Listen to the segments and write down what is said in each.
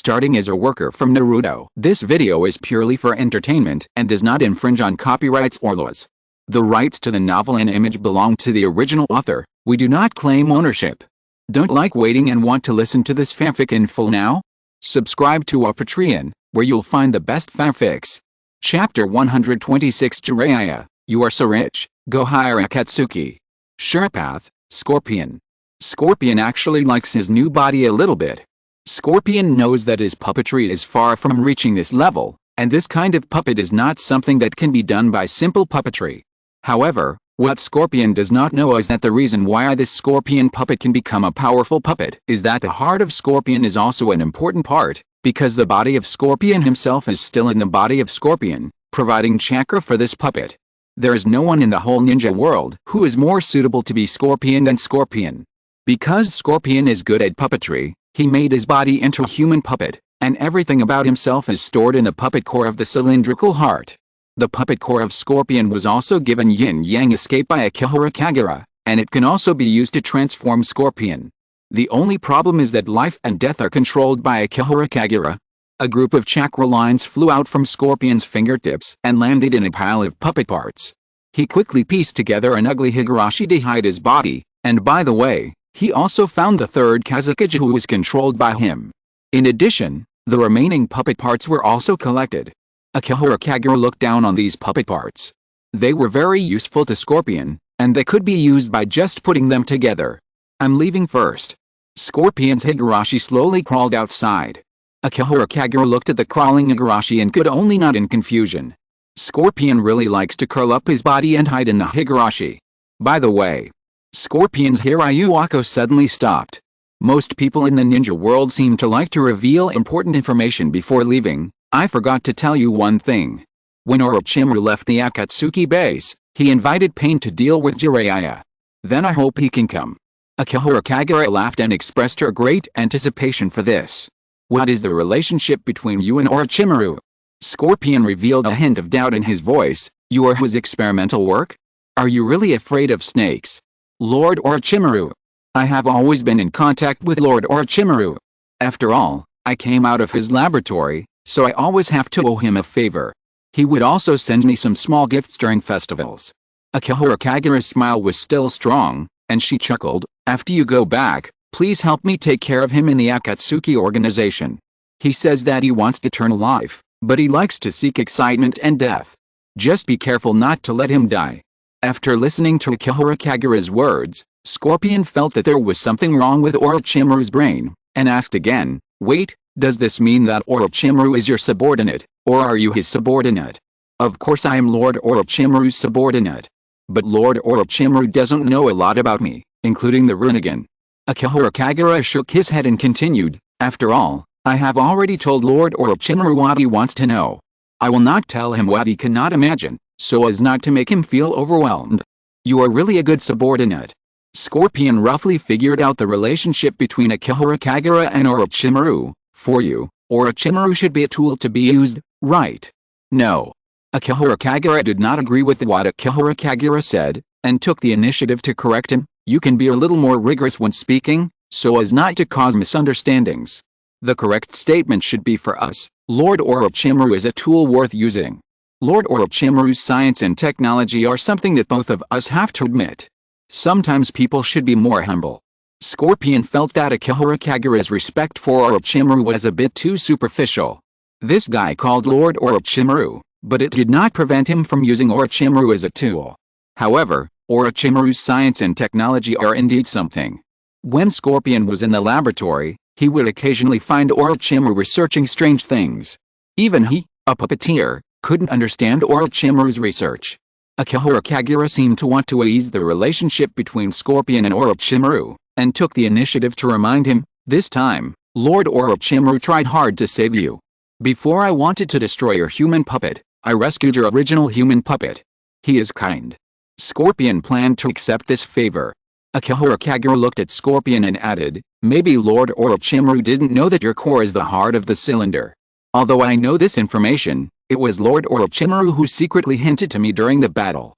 starting as a worker from Naruto. This video is purely for entertainment and does not infringe on copyrights or laws. The rights to the novel and image belong to the original author. We do not claim ownership. Don't like waiting and want to listen to this fanfic in full now? Subscribe to our Patreon, where you'll find the best fanfics. Chapter 126 Jiraiya, you are so rich, go hire Akatsuki. Sure path, Scorpion. Scorpion actually likes his new body a little bit. Scorpion knows that his puppetry is far from reaching this level, and this kind of puppet is not something that can be done by simple puppetry. However, what Scorpion does not know is that the reason why this Scorpion puppet can become a powerful puppet is that the heart of Scorpion is also an important part, because the body of Scorpion himself is still in the body of Scorpion, providing chakra for this puppet. There is no one in the whole ninja world who is more suitable to be Scorpion than Scorpion. Because Scorpion is good at puppetry, he made his body into a human puppet, and everything about himself is stored in the puppet core of the cylindrical heart. The puppet core of Scorpion was also given yin-yang escape by Akihara Kagura, and it can also be used to transform Scorpion. The only problem is that life and death are controlled by Akihara Kagura. A group of chakra lines flew out from Scorpion's fingertips and landed in a pile of puppet parts. He quickly pieced together an ugly Higurashi to hide his body, and by the way, he also found the third Kazekage who was controlled by him. In addition, the remaining puppet parts were also collected. Akihara Kagura looked down on these puppet parts. They were very useful to Scorpion, and they could be used by just putting them together. I'm leaving first. Scorpion's Higurashi slowly crawled outside. Akihara Kagura looked at the crawling Higurashi and could only nod in confusion. Scorpion really likes to curl up his body and hide in the Higurashi. By the way, Scorpion's Hirayuako suddenly stopped. Most people in the ninja world seem to like to reveal important information before leaving. I forgot to tell you one thing. When Orochimaru left the Akatsuki base, he invited Pain to deal with Jiraiya. Then I hope he can come. Akihara Kagura laughed and expressed her great anticipation for this. What is the relationship between you and Orochimaru? Scorpion revealed a hint of doubt in his voice. You are his experimental work? Are you really afraid of snakes? Lord Orochimaru. I have always been in contact with Lord Orochimaru. After all, I came out of his laboratory, so I always have to owe him a favor. He would also send me some small gifts during festivals. Akihara Kagura's smile was still strong, and she chuckled, after you go back, please help me take care of him in the Akatsuki organization. He says that he wants eternal life, but he likes to seek excitement and death. Just be careful not to let him die. After listening to Akihara Kagura's words, Scorpion felt that there was something wrong with Orochimaru's brain, and asked again, wait, does this mean that Orochimaru is your subordinate, or are you his subordinate? Of course I am Lord Orochimaru's subordinate. But Lord Orochimaru doesn't know a lot about me, including the Rinnegan. Akihara Kagura shook his head and continued, after all, I have already told Lord Orochimaru what he wants to know. I will not tell him what he cannot imagine, so as not to make him feel overwhelmed. You are really a good subordinate. Scorpion roughly figured out the relationship between Akihara Kagura and Orochimaru. For you, Orochimaru should be a tool to be used, right? No. Akihara Kagura did not agree with what Akihara Kagura said, and took the initiative to correct him. You can be a little more rigorous when speaking, so as not to cause misunderstandings. The correct statement should be for us, Lord Orochimaru is a tool worth using. Lord Orochimaru's science and technology are something that both of us have to admit. Sometimes people should be more humble. Scorpion felt that Akihara Kagura's respect for Orochimaru was a bit too superficial. This guy called Lord Orochimaru, but it did not prevent him from using Orochimaru as a tool. However, Orochimaru's science and technology are indeed something. When Scorpion was in the laboratory, he would occasionally find Orochimaru researching strange things. Even he, a puppeteer, couldn't understand Orochimaru's research. Akihara Kagura seemed to want to ease the relationship between Scorpion and Orochimaru, and took the initiative to remind him, this time, Lord Orochimaru tried hard to save you. Before I wanted to destroy your human puppet, I rescued your original human puppet. He is kind. Scorpion planned to accept this favor. Akihara Kagura looked at Scorpion and added, maybe Lord Orochimaru didn't know that your core is the heart of the cylinder. Although I know this information, it was Lord Orochimaru who secretly hinted to me during the battle.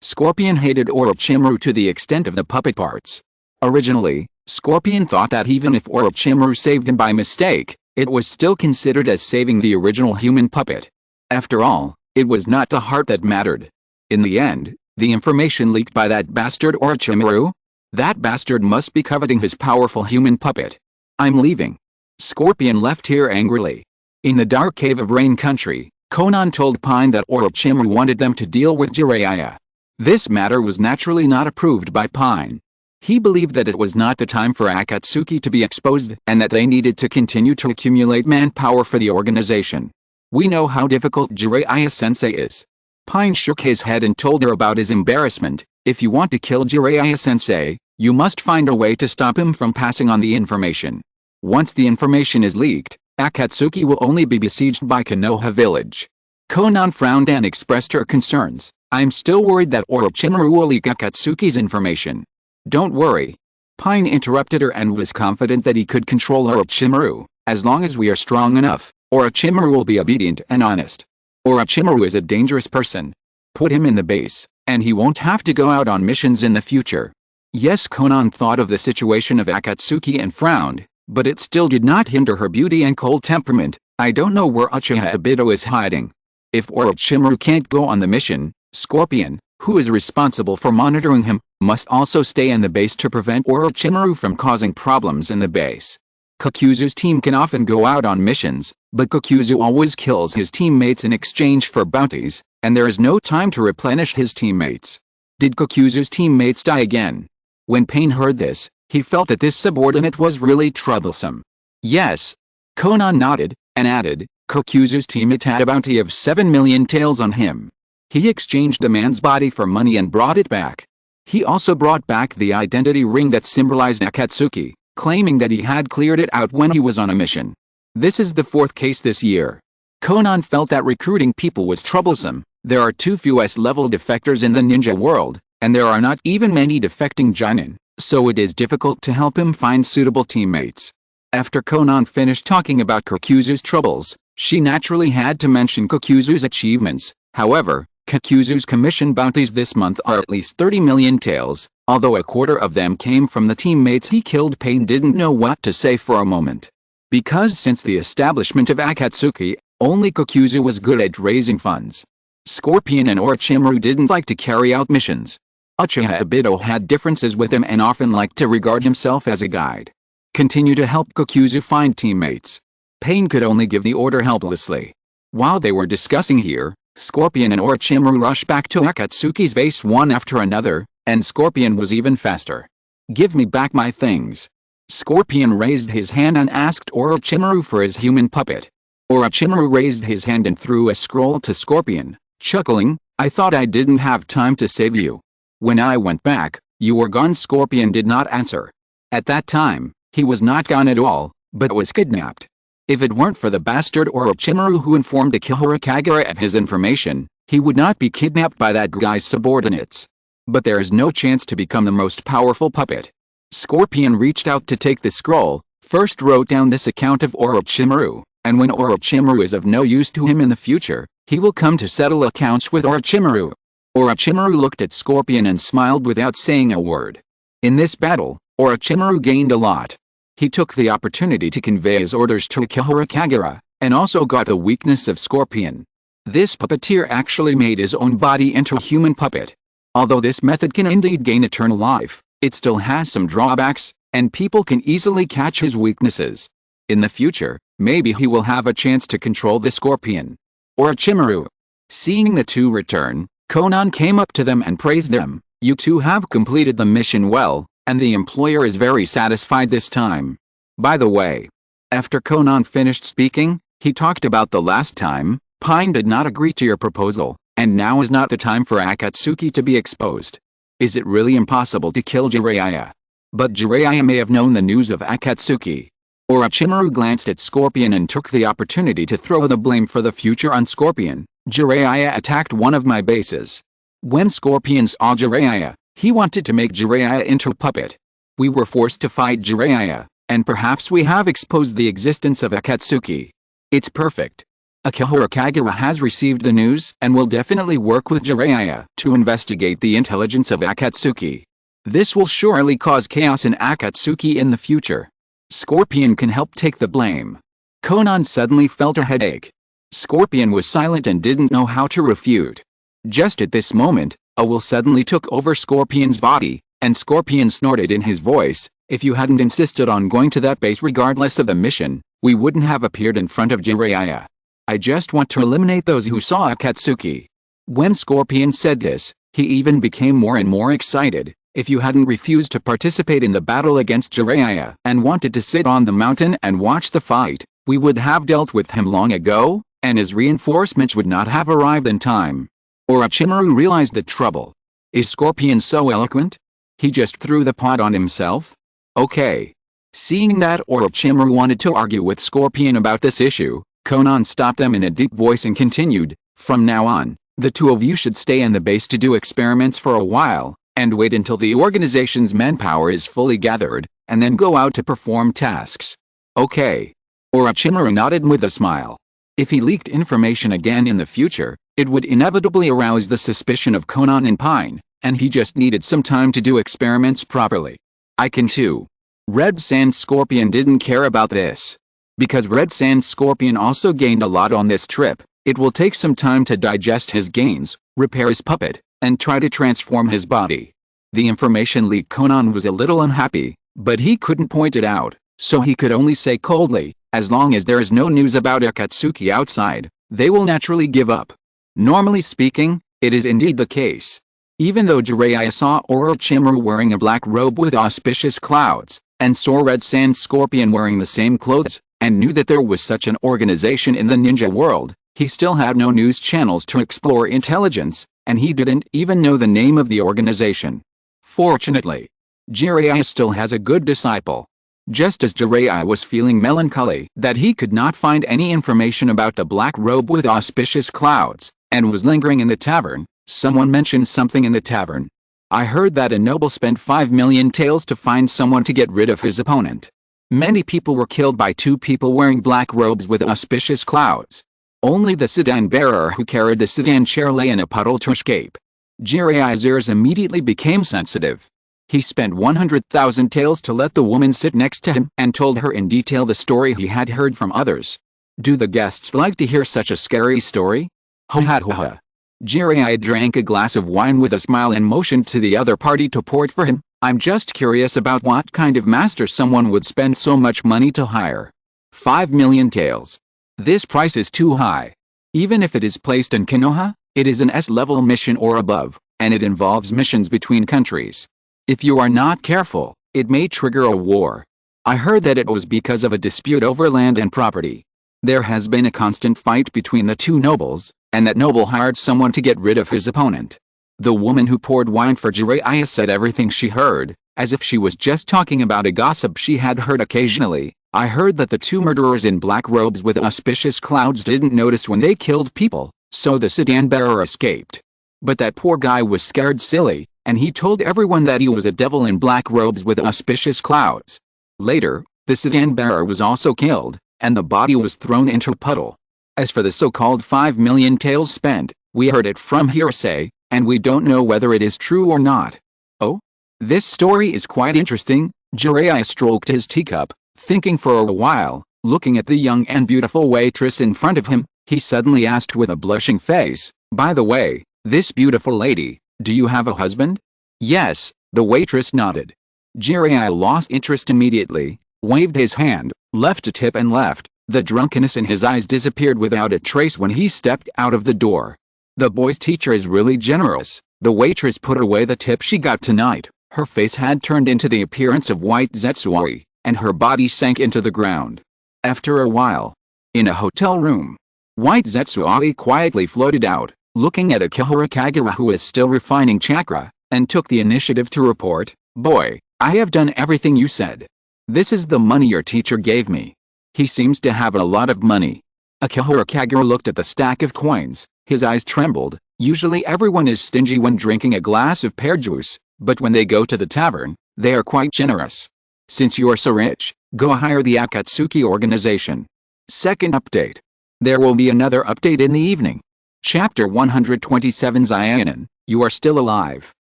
Scorpion hated Orochimaru to the extent of the puppet parts. Originally, Scorpion thought that even if Orochimaru saved him by mistake, it was still considered as saving the original human puppet. After all, it was not the heart that mattered. In the end, the information leaked by that bastard Orochimaru? That bastard must be coveting his powerful human puppet. I'm leaving. Scorpion left here angrily. In the dark cave of Rain Country, Konan told Pain that Orochimaru wanted them to deal with Jiraiya. This matter was naturally not approved by Pain. He believed that it was not the time for Akatsuki to be exposed and that they needed to continue to accumulate manpower for the organization. We know how difficult Jiraiya-sensei is. Pain shook his head and told her about his embarrassment. If you want to kill Jiraiya-sensei, you must find a way to stop him from passing on the information. Once the information is leaked, Akatsuki will only be besieged by Konoha village. Konan frowned and expressed her concerns. I'm still worried that Orochimaru will leak Akatsuki's information. Don't worry. Pain interrupted her and was confident that he could control Orochimaru. As long as we are strong enough, Orochimaru will be obedient and honest. Orochimaru is a dangerous person. Put him in the base, and he won't have to go out on missions in the future. Yes, Konan thought of the situation of Akatsuki and frowned, but it still did not hinder her beauty and cold temperament. I don't know where Uchiha Obito is hiding. If Orochimaru can't go on the mission, Scorpion, who is responsible for monitoring him, must also stay in the base to prevent Orochimaru from causing problems in the base. Kakuzu's team can often go out on missions, but Kakuzu always kills his teammates in exchange for bounties, and there is no time to replenish his teammates. Did Kakuzu's teammates die again? When Pain heard this, he felt that this subordinate was really troublesome. Yes. Konan nodded, and added, Kakuzu's teammate had a bounty of 7 million taels on him. He exchanged the man's body for money and brought it back. He also brought back the identity ring that symbolized Akatsuki, claiming that he had cleared it out when he was on a mission. This is the fourth case this year. Konan felt that recruiting people was troublesome. There are too few S-level defectors in the ninja world, and there are not even many defecting Jonin, so it is difficult to help him find suitable teammates. After Konan finished talking about Kakuzu's troubles, she naturally had to mention Kakuzu's achievements. However, Kakuzu's commission bounties this month are at least 30 million taels. Although a quarter of them came from the teammates he killed, Pain didn't know what to say for a moment. Because since the establishment of Akatsuki, only Kakuzu was good at raising funds. Scorpion and Orochimaru didn't like to carry out missions. Uchiha Obito had differences with him and often liked to regard himself as a guide. Continue to help Kakuzu find teammates. Pain could only give the order helplessly. While they were discussing here, Scorpion and Orochimaru rushed back to Akatsuki's base one after another, and Scorpion was even faster. Give me back my things. Scorpion raised his hand and asked Orochimaru for his human puppet. Orochimaru raised his hand and threw a scroll to Scorpion, chuckling, I thought I didn't have time to save you. When I went back, you were gone. Scorpion did not answer. At that time, he was not gone at all, but was kidnapped. If it weren't for the bastard Orochimaru who informed Akihara Kagura of his information, he would not be kidnapped by that guy's subordinates. But there is no chance to become the most powerful puppet. Scorpion reached out to take the scroll, first wrote down this account of Orochimaru, and when Orochimaru is of no use to him in the future, he will come to settle accounts with Orochimaru. Orochimaru looked at Scorpion and smiled without saying a word. In this battle, Orochimaru gained a lot. He took the opportunity to convey his orders to Akihara Kagura, and also got the weakness of Scorpion. This puppeteer actually made his own body into a human puppet. Although this method can indeed gain eternal life, it still has some drawbacks, and people can easily catch his weaknesses. In the future, maybe he will have a chance to control the Scorpion. Orochimaru. Seeing the two return, Konan came up to them and praised them. You two have completed the mission well, and the employer is very satisfied this time. By the way, after Konan finished speaking, he talked about the last time. Pain did not agree to your proposal, and now is not the time for Akatsuki to be exposed. Is it really impossible to kill Jiraiya? But Jiraiya may have known the news of Akatsuki. Orochimaru glanced at Scorpion and took the opportunity to throw the blame for the future on Scorpion. Jiraiya attacked one of my bases. When Scorpion saw Jiraiya, he wanted to make Jiraiya into a puppet. We were forced to fight Jiraiya, and perhaps we have exposed the existence of Akatsuki. It's perfect. Akihara Kagura has received the news and will definitely work with Jiraiya to investigate the intelligence of Akatsuki. This will surely cause chaos in Akatsuki in the future. Scorpion can help take the blame. Conan suddenly felt a headache. Scorpion was silent and didn't know how to refute. Just at this moment, a will suddenly took over Scorpion's body, and Scorpion snorted in his voice, "If you hadn't insisted on going to that base regardless of the mission, we wouldn't have appeared in front of Jiraiya. I just want to eliminate those who saw Akatsuki." When Scorpion said this, he even became more and more excited. "If you hadn't refused to participate in the battle against Jiraiya and wanted to sit on the mountain and watch the fight, we would have dealt with him long ago, and his reinforcements would not have arrived in time." Orochimaru realized the trouble. Is Scorpion so eloquent? He just threw the pot on himself? Okay. Seeing that Orochimaru wanted to argue with Scorpion about this issue, Conan stopped them in a deep voice and continued, "From now on, the two of you should stay in the base to do experiments for a while, and wait until the organization's manpower is fully gathered, and then go out to perform tasks." Okay. Orochimaru nodded with a smile. If he leaked information again in the future, it would inevitably arouse the suspicion of Conan and Pain, and he just needed some time to do experiments properly. I can too. Red Sand Scorpion didn't care about this. Because Red Sand Scorpion also gained a lot on this trip, it will take some time to digest his gains, repair his puppet, and try to transform his body. The information leak Conan was a little unhappy, but he couldn't point it out, so he could only say coldly, "As long as there is no news about Akatsuki outside, they will naturally give up." Normally speaking, it is indeed the case. Even though Jiraiya saw Orochimaru wearing a black robe with auspicious clouds, and saw Red Sand Scorpion wearing the same clothes, and knew that there was such an organization in the ninja world, he still had no news channels to explore intelligence, and he didn't even know the name of the organization. Fortunately, Jiraiya still has a good disciple. Just as Jiraiya was feeling melancholy that he could not find any information about the black robe with auspicious clouds, and was lingering in the tavern, someone mentioned something in the tavern. "I heard that a noble spent 5 million taels to find someone to get rid of his opponent. Many people were killed by two people wearing black robes with auspicious clouds. Only the sedan bearer who carried the sedan chair lay in a puddle to escape." Jiraiya's ears immediately became sensitive. He spent 100,000 taels to let the woman sit next to him and told her in detail the story he had heard from others. Do the guests like to hear such a scary story? Ho ha ho ha. Jiraiya drank a glass of wine with a smile and motioned to the other party to pour it for him. "I'm just curious about what kind of master someone would spend so much money to hire. 5 million taels. This price is too high. Even if it is placed in Konoha, it is an S-level mission or above, and it involves missions between countries. If you are not careful, it may trigger a war. I heard that it was because of a dispute over land and property. There has been a constant fight between the two nobles, and that noble hired someone to get rid of his opponent." The woman who poured wine for Jiraiya said everything she heard, as if she was just talking about a gossip she had heard occasionally. "I heard that the two murderers in black robes with auspicious clouds didn't notice when they killed people, so the sedan bearer escaped. But that poor guy was scared silly, and he told everyone that he was a devil in black robes with auspicious clouds. Later, the sedan bearer was also killed, and the body was thrown into a puddle. As for the so-called 5 million taels spent, we heard it from hearsay, and we don't know whether it is true or not." "Oh? This story is quite interesting." Jiraiya stroked his teacup, thinking for a while. Looking at the young and beautiful waitress in front of him, he suddenly asked with a blushing face, "By the way, this beautiful lady, do you have a husband?" "Yes," the waitress nodded. Jiraiya lost interest immediately, waved his hand, left a tip and left. The drunkenness in his eyes disappeared without a trace when he stepped out of the door. The boy's teacher is really generous. The waitress put away the tip she got tonight. Her face had turned into the appearance of white Zetsuoi, and her body sank into the ground. After a while, in a hotel room, white Zetsuoi quietly floated out, looking at Akihara Kagura, who is still refining chakra, and took the initiative to report, "Boy, I have done everything you said. This is the money your teacher gave me. He seems to have a lot of money." Akihara Kagura looked at the stack of coins. His eyes trembled. Usually everyone is stingy when drinking a glass of pear juice, but when they go to the tavern, they are quite generous. "Since you are so rich, go hire the Akatsuki organization." Second update. There will be another update in the evening. Chapter 127 Zianin, you are still alive.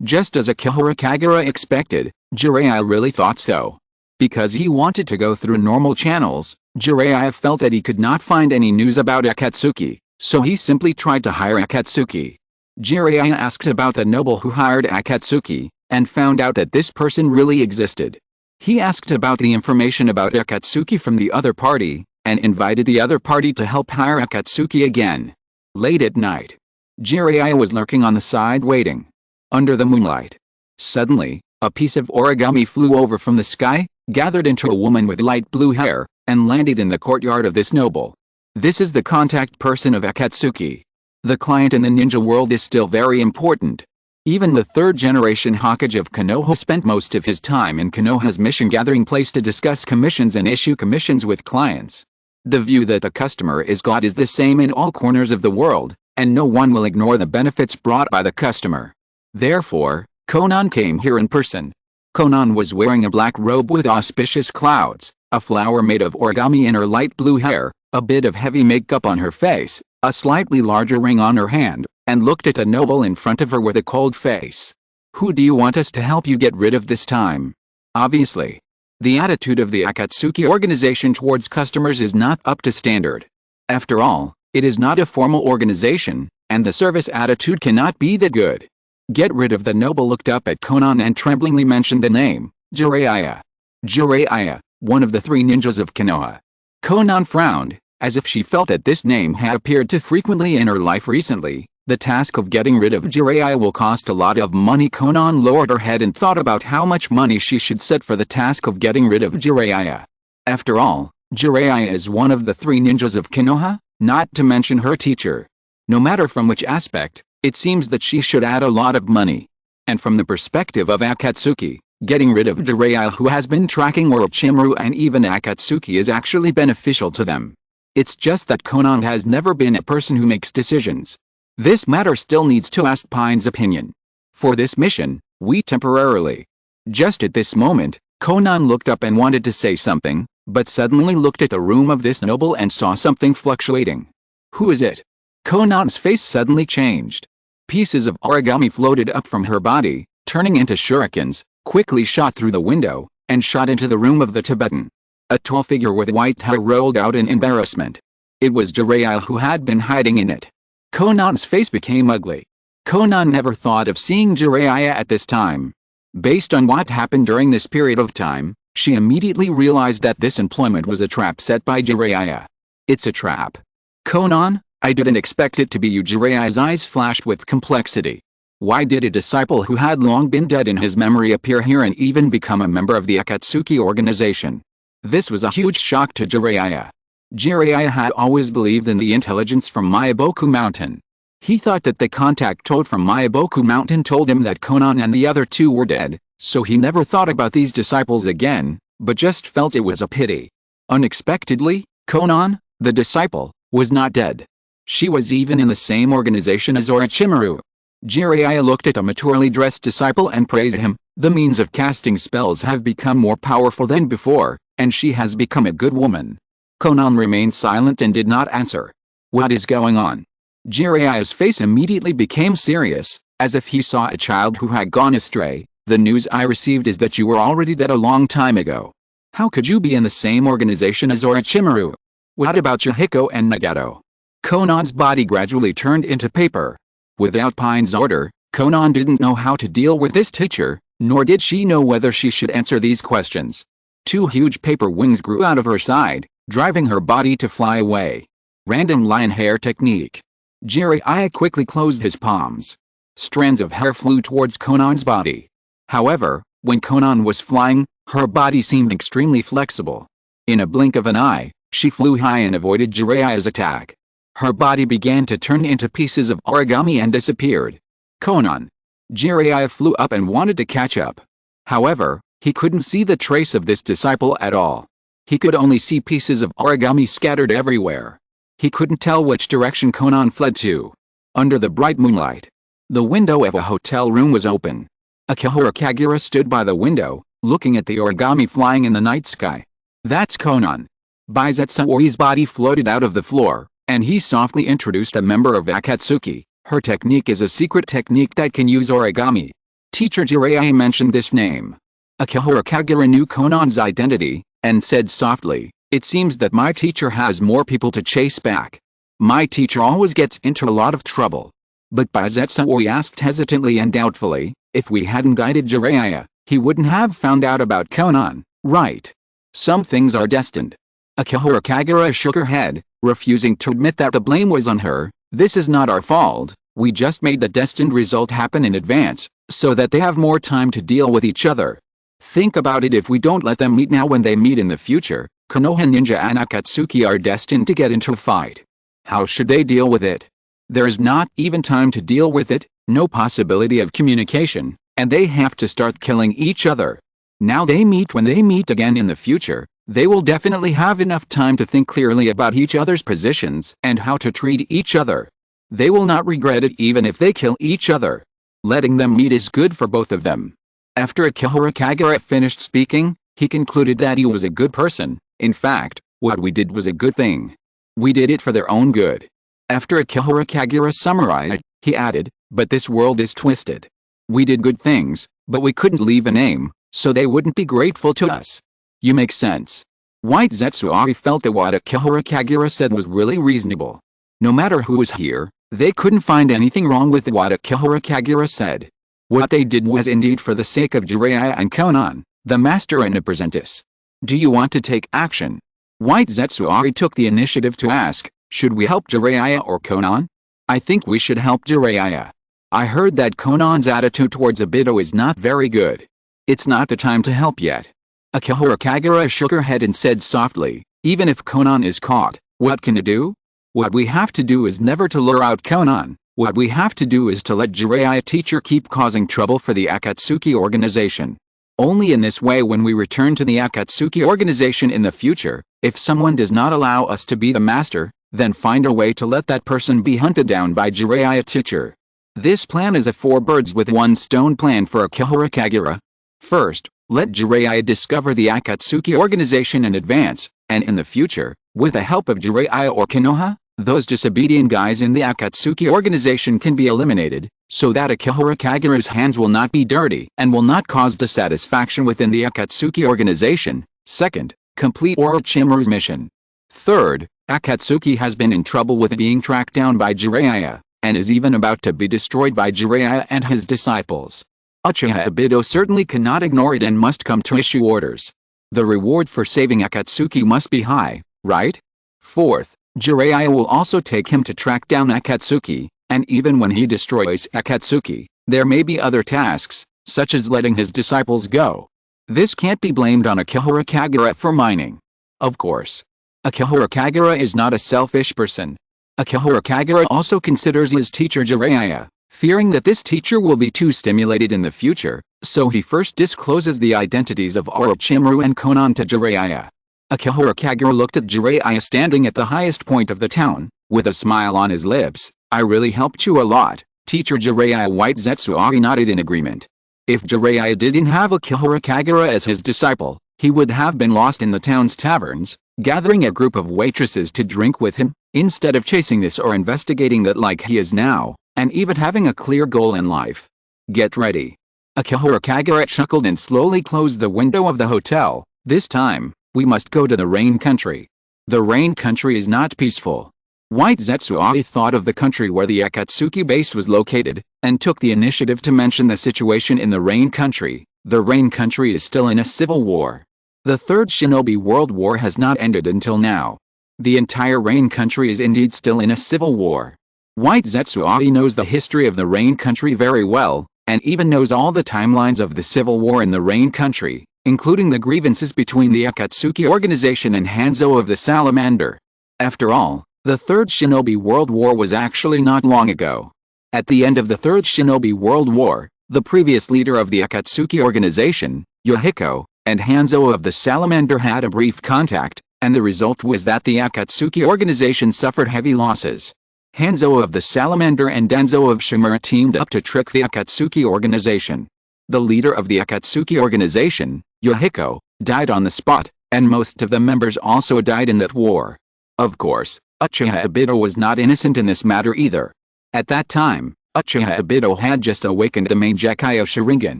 Just as Akihara Kagura expected, Jiraiya really thought so. Because he wanted to go through normal channels, Jiraiya felt that he could not find any news about Akatsuki, so he simply tried to hire Akatsuki. Jiraiya asked about the noble who hired Akatsuki, and found out that this person really existed. He asked about the information about Akatsuki from the other party, and invited the other party to help hire Akatsuki again. Late at night, Jiraiya was lurking on the side waiting. Under the moonlight. Suddenly, a piece of origami flew over from the sky, gathered into a woman with light blue hair, and landed in the courtyard of this noble. This is the contact person of Akatsuki. The client in the ninja world is still very important. Even the third-generation Hokage of Konoha spent most of his time in Konoha's mission-gathering place to discuss commissions and issue commissions with clients. The view that the customer is God is the same in all corners of the world, and no one will ignore the benefits brought by the customer. Therefore, Konan came here in person. Konan was wearing a black robe with auspicious clouds, a flower made of origami in her light blue hair, a bit of heavy makeup on her face, a slightly larger ring on her hand, and looked at the noble in front of her with a cold face. Who do you want us to help you get rid of this time? Obviously, the attitude of the Akatsuki organization towards customers is not up to standard. After all, it is not a formal organization, and the service attitude cannot be that good. Get rid of. The noble looked up at Konan and tremblingly mentioned a name, Jiraiya. Jiraiya, one of the three ninjas of Konoha. Konan frowned, as if she felt that this name had appeared too frequently in her life recently. The task of getting rid of Jiraiya will cost a lot of money. Konan lowered her head and thought about how much money she should set for the task of getting rid of Jiraiya. After all, Jiraiya is one of the three ninjas of Konoha, not to mention her teacher. No matter from which aspect, it seems that she should add a lot of money. And from the perspective of Akatsuki, getting rid of Jiraiya, who has been tracking Orochimaru and even Akatsuki, is actually beneficial to them. It's just that Konan has never been a person who makes decisions. This matter still needs to ask Pine's opinion. For this mission, we temporarily. Just at this moment, Konan looked up and wanted to say something, but suddenly looked at the room of this noble and saw something fluctuating. Who is it? Konan's face suddenly changed. Pieces of origami floated up from her body, turning into shurikens, quickly shot through the window, and shot into the room of the Tibetan. A tall figure with white hair rolled out in embarrassment. It was Jiraiya who had been hiding in it. Konan's face became ugly. Konan never thought of seeing Jiraiya at this time. Based on what happened during this period of time, she immediately realized that this employment was a trap set by Jiraiya. It's a trap. Konan, I didn't expect it to be you. Jiraiya's eyes flashed with complexity. Why did a disciple who had long been dead in his memory appear here and even become a member of the Akatsuki organization? This was a huge shock to Jiraiya. Jiraiya had always believed in the intelligence from Myaboku Mountain. He thought that the contact toad from Myaboku Mountain told him that Konan and the other two were dead, so he never thought about these disciples again, but just felt it was a pity. Unexpectedly, Konan, the disciple, was not dead. She was even in the same organization as Orochimaru. Jiraiya looked at the maturely dressed disciple and praised him. The means of casting spells have become more powerful than before, and she has become a good woman. Konan remained silent and did not answer. What is going on? Jiraiya's face immediately became serious, as if he saw a child who had gone astray. The news I received is that you were already dead a long time ago. How could you be in the same organization as Orochimaru? What about Yahiko and Nagato? Konan's body gradually turned into paper. Without Pine's order, Konan didn't know how to deal with this teacher, nor did she know whether she should answer these questions. Two huge paper wings grew out of her side, driving her body to fly away. Random lion hair technique. Jiraiya quickly closed his palms. Strands of hair flew towards Konan's body. However, when Konan was flying, her body seemed extremely flexible. In a blink of an eye, she flew high and avoided Jiraiya's attack. Her body began to turn into pieces of origami and disappeared. Konan. Jiraiya flew up and wanted to catch up. However, he couldn't see the trace of this disciple at all. He could only see pieces of origami scattered everywhere. He couldn't tell which direction Konan fled to. Under the bright moonlight, the window of a hotel room was open. Akihara Kagura stood by the window, looking at the origami flying in the night sky. That's Konan. Bizetsuori's body floated out of the floor, and he softly introduced a member of Akatsuki. Her technique is a secret technique that can use origami. Teacher Jiraiya mentioned this name. Akihara Kagura knew Konan's identity, and said softly, "It seems that my teacher has more people to chase back. My teacher always gets into a lot of trouble." But Baizetsuoi asked hesitantly and doubtfully, "If we hadn't guided Jiraiya, he wouldn't have found out about Konan, right? Some things are destined." Akihara Kagura shook her head, refusing to admit that the blame was on her. "This is not our fault, we just made the destined result happen in advance, so that they have more time to deal with each other. Think about it, if we don't let them meet now when they meet in the future, Konoha Ninja and Akatsuki are destined to get into a fight. How should they deal with it? There's not even time to deal with it, no possibility of communication, and they have to start killing each other. Now they meet, when they meet again in the future, they will definitely have enough time to think clearly about each other's positions and how to treat each other. They will not regret it even if they kill each other. Letting them meet is good for both of them." After Akihara Kagura finished speaking, he concluded that he was a good person. "In fact, what we did was a good thing. We did it for their own good." After Akihara Kagura summarized, he added, "But this world is twisted. We did good things, but we couldn't leave a name, so they wouldn't be grateful to us." "You make sense." White Zetsuari felt that what Akihara Kagura said was really reasonable. No matter who was here, they couldn't find anything wrong with what Akihara Kagura said. What they did was indeed for the sake of Jiraiya and Konan, the master and apprentice. "Do you want to take action?" White Zetsuari took the initiative to ask, "Should we help Jiraiya or Konan?" "I think we should help Jiraiya. I heard that Konan's attitude towards Obito is not very good. It's not the time to help yet." Akihara Kagura shook her head and said softly, "Even if Konan is caught, what can it do? What we have to do is never to lure out Konan. What we have to do is to let Jiraiya teacher keep causing trouble for the Akatsuki organization. Only in this way, when we return to the Akatsuki organization in the future, if someone does not allow us to be the master, then find a way to let that person be hunted down by Jiraiya teacher." This plan is a four birds with one stone plan for Akihara Kagura. First, let Jiraiya discover the Akatsuki organization in advance, and in the future, with the help of Jiraiya or Konoha, those disobedient guys in the Akatsuki organization can be eliminated, so that Akihara Kagura's hands will not be dirty and will not cause dissatisfaction within the Akatsuki organization. Second, complete Orochimaru's mission. Third, Akatsuki has been in trouble with being tracked down by Jiraiya, and is even about to be destroyed by Jiraiya and his disciples. Uchiha Obito certainly cannot ignore it and must come to issue orders. The reward for saving Akatsuki must be high, right? Fourth, Jiraiya will also take him to track down Akatsuki, and even when he destroys Akatsuki, there may be other tasks, such as letting his disciples go. This can't be blamed on Akihara Kagura for mining. Of course. Akihara Kagura is not a selfish person. Akihara Kagura also considers his teacher Jiraiya, fearing that this teacher will be too stimulated in the future, so he first discloses the identities of Orochimaru and Konan to Jiraiya. Akihara Kagura looked at Jiraiya standing at the highest point of the town, with a smile on his lips. "I really helped you a lot, teacher Jiraiya." White Zetsuari nodded in agreement. If Jiraiya didn't have Akihara Kagura as his disciple, he would have been lost in the town's taverns, gathering a group of waitresses to drink with him, instead of chasing this or investigating that like he is now, and even having a clear goal in life. "Get ready." Akihara Kagura chuckled and slowly closed the window of the hotel. "This time, we must go to the Rain Country. The Rain Country is not peaceful." White Zetsuari thought of the country where the Akatsuki base was located, and took the initiative to mention the situation in the Rain Country. The Rain Country is still in a civil war. The Third Shinobi World War has not ended until now. The entire Rain Country is indeed still in a civil war. White Zetsuari knows the history of the Rain Country very well, and even knows all the timelines of the civil war in the Rain Country, including the grievances between the Akatsuki organization and Hanzo of the Salamander. After all, the Third Shinobi World War was actually not long ago. At the end of the Third Shinobi World War, the previous leader of the Akatsuki organization, Yohiko, and Hanzo of the Salamander had a brief contact, and the result was that the Akatsuki organization suffered heavy losses. Hanzo of the Salamander and Danzo of Shimura teamed up to trick the Akatsuki organization. The leader of the Akatsuki organization, Yohiko, died on the spot, and most of the members also died in that war. Of course, Uchiha Obito was not innocent in this matter either. At that time, Uchiha Obito had just awakened the main Gekkai Sharingan,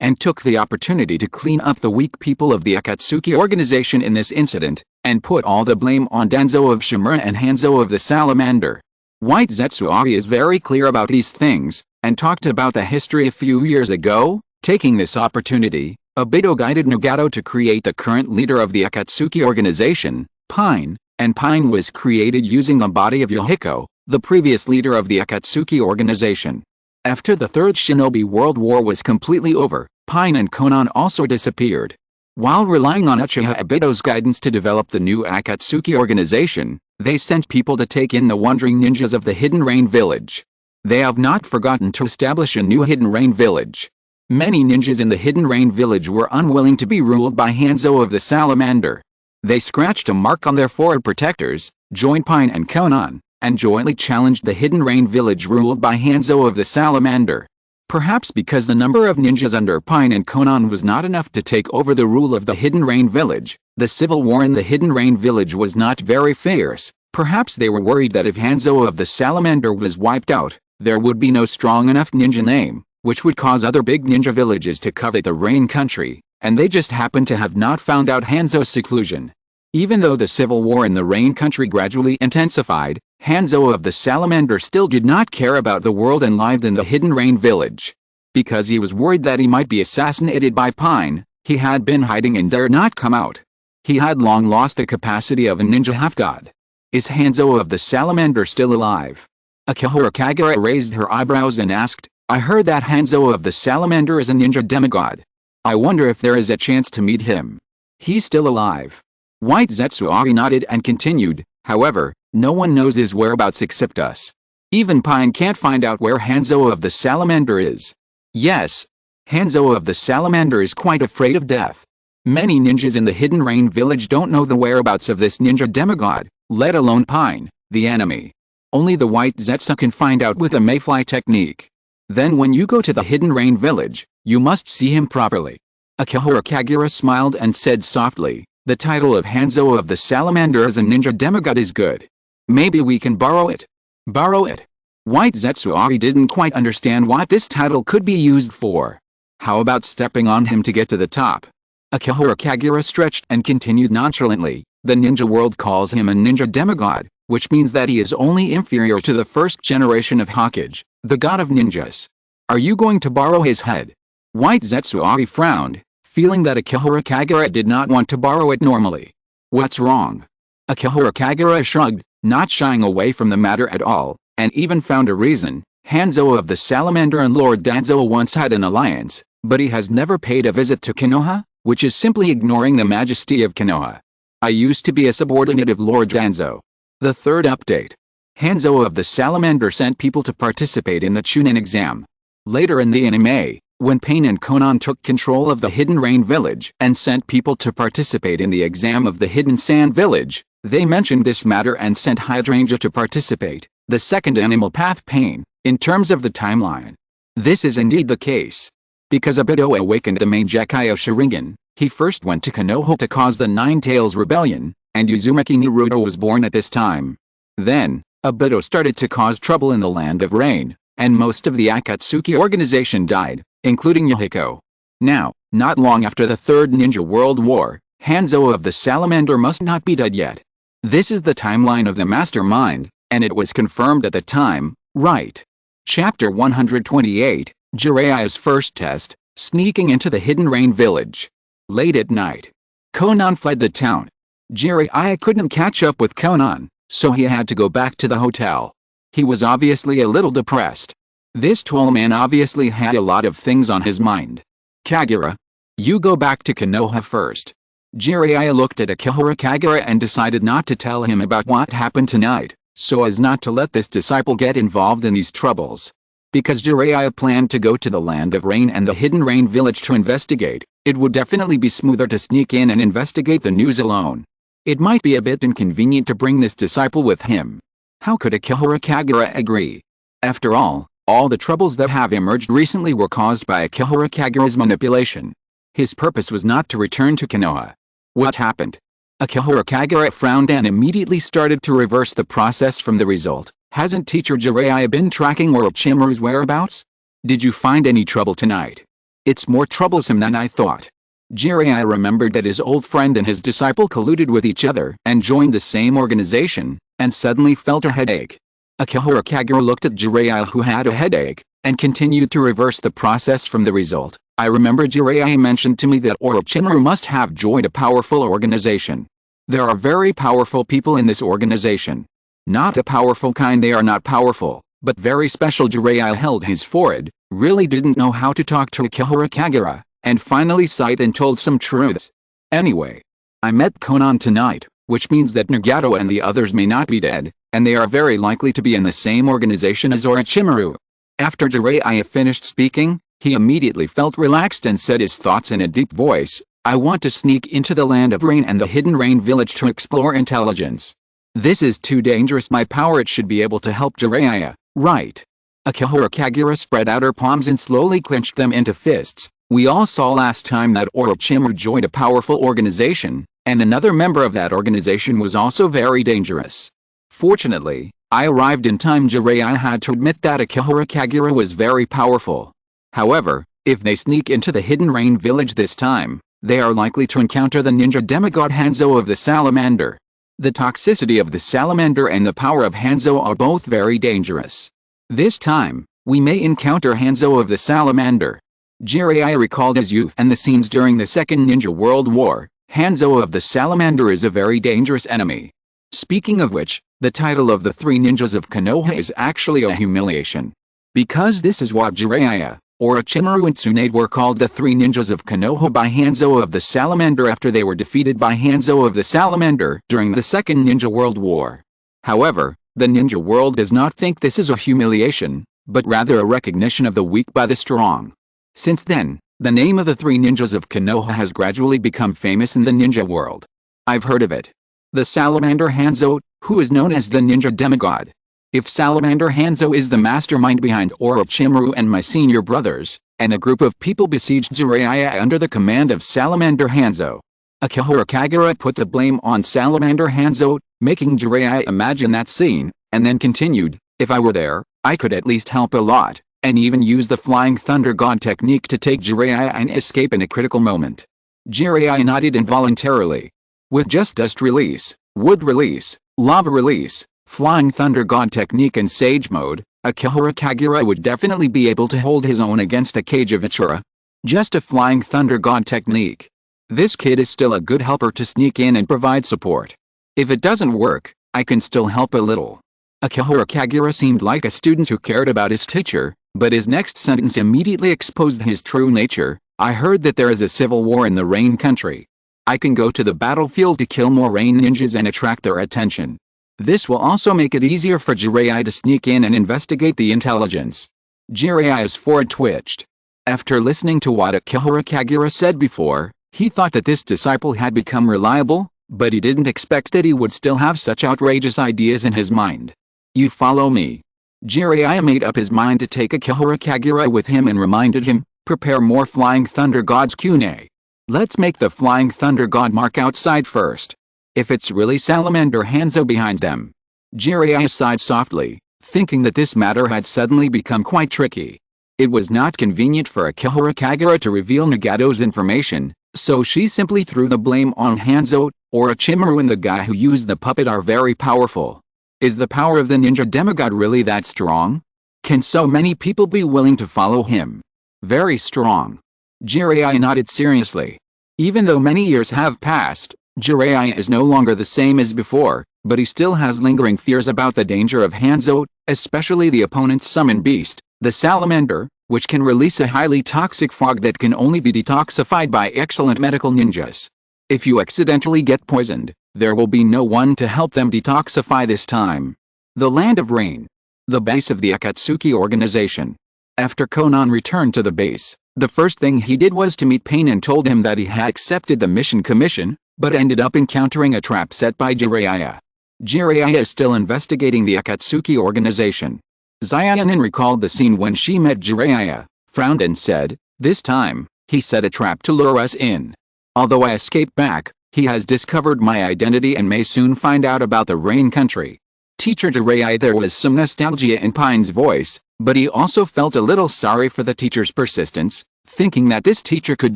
and took the opportunity to clean up the weak people of the Akatsuki organization in this incident, and put all the blame on Danzo of Shimura and Hanzo of the Salamander. White Zetsuari is very clear about these things, and talked about the history a few years ago. Taking this opportunity, Obito guided Nagato to create the current leader of the Akatsuki organization, Pain, and Pain was created using the body of Yohiko, the previous leader of the Akatsuki organization. After the Third Shinobi World War was completely over, Pain and Konan also disappeared. While relying on Uchiha Obito's guidance to develop the new Akatsuki organization, they sent people to take in the wandering ninjas of the Hidden Rain Village. They have not forgotten to establish a new Hidden Rain Village. Many ninjas in the Hidden Rain Village were unwilling to be ruled by Hanzo of the Salamander. They scratched a mark on their forehead protectors, joined Pain and Konan, and jointly challenged the Hidden Rain Village ruled by Hanzo of the Salamander. Perhaps because the number of ninjas under Pain and Konan was not enough to take over the rule of the Hidden Rain Village, the civil war in the Hidden Rain Village was not very fierce. Perhaps they were worried that if Hanzo of the Salamander was wiped out, there would be no strong enough ninja name, which would cause other big ninja villages to covet the Rain Country, and they just happened to have not found out Hanzo's seclusion. Even though the civil war in the Rain Country gradually intensified, Hanzo of the Salamander still did not care about the world and lived in the Hidden Rain Village. Because he was worried that he might be assassinated by Pain, he had been hiding and dared not come out. He had long lost the capacity of a ninja half-god. Is Hanzo of the Salamander still alive? Akihara Kagura raised her eyebrows and asked, I heard that Hanzo of the Salamander is a ninja demigod. I wonder if there is a chance to meet him. He's still alive. White Zetsuari nodded and continued, however, no one knows his whereabouts except us. Even Pain can't find out where Hanzo of the Salamander is. Yes, Hanzo of the Salamander is quite afraid of death. Many ninjas in the Hidden Rain Village don't know the whereabouts of this ninja demigod, let alone Pain, the enemy. Only the White Zetsu can find out with a mayfly technique. Then when you go to the Hidden Rain Village, you must see him properly. Akihara Kagura smiled and said softly, the title of Hanzo of the Salamander as a ninja demigod is good. Maybe we can borrow it. Borrow it? White Zetsuari didn't quite understand what this title could be used for. How about stepping on him to get to the top? Akihara Kagura stretched and continued nonchalantly, the ninja world calls him a ninja demigod, which means that he is only inferior to the first generation of Hokage, the god of ninjas. Are you going to borrow his head? White Zetsuari frowned, feeling that Akihara Kagura did not want to borrow it normally. What's wrong? Akihara Kagura shrugged, not shying away from the matter at all, and even found a reason. Hanzo of the Salamander and Lord Danzo once had an alliance, but he has never paid a visit to Konoha, which is simply ignoring the majesty of Konoha. I used to be a subordinate of Lord Danzo. The third update. Hanzo of the Salamander sent people to participate in the Chunin exam. Later in the anime, when Pain and Konan took control of the Hidden Rain Village and sent people to participate in the exam of the Hidden Sand Village, they mentioned this matter and sent Hydrangea to participate, the second animal path Pain, in terms of the timeline. This is indeed the case. Because Obito awakened the main Gekyo Sharingan, he first went to Konoha to cause the Nine Tails Rebellion, and Uzumaki Naruto was born at this time. Then, Obito started to cause trouble in the Land of Rain, and most of the Akatsuki organization died, including Yohiko. Now, not long after the Third Ninja World War, Hanzo of the Salamander must not be dead yet. This is the timeline of the mastermind, and it was confirmed at the time, right? Chapter 128, Jiraiya's first test, sneaking into the Hidden Rain Village. Late at night, Konan fled the town. Jiraiya couldn't catch up with Konan, so he had to go back to the hotel. He was obviously a little depressed. This tall man obviously had a lot of things on his mind. Kagura, you go back to Konoha first. Jiraiya looked at Akihara Kagura and decided not to tell him about what happened tonight, so as not to let this disciple get involved in these troubles. Because Jiraiya planned to go to the Land of Rain and the Hidden Rain Village to investigate, it would definitely be smoother to sneak in and investigate the news alone. It might be a bit inconvenient to bring this disciple with him. How could Akihara Kagura agree? After all the troubles that have emerged recently were caused by Akihara Kagura's manipulation. His purpose was not to return to Konoha. What happened? Akihara Kagura frowned and immediately started to reverse the process from the result. Hasn't teacher Jiraiya been tracking Orochimaru's whereabouts? Did you find any trouble tonight? It's more troublesome than I thought. Jiraiya remembered that his old friend and his disciple colluded with each other and joined the same organization, and suddenly felt a headache. Akihara Kagura looked at Jiraiya, who had a headache, and continued to reverse the process from the result. I remember Jiraiya mentioned to me that Orochimaru must have joined a powerful organization. There are very powerful people in this organization. Not the powerful kind, they are not powerful, but very special. Jiraiya held his forehead, really didn't know how to talk to Akihara Kagura, and finally sighed and told some truths. Anyway, I met Konan tonight, which means that Nagato and the others may not be dead, and they are very likely to be in the same organization as Orochimaru. After Jiraiya finished speaking, he immediately felt relaxed and said his thoughts in a deep voice. I want to sneak into the land of rain and the hidden rain village to explore intelligence. This is too dangerous. My power, it should be able to help Jiraiya, right? Akihara Kagura spread out her palms and slowly clenched them into fists. We all saw last time that Orochimaru joined a powerful organization, and another member of that organization was also very dangerous. Fortunately, I arrived in time. Jiraiya had to admit that Akihara Kagura was very powerful. However, if they sneak into the hidden rain village this time, they are likely to encounter the ninja demigod Hanzo of the salamander. The toxicity of the salamander and the power of Hanzo are both very dangerous. This time, we may encounter Hanzo of the salamander. Jiraiya recalled his youth and the scenes during the Second Ninja World War. Hanzo of the salamander is a very dangerous enemy. Speaking of which, the title of the three ninjas of Konoha is actually a humiliation. Because this is what Jiraiya, Orochimaru and Tsunade were called the three ninjas of Konoha by Hanzo of the salamander after they were defeated by Hanzo of the salamander during the Second Ninja World War. However, the ninja world does not think this is a humiliation, but rather a recognition of the weak by the strong. Since then, the name of the three ninjas of Konoha has gradually become famous in the ninja world. I've heard of it. The salamander Hanzo, who is known as the ninja demigod. If Salamander Hanzo is the mastermind behind Orochimaru and my senior brothers, and a group of people besieged Jiraiya under the command of Salamander Hanzo. Akihara Kagura put the blame on Salamander Hanzo, making Jiraiya imagine that scene, and then continued, if I were there, I could at least help a lot, and even use the Flying Thunder God technique to take Jiraiya and escape in a critical moment. Jiraiya nodded involuntarily. With just dust release, wood release, lava release, Flying Thunder God technique and Sage mode, Akihara Kagura would definitely be able to hold his own against a cage of Ichura. Just a Flying Thunder God technique. This kid is still a good helper to sneak in and provide support. If it doesn't work, I can still help a little. Akihara Kagura seemed like a student who cared about his teacher, but his next sentence immediately exposed his true nature. I heard that there is a civil war in the Rain Country. I can go to the battlefield to kill more Rain ninjas and attract their attention. This will also make it easier for Jiraiya to sneak in and investigate the intelligence. Jiraiya's forehead twitched. After listening to what Akihara Kagura said before, he thought that this disciple had become reliable, but he didn't expect that he would still have such outrageous ideas in his mind. You follow me. Jiraiya made up his mind to take Akihara Kagura with him and reminded him, prepare more Flying Thunder God's Kunai. Let's make the Flying Thunder God mark outside first. If it's really Salamander Hanzo behind them. Jiraiya sighed softly, thinking that this matter had suddenly become quite tricky. It was not convenient for Akihara Kagura to reveal Nagato's information, so she simply threw the blame on Hanzo. Orochimaru and the guy who used the puppet are very powerful. Is the power of the ninja demigod really that strong? Can so many people be willing to follow him? Very strong. Jiraiya nodded seriously. Even though many years have passed, Jiraiya is no longer the same as before, but he still has lingering fears about the danger of Hanzo, especially the opponent's summon beast, the salamander, which can release a highly toxic fog that can only be detoxified by excellent medical ninjas. If you accidentally get poisoned, there will be no one to help them detoxify this time. The Land of Rain. The base of the Akatsuki organization. After Konan returned to the base, the first thing he did was to meet Pain and told him that he had accepted the mission commission, but ended up encountering a trap set by Jiraiya. Jiraiya is still investigating the Akatsuki organization. Xiaonin recalled the scene when she met Jiraiya, frowned and said, this time, he set a trap to lure us in. Although I escaped back, he has discovered my identity and may soon find out about the Rain Country. Teacher Jiraiya. There was some nostalgia in Pine's voice, but he also felt a little sorry for the teacher's persistence. Thinking that this teacher could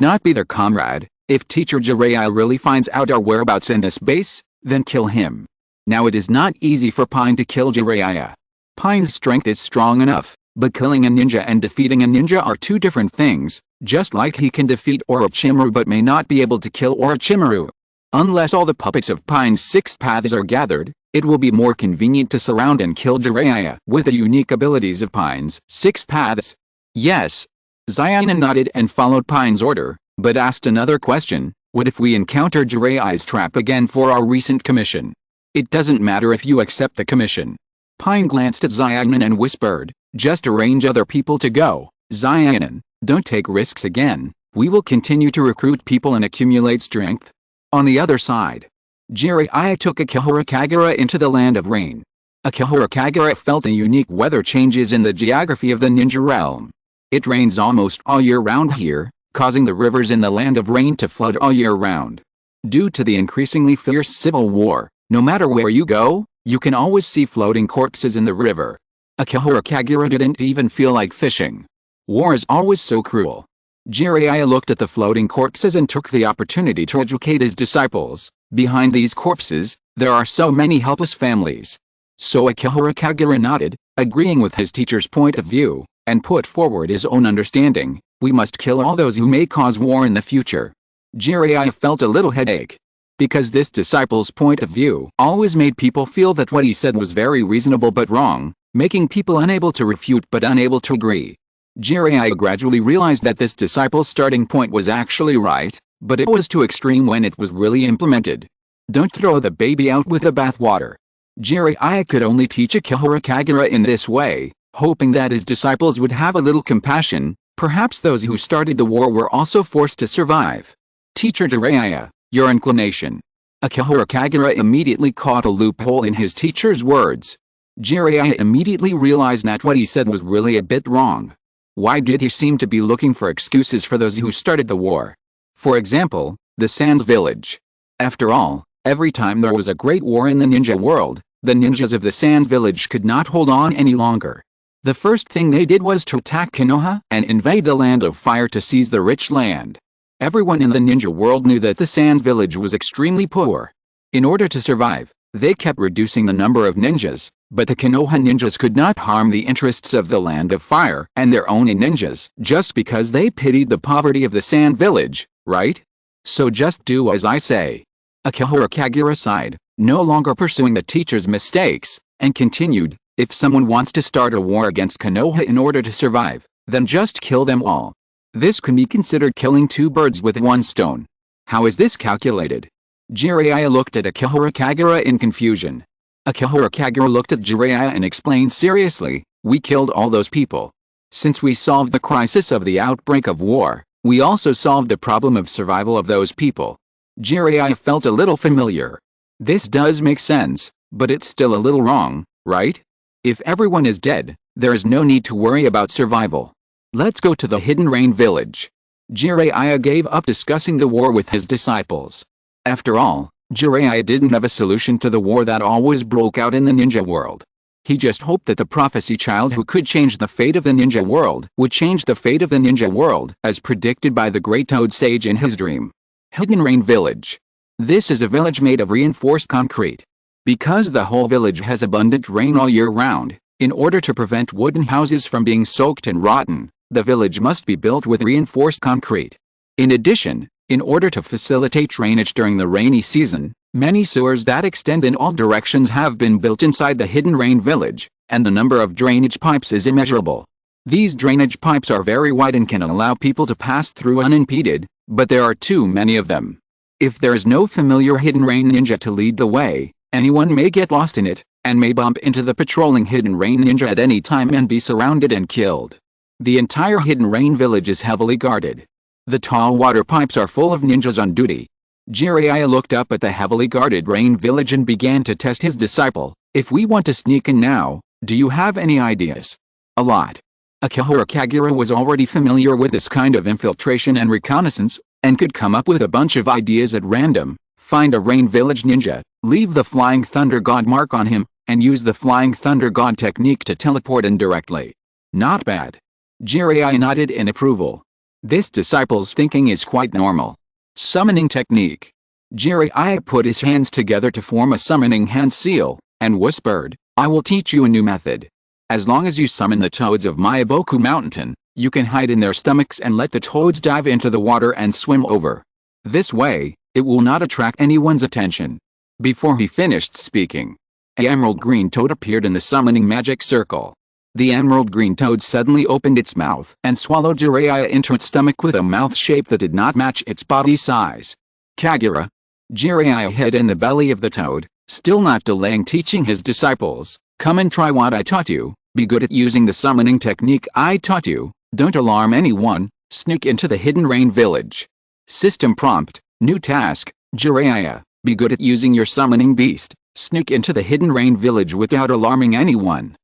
not be their comrade, if teacher Jiraiya really finds out our whereabouts in this base, then kill him. Now it is not easy for Pain to kill Jiraiya. Pain's strength is strong enough, but killing a ninja and defeating a ninja are two different things, just like he can defeat Orochimaru but may not be able to kill Orochimaru. Unless all the puppets of Pain's 6 paths are gathered, it will be more convenient to surround and kill Jiraiya with the unique abilities of Pain's 6 paths. Yes. Xiaonan nodded and followed Pain's order, but asked another question: what if we encounter Jiraiya's trap again for our recent commission? It doesn't matter if you accept the commission. Pain glanced at Xiaonan and whispered, just arrange other people to go. Xiaonan, don't take risks again. We will continue to recruit people and accumulate strength. On the other side, Jiraiya took Akihara Kagura into the land of rain. Akihara Kagura felt the unique weather changes in the geography of the ninja realm. It rains almost all year round here, causing the rivers in the land of rain to flood all year round. Due to the increasingly fierce civil war, no matter where you go, you can always see floating corpses in the river. Akihara Kagura didn't even feel like fishing. War is always so cruel. Jiraiya looked at the floating corpses and took the opportunity to educate his disciples. Behind these corpses, there are so many helpless families. So Akihara Kagura nodded, agreeing with his teacher's point of view, and put forward his own understanding: we must kill all those who may cause war in the future. Jiraiya felt a little headache. Because this disciple's point of view always made people feel that what he said was very reasonable but wrong, making people unable to refute but unable to agree. Jiraiya gradually realized that this disciple's starting point was actually right, but it was too extreme when it was really implemented. Don't throw the baby out with the bathwater. Jiraiya could only teach Akihara Kagura in this way, hoping that his disciples would have a little compassion. Perhaps those who started the war were also forced to survive. Teacher Jiraiya, your inclination. Akihara Kagura immediately caught a loophole in his teacher's words. Jiraiya immediately realized that what he said was really a bit wrong. Why did he seem to be looking for excuses for those who started the war? For example, the Sand Village. After all, every time there was a great war in the ninja world, the ninjas of the Sand Village could not hold on any longer. The first thing they did was to attack Konoha and invade the Land of Fire to seize the rich land. Everyone in the ninja world knew that the Sand Village was extremely poor. In order to survive, they kept reducing the number of ninjas, but the Konoha ninjas could not harm the interests of the Land of Fire and their own ninjas just because they pitied the poverty of the Sand Village, right? So just do as I say. Akihara Kagura sighed, no longer pursuing the teacher's mistakes, and continued, if someone wants to start a war against Konoha in order to survive, then just kill them all. This can be considered killing 2 birds with 1 stone. How is this calculated? Jiraiya looked at Akihara Kagura in confusion. Akihara Kagura looked at Jiraiya and explained seriously, we killed all those people. Since we solved the crisis of the outbreak of war, we also solved the problem of survival of those people. Jiraiya felt a little familiar. This does make sense, but it's still a little wrong, right? If everyone is dead, there is no need to worry about survival. Let's go to the Hidden Rain Village. Jiraiya gave up discussing the war with his disciples. After all, Jiraiya didn't have a solution to the war that always broke out in the ninja world. He just hoped that the prophecy child who could change the fate of the ninja world would change the fate of the ninja world as predicted by the great Toad Sage in his dream. Hidden Rain Village. This is a village made of reinforced concrete. Because the whole village has abundant rain all year round, in order to prevent wooden houses from being soaked and rotten, the village must be built with reinforced concrete. In addition, in order to facilitate drainage during the rainy season, many sewers that extend in all directions have been built inside the Hidden Rain Village, and the number of drainage pipes is immeasurable. These drainage pipes are very wide and can allow people to pass through unimpeded, but there are too many of them. If there is no familiar Hidden Rain ninja to lead the way, anyone may get lost in it, and may bump into the patrolling Hidden Rain ninja at any time and be surrounded and killed. The entire Hidden Rain Village is heavily guarded. The tall water pipes are full of ninjas on duty. Jiraiya looked up at the heavily guarded rain village and began to test his disciple. If we want to sneak in now, do you have any ideas? A lot. Akihara Kagura was already familiar with this kind of infiltration and reconnaissance, and could come up with a bunch of ideas at random. Find a rain village ninja, leave the Flying Thunder God mark on him, and use the Flying Thunder God technique to teleport indirectly. Not bad. Jiraiya nodded in approval. This disciple's thinking is quite normal. Summoning technique. Jiraiya put his hands together to form a summoning hand seal, and whispered, "I will teach you a new method. As long as you summon the toads of Meiboku Mountain, you can hide in their stomachs and let the toads dive into the water and swim over. This way, it will not attract anyone's attention." Before he finished speaking, an emerald green toad appeared in the summoning magic circle. The emerald green toad suddenly opened its mouth and swallowed Jiraiya into its stomach with a mouth shape that did not match its body size. Kagura. Jiraiya hid in the belly of the toad, still not delaying teaching his disciples. "Come and try what I taught you. Be good at using the summoning technique I taught you. Don't alarm anyone. Sneak into the hidden rain village." System prompt. New task. Jiraiya, be good at using your summoning beast. Sneak into the hidden rain village without alarming anyone.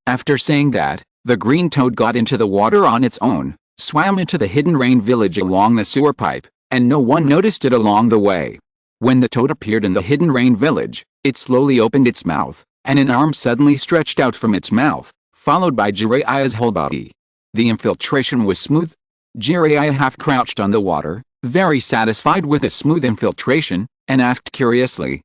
After saying that, the green toad got into the water on its own, swam into the hidden rain village along the sewer pipe, and no one noticed it along the way. When the toad appeared in the hidden rain village, it slowly opened its mouth, and an arm suddenly stretched out from its mouth, followed by Jiraiya's whole body. The infiltration was smooth. Jiraiya half crouched on the water, very satisfied with the smooth infiltration, and asked curiously,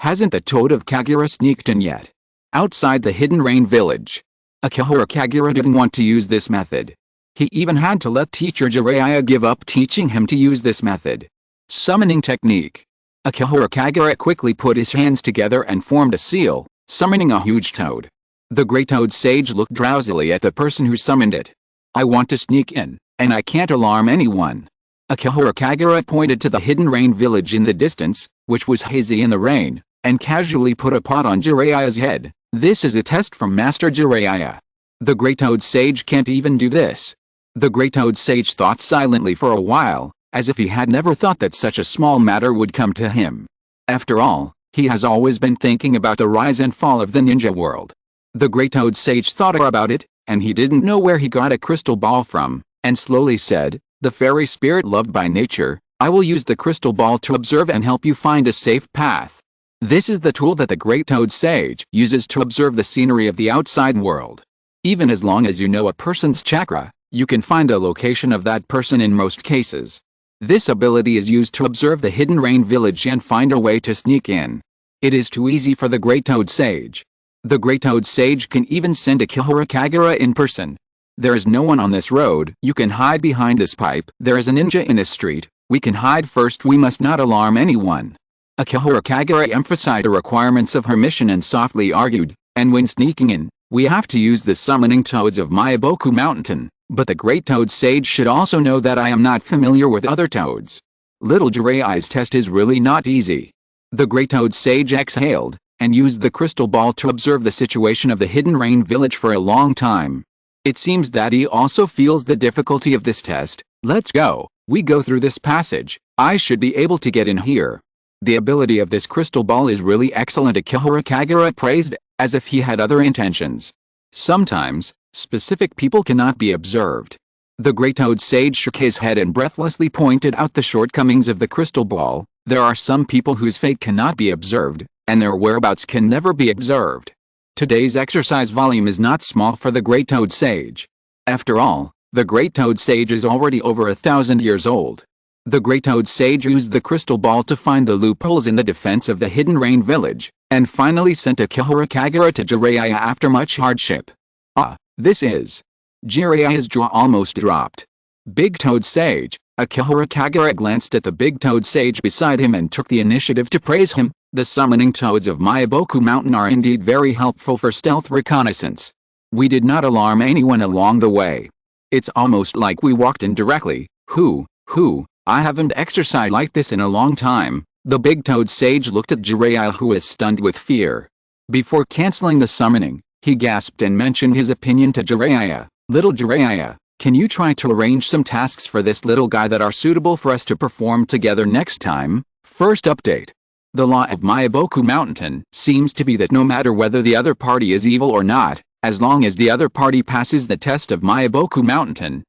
Hasn't the toad of Kagura sneaked in yet?" Outside the hidden rain village, Akihara Kagura didn't want to use this method. He even had to let teacher Jiraiya give up teaching him to use this method. Summoning technique. Akihara Kagura quickly put his hands together and formed a seal, summoning a huge toad. The Grey Toad Sage looked drowsily at the person who summoned it. "I want to sneak in, and I can't alarm anyone." Akihara Kagura pointed to the hidden rain village in the distance, which was hazy in the rain, and casually put a pot on Jiraiya's head. "This is a test from Master Jiraiya. The Grey Toad Sage can't even do this." The Grey Toad Sage thought silently for a while, as if he had never thought that such a small matter would come to him. After all, he has always been thinking about the rise and fall of the ninja world. The Grey Toad Sage thought about it, and he didn't know where he got a crystal ball from, and slowly said, "The fairy spirit loved by nature, I will use the crystal ball to observe and help you find a safe path." This is the tool that the Grey Toad Sage uses to observe the scenery of the outside world. Even as long as you know a person's chakra, you can find a location of that person in most cases. This ability is used to observe the hidden rain village and find a way to sneak in. It is too easy for the Grey Toad Sage. The Grey Toad Sage can even send Akihara Kagura in person. "There is no one on this road. You can hide behind this pipe. There is a ninja in this street. We can hide first. We must not alarm anyone." Akihara Kagura emphasized the requirements of her mission and softly argued, "And when sneaking in, we have to use the summoning toads of Meiboku Mountain, but the Great Toad Sage should also know that I am not familiar with other toads. Little Jiraiya's test is really not easy." The Great Toad Sage exhaled, and used the crystal ball to observe the situation of the hidden rain village for a long time. It seems that he also feels the difficulty of this test. "Let's go. We go through this passage. I should be able to get in here." The ability of this crystal ball is really excellent, Akihara Kagura praised, as if he had other intentions. Sometimes, specific people cannot be observed. The Great Toad Sage shook his head and breathlessly pointed out the shortcomings of the crystal ball. There are some people whose fate cannot be observed, and their whereabouts can never be observed. Today's exercise volume is not small for the Great Toad Sage. After all, the Great Toad Sage is already over 1,000 years old. The Great Toad Sage used the crystal ball to find the loopholes in the defense of the hidden rain village, and finally sent Akihara Kagura to Jiraiya after much hardship. This is... Jiraiya's jaw almost dropped. Big Toad Sage. Akihara Kagura glanced at the Big Toad Sage beside him and took the initiative to praise him. "The summoning toads of Meiboku Mountain are indeed very helpful for stealth reconnaissance. We did not alarm anyone along the way. It's almost like we walked in directly. I haven't exercised like this in a long time." The Big Toad Sage looked at Jiraiya, who was stunned with fear. Before canceling the summoning, he gasped and mentioned his opinion to Jiraiya. "Little Jiraiya, can you try to arrange some tasks for this little guy that are suitable for us to perform together next time?" First update. The law of Meiboku Mountain seems to be that no matter whether the other party is evil or not, as long as the other party passes the test of Meiboku Mountain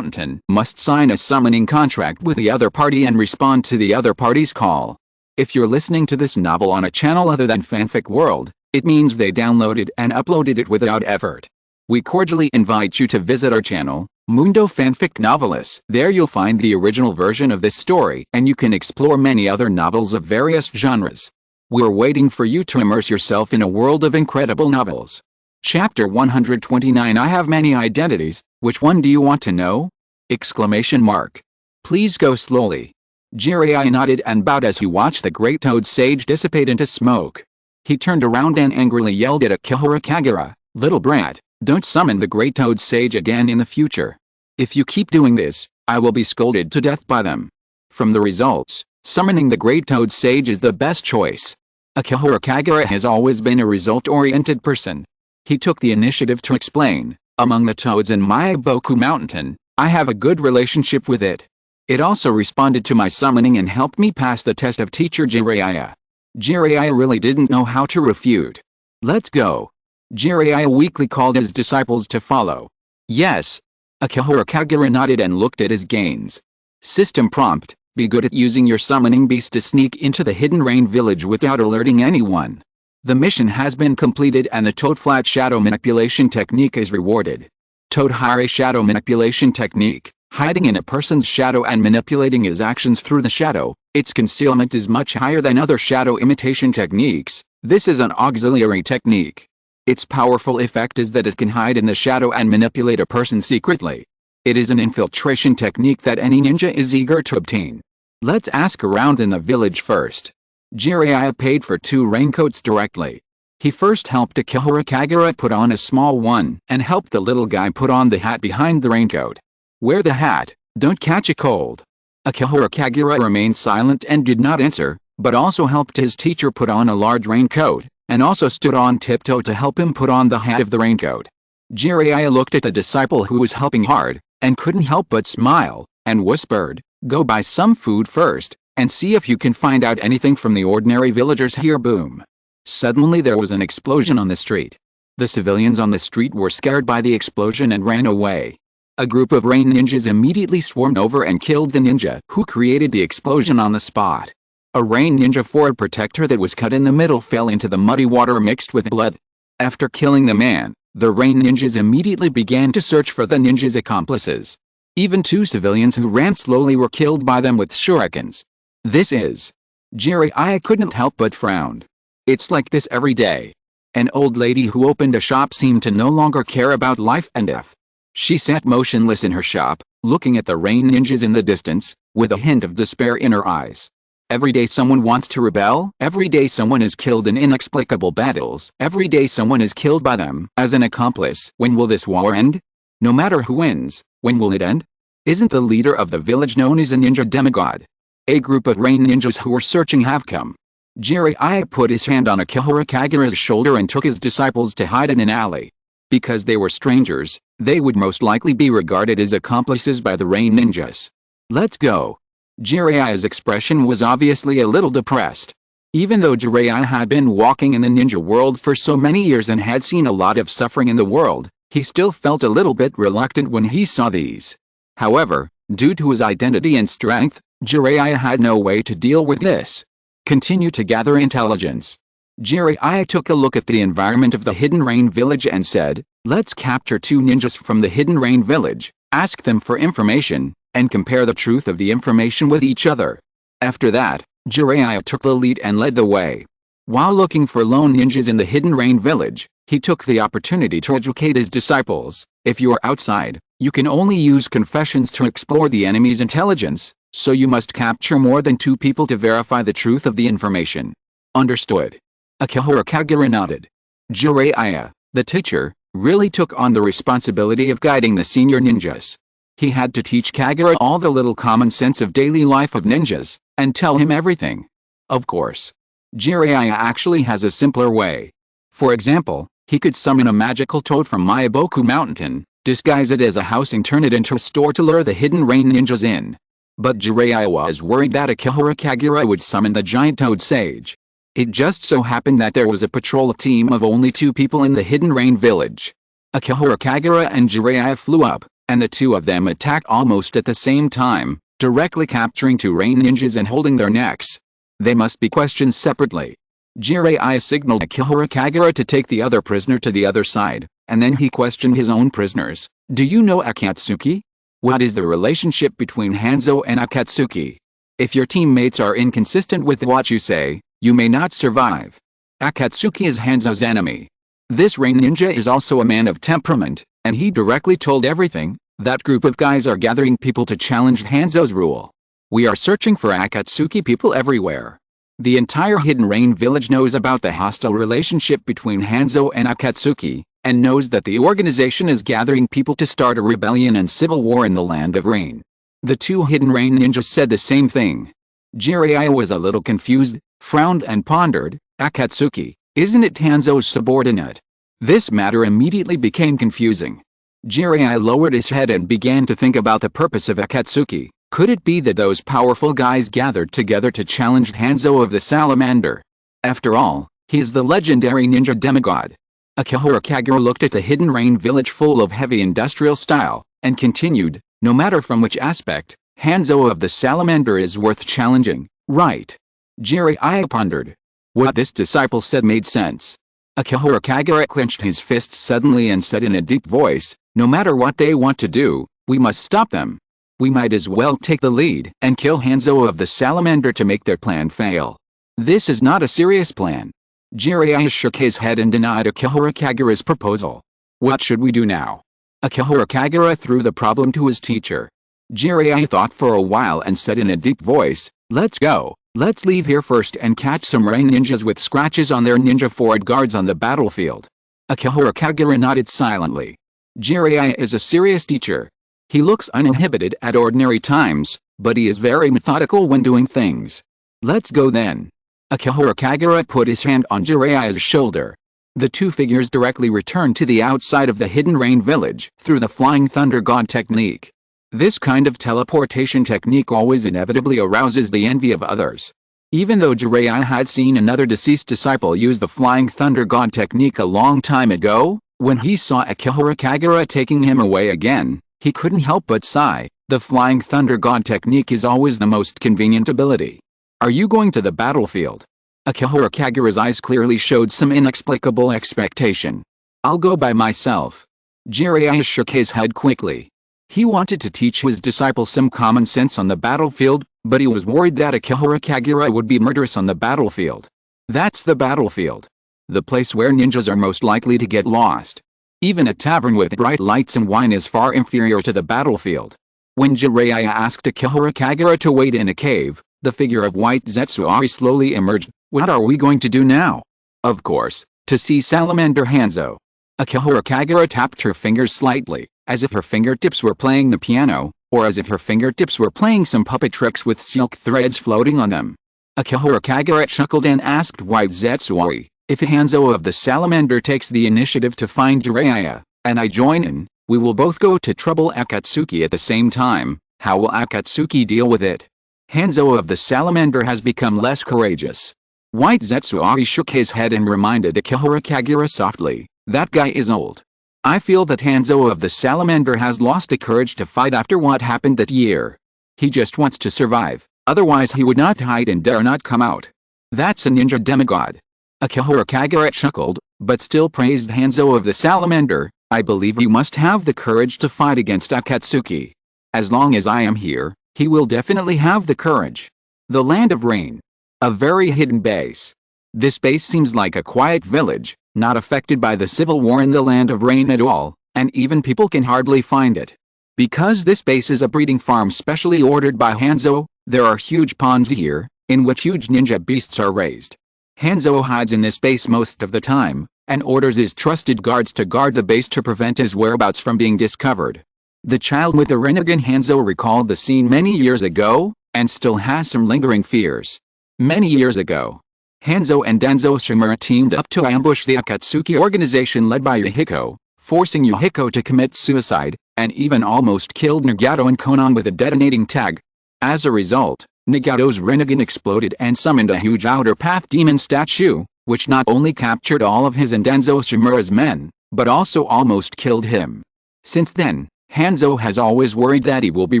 must sign a summoning contract with the other party and respond to the other party's call. If you're listening to this novel on a channel other than Fanfic World, it means they downloaded and uploaded it without effort. We cordially invite you to visit our channel, Mundo Fanfic Novelis. There you'll find the original version of this story and you can explore many other novels of various genres. We're waiting for you to immerse yourself in a world of incredible novels. Chapter 129. I have many identities, which one do you want to know? Exclamation mark. Please go slowly. Jiraiya nodded and bowed as he watched the great toad sage dissipate into smoke. He turned around and angrily yelled at Akihara Kagura, "Little brat, don't summon the great toad sage again in the future. If you keep doing this, I will be scolded to death by them." From the results, summoning the great toad sage is the best choice. Akihara Kagura has always been a result-oriented person. He took the initiative to explain, "Among the toads in Myaboku Mountain, I have a good relationship with it. It also responded to my summoning and helped me pass the test of teacher Jiraiya." Jiraiya really didn't know how to refute. "Let's go." Jiraiya weakly called his disciples to follow. "Yes." Akihara Kagura nodded and looked at his gains. System prompt: be good at using your summoning beast to sneak into the hidden rain village without alerting anyone. The mission has been completed and the Toad Flat Shadow Manipulation Technique is rewarded. Toad Hire Shadow Manipulation Technique: hiding in a person's shadow and manipulating his actions through the shadow. Its concealment is much higher than other shadow imitation techniques. This is an auxiliary technique. Its powerful effect is that it can hide in the shadow and manipulate a person secretly. It is an infiltration technique that any ninja is eager to obtain. Let's ask around in the village first. Jiraiya paid for 2 raincoats directly. He first helped Akihara Kagura put on a small one and helped the little guy put on the hat behind the raincoat. "Wear the hat, don't catch a cold." Akihara Kagura remained silent and did not answer, but also helped his teacher put on a large raincoat, and also stood on tiptoe to help him put on the hat of the raincoat. Jiraiya looked at the disciple who was helping hard, and couldn't help but smile, and whispered, "Go buy some food first, and see if you can find out anything from the ordinary villagers here." Boom. Suddenly there was an explosion on the street. The civilians on the street were scared by the explosion and ran away. A group of rain ninjas immediately swarmed over and killed the ninja who created the explosion on the spot. A rain ninja Ford protector that was cut in the middle fell into the muddy water mixed with blood. After killing the man, the rain ninjas immediately began to search for the ninja's accomplices. Even 2 civilians who ran slowly were killed by them with shurikens. This is... Jiraiya couldn't help but frown. It's like this every day. An old lady who opened a shop seemed to no longer care about life and death. She sat motionless in her shop, looking at the rain ninjas in the distance, with a hint of despair in her eyes. Every day someone wants to rebel. Every day someone is killed in inexplicable battles. Every day someone is killed by them as an accomplice. When will this war end? No matter who wins, when will it end? Isn't the leader of the village known as a ninja demigod? A group of rain ninjas who were searching have come. Jiraiya put his hand on Akihara Kagura's shoulder and took his disciples to hide in an alley. Because they were strangers, they would most likely be regarded as accomplices by the rain ninjas. "Let's go." Jiraiya's expression was obviously a little depressed. Even though Jiraiya had been walking in the ninja world for so many years and had seen a lot of suffering in the world, he still felt a little bit reluctant when he saw these. However, due to his identity and strength, Jiraiya had no way to deal with this. Continue to gather intelligence. Jiraiya took a look at the environment of the Hidden Rain Village and said, "Let's capture 2 ninjas from the Hidden Rain Village, ask them for information, and compare the truth of the information with each other." After that, Jiraiya took the lead and led the way. While looking for lone ninjas in the Hidden Rain Village, he took the opportunity to educate his disciples. If you are outside, you can only use confessions to explore the enemy's intelligence, so you must capture more than 2 people to verify the truth of the information. Understood. Akihara Kagura nodded. Jiraiya, the teacher, really took on the responsibility of guiding the senior ninjas. He had to teach Kagura all the little common sense of daily life of ninjas, and tell him everything. Of course, Jiraiya actually has a simpler way. For example, he could summon a magical toad from Myaboku Mountain, disguise it as a house and turn it into a store to lure the hidden rain ninjas in. But Jiraiya was worried that Akihara Kagura would summon the giant toad sage. It just so happened that there was a patrol team of only 2 people in the Hidden Rain Village. Akihara Kagura and Jiraiya flew up, and the 2 of them attacked almost at the same time, directly capturing 2 rain ninjas and holding their necks. They must be questioned separately. Jiraiya signaled Akihara Kagura to take the other prisoner to the other side, and then he questioned his own prisoners. Do you know Akatsuki? What is the relationship between Hanzo and Akatsuki? If your teammates are inconsistent with what you say, you may not survive. Akatsuki is Hanzo's enemy. This rain ninja is also a man of temperament, and he directly told everything. That group of guys are gathering people to challenge Hanzo's rule. We are searching for Akatsuki people everywhere. The entire Hidden Rain village knows about the hostile relationship between Hanzo and Akatsuki, and knows that the organization is gathering people to start a rebellion and civil war in the Land of Rain. The two Hidden Rain ninjas said the same thing. Jiraiya was a little confused, frowned and pondered. Akatsuki, isn't it Hanzo's subordinate? This matter immediately became confusing. Jiraiya lowered his head and began to think about the purpose of Akatsuki. Could it be that those powerful guys gathered together to challenge Hanzo of the Salamander? After all, he is the legendary ninja demigod. Akihara Kagura looked at the Hidden Rain village full of heavy industrial style, and continued, no matter from which aspect, Hanzo of the Salamander is worth challenging, right? Jiraiya pondered. What this disciple said made sense. Akihara Kagura clenched his fists suddenly and said in a deep voice, no matter what they want to do, we must stop them. We might as well take the lead and kill Hanzo of the Salamander to make their plan fail. This is not a serious plan. Jiraiya shook his head and denied Akihara Kagura's proposal. What should we do now? Akihara Kagura threw the problem to his teacher. Jiraiya thought for a while and said in a deep voice, let's go. Let's leave here first and catch some rain ninjas with scratches on their ninja forward guards on the battlefield. Akihara Kagura nodded silently. Jiraiya is a serious teacher. He looks uninhibited at ordinary times, but he is very methodical when doing things. Let's go then. Akihara Kagura put his hand on Jiraiya's shoulder. The two figures directly returned to the outside of the Hidden Rain village through the Flying Thunder God technique. This kind of teleportation technique always inevitably arouses the envy of others. Even though Jiraiya had seen another deceased disciple use the Flying Thunder God technique a long time ago, when he saw Akihara Kagura taking him away again, he couldn't help but sigh. The Flying Thunder God technique is always the most convenient ability. Are you going to the battlefield? Akihara Kagura's eyes clearly showed some inexplicable expectation. I'll go by myself. Jiraiya shook his head quickly. He wanted to teach his disciple some common sense on the battlefield, but he was worried that Akihara Kagura would be murderous on the battlefield. That's the battlefield. The place where ninjas are most likely to get lost. Even a tavern with bright lights and wine is far inferior to the battlefield. When Jiraiya asked Akihara Kagura to wait in a cave, the figure of White Zetsuari slowly emerged. What are we going to do now? Of course, to see Salamander Hanzo. Akihara Kagura tapped her fingers slightly, as if her fingertips were playing the piano, or as if her fingertips were playing some puppet tricks with silk threads floating on them. Akihara Kagura chuckled and asked White Zetsuari, if Hanzo of the Salamander takes the initiative to find Jiraiya, and I join in, we will both go to trouble Akatsuki at the same time. How will Akatsuki deal with it? Hanzo of the Salamander has become less courageous. White Zetsuari shook his head and reminded Akihara Kagura softly, that guy is old. I feel that Hanzo of the Salamander has lost the courage to fight after what happened that year. He just wants to survive, otherwise he would not hide and dare not come out. That's a ninja demigod. Akihara Kagura chuckled, but still praised Hanzo of the Salamander. I believe you must have the courage to fight against Akatsuki. As long as I am here, he will definitely have the courage. The Land of Rain. A very hidden base. This base seems like a quiet village, not affected by the civil war in the Land of Rain at all, and even people can hardly find it. Because this base is a breeding farm specially ordered by Hanzo, there are huge ponds here, in which huge ninja beasts are raised. Hanzo hides in this base most of the time, and orders his trusted guards to guard the base to prevent his whereabouts from being discovered. The child with the Rinnegan Hanzo recalled the scene many years ago, and still has some lingering fears. Many years ago, Hanzo and Denzo Shimura teamed up to ambush the Akatsuki organization led by Yuhiko, forcing Yuhiko to commit suicide, and even almost killed Nagato and Konan with a detonating tag. As a result, Nagato's Rinnegan exploded and summoned a huge outer path demon statue, which not only captured all of his and Denzo Shimura's men, but also almost killed him. Since then, Hanzo has always worried that he will be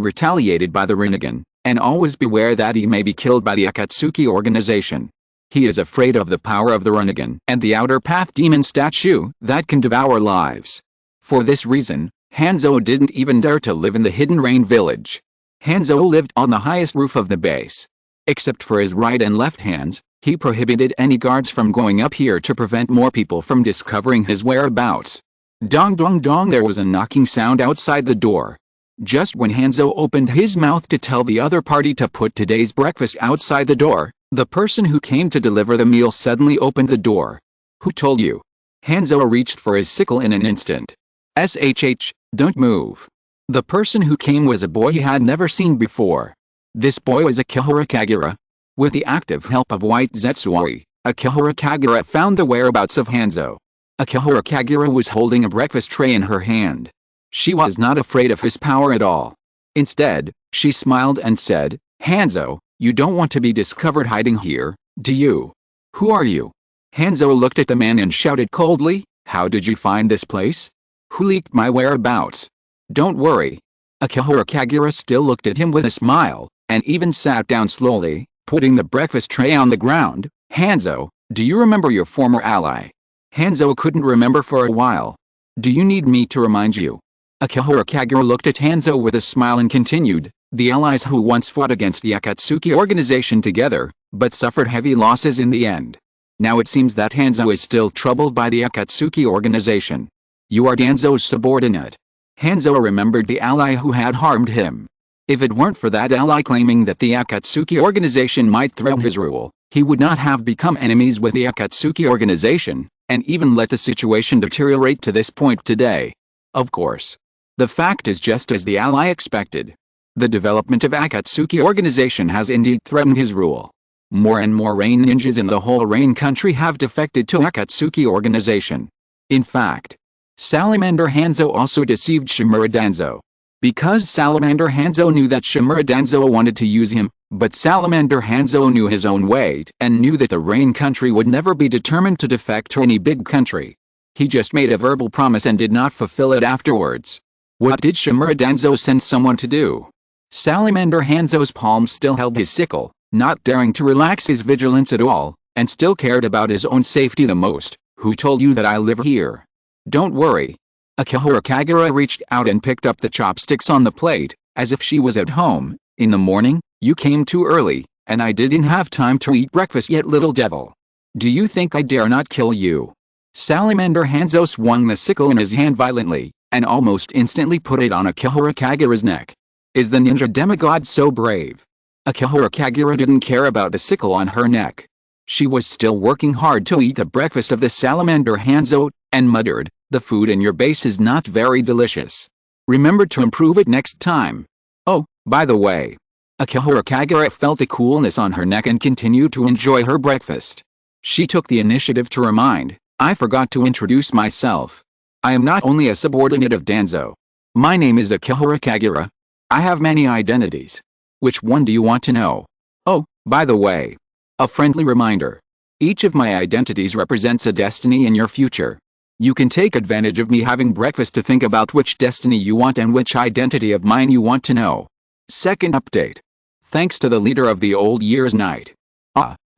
retaliated by the Rinnegan, and always beware that he may be killed by the Akatsuki organization. He is afraid of the power of the Rinnegan and the Outer Path demon statue that can devour lives. For this reason, Hanzo didn't even dare to live in the Hidden Rain village. Hanzo lived on the highest roof of the base. Except for his right and left hands, he prohibited any guards from going up here to prevent more people from discovering his whereabouts. Dong dong dong, there was a knocking sound outside the door. Just when Hanzo opened his mouth to tell the other party to put today's breakfast outside the door, the person who came to deliver the meal suddenly opened the door. Who told you? Hanzo reached for his sickle in an instant. SHH, don't move. The person who came was a boy he had never seen before. This boy was Akihara Kagura. With the active help of White Zetsuori, Akihara Kagura found the whereabouts of Hanzo. Akihara Kagura was holding a breakfast tray in her hand. She was not afraid of his power at all. Instead, she smiled and said, Hanzo, you don't want to be discovered hiding here, do you? Who are you? Hanzo looked at the man and shouted coldly, how did you find this place? Who leaked my whereabouts? Don't worry. Akihara Kagura still looked at him with a smile, and even sat down slowly, putting the breakfast tray on the ground. Hanzo, do you remember your former ally? Hanzo couldn't remember for a while. Do you need me to remind you? Akihara Kagura looked at Hanzo with a smile and continued, the allies who once fought against the Akatsuki organization together, but suffered heavy losses in the end. Now it seems that Hanzo is still troubled by the Akatsuki organization. You are Danzo's subordinate. Hanzo remembered the ally who had harmed him. If it weren't for that ally claiming that the Akatsuki organization might threaten his rule, he would not have become enemies with the Akatsuki organization, and even let the situation deteriorate to this point today. Of course. The fact is just as the ally expected. The development of Akatsuki organization has indeed threatened his rule. More and more Rain ninjas in the whole Rain country have defected to Akatsuki organization. In fact, Salamander Hanzo also deceived Shimura Danzo. Because Salamander Hanzo knew that Shimura Danzo wanted to use him, but Salamander Hanzo knew his own weight and knew that the Rain country would never be determined to defect to any big country. He just made a verbal promise and did not fulfill it afterwards. What did Shimura Danzo send someone to do? Salamander Hanzo's palm still held his sickle, not daring to relax his vigilance at all, and still cared about his own safety the most. Who told you that I live here? Don't worry. Akihara Kagura reached out and picked up the chopsticks on the plate, as if she was at home. In the morning, you came too early, and I didn't have time to eat breakfast yet, little devil. Do you think I dare not kill you? Salamander Hanzo swung the sickle in his hand violently, and almost instantly put it on Akihara Kagura's neck. Is the ninja demigod so brave? Akihara Kagura didn't care about the sickle on her neck. She was still working hard to eat the breakfast of the Salamander Hanzo, and muttered, the food in your base is not very delicious. Remember to improve it next time. Oh, by the way. Akihara Kagura felt the coolness on her neck and continued to enjoy her breakfast. She took the initiative to remind, I forgot to introduce myself. I am not only a subordinate of Danzo. My name is Akihara Kagura. I have many identities. Which one do you want to know? Oh, by the way. A friendly reminder. Each of my identities represents a destiny in your future. You can take advantage of me having breakfast to think about which destiny you want and which identity of mine you want to know. Second update. Thanks to the leader of the Old Year's Night.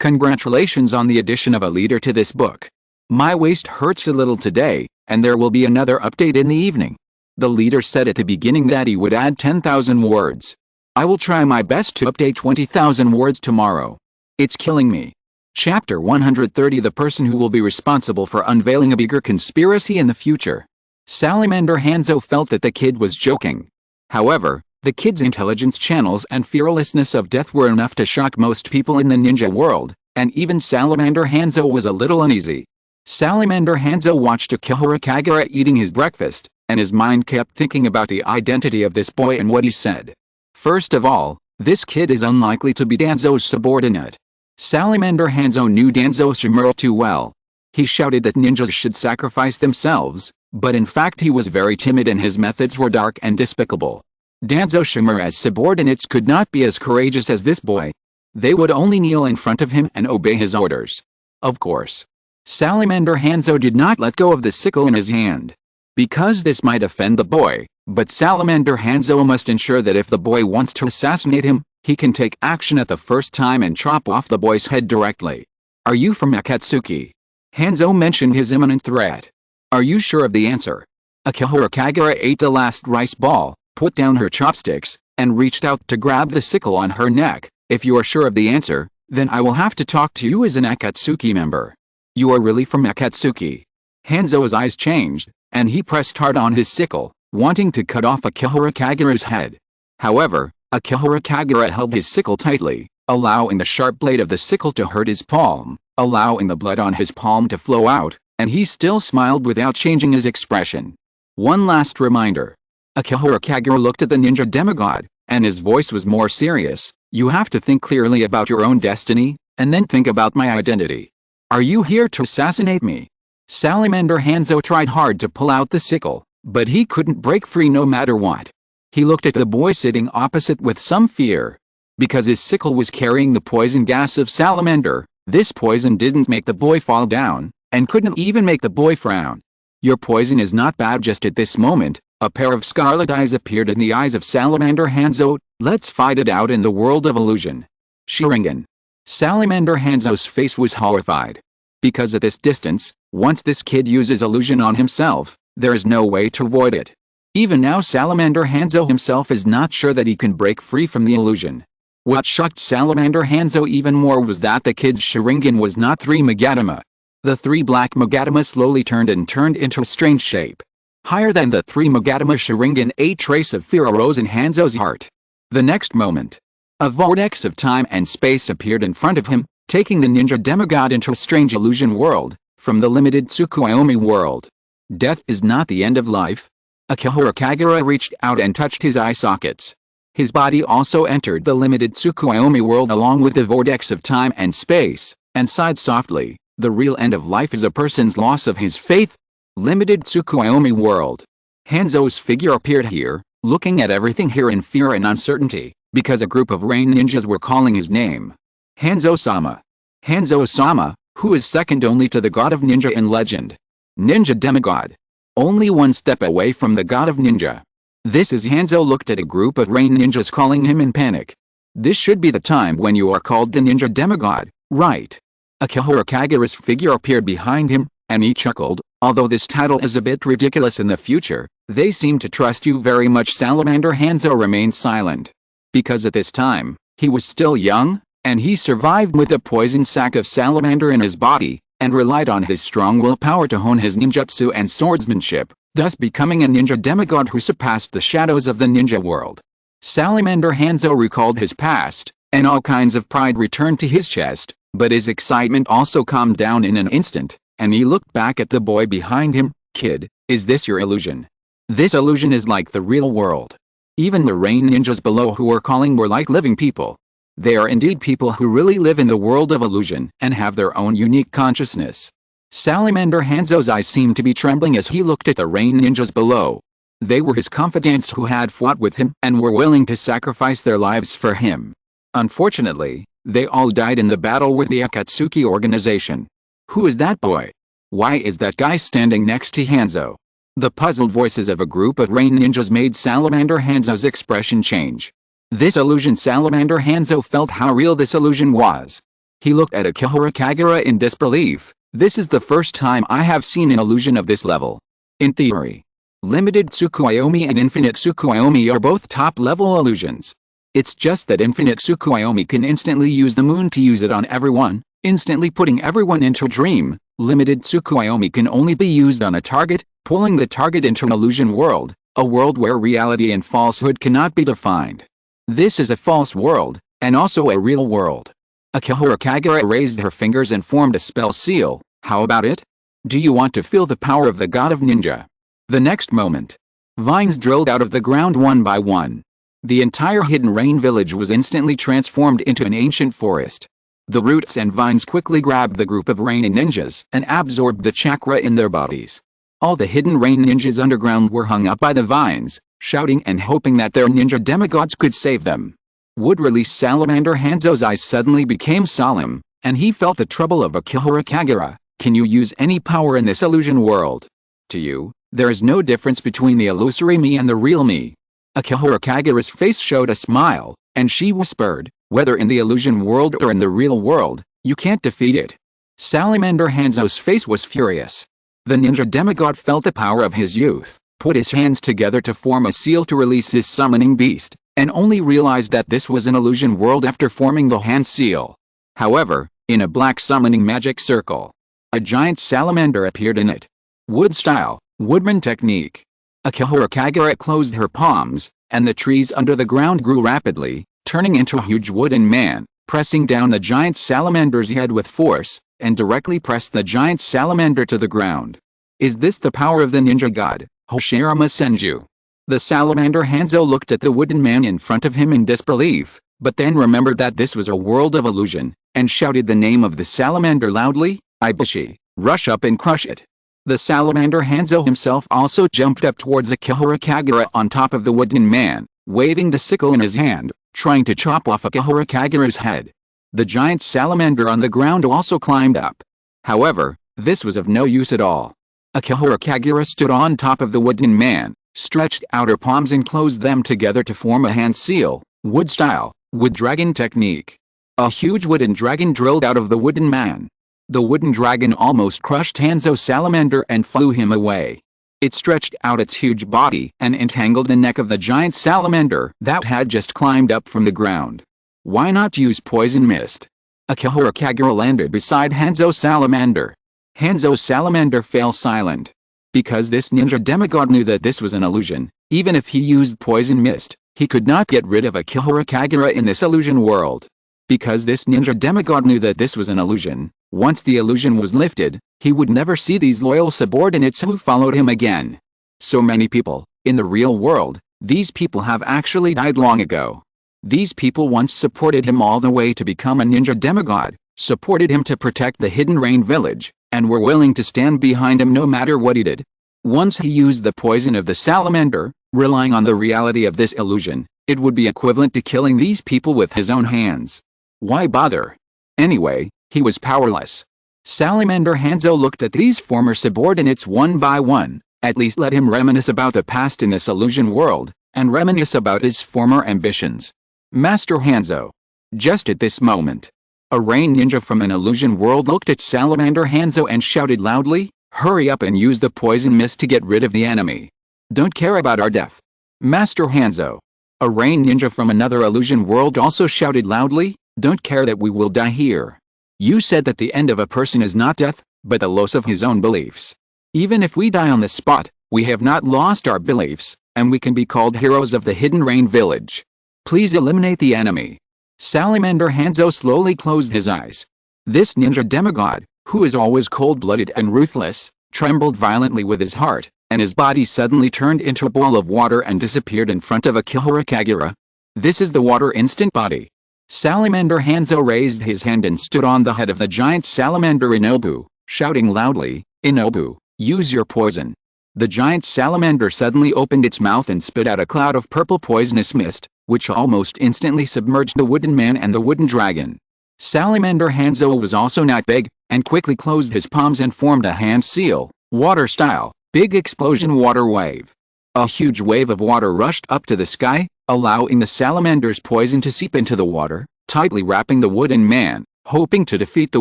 Congratulations on the addition of a leader to this book. My waist hurts a little today, and there will be another update in the evening. The leader said at the beginning that he would add 10,000 words. I will try my best to update 20,000 words tomorrow. It's killing me. Chapter 130. The person who will be responsible for unveiling a bigger conspiracy in the future. Salamander Hanzo felt that the kid was joking. However, the kid's intelligence channels and fearlessness of death were enough to shock most people in the ninja world, and even Salamander Hanzo was a little uneasy. Salamander Hanzo watched Akihara Kagura eating his breakfast, and his mind kept thinking about the identity of this boy and what he said. First of all, this kid is unlikely to be Danzo's subordinate. Salamander Hanzo knew Danzo Shimura too well. He shouted that ninjas should sacrifice themselves, but in fact he was very timid and his methods were dark and despicable. Danzo Shimura's subordinates could not be as courageous as this boy. They would only kneel in front of him and obey his orders. Of course. Salamander Hanzo did not let go of the sickle in his hand. Because this might offend the boy, but Salamander Hanzo must ensure that if the boy wants to assassinate him, he can take action at the first time and chop off the boy's head directly. Are you from Akatsuki? Hanzo mentioned his imminent threat. Are you sure of the answer? Akihara Kagura ate the last rice ball, put down her chopsticks, and reached out to grab the sickle on her neck. If you are sure of the answer, then I will have to talk to you as an Akatsuki member. You are really from Akatsuki? Hanzo's eyes changed, and he pressed hard on his sickle, wanting to cut off Akihara Kagura's head. However, Akihara Kagura held his sickle tightly, allowing the sharp blade of the sickle to hurt his palm, allowing the blood on his palm to flow out, and he still smiled without changing his expression. One last reminder. Akihara Kagura looked at the ninja demigod, and his voice was more serious. You have to think clearly about your own destiny, and then think about my identity. Are you here to assassinate me? Salamander Hanzo tried hard to pull out the sickle, but he couldn't break free no matter what. He looked at the boy sitting opposite with some fear. Because his sickle was carrying the poison gas of salamander, this poison didn't make the boy fall down, and couldn't even make the boy frown. Your poison is not bad. Just at this moment, a pair of scarlet eyes appeared in the eyes of Salamander Hanzo. Let's fight it out in the world of illusion. Sharingan. Salamander Hanzo's face was horrified. Because at this distance, once this kid uses illusion on himself, there is no way to avoid it. Even now Salamander Hanzo himself is not sure that he can break free from the illusion. What shocked Salamander Hanzo even more was that the kid's Sharingan was not 3 Magatama. The 3 black Magatama slowly turned into a strange shape. Higher than the 3 Magatama Sharingan, a trace of fear arose in Hanzo's heart. The next moment, a vortex of time and space appeared in front of him, taking the ninja demigod into a strange illusion world, from the limited Tsukuyomi world. Death is not the end of life. Akihara Kagura reached out and touched his eye sockets. His body also entered the limited Tsukuyomi world along with the vortex of time and space, and sighed softly. The real end of life is a person's loss of his faith. Limited Tsukuyomi world. Hanzo's figure appeared here, looking at everything here in fear and uncertainty, because a group of rain ninjas were calling his name. Hanzo-sama. Hanzo-sama, who is second only to the god of ninja in legend. Ninja demigod. Only one step away from the god of ninja. This is Hanzo looked at a group of rain ninjas calling him in panic. This should be the time when you are called the ninja demigod, right? Akihara Kagura's figure appeared behind him, and he chuckled. Although this title is a bit ridiculous in the future, they seem to trust you very much. Salamander Hanzo remained silent. Because at this time, he was still young, and he survived with a poison sac of salamander in his body, and relied on his strong willpower to hone his ninjutsu and swordsmanship, thus becoming a ninja demigod who surpassed the shadows of the ninja world. Salamander Hanzo recalled his past, and all kinds of pride returned to his chest, but his excitement also calmed down in an instant, and he looked back at the boy behind him. Kid, is this your illusion? This illusion is like the real world. Even the rain ninjas below who were calling were like living people. They are indeed people who really live in the world of illusion and have their own unique consciousness. Salamander Hanzo's eyes seemed to be trembling as he looked at the rain ninjas below. They were his confidants who had fought with him and were willing to sacrifice their lives for him. Unfortunately, they all died in the battle with the Akatsuki organization. Who is that boy? Why is that guy standing next to Hanzo? The puzzled voices of a group of rain ninjas made Salamander Hanzo's expression change. This illusion. Salamander Hanzo felt how real this illusion was. He looked at Akihara Kagura in disbelief. This is the first time I have seen an illusion of this level. In theory, limited Tsukuyomi and infinite Tsukuyomi are both top-level illusions. It's just that infinite Tsukuyomi can instantly use the moon to use it on everyone, instantly putting everyone into a dream. Limited Tsukuyomi can only be used on a target, pulling the target into an illusion world, a world where reality and falsehood cannot be defined. This is a false world, and also a real world. Akihara Kagura raised her fingers and formed a spell seal. How about it? Do you want to feel the power of the god of ninja? The next moment, vines drilled out of the ground one by one. The entire Hidden Rain village was instantly transformed into an ancient forest. The roots and vines quickly grabbed the group of rain ninjas and absorbed the chakra in their bodies. All the Hidden Rain ninjas underground were hung up by the vines, shouting and hoping that their ninja demigods could save them. Would release Salamander Hanzo's eyes suddenly became solemn, and he felt the trouble of Akihara Kagura. Can you use any power in this illusion world? To you, there is no difference between the illusory me and the real me. Akihara Kagura's face showed a smile, and she whispered, whether in the illusion world or in the real world, you can't defeat it. Salamander Hanzo's face was furious. The ninja demigod felt the power of his youth, put his hands together to form a seal to release his summoning beast, and only realized that this was an illusion world after forming the hand seal. However, in a black summoning magic circle, a giant salamander appeared in it. Wood style, woodman technique. Akihara Kagura closed her palms, and the trees under the ground grew rapidly, turning into a huge wooden man, pressing down the giant salamander's head with force, and directly pressed the giant salamander to the ground. Is this the power of the ninja god, Hoshirama Senju? The salamander Hanzo looked at the wooden man in front of him in disbelief, but then remembered that this was a world of illusion, and shouted the name of the salamander loudly, Ibushi, rush up and crush it. The salamander Hanzo himself also jumped up towards Akihara Kagura on top of the wooden man, waving the sickle in his hand, trying to chop off Akihara Kagura's head. The giant salamander on the ground also climbed up. However, this was of no use at all. Akihara Kagura stood on top of the wooden man, stretched out her palms and closed them together to form a hand seal, wood style, wood dragon technique. A huge wooden dragon drilled out of the wooden man. The wooden dragon almost crushed Hanzo Salamander and flew him away. It stretched out its huge body and entangled the neck of the giant salamander that had just climbed up from the ground. Why not use poison mist? Akihara Kagura landed beside Hanzo Salamander. Hanzo Salamander fell silent. Because this ninja demigod knew that this was an illusion, even if he used poison mist, he could not get rid of Akihara Kagura in this illusion world. Because this ninja demigod knew that this was an illusion, once the illusion was lifted, he would never see these loyal subordinates who followed him again. So many people, in the real world, these people have actually died long ago. These people once supported him all the way to become a ninja demigod, supported him to protect the Hidden Rain village, and were willing to stand behind him no matter what he did. Once he used the poison of the salamander, relying on the reality of this illusion, it would be equivalent to killing these people with his own hands. Why bother? Anyway, he was powerless. Salamander Hanzo looked at these former subordinates one by one, at least let him reminisce about the past in this illusion world, and reminisce about his former ambitions. Master Hanzo. Just at this moment, a rain ninja from an illusion world looked at Salamander Hanzo and shouted loudly, hurry up and use the poison mist to get rid of the enemy. Don't care about our death. Master Hanzo. A rain ninja from another illusion world also shouted loudly, don't care that we will die here. You said that the end of a person is not death, but the loss of his own beliefs. Even if we die on the spot, we have not lost our beliefs, and we can be called heroes of the Hidden Rain village. Please eliminate the enemy. Salamander Hanzo slowly closed his eyes. This ninja demigod, who is always cold-blooded and ruthless, trembled violently with his heart, and his body suddenly turned into a ball of water and disappeared in front of Akihara Kagura. This is the water instant body. Salamander Hanzo raised his hand and stood on the head of the giant salamander Inobu, shouting loudly, Inobu, use your poison. The giant salamander suddenly opened its mouth and spit out a cloud of purple poisonous mist, which almost instantly submerged the wooden man and the wooden dragon. Salamander Hanzo was also not big, and quickly closed his palms and formed a hand seal, water style, big explosion water wave. A huge wave of water rushed up to the sky, allowing the salamander's poison to seep into the water, tightly wrapping the wooden man, hoping to defeat the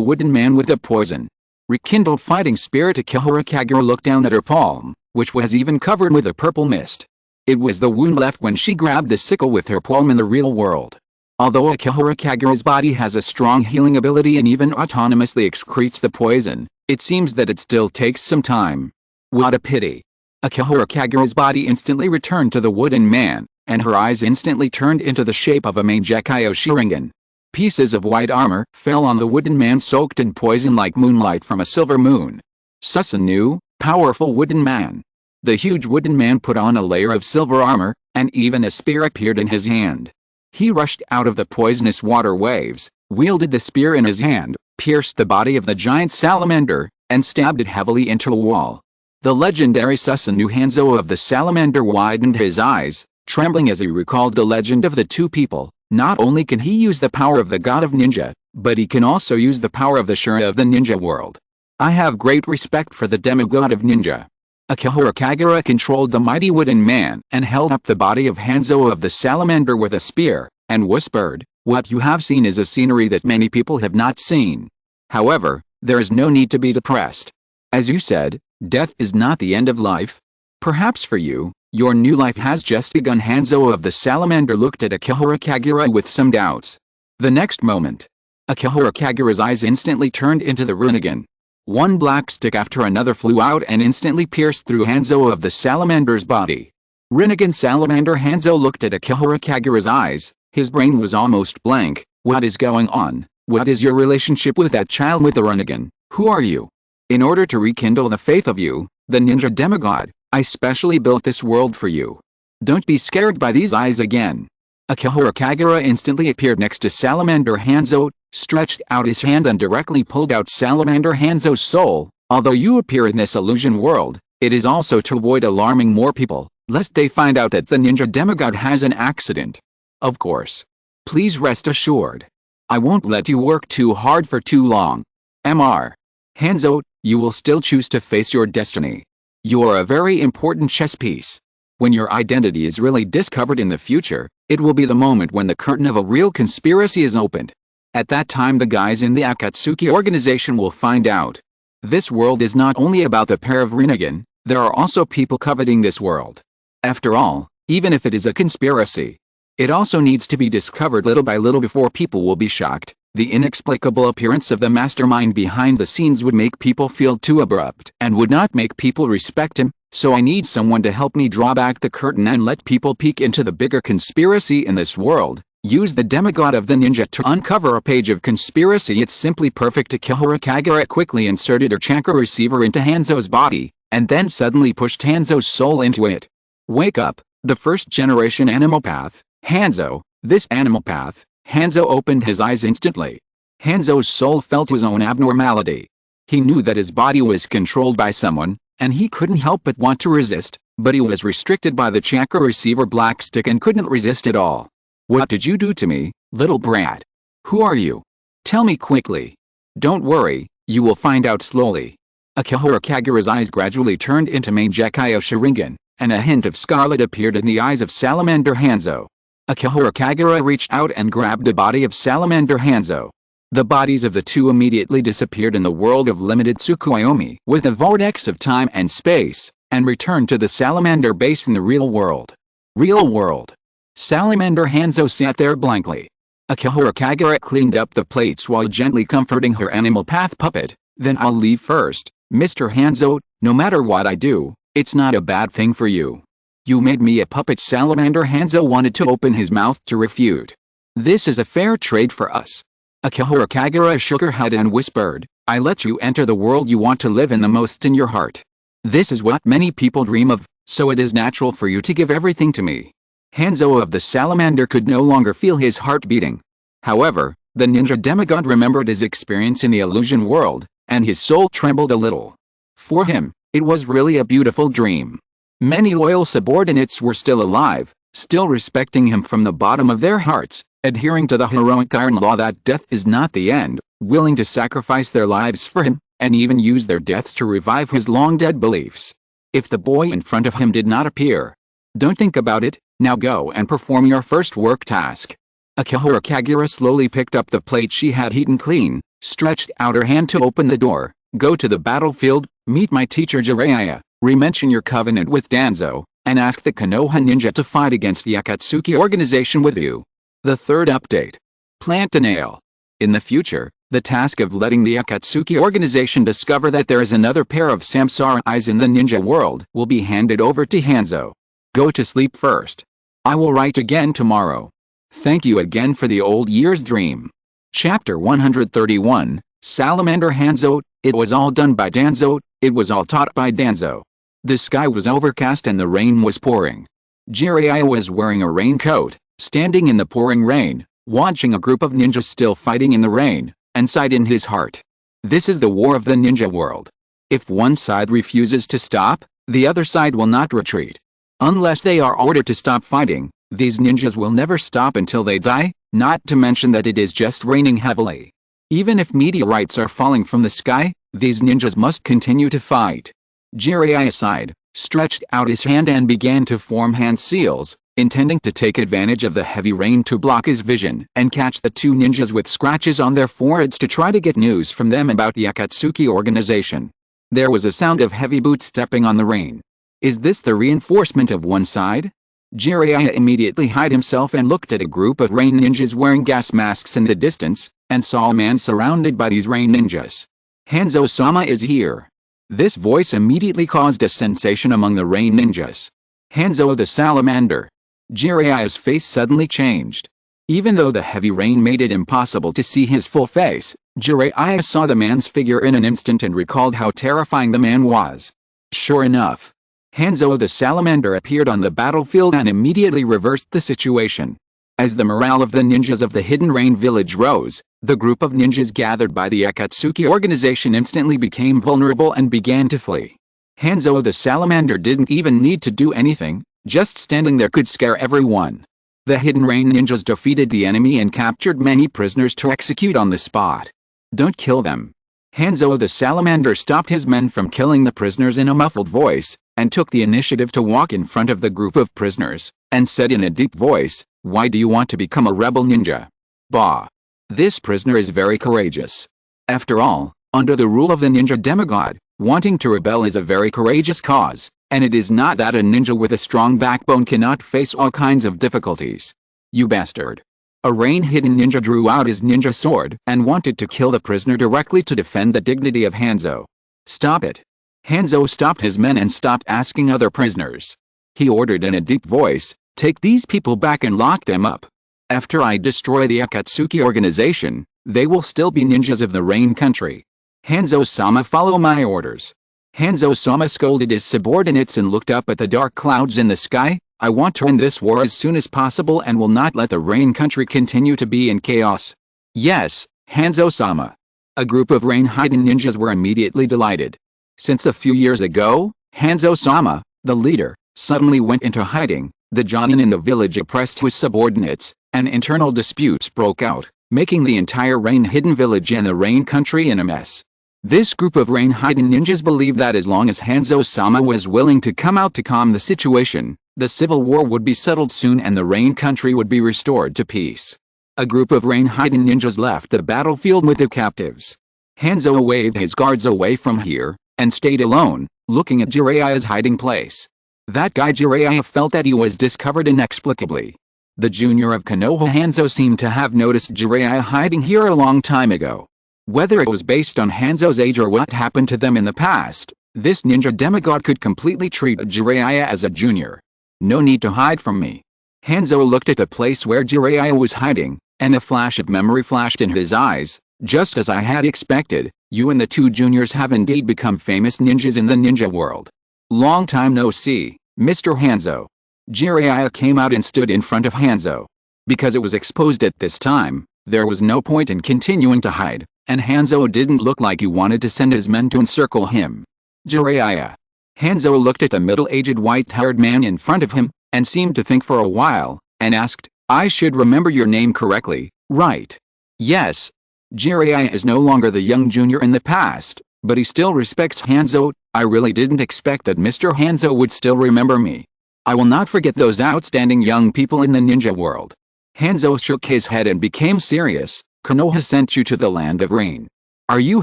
wooden man with the poison. Rekindled fighting spirit Akihara Kagura looked down at her palm, which was even covered with a purple mist. It was the wound left when she grabbed the sickle with her palm in the real world. Although Akihara Kagura's body has a strong healing ability and even autonomously excretes the poison, it seems that it still takes some time. What a pity. Akihara Kagura's body instantly returned to the wooden man, and her eyes instantly turned into the shape of a Mangekyo Sharingan. Pieces of white armor fell on the wooden man soaked in poison like moonlight from a silver moon. Susanoo, powerful wooden man. The huge wooden man put on a layer of silver armor, and even a spear appeared in his hand. He rushed out of the poisonous water waves, wielded the spear in his hand, pierced the body of the giant salamander, and stabbed it heavily into a wall. The legendary Susanoo Hanzo of the salamander widened his eyes, trembling as he recalled the legend of the two people. Not only can he use the power of the god of ninja, but he can also use the power of the Shura of the ninja world. I have great respect for the demigod of ninja. Akihara Kagura controlled the mighty wooden man and held up the body of Hanzo of the salamander with a spear, and whispered, what you have seen is a scenery that many people have not seen. However, There is no need to be depressed. As you said, death is not the end of life. Perhaps for you, your new life has just begun. Hanzo of the Salamander looked at Akihara Kagura with some doubts. The next moment, Akihara Kagura's eyes instantly turned into the Rinnegan. One black stick after another flew out and instantly pierced through Hanzo of the Salamander's body. Rinnegan Salamander Hanzo looked at Akihara Kagura's eyes. His brain was almost blank. What is going on? What is your relationship with that child with the Rinnegan? Who are you? In order to rekindle the faith of you, the ninja demigod, I specially built this world for you. Don't be scared by these eyes again. Akihara Kagura instantly appeared next to Salamander Hanzo, stretched out his hand and directly pulled out Salamander Hanzo's soul. Although you appear in this illusion world, it is also to avoid alarming more people, lest they find out that the ninja demigod has an accident. Of course. Please rest assured. I won't let you work too hard for too long. Mr. Hanzo, you will still choose to face your destiny. You are a very important chess piece. When your identity is really discovered in the future, it will be the moment when the curtain of a real conspiracy is opened. At that time the guys in the Akatsuki organization will find out. This world is not only about the pair of Rinnegan, there are also people coveting this world. After all, even if it is a conspiracy, it also needs to be discovered little by little before people will be shocked. The inexplicable appearance of the mastermind behind the scenes would make people feel too abrupt and would not make people respect him, so I need someone to help me draw back the curtain and let people peek into the bigger conspiracy in this world. Use the demigod of the ninja to uncover a page of conspiracy. It's simply perfect. Akihara Kagura quickly inserted her chakra receiver into Hanzo's body, and then suddenly pushed Hanzo's soul into it. Wake up, the first generation animalpath, Hanzo, this animalpath. Hanzo opened his eyes instantly. Hanzo's soul felt his own abnormality. He knew that his body was controlled by someone, and he couldn't help but want to resist, but he was restricted by the chakra receiver black stick and couldn't resist at all. What did you do to me, little brat? Who are you? Tell me quickly. Don't worry, you will find out slowly. Akihara Kagura's eyes gradually turned into Mangekyo Sharingan, and a hint of scarlet appeared in the eyes of Salamander Hanzo. Akihara Kagura reached out and grabbed the body of Salamander Hanzo. The bodies of the two immediately disappeared in the world of limited Tsukuyomi with a vortex of time and space, and returned to the Salamander base in the real world. Real world. Salamander Hanzo sat there blankly. Akihara Kagura cleaned up the plates while gently comforting her animal path puppet. Then I'll leave first, Mr. Hanzo, no matter what I do, it's not a bad thing for you. You made me a puppet. Salamander Hanzo wanted to open his mouth to refute. This is a fair trade for us. Akihara Kagura shook her head and whispered, I let you enter the world you want to live in the most in your heart. This is what many people dream of, so it is natural for you to give everything to me. Hanzo of the Salamander could no longer feel his heart beating. However, the ninja demigod remembered his experience in the illusion world, and his soul trembled a little. For him, it was really a beautiful dream. Many loyal subordinates were still alive, still respecting him from the bottom of their hearts, adhering to the heroic iron law that death is not the end, willing to sacrifice their lives for him, and even use their deaths to revive his long-dead beliefs. If the boy in front of him did not appear, don't think about it, now go and perform your first work task. Akihara Kagura slowly picked up the plate she had eaten clean, stretched out her hand to open the door. Go to the battlefield, meet my teacher Jiraiya, re-mention your covenant with Danzo, and ask the Konoha ninja to fight against the Akatsuki organization with you. The third update. Plant a nail. In the future, the task of letting the Akatsuki organization discover that there is another pair of samsara eyes in the ninja world will be handed over to Hanzo. Go to sleep first. I will write again tomorrow. Thank you again for the old year's dream. Chapter 131, Salamander Hanzo. It was all done by Danzo, it was all taught by Danzo. The sky was overcast and the rain was pouring. Jiraiya was wearing a raincoat, standing in the pouring rain, watching a group of ninjas still fighting in the rain, and sighed in his heart. This is the war of the ninja world. If one side refuses to stop, the other side will not retreat. Unless they are ordered to stop fighting, these ninjas will never stop until they die, not to mention that it is just raining heavily. Even if meteorites are falling from the sky, these ninjas must continue to fight. Jiraiya sighed, stretched out his hand and began to form hand seals, intending to take advantage of the heavy rain to block his vision and catch the two ninjas with scratches on their foreheads to try to get news from them about the Akatsuki organization. There was a sound of heavy boots stepping on the rain. Is this the reinforcement of one side? Jiraiya immediately hid himself and looked at a group of rain ninjas wearing gas masks in the distance, and saw a man surrounded by these rain ninjas. Hanzo-sama is here. This voice immediately caused a sensation among the rain ninjas. Hanzo the salamander. Jiraiya's face suddenly changed. Even though the heavy rain made it impossible to see his full face, Jiraiya saw the man's figure in an instant and recalled how terrifying the man was. Sure enough, Hanzo the salamander appeared on the battlefield and immediately reversed the situation. As the morale of the ninjas of the Hidden Rain village rose, the group of ninjas gathered by the Akatsuki organization instantly became vulnerable and began to flee. Hanzo the salamander didn't even need to do anything, just standing there could scare everyone. The Hidden Rain ninjas defeated the enemy and captured many prisoners to execute on the spot. Don't kill them. Hanzo the salamander stopped his men from killing the prisoners in a muffled voice, and took the initiative to walk in front of the group of prisoners, and said in a deep voice, "Why do you want to become a rebel ninja?" Bah! This prisoner is very courageous. After all, under the rule of the ninja demigod, wanting to rebel is a very courageous cause, and it is not that a ninja with a strong backbone cannot face all kinds of difficulties. You bastard. A rain hidden ninja drew out his ninja sword and wanted to kill the prisoner directly to defend the dignity of Hanzo. Stop it. Hanzo stopped his men and stopped asking other prisoners. He ordered in a deep voice, "Take these people back and lock them up. After I destroy the Akatsuki organization, they will still be ninjas of the Rain country. Hanzo-sama, follow my orders." Hanzo-sama scolded his subordinates and looked up at the dark clouds in the sky. "I want to end this war as soon as possible and will not let the Rain country continue to be in chaos." "Yes, Hanzo-sama." A group of Rain hidden ninjas were immediately delighted. Since a few years ago, Hanzo-sama, the leader, suddenly went into hiding, the Jonin in the village oppressed his subordinates, and internal disputes broke out, making the entire Rain hidden village and the Rain country in a mess. This group of Rain hidden ninjas believed that as long as Hanzo-sama was willing to come out to calm the situation, the civil war would be settled soon and the Rain country would be restored to peace. A group of Rain hidden ninjas left the battlefield with the captives. Hanzo waved his guards away from here, and stayed alone, looking at Jiraiya's hiding place. That guy Jiraiya felt that he was discovered inexplicably. The junior of Konoha Hanzo seemed to have noticed Jiraiya hiding here a long time ago. Whether it was based on Hanzo's age or what happened to them in the past, this ninja demigod could completely treat Jiraiya as a junior. No need to hide from me. Hanzo looked at the place where Jiraiya was hiding, and a flash of memory flashed in his eyes. Just as I had expected, you and the two juniors have indeed become famous ninjas in the ninja world. Long time no see, Mr. Hanzo. Jiraiya came out and stood in front of Hanzo. Because it was exposed at this time, there was no point in continuing to hide, and Hanzo didn't look like he wanted to send his men to encircle him. Jiraiya. Hanzo looked at the middle-aged white-haired man in front of him, and seemed to think for a while, and asked, "I should remember your name correctly, right?" "Yes." Jiraiya is no longer the young junior in the past, but he still respects Hanzo. "I really didn't expect that Mr. Hanzo would still remember me. I will not forget those outstanding young people in the ninja world." Hanzo shook his head and became serious. "Konoha sent you to the land of rain. Are you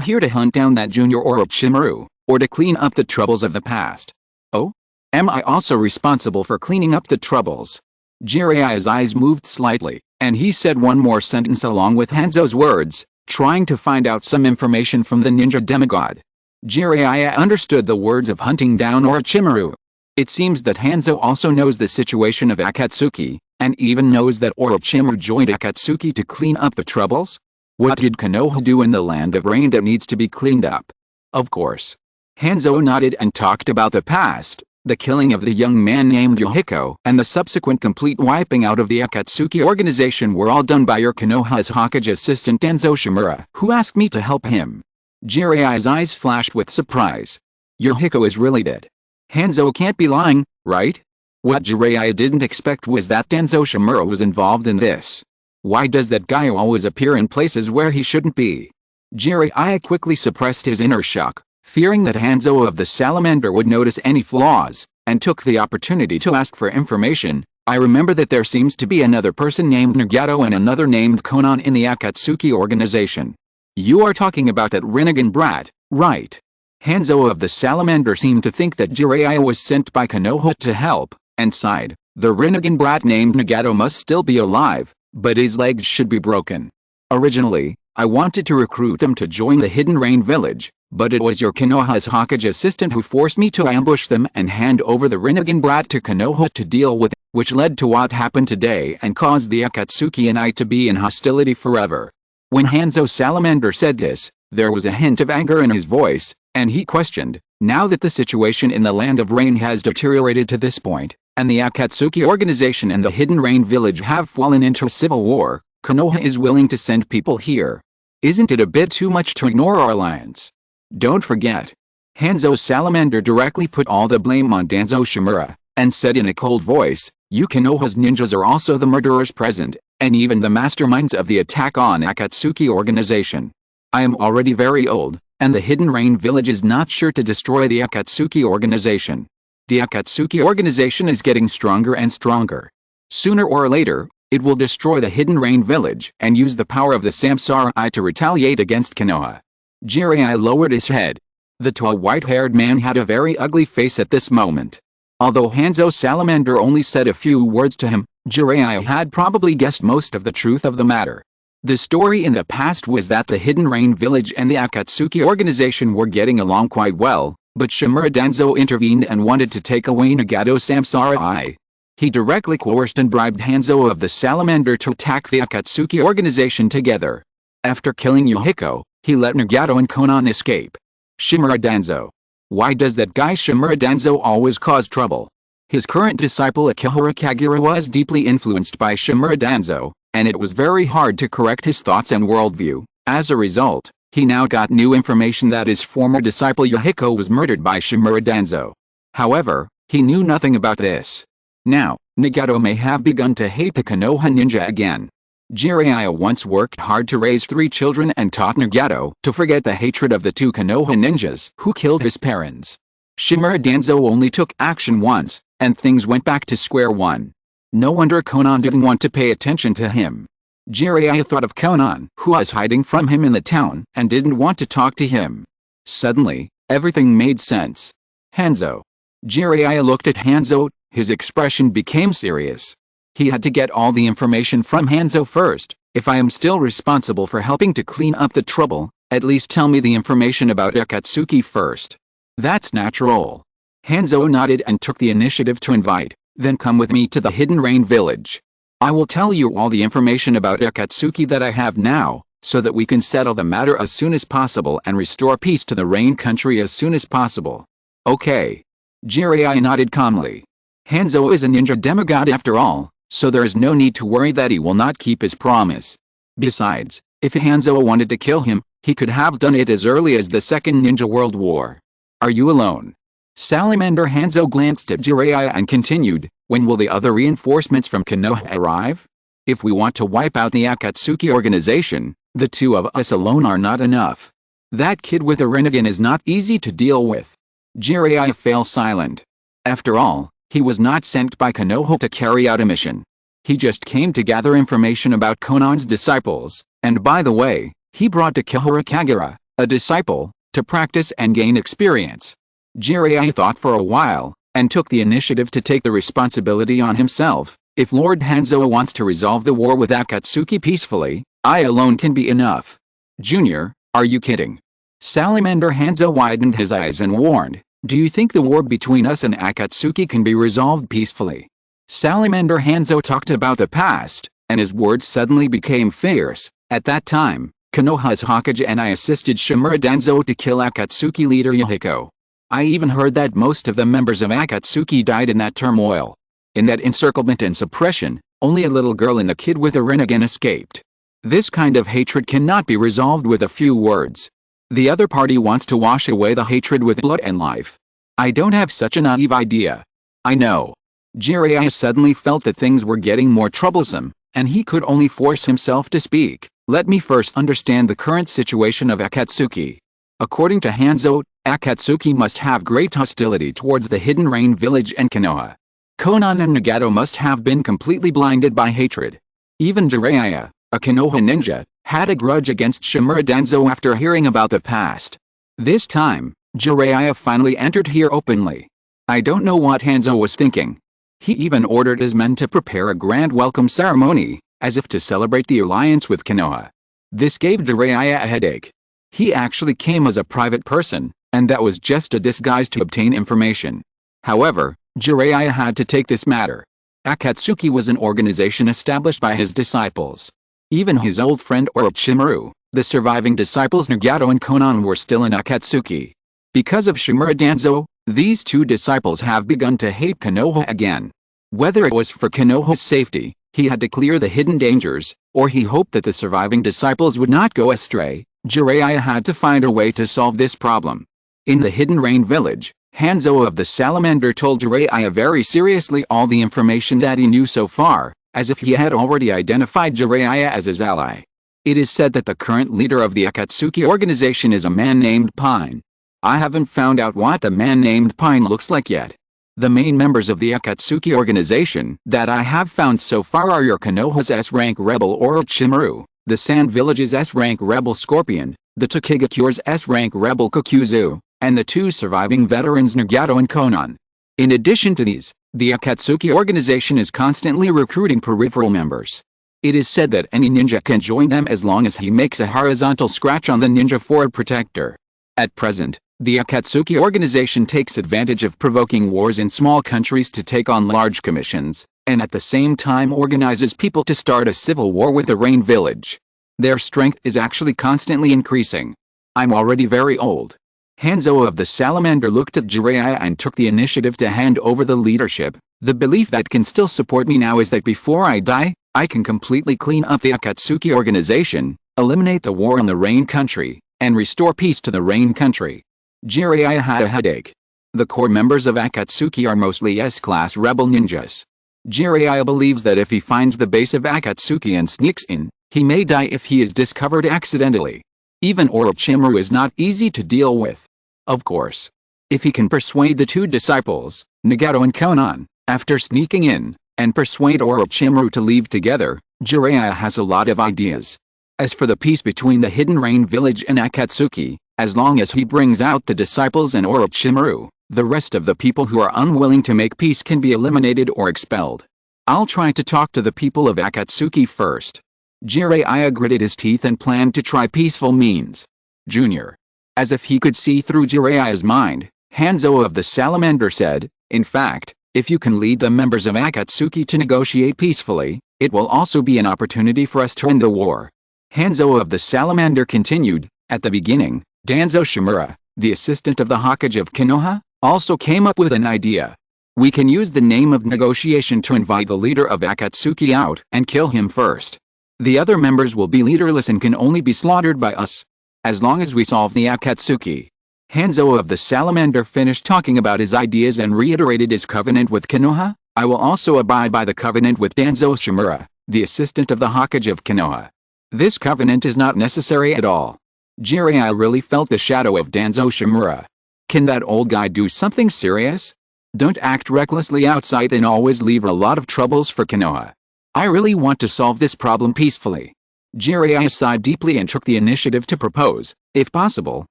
here to hunt down that junior Orochimaru, or to clean up the troubles of the past?" "Oh? Am I also responsible for cleaning up the troubles?" Jiraiya's eyes moved slightly, and he said one more sentence along with Hanzo's words, trying to find out some information from the ninja demigod. Jiraiya understood the words of hunting down Orochimaru. It seems that Hanzo also knows the situation of Akatsuki, and even knows that Orochimaru joined Akatsuki to clean up the troubles. What did Konoha do in the land of rain that needs to be cleaned up? Of course. Hanzo nodded and talked about the past. The killing of the young man named Yohiko and the subsequent complete wiping out of the Akatsuki organization were all done by your Konoha's Hokage assistant Danzo Shimura, who asked me to help him. Jiraiya's eyes flashed with surprise. Yohiko is really dead. Hanzo can't be lying, right? What Jiraiya didn't expect was that Danzo Shimura was involved in this. Why does that guy always appear in places where he shouldn't be? Jiraiya quickly suppressed his inner shock, fearing that Hanzo of the Salamander would notice any flaws, and took the opportunity to ask for information. I remember that there seems to be another person named Nagato and another named Konan in the Akatsuki organization. You are talking about that Rinnegan brat, right? Hanzo of the Salamander seemed to think that Jiraiya was sent by Konoha to help, and sighed. The Rinnegan brat named Nagato must still be alive, but his legs should be broken. Originally, I wanted to recruit them to join the Hidden Rain village, but it was your Konoha's Hokage assistant who forced me to ambush them and hand over the Rinnegan brat to Konoha to deal with, which led to what happened today and caused the Akatsuki and I to be in hostility forever. When Hanzo Salamander said this, there was a hint of anger in his voice, and he questioned, now that the situation in the Land of Rain has deteriorated to this point, and the Akatsuki organization and the Hidden Rain village have fallen into civil war, Konoha is willing to send people here. Isn't it a bit too much to ignore our alliance? Don't forget. Hanzo Salamander directly put all the blame on Danzo Shimura, and said in a cold voice, you Konoha's ninjas are also the murderers present, and even the masterminds of the attack on Akatsuki organization. I am already very old, and the Hidden Rain village is not sure to destroy the Akatsuki organization. The Akatsuki organization is getting stronger and stronger. Sooner or later, it will destroy the Hidden Rain village and use the power of the Samurai to retaliate against Konoha. Jiraiya lowered his head. The tall white-haired man had a very ugly face at this moment. Although Hanzo Salamander only said a few words to him, Jiraiya had probably guessed most of the truth of the matter. The story in the past was that the Hidden Rain village and the Akatsuki organization were getting along quite well, but Shimura Danzo intervened and wanted to take away Nagato Samurai. He directly coerced and bribed Hanzo of the Salamander to attack the Akatsuki organization together. After killing Yohiko, he let Nagato and Konan escape. Shimura Danzo. Why does that guy Shimura Danzo always cause trouble? His current disciple Akihara Kagura was deeply influenced by Shimura Danzo, and it was very hard to correct his thoughts and worldview. As a result, he now got new information that his former disciple Yohiko was murdered by Shimura Danzo. However, he knew nothing about this. Now, Nagato may have begun to hate the Konoha ninja again. Jiraiya once worked hard to raise 3 children and taught Nagato to forget the hatred of the 2 Konoha ninjas who killed his parents. Shimura Danzo only took action once, and things went back to square one. No wonder Konan didn't want to pay attention to him. Jiraiya thought of Konan, who was hiding from him in the town and didn't want to talk to him. Suddenly, everything made sense. Hanzo. Jiraiya looked at Hanzo, his expression became serious. He had to get all the information from Hanzo first. If I am still responsible for helping to clean up the trouble, at least tell me the information about Akatsuki first. That's natural. Hanzo nodded and took the initiative to invite, then come with me to the Hidden Rain village. I will tell you all the information about Akatsuki that I have now, so that we can settle the matter as soon as possible and restore peace to the Rain country as soon as possible. Okay. Jiraiya nodded calmly. Hanzo is a ninja demigod after all, so there is no need to worry that he will not keep his promise. Besides, if Hanzo wanted to kill him, he could have done it as early as the Second Ninja World War. Are you alone? Salamander Hanzo glanced at Jiraiya and continued, when will the other reinforcements from Konoha arrive? If we want to wipe out the Akatsuki organization, the 2 of us alone are not enough. That kid with a Rinnegan is not easy to deal with. Jiraiya fell silent. After all, he was not sent by Konoha to carry out a mission. He just came to gather information about Konan's disciples, and by the way, he brought Akihara Kagura, a disciple, to practice and gain experience. Jiraiya thought for a while, and took the initiative to take the responsibility on himself. If Lord Hanzo wants to resolve the war with Akatsuki peacefully, I alone can be enough. Junior, are you kidding? Salamander Hanzo widened his eyes and warned, do you think the war between us and Akatsuki can be resolved peacefully? Salamander Hanzo talked about the past, and his words suddenly became fierce. At that time, Konoha's Hokage and I assisted Shimura Danzo to kill Akatsuki leader Yohiko. I even heard that most of the members of Akatsuki died in that turmoil. In that encirclement and suppression, only a little girl and a kid with a Rinnegan escaped. This kind of hatred cannot be resolved with a few words. The other party wants to wash away the hatred with blood and life. I don't have such a naive idea. I know. Jiraiya suddenly felt that things were getting more troublesome, and he could only force himself to speak. Let me first understand the current situation of Akatsuki. According to Hanzo, Akatsuki must have great hostility towards the Hidden Rain village and Konoha. Konan and Nagato must have been completely blinded by hatred. Even Jiraiya, a Konoha ninja, had a grudge against Shimura Danzo after hearing about the past. This time, Jiraiya finally entered here openly. I don't know what Hanzo was thinking. He even ordered his men to prepare a grand welcome ceremony, as if to celebrate the alliance with Konoha. This gave Jiraiya a headache. He actually came as a private person, and that was just a disguise to obtain information. However, Jiraiya had to take this matter. Akatsuki was an organization established by his disciples. Even his old friend Orochimaru, the surviving disciples Nagato and Konan were still in Akatsuki. Because of Shimura Danzo, these two disciples have begun to hate Konoha again. Whether it was for Konoha's safety, he had to clear the hidden dangers, or he hoped that the surviving disciples would not go astray, Jiraiya had to find a way to solve this problem. In the Hidden Rain village, Hanzo of the Salamander told Jiraiya very seriously all the information that he knew so far, as if he had already identified Jiraiya as his ally. It is said that the current leader of the Akatsuki organization is a man named Pain. I haven't found out what the man named Pain looks like yet. The main members of the Akatsuki organization that I have found so far are your Konoha's S-rank rebel Orochimaru, the Sand Village's S-rank rebel Scorpion, the Tokigakure's S-rank rebel Kokuzu, and the two surviving veterans Nagato and Konan. In addition to these, the Akatsuki organization is constantly recruiting peripheral members. It is said that any ninja can join them as long as he makes a horizontal scratch on the ninja Ford protector. At present, the Akatsuki organization takes advantage of provoking wars in small countries to take on large commissions, and at the same time organizes people to start a civil war with the Rain village. Their strength is actually constantly increasing. I'm already very old. Hanzo of the Salamander looked at Jiraiya and took the initiative to hand over the leadership. The belief that can still support me now is that before I die, I can completely clean up the Akatsuki organization, eliminate the war in the Rain country, and restore peace to the Rain country. Jiraiya had a headache. The core members of Akatsuki are mostly S-class rebel ninjas. Jiraiya believes that if he finds the base of Akatsuki and sneaks in, he may die if he is discovered accidentally. Even Orochimaru is not easy to deal with. Of course, if he can persuade the two disciples, Nagato and Konan, after sneaking in, and persuade Orochimaru to leave together, Jiraiya has a lot of ideas. As for the peace between the Hidden Rain village and Akatsuki, as long as he brings out the disciples and Orochimaru, the rest of the people who are unwilling to make peace can be eliminated or expelled. I'll try to talk to the people of Akatsuki first. Jiraiya gritted his teeth and planned to try peaceful means. Junior. As if he could see through Jiraiya's mind, Hanzo of the Salamander said, in fact, if you can lead the members of Akatsuki to negotiate peacefully, it will also be an opportunity for us to end the war. Hanzo of the Salamander continued, at the beginning, Danzo Shimura, the assistant of the Hokage of Konoha, also came up with an idea. We can use the name of negotiation to invite the leader of Akatsuki out and kill him first. The other members will be leaderless and can only be slaughtered by us. As long as we solve the Akatsuki. Hanzo of the Salamander finished talking about his ideas and reiterated his covenant with Konoha. I will also abide by the covenant with Danzo Shimura, the assistant of the Hokage of Konoha. This covenant is not necessary at all. Jiraiya really felt the shadow of Danzo Shimura. Can that old guy do something serious? Don't act recklessly outside and always leave a lot of troubles for Konoha. I really want to solve this problem peacefully. Jiraiya sighed deeply and took the initiative to propose, if possible,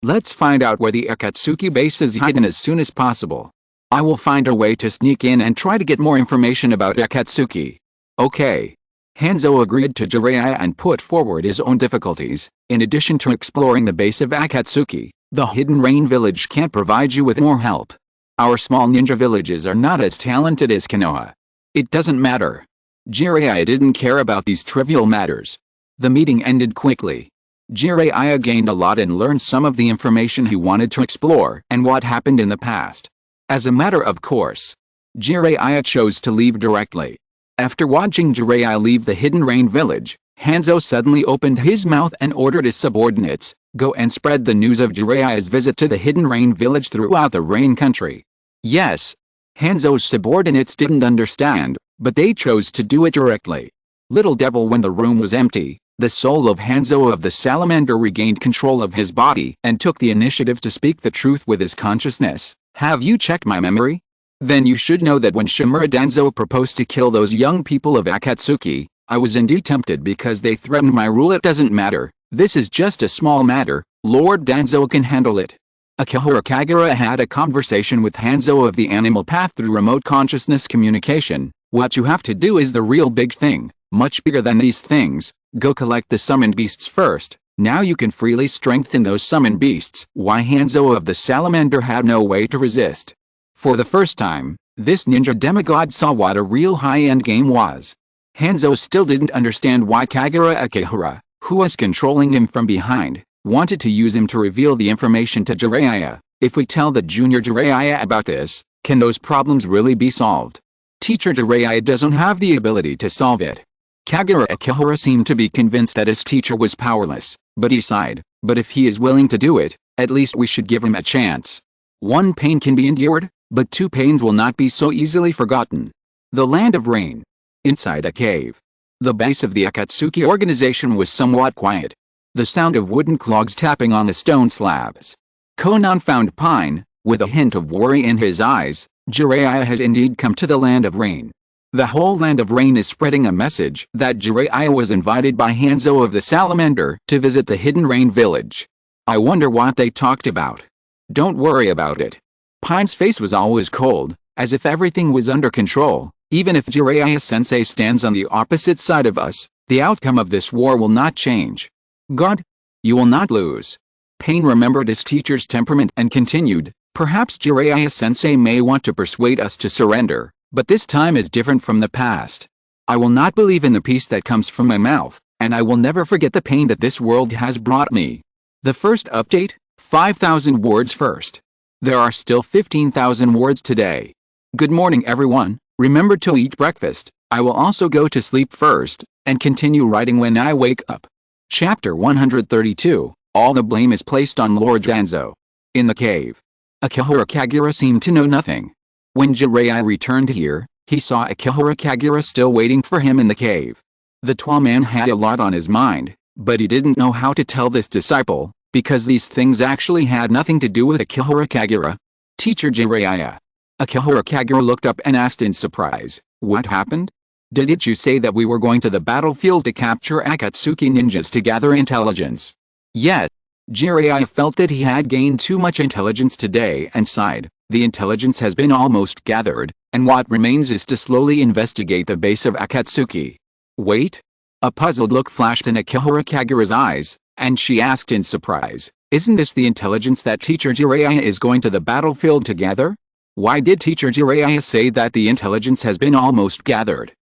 let's find out where the Akatsuki base is hidden as soon as possible. I will find a way to sneak in and try to get more information about Akatsuki. Okay. Hanzo agreed to Jiraiya and put forward his own difficulties. In addition to exploring the base of Akatsuki, the Hidden Rain village can't provide you with more help. Our small ninja villages are not as talented as Konoha. It doesn't matter. Jiraiya didn't care about these trivial matters. The meeting ended quickly. Jiraiya gained a lot and learned some of the information he wanted to explore and what happened in the past. As a matter of course, Jiraiya chose to leave directly. After watching Jiraiya leave the Hidden Rain village, Hanzo suddenly opened his mouth and ordered his subordinates, go and spread the news of Jiraiya's visit to the Hidden Rain village throughout the Rain country. Yes. Hanzo's subordinates didn't understand, but they chose to do it directly. Little devil, when the room was empty, The soul of Hanzo of the salamander regained control of his body and took the initiative to speak the truth with his consciousness. Have you checked my memory? Then you should know that when Shimura Danzo proposed to kill those young people of Akatsuki, I was indeed tempted because they threatened my rule. It doesn't matter. This is just a small matter. Lord Danzo can handle it. Akihara Kagura had a conversation with Hanzo of the animal path through remote consciousness communication. What you have to do is the real big thing, much bigger than these things. Go collect the summoned beasts first. Now you can freely strengthen those summoned beasts. Why Hanzo of the salamander had no way to resist. For the first time, this ninja demigod saw what a real high-end game was. Hanzo still didn't understand why Kagura Akihara, who was controlling him from behind, wanted to use him to reveal the information to Jiraiya. If we tell the junior Jiraiya about this, can those problems really be solved? Teacher Jiraiya doesn't have the ability to solve it. Kagura Akihara seemed to be convinced that his teacher was powerless, but he sighed. But if he is willing to do it, at least we should give him a chance. One pain can be endured, but two pains will not be so easily forgotten. The Land of Rain. Inside a cave. The base of the Akatsuki organization was somewhat quiet. The sound of wooden clogs tapping on the stone slabs. Conan found Pine, with a hint of worry in his eyes. Jiraiya had indeed come to the Land of Rain. The whole Land of Rain is spreading a message that Jiraiya was invited by Hanzo of the Salamander to visit the Hidden Rain village. I wonder what they talked about. Don't worry about it. Pine's face was always cold, as if everything was under control. Even if Jiraiya-sensei stands on the opposite side of us, the outcome of this war will not change. God, you will not lose. Pain remembered his teacher's temperament and continued, perhaps Jiraiya-sensei may want to persuade us to surrender, but this time is different from the past. I will not believe in the peace that comes from my mouth, and I will never forget the pain that this world has brought me. The first update, 5,000 words first. There are still 15,000 words today. Good morning everyone. Remember to eat breakfast. I will also go to sleep first, and continue writing when I wake up. Chapter 132, all the blame is placed on Lord Danzo. In the cave. Akihara Kagura seemed to know nothing. When Jiraiya returned here, he saw Akihara Kagura still waiting for him in the cave. The tall man had a lot on his mind, but he didn't know how to tell this disciple, because these things actually had nothing to do with Akihara Kagura. Teacher Jiraiya. Akihara Kagura looked up and asked in surprise, what happened? Didn't you say that we were going to the battlefield to capture Akatsuki ninjas to gather intelligence? Yet, Jiraiya felt that he had gained too much intelligence today and sighed. The intelligence has been almost gathered, and what remains is to slowly investigate the base of Akatsuki. Wait? A puzzled look flashed in Akihara Kagura's eyes, and she asked in surprise, isn't this the intelligence that Teacher Jiraiya is going to the battlefield to gather? Why did Teacher Jiraiya say that the intelligence has been almost gathered?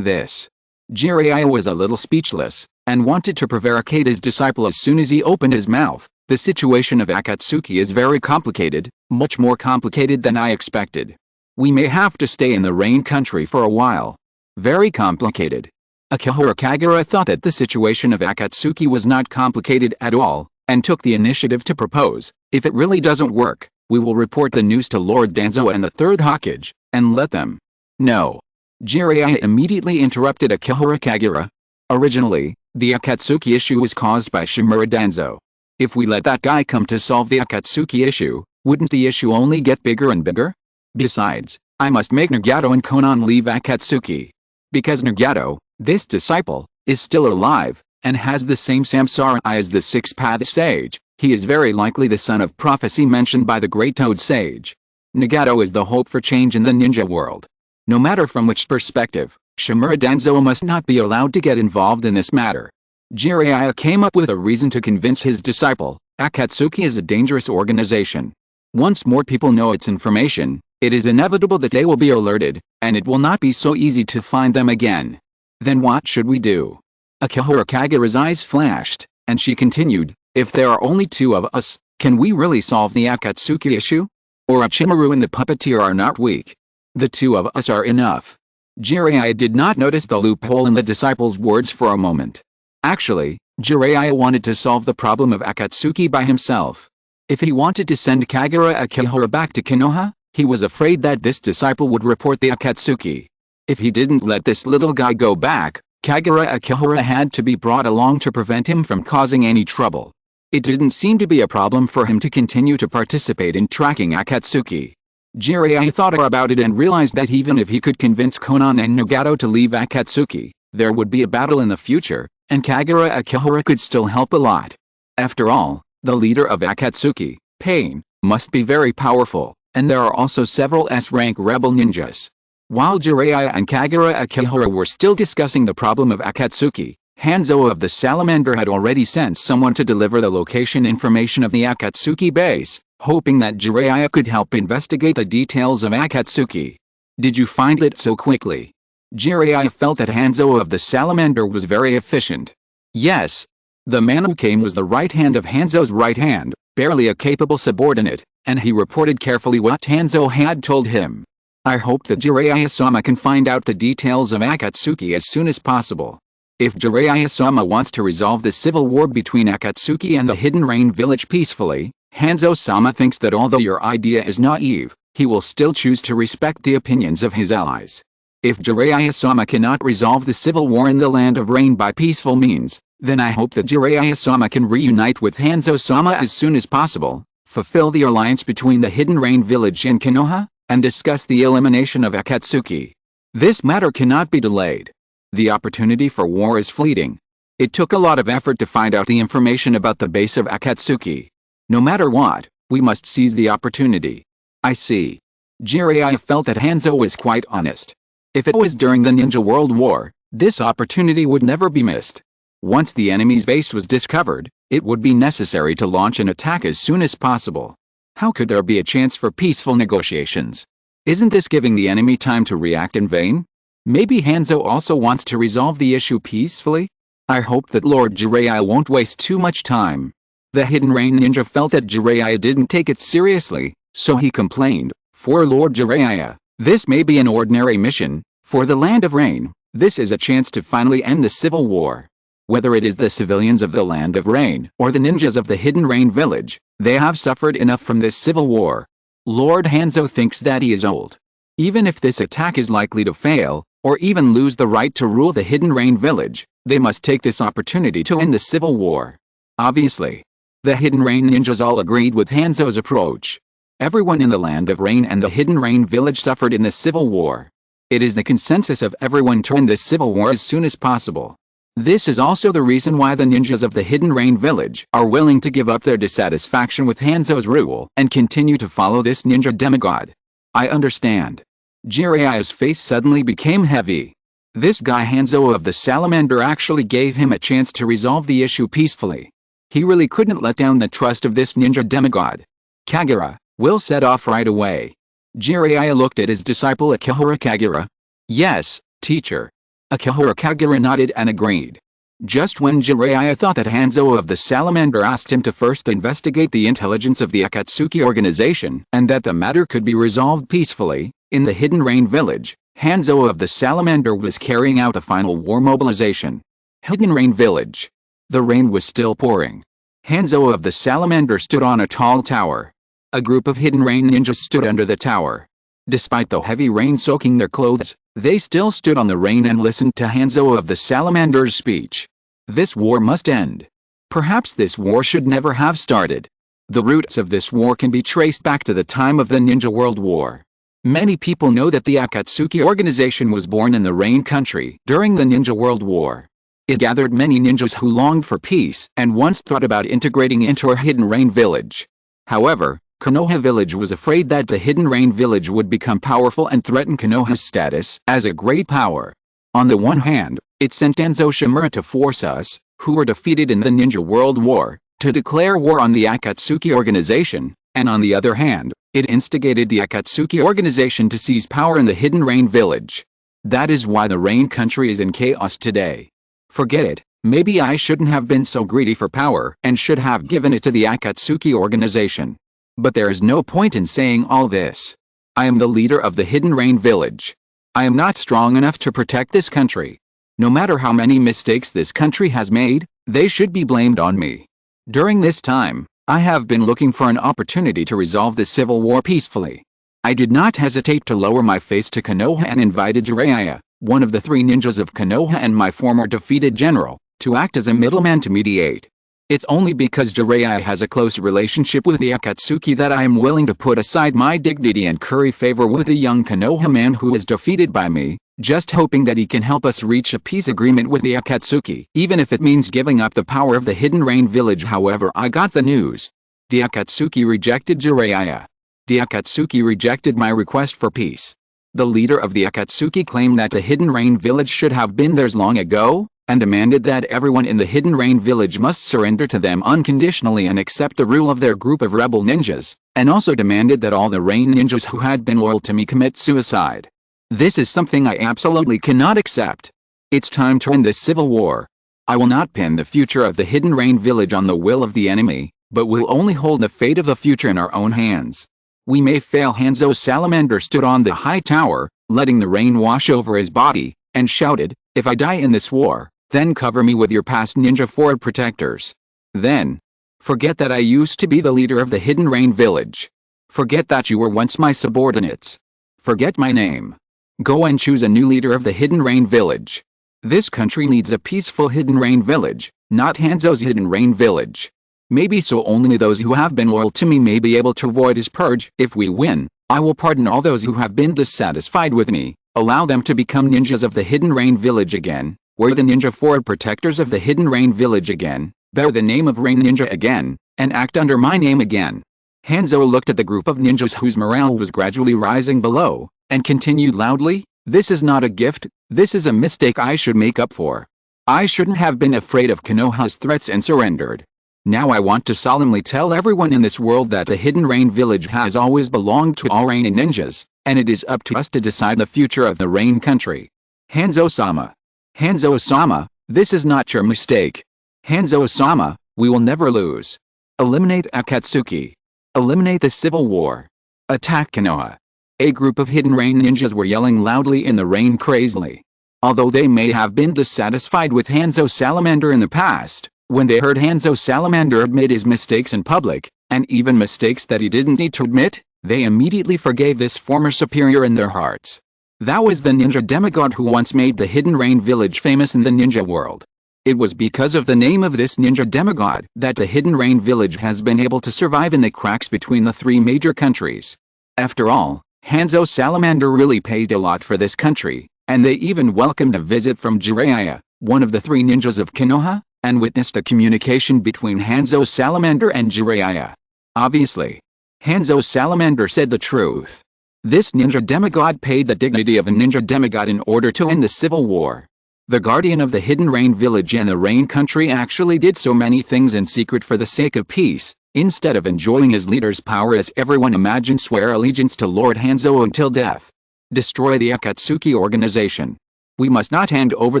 This. Jiraiya was a little speechless, and wanted to prevaricate his disciple as soon as he opened his mouth. The situation of Akatsuki is very complicated, much more complicated than I expected. We may have to stay in the rain country for a while. Very complicated. Akihara Kagura thought that the situation of Akatsuki was not complicated at all, and took the initiative to propose, if it really doesn't work, we will report the news to Lord Danzo and the Third Hokage, and let them know. Jiraiya immediately interrupted Akihara Kagura. Originally, the Akatsuki issue was caused by Shimura Danzo. If we let that guy come to solve the Akatsuki issue, wouldn't the issue only get bigger and bigger? Besides, I must make Nagato and Konan leave Akatsuki. Because Nagato, this disciple, is still alive, and has the same samsara as the Six-Path Sage. He is very likely the son of prophecy mentioned by the Great Toad Sage. Nagato is the hope for change in the ninja world. No matter from which perspective, Shimura Danzo must not be allowed to get involved in this matter. Jiraiya came up with a reason to convince his disciple, Akatsuki is a dangerous organization. Once more people know its information, it is inevitable that they will be alerted, and it will not be so easy to find them again. Then what should we do? Akihara Kagura's eyes flashed, and she continued, if there are only two of us, can we really solve the Akatsuki issue? Orochimaru and the puppeteer are not weak. The two of us are enough. Jiraiya did not notice the loophole in the disciple's words for a moment. Actually, Jiraiya wanted to solve the problem of Akatsuki by himself. If he wanted to send Kagura Akihara back to Konoha, he was afraid that this disciple would report the Akatsuki. If he didn't let this little guy go back, Kagura Akihara had to be brought along to prevent him from causing any trouble. It didn't seem to be a problem for him to continue to participate in tracking Akatsuki. Jiraiya thought about it and realized that even if he could convince Konan and Nagato to leave Akatsuki, there would be a battle in the future, and Kagura Akihara could still help a lot. After all, the leader of Akatsuki, Pain, must be very powerful, and there are also several S-rank rebel ninjas. While Jiraiya and Kagura Akihara were still discussing the problem of Akatsuki, Hanzo of the Salamander had already sent someone to deliver the location information of the Akatsuki base, hoping that Jiraiya could help investigate the details of Akatsuki. Did you find it so quickly? Jiraiya felt that Hanzo of the Salamander was very efficient. Yes. The man who came was the right hand of Hanzo's right hand, barely a capable subordinate, and he reported carefully what Hanzo had told him. I hope that Jiraiya-sama can find out the details of Akatsuki as soon as possible. If Jiraiya-sama wants to resolve the civil war between Akatsuki and the Hidden Rain village peacefully, Hanzo-sama thinks that although your idea is naive, he will still choose to respect the opinions of his allies. If Jiraiya-sama cannot resolve the civil war in the Land of Rain by peaceful means, then I hope that Jiraiya-sama can reunite with Hanzo-sama as soon as possible, fulfill the alliance between the Hidden Rain village and Konoha, and discuss the elimination of Akatsuki. This matter cannot be delayed. The opportunity for war is fleeting. It took a lot of effort to find out the information about the base of Akatsuki. No matter what, we must seize the opportunity. I see. Jiraiya felt that Hanzo was quite honest. If it was during the Ninja World War, this opportunity would never be missed. Once the enemy's base was discovered, it would be necessary to launch an attack as soon as possible. How could there be a chance for peaceful negotiations? Isn't this giving the enemy time to react in vain? Maybe Hanzo also wants to resolve the issue peacefully? I hope that Lord Jiraiya won't waste too much time. The Hidden Rain ninja felt that Jiraiya didn't take it seriously, so he complained, "For Lord Jiraiya, this may be an ordinary mission. For the Land of Rain, this is a chance to finally end the civil war. Whether it is the civilians of the Land of Rain or the ninjas of the Hidden Rain village, they have suffered enough from this civil war." Lord Hanzo thinks that he is old. Even if this attack is likely to fail, or even lose the right to rule the Hidden Rain village, they must take this opportunity to end the civil war. Obviously, the Hidden Rain ninjas all agreed with Hanzo's approach. Everyone in the Land of Rain and the Hidden Rain village suffered in the civil war. It is the consensus of everyone to end this civil war as soon as possible. This is also the reason why the ninjas of the Hidden Rain village are willing to give up their dissatisfaction with Hanzo's rule and continue to follow this ninja demigod. I understand. Jiraiya's face suddenly became heavy. This guy Hanzo of the Salamander actually gave him a chance to resolve the issue peacefully. He really couldn't let down the trust of this ninja demigod. Kagura, we'll set off right away. Jiraiya looked at his disciple Akihara Kagura. Yes, teacher. Akihara Kagura nodded and agreed. Just when Jiraiya thought that Hanzo of the Salamander asked him to first investigate the intelligence of the Akatsuki organization and that the matter could be resolved peacefully, in the Hidden Rain village, Hanzo of the Salamander was carrying out a final war mobilization. Hidden Rain village. The rain was still pouring. Hanzo of the Salamander stood on a tall tower. A group of Hidden Rain ninjas stood under the tower. Despite the heavy rain soaking their clothes, they still stood on the rain and listened to Hanzo of the Salamander's speech. This war must end. Perhaps this war should never have started. The roots of this war can be traced back to the time of the Ninja World War. Many people know that the Akatsuki organization was born in the Rain country during the Ninja World War. It gathered many ninjas who longed for peace and once thought about integrating into a Hidden Rain village. However, Konoha village was afraid that the Hidden Rain village would become powerful and threaten Konoha's status as a great power. On the one hand, it sent Danzo Shimura to force us, who were defeated in the Ninja World War, to declare war on the Akatsuki organization, and on the other hand, it instigated the Akatsuki organization to seize power in the Hidden Rain village. That is why the Rain country is in chaos today. Forget it, maybe I shouldn't have been so greedy for power and should have given it to the Akatsuki organization. But there is no point in saying all this. I am the leader of the Hidden Rain village. I am not strong enough to protect this country. No matter how many mistakes this country has made, they should be blamed on me. During this time, I have been looking for an opportunity to resolve the civil war peacefully. I did not hesitate to lower my face to Konoha and invited Jiraiya, one of the three ninjas of Konoha and my former defeated general, to act as a middleman to mediate. It's only because Jiraiya has a close relationship with the Akatsuki that I am willing to put aside my dignity and curry favor with a young Konoha man who is defeated by me, just hoping that he can help us reach a peace agreement with the Akatsuki, even if it means giving up the power of the Hidden Rain village. However, I got the news. The Akatsuki rejected Jiraiya. The Akatsuki rejected my request for peace. The leader of the Akatsuki claimed that the Hidden Rain village should have been theirs long ago, and demanded that everyone in the Hidden Rain village must surrender to them unconditionally and accept the rule of their group of rebel ninjas, and also demanded that all the Rain ninjas who had been loyal to me commit suicide. This is something I absolutely cannot accept. It's time to end this civil war. I will not pin the future of the Hidden Rain village on the will of the enemy, but will only hold the fate of the future in our own hands. We may fail. Hanzo Salamander stood on the high tower, letting the rain wash over his body, and shouted, "If I die in this war, then cover me with your past ninja forward protectors. Then, forget that I used to be the leader of the Hidden Rain village. Forget that you were once my subordinates. Forget my name. Go and choose a new leader of the Hidden Rain village. This country needs a peaceful Hidden Rain village, not Hanzo's Hidden Rain village. Maybe so only those who have been loyal to me may be able to avoid his purge. If we win, I will pardon all those who have been dissatisfied with me, allow them to become ninjas of the Hidden Rain village again, wear the ninja forward protectors of the Hidden Rain village again, bear the name of Rain Ninja again, and act under my name again." Hanzo looked at the group of ninjas whose morale was gradually rising below, and continued loudly, "This is not a gift, this is a mistake I should make up for. I shouldn't have been afraid of Konoha's threats and surrendered. Now I want to solemnly tell everyone in this world that the Hidden Rain village has always belonged to all Rain ninjas, and it is up to us to decide the future of the Rain country. Hanzo-sama. Hanzo-sama, this is not your mistake. Hanzo-sama, we will never lose. Eliminate Akatsuki. Eliminate the civil war. Attack Konoha." A group of Hidden Rain ninjas were yelling loudly in the rain crazily. Although they may have been dissatisfied with Hanzo Salamander in the past, when they heard Hanzo Salamander admit his mistakes in public, and even mistakes that he didn't need to admit, they immediately forgave this former superior in their hearts. That was the ninja demigod who once made the Hidden Rain village famous in the ninja world. It was because of the name of this ninja demigod that the Hidden Rain village has been able to survive in the cracks between the three major countries. After all, Hanzo Salamander really paid a lot for this country, and they even welcomed a visit from Jiraiya, one of the three ninjas of Konoha, and witnessed the communication between Hanzo Salamander and Jiraiya. Obviously, Hanzo Salamander said the truth. This ninja demigod paid the dignity of a ninja demigod in order to end the civil war. The guardian of the Hidden Rain village and the Rain country actually did so many things in secret for the sake of peace, instead of enjoying his leader's power as everyone imagined. Swear allegiance to Lord Hanzo until death. Destroy the Akatsuki organization. We must not hand over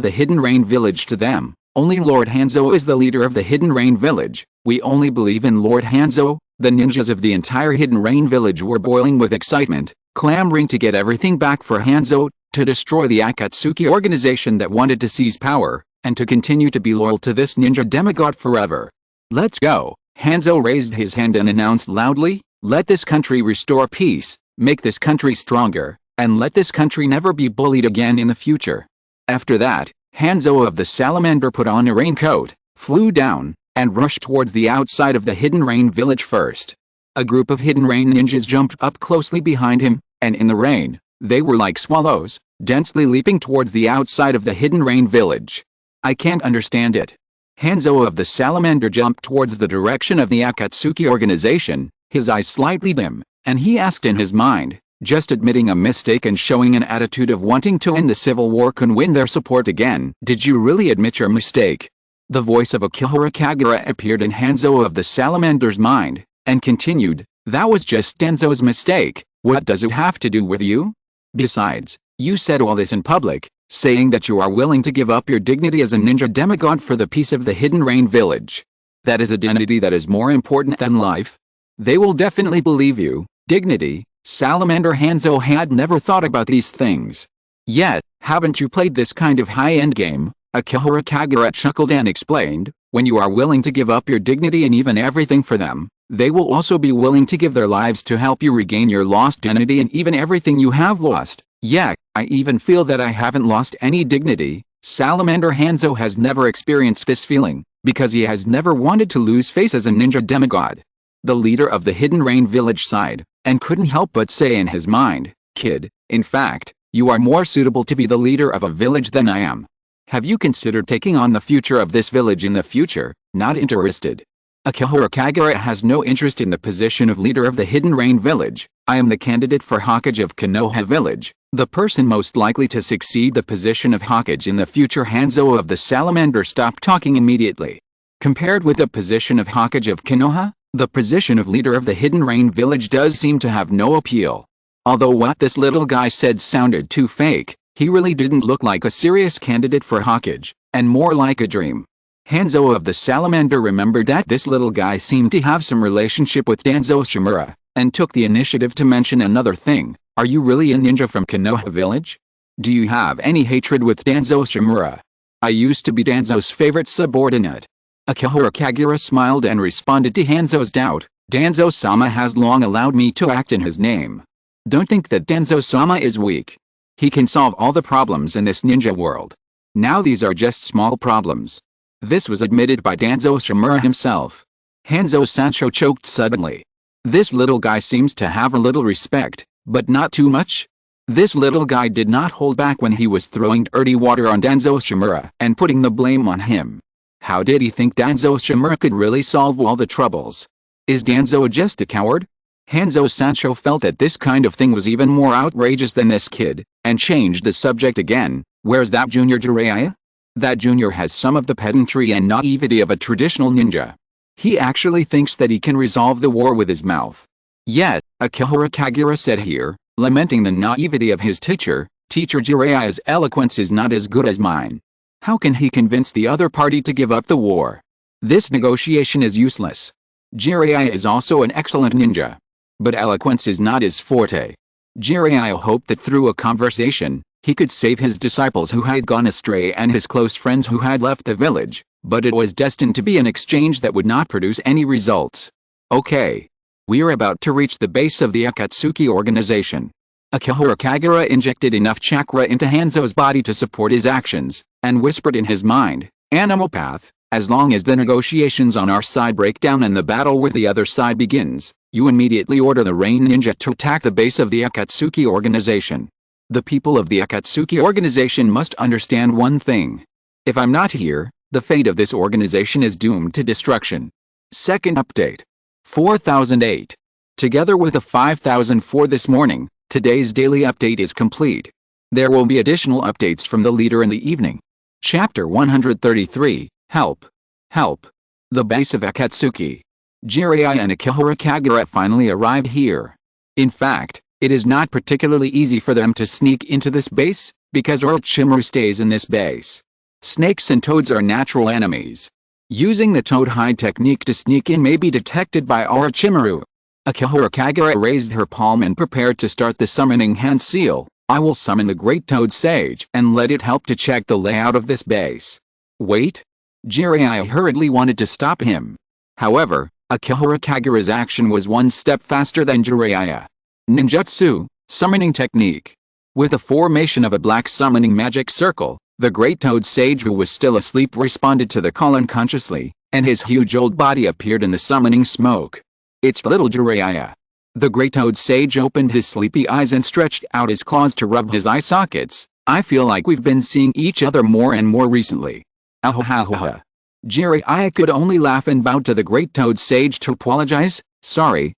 the Hidden Rain village to them. Only Lord Hanzo is the leader of the Hidden Rain village. We only believe in Lord Hanzo. The ninjas of the entire Hidden Rain village were boiling with excitement, clamoring to get everything back for Hanzo, to destroy the Akatsuki organization that wanted to seize power, and to continue to be loyal to this ninja demigod forever. "Let's go." Hanzo raised his hand and announced loudly, "Let this country restore peace, make this country stronger, and let this country never be bullied again in the future." After that, Hanzo of the Salamander put on a raincoat, flew down, and rushed towards the outside of the Hidden Rain village first. A group of Hidden Rain ninjas jumped up closely behind him, and in the rain, they were like swallows, densely leaping towards the outside of the Hidden Rain village. I can't understand it. Hanzo of the Salamander jumped towards the direction of the Akatsuki organization, his eyes slightly dim, and he asked in his mind, just admitting a mistake and showing an attitude of wanting to end the civil war can win their support again. "Did you really admit your mistake?" The voice of Akihara Kagura appeared in Hanzo of the Salamander's mind, and continued, "That was just Hanzo's mistake. What does it have to do with you? Besides, you said all this in public, saying that you are willing to give up your dignity as a ninja demigod for the peace of the Hidden Rain village. That is a dignity that is more important than life. They will definitely believe you. Dignity." Salamander Hanzo had never thought about these things. "Yet, haven't you played this kind of high-end game?" Akihara Kagura chuckled and explained, "When you are willing to give up your dignity and even everything for them, they will also be willing to give their lives to help you regain your lost dignity and even everything you have lost." "Yeah, I even feel that I haven't lost any dignity. Salamander Hanzo has never experienced this feeling, because he has never wanted to lose face as a ninja demigod. The leader of the Hidden Rain village sighed, and couldn't help but say in his mind, "Kid, in fact, you are more suitable to be the leader of a village than I am. Have you considered taking on the future of this village in the future?" "Not interested. Akihiro Kagura has no interest in the position of leader of the Hidden Rain village. I am the candidate for Hokage of Konoha village, the person most likely to succeed the position of Hokage in the future." Hanzo of the Salamander stopped talking immediately. Compared with the position of Hokage of Konoha, the position of leader of the Hidden Rain village does seem to have no appeal. Although what this little guy said sounded too fake, he really didn't look like a serious candidate for Hokage, and more like a dream. Hanzo of the Salamander remembered that this little guy seemed to have some relationship with Danzo Shimura, and took the initiative to mention another thing. "Are you really a ninja from Konoha village? Do you have any hatred with Danzo Shimura? I used to be Danzo's favorite subordinate." Akihiro Kagura smiled and responded to Hanzo's doubt. "Danzo-sama has long allowed me to act in his name. Don't think that Danzo-sama is weak. He can solve all the problems in this ninja world. Now these are just small problems." This was admitted by Danzo Shimura himself. Hanzo Sancho choked suddenly. This little guy seems to have a little respect, but not too much. This little guy did not hold back when he was throwing dirty water on Danzo Shimura and putting the blame on him. How did he think Danzo Shimura could really solve all the troubles? Is Danzo just a coward? Hanzo Sancho felt that this kind of thing was even more outrageous than this kid, and changed the subject again. "Where's that junior Jiraiya? That junior has some of the pedantry and naivety of a traditional ninja. He actually thinks that he can resolve the war with his mouth." Yet, Akihiro Kagura said here, lamenting the naivety of his teacher, "Teacher Jiraiya's eloquence is not as good as mine. How can he convince the other party to give up the war? This negotiation is useless. Jiraiya is also an excellent ninja, but eloquence is not his forte." Jiraiya hoped that through a conversation, he could save his disciples who had gone astray and his close friends who had left the village, but it was destined to be an exchange that would not produce any results. "Okay. We are about to reach the base of the Akatsuki organization." Akihiro Kagura injected enough chakra into Hanzo's body to support his actions, and whispered in his mind, "Animal path, as long as the negotiations on our side break down and the battle with the other side begins, you immediately order the Rain Ninja to attack the base of the Akatsuki organization. The people of the Akatsuki organization must understand one thing. If I'm not here, the fate of this organization is doomed to destruction." Second update. 4008. Together with the 5004 this morning, today's daily update is complete. There will be additional updates from the leader in the evening. Chapter 133, Help. Help. The base of Akatsuki. Jiraiya and Akihiro Kagura finally arrived here. In fact, it is not particularly easy for them to sneak into this base, because Orochimaru stays in this base. Snakes and toads are natural enemies. Using the toad hide technique to sneak in may be detected by Orochimaru. Akihiro Kagura raised her palm and prepared to start the summoning hand seal. "I will summon the Great Toad Sage and let it help to check the layout of this base." "Wait." Jiraiya hurriedly wanted to stop him. However, Akihiro Kagura's action was one step faster than Jiraiya. Ninjutsu, summoning technique. With the formation of a black summoning magic circle, the Great Toad Sage, who was still asleep, responded to the call unconsciously, and his huge old body appeared in the summoning smoke. "It's little Jiraiya." The Great Toad Sage opened his sleepy eyes and stretched out his claws to rub his eye sockets. "I feel like we've been seeing each other more and more recently." Ahahaha. Jiraiya could only laugh and bowed to the Great Toad Sage to apologize. Sorry,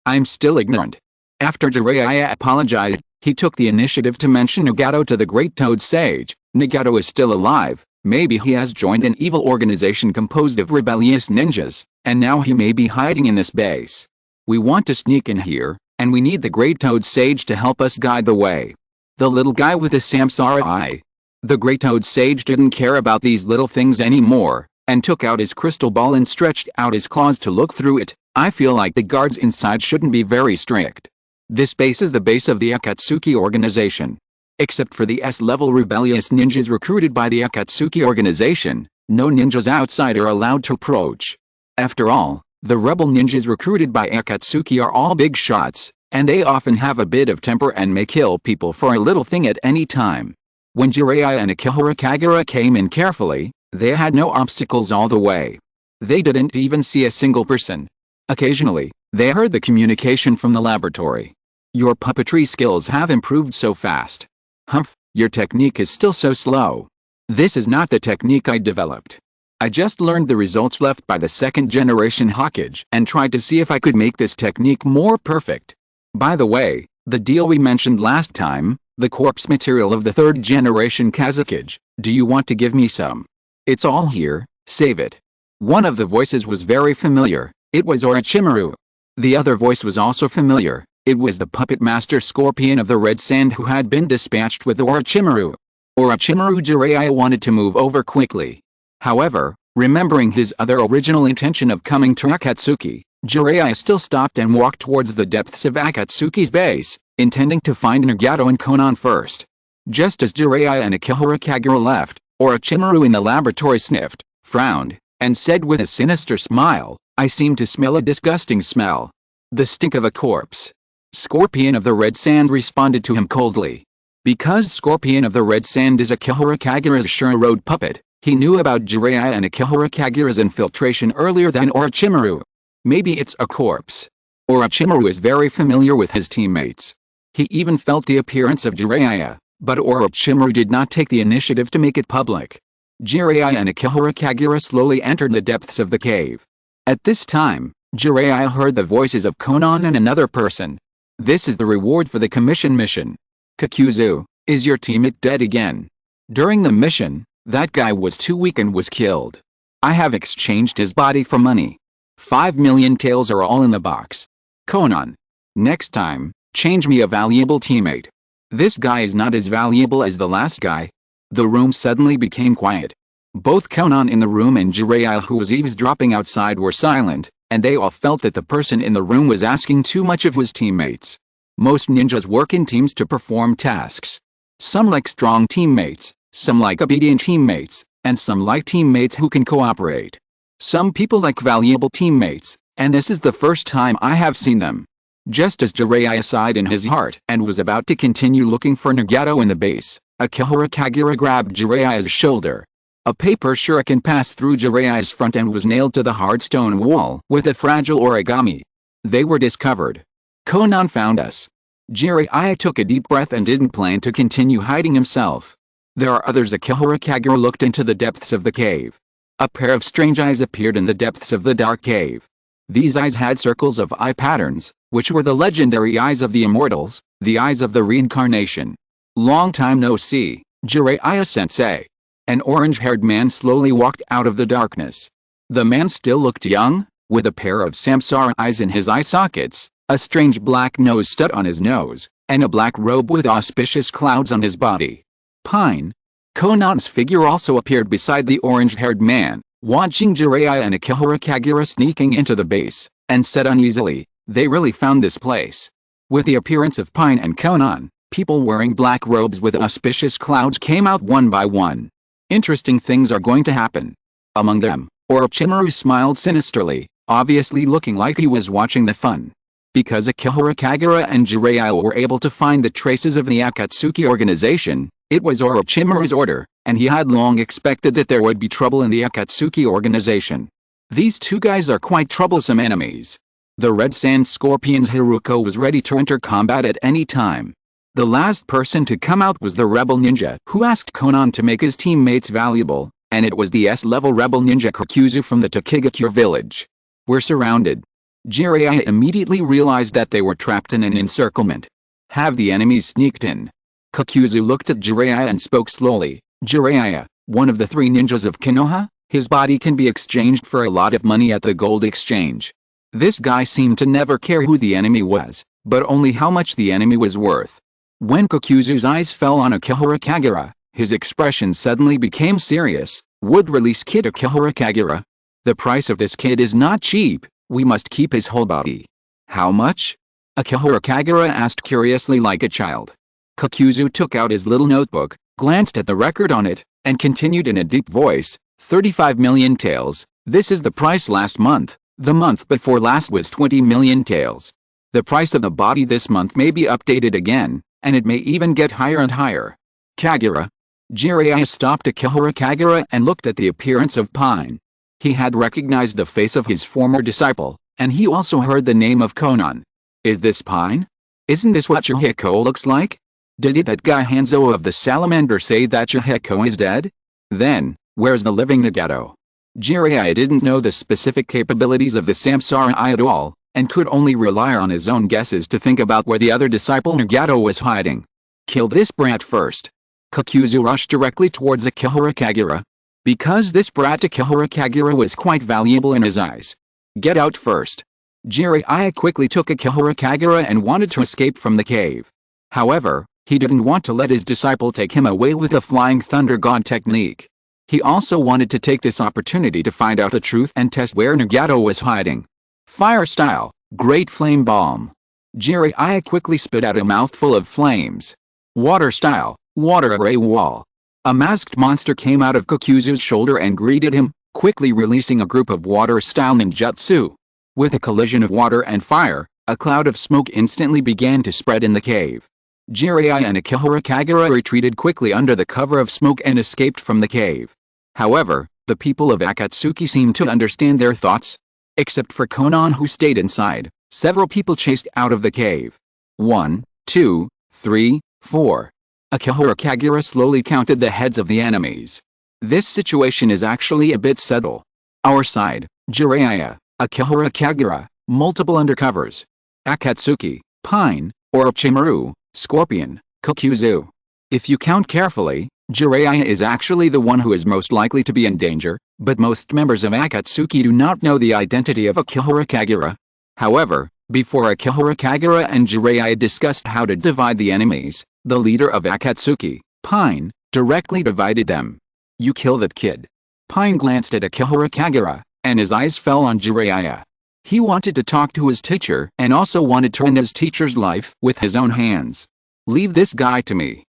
I'm still ignorant." After Jiraiya apologized, he took the initiative to mention Nagato to the Great Toad Sage. "Nagato is still alive. Maybe he has joined an evil organization composed of rebellious ninjas, and now he may be hiding in this base. We want to sneak in here, and we need the Great Toad Sage to help us guide the way." The little guy with the Samsara eye. The Great Toad Sage didn't care about these little things anymore, and took out his crystal ball and stretched out his claws to look through it. "I feel like the guards inside shouldn't be very strict. This base is the base of the Akatsuki organization. Except for the S-level rebellious ninjas recruited by the Akatsuki organization, no ninjas outside are allowed to approach. After all, the rebel ninjas recruited by Akatsuki are all big shots, And they often have a bit of temper and may kill people for a little thing at any time. When Jiraiya and Akihara Kagura came in carefully, they had no obstacles all the way. They didn't even see a single person. Occasionally, they heard the communication from the laboratory. Your puppetry skills have improved so fast. Humph, your technique is still so slow. This is not the technique I developed. I just learned the results left by the second generation Hokage and tried to see if I could make this technique more perfect. By the way, the deal we mentioned last time, the corpse material of the third generation Kazekage, do you want to give me some? It's all here, save it. One of the voices was very familiar, it was Orochimaru. The other voice was also familiar, it was the puppet master Scorpion of the Red Sand who had been dispatched with Orochimaru. Orochimaru Jiraiya wanted to move over quickly. However, remembering his other original intention of coming to Akatsuki, Jiraiya still stopped and walked towards the depths of Akatsuki's base, intending to find Nagato and Konan first. Just as Jiraiya and Akihara Kagura left, Orochimaru in the laboratory sniffed, frowned, and said with a sinister smile, I seem to smell a disgusting smell. The stink of a corpse. Scorpion of the Red Sand responded to him coldly. Because Scorpion of the Red Sand is Akihara Kagura's Shura-Road puppet, he knew about Jiraiya and Akihara Kagura's infiltration earlier than Orochimaru. Maybe it's a corpse. Orochimaru is very familiar with his teammates. He even felt the appearance of Jiraiya, but Orochimaru did not take the initiative to make it public. Jiraiya and Akihara Kagura slowly entered the depths of the cave. At this time, Jiraiya heard the voices of Konan and another person. This is the reward for the commission mission. Kakuzu, is your teammate dead again? During the mission, that guy was too weak and was killed. I have exchanged his body for money. 5 million taels are all in the box. Konan. Next time, change me a valuable teammate. This guy is not as valuable as the last guy. The room suddenly became quiet. Both Konan in the room and Jiraiya who was eavesdropping outside were silent, and they all felt that the person in the room was asking too much of his teammates. Most ninjas work in teams to perform tasks. Some like strong teammates, some like obedient teammates, and some like teammates who can cooperate. Some people like valuable teammates, and this is the first time I have seen them. Just as Jiraiya sighed in his heart and was about to continue looking for Nagato in the base, Akihara Kagura grabbed Jiraiya's shoulder. A paper shuriken passed through Jiraiya's front and was nailed to the hard stone wall with a fragile origami. They were discovered. Konan found us. Jiraiya took a deep breath and didn't plan to continue hiding himself. There are others. Akihara Kagura looked into the depths of the cave. A pair of strange eyes appeared in the depths of the dark cave. These eyes had circles of eye patterns, which were the legendary eyes of the immortals, the eyes of the reincarnation. Long time no see, Jiraiya-sensei. An orange-haired man slowly walked out of the darkness. The man still looked young, with a pair of samsara eyes in his eye sockets, a strange black nose stud on his nose, and a black robe with auspicious clouds on his body. Pine. Konan's figure also appeared beside the orange-haired man, watching Jiraiya and Akihara Kagura sneaking into the base, and said uneasily, they really found this place. With the appearance of Pine and Konan, people wearing black robes with auspicious clouds came out one by one. Interesting things are going to happen. Among them, Orochimaru smiled sinisterly, obviously looking like he was watching the fun. Because Akihara Kagura and Jiraiya were able to find the traces of the Akatsuki organization, it was Orochimaru's order, and he had long expected that there would be trouble in the Akatsuki organization. These two guys are quite troublesome enemies. The Red Sand Scorpion's Haruko was ready to enter combat at any time. The last person to come out was the rebel ninja who asked Konan to make his teammates valuable, and it was the S-level rebel ninja Kakuzu from the Takigakure village. We're surrounded. Jiraiya immediately realized that they were trapped in an encirclement. Have the enemies sneaked in? Kakuzu looked at Jiraiya and spoke slowly. Jiraiya, one of the 3 ninjas of Konoha, his body can be exchanged for a lot of money at the gold exchange. This guy seemed to never care who the enemy was, but only how much the enemy was worth. When Kakuzu's eyes fell on Akihara Kagura, his expression suddenly became serious. Would release Kid Akihara Kagura? The price of this kid is not cheap, we must keep his whole body. How much? Akihara Kagura asked curiously like a child. Kakuzu took out his little notebook, glanced at the record on it, and continued in a deep voice, 35 million taels, this is the price last month, the month before last was 20 million taels. The price of the body this month may be updated again, and it may even get higher and higher. Kagura. Jiraiya stopped Akihara Kagura and looked at the appearance of Pain. He had recognized the face of his former disciple, and he also heard the name of Konan. Is this Pain? Isn't this what Chihiko looks like? Did that guy Hanzo of the Salamander say that Chihiko is dead? Then, where's the living Nagato? Jiraiya didn't know the specific capabilities of the Samsara Eye at all, and could only rely on his own guesses to think about where the other disciple Nagato was hiding. Kill this brat first. Kakuzu rushed directly towards Akihara Kagura. Because this brat Akihara Kagura was quite valuable in his eyes. Get out first. Jiraiya quickly took Akihara Kagura and wanted to escape from the cave. However, he didn't want to let his disciple take him away with the Flying Thunder God technique. He also wanted to take this opportunity to find out the truth and test where Nagato was hiding. Fire style, Great Flame Bomb. Jiraiya quickly spit out a mouthful of flames. Water style, Water Array Wall. A masked monster came out of Kakuzu's shoulder and greeted him, quickly releasing a group of water-style ninjutsu. With a collision of water and fire, a cloud of smoke instantly began to spread in the cave. Jiraiya and Akihara Kagura retreated quickly under the cover of smoke and escaped from the cave. However, the people of Akatsuki seemed to understand their thoughts. Except for Konan, who stayed inside, several people chased out of the cave. 1, 2, 3, 4. Akihara Kagura slowly counted the heads of the enemies. This situation is actually a bit subtle. Our side, Jiraiya, Akihara Kagura, multiple undercovers. Akatsuki, Pain, Orochimaru, Scorpion, Kakuzu. If you count carefully, Jiraiya is actually the one who is most likely to be in danger, but most members of Akatsuki do not know the identity of Akihara Kagura. However, before Akihara Kagura and Jiraiya discussed how to divide the enemies, the leader of Akatsuki, Pain, directly divided them. You kill that kid. Pain glanced at Akihara Kagura, and his eyes fell on Jiraiya. He wanted to talk to his teacher and also wanted to end his teacher's life with his own hands. Leave this guy to me.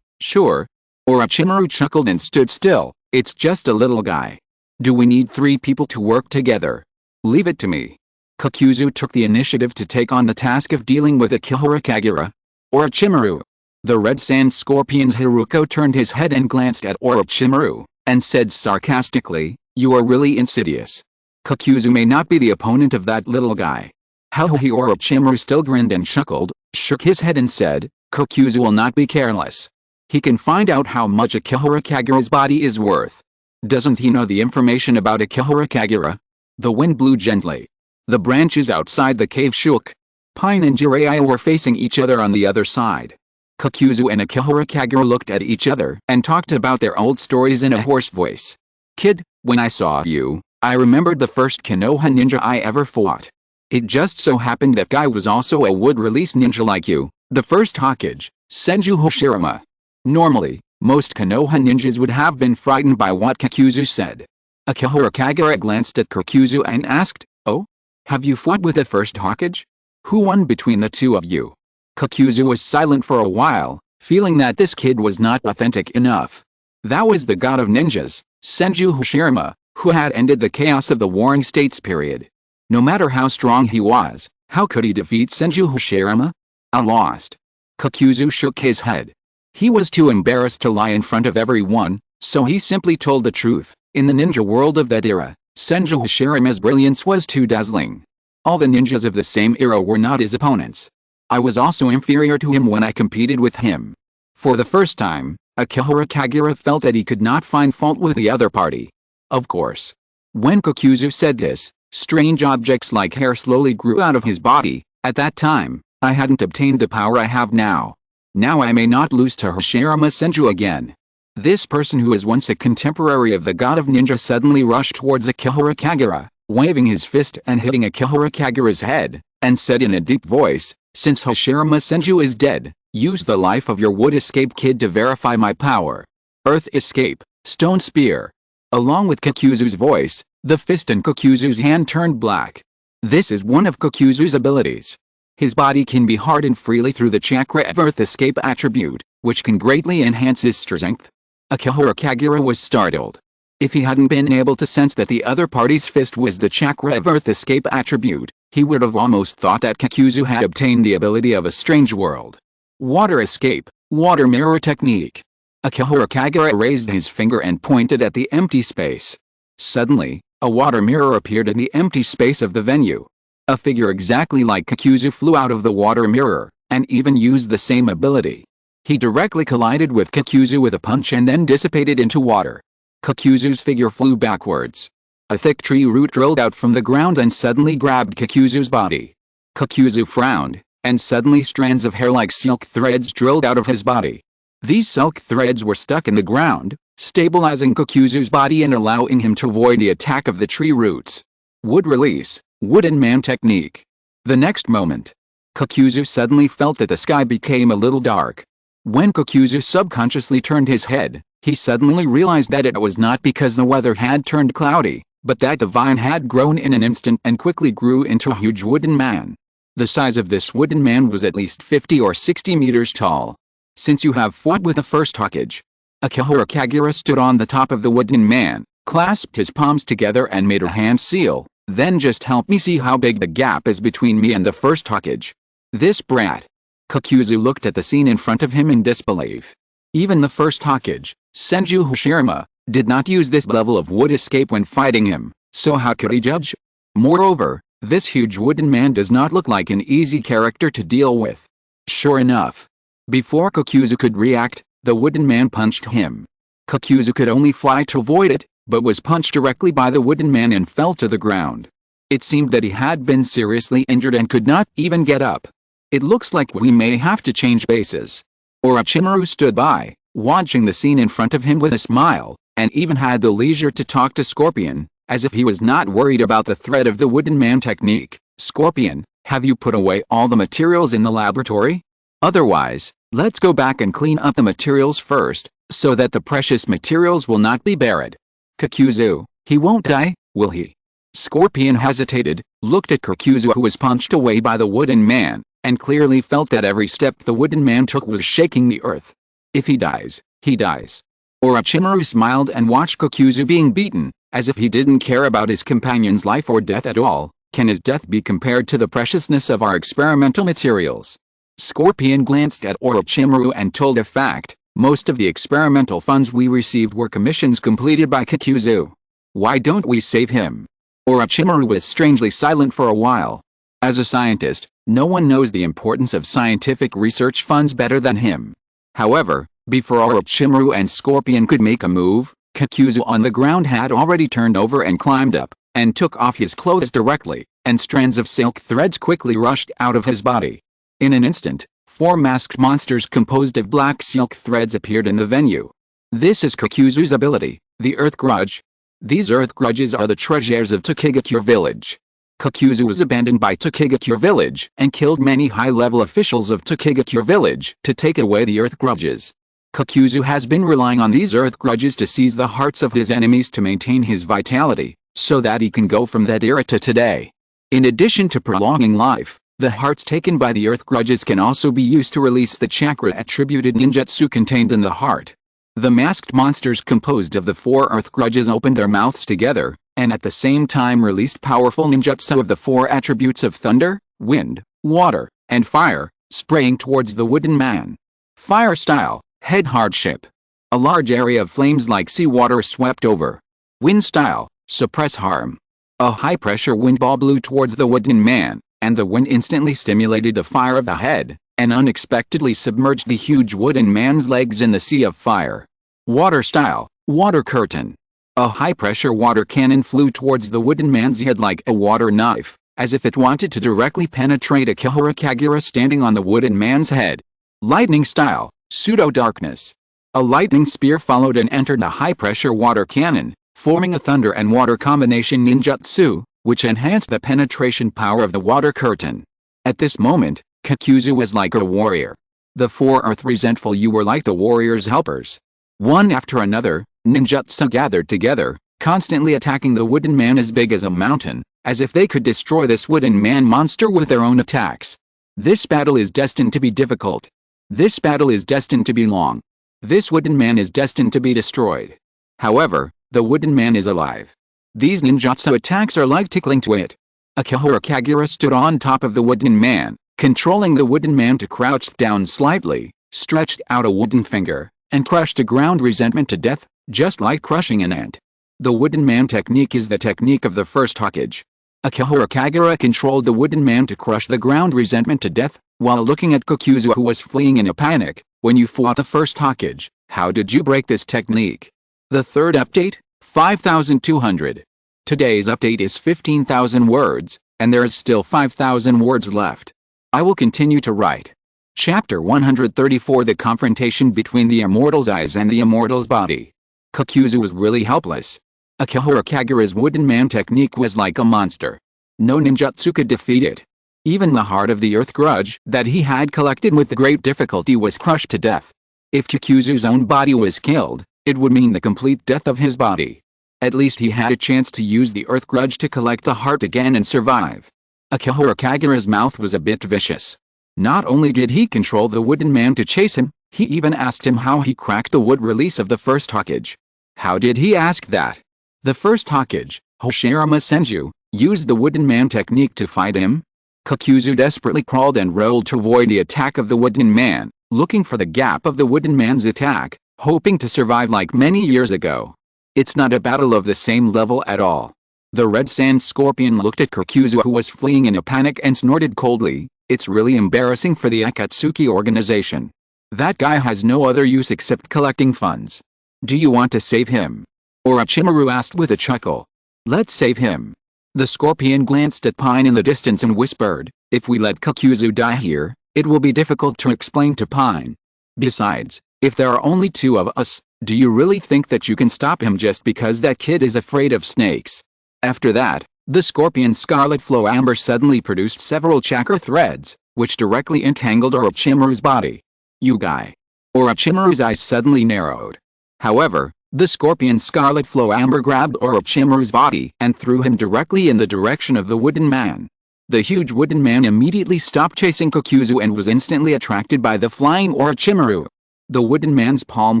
Sure. Orochimaru chuckled and stood still. It's just a little guy. Do we need 3 people to work together? Leave it to me. Kakuzu took the initiative to take on the task of dealing with Akihara Kagura. Orochimaru. The Red Sand Scorpion's Haruko turned his head and glanced at Orochimaru, and said sarcastically, "You are really insidious. Kakuzu may not be the opponent of that little guy." Orochimaru still grinned and chuckled, shook his head and said, "Kakuzu will not be careless. He can find out how much Akihara Kagura's body is worth. Doesn't he know the information about Akihara Kagura?" The wind blew gently. The branches outside the cave shook. Pain and Jiraiya were facing each other on the other side. Kakuzu and Akihara Kagura looked at each other and talked about their old stories in a hoarse voice. "Kid, when I saw you, I remembered the first Konoha ninja I ever fought. It just so happened that guy was also a wood-release ninja like you, the first Hokage, Senju Hoshirama." Normally, most Konoha ninjas would have been frightened by what Kakuzu said. Akihara Kagura glanced at Kakuzu and asked, "Oh? Have you fought with the first Hokage? Who won between the two of you?" Kakuzu was silent for a while, feeling that this kid was not authentic enough. That was the god of ninjas, Senju Hoshirama, who had ended the chaos of the Warring States period. No matter how strong he was, how could he defeat Senju Hoshirama? I lost. Kakuzu shook his head. He was too embarrassed to lie in front of everyone, so he simply told the truth. In the ninja world of that era, Senju Hoshirama's brilliance was too dazzling. All the ninjas of the same era were not his opponents. I was also inferior to him when I competed with him. For the first time, Akihara Kagura felt that he could not find fault with the other party. Of course. When Kakuzu said this, strange objects like hair slowly grew out of his body. At that time, I hadn't obtained the power I have now. Now I may not lose to Hoshirama Senju again. This person who is once a contemporary of the god of ninja suddenly rushed towards Akihara Kagura, waving his fist and hitting Akihara Kagura's head, and said in a deep voice, "Since Hoshirama Senju is dead, use the life of your wood escape kid to verify my power. Earth escape, stone spear." Along with Kakuzu's voice, the fist in Kakuzu's hand turned black. This is one of Kakuzu's abilities. His body can be hardened freely through the chakra of Earth escape attribute, which can greatly enhance his strength. Akihara Kagura was startled. If he hadn't been able to sense that the other party's fist was the chakra of Earth escape attribute, He would have almost thought that Kakuzu had obtained the ability of a strange world. Water escape, water mirror technique. Akihiro Kagura raised his finger and pointed at the empty space. Suddenly, a water mirror appeared in the empty space of the venue. A figure exactly like Kakuzu flew out of the water mirror, and even used the same ability. He directly collided with Kakuzu with a punch and then dissipated into water. Kakuzu's figure flew backwards. A thick tree root drilled out from the ground and suddenly grabbed Kakuzu's body. Kakuzu frowned, and suddenly strands of hair like silk threads drilled out of his body. These silk threads were stuck in the ground, stabilizing Kakuzu's body and allowing him to avoid the attack of the tree roots. Wood release, wooden man technique. The next moment, Kakuzu suddenly felt that the sky became a little dark. When Kakuzu subconsciously turned his head, he suddenly realized that it was not because the weather had turned cloudy, but that the vine had grown in an instant and quickly grew into a huge wooden man. The size of this wooden man was at least 50 or 60 meters tall. Since you have fought with the first Hokage. Akihiro Kagura stood on the top of the wooden man, clasped his palms together and made a hand seal. Then just help me see how big the gap is between me and the first Hokage. This brat. Kakuzu looked at the scene in front of him in disbelief. Even the first Hokage, Senju Hashirama, did not use this level of wood escape when fighting him, so how could he judge? Moreover, this huge wooden man does not look like an easy character to deal with. Sure enough. Before Kakuzu could react, the wooden man punched him. Kakuzu could only fly to avoid it, but was punched directly by the wooden man and fell to the ground. It seemed that he had been seriously injured and could not even get up. It looks like we may have to change bases. Orochimaru stood by, watching the scene in front of him with a smile, and even had the leisure to talk to Scorpion, as if he was not worried about the threat of the wooden man technique. Scorpion, have you put away all the materials in the laboratory? Otherwise, let's go back and clean up the materials first, so that the precious materials will not be buried. Kakuzu, he won't die, will he? Scorpion hesitated, looked at Kakuzu who was punched away by the wooden man, and clearly felt that every step the wooden man took was shaking the earth. If he dies, he dies. Orochimaru smiled and watched Kakuzu being beaten, as if he didn't care about his companion's life or death at all. Can his death be compared to the preciousness of our experimental materials? Scorpion glanced at Orochimaru and told a fact. Most of the experimental funds we received were commissions completed by Kakuzu. Why don't we save him? Orochimaru was strangely silent for a while. As a scientist, no one knows the importance of scientific research funds better than him. However, before Orochimaru and Scorpion could make a move, Kakuzu on the ground had already turned over and climbed up, and took off his clothes directly, and strands of silk threads quickly rushed out of his body. In an instant, 4 masked monsters composed of black silk threads appeared in the venue. This is Kakuzu's ability, the Earth Grudge. These Earth Grudges are the treasures of Tokigakure Village. Kakuzu was abandoned by Tokigakure Village and killed many high-level officials of Tokigakure Village to take away the Earth Grudges. Kakuzu has been relying on these Earth Grudges to seize the hearts of his enemies to maintain his vitality, so that he can go from that era to today. In addition to prolonging life, the hearts taken by the Earth Grudges can also be used to release the chakra-attributed ninjutsu contained in the heart. The masked monsters composed of the 4 Earth Grudges opened their mouths together, and at the same time released powerful ninjutsu of the 4 attributes of thunder, wind, water, and fire, spraying towards the wooden man. Fire style, head hardship. A large area of flames like seawater swept over. Wind style, suppress harm. A high-pressure wind ball blew towards the wooden man, and the wind instantly stimulated the fire of the head, and unexpectedly submerged the huge wooden man's legs in the sea of fire. Water style, water curtain. A high-pressure water cannon flew towards the wooden man's head like a water knife, as if it wanted to directly penetrate Akihiro Kagura standing on the wooden man's head. Lightning style, pseudo-darkness. A lightning spear followed and entered the high-pressure water cannon, forming a thunder and water combination ninjutsu, which enhanced the penetration power of the water curtain. At this moment, Kakuzu was like a warrior. The 4 Earth Resentful you were like the warrior's helpers. One after another, ninjutsu gathered together, constantly attacking the wooden man as big as a mountain, as if they could destroy this wooden man monster with their own attacks. This battle is destined to be difficult. This battle is destined to be long. This wooden man is destined to be destroyed. However, the wooden man is alive. These ninjutsu attacks are like tickling to it. Akihara Kagura stood on top of the wooden man, controlling the wooden man to crouch down slightly, stretched out a wooden finger, and crushed a ground resentment to death, just like crushing an ant. The wooden man technique is the technique of the first Hokage. Akihara Kagura controlled the wooden man to crush the ground resentment to death, while looking at Kokuzu who was fleeing in a panic. When you fought the first Hokage, how did you break this technique? The third update? 5,200. Today's update is 15,000 words, and there is still 5,000 words left. I will continue to write. Chapter 134 The confrontation between the immortal's eyes and the immortal's body. Kokuzu was really helpless. Akihara Kagura's wooden man technique was like a monster. No ninjutsu could defeat it. Even the heart of the earth grudge that he had collected with great difficulty was crushed to death. If Kokuzu's own body was killed, it would mean the complete death of his body. At least he had a chance to use the earth grudge to collect the heart again and survive. Akihara Kagura's mouth was a bit vicious. Not only did he control the wooden man to chase him, he even asked him how he cracked the wood release of the first Hokage. How did he ask that? The first Hokage, Hoshirama Senju, used the wooden man technique to fight him. Kokuzu desperately crawled and rolled to avoid the attack of the wooden man, looking for the gap of the wooden man's attack, hoping to survive like many years ago. It's not a battle of the same level at all. The red sand scorpion looked at Kokuzu who was fleeing in a panic and snorted coldly. It's really embarrassing for the Akatsuki organization. That guy has no other use except collecting funds. Do you want to save him? Orochimaru asked with a chuckle. Let's save him. The scorpion glanced at Pain in the distance and whispered, if we let Kokuzu die here, it will be difficult to explain to Pain. Besides, if there are only two of us, do you really think that you can stop him just because that kid is afraid of snakes? After that, the scorpion's scarlet flow amber suddenly produced several chakra threads, which directly entangled Orochimaru's body. You guy. Orochimaru's eyes suddenly narrowed. However, the scorpion's scarlet flow amber grabbed Orochimaru's body and threw him directly in the direction of the wooden man. The huge wooden man immediately stopped chasing Kokuzu and was instantly attracted by the flying Orochimaru. The wooden man's palm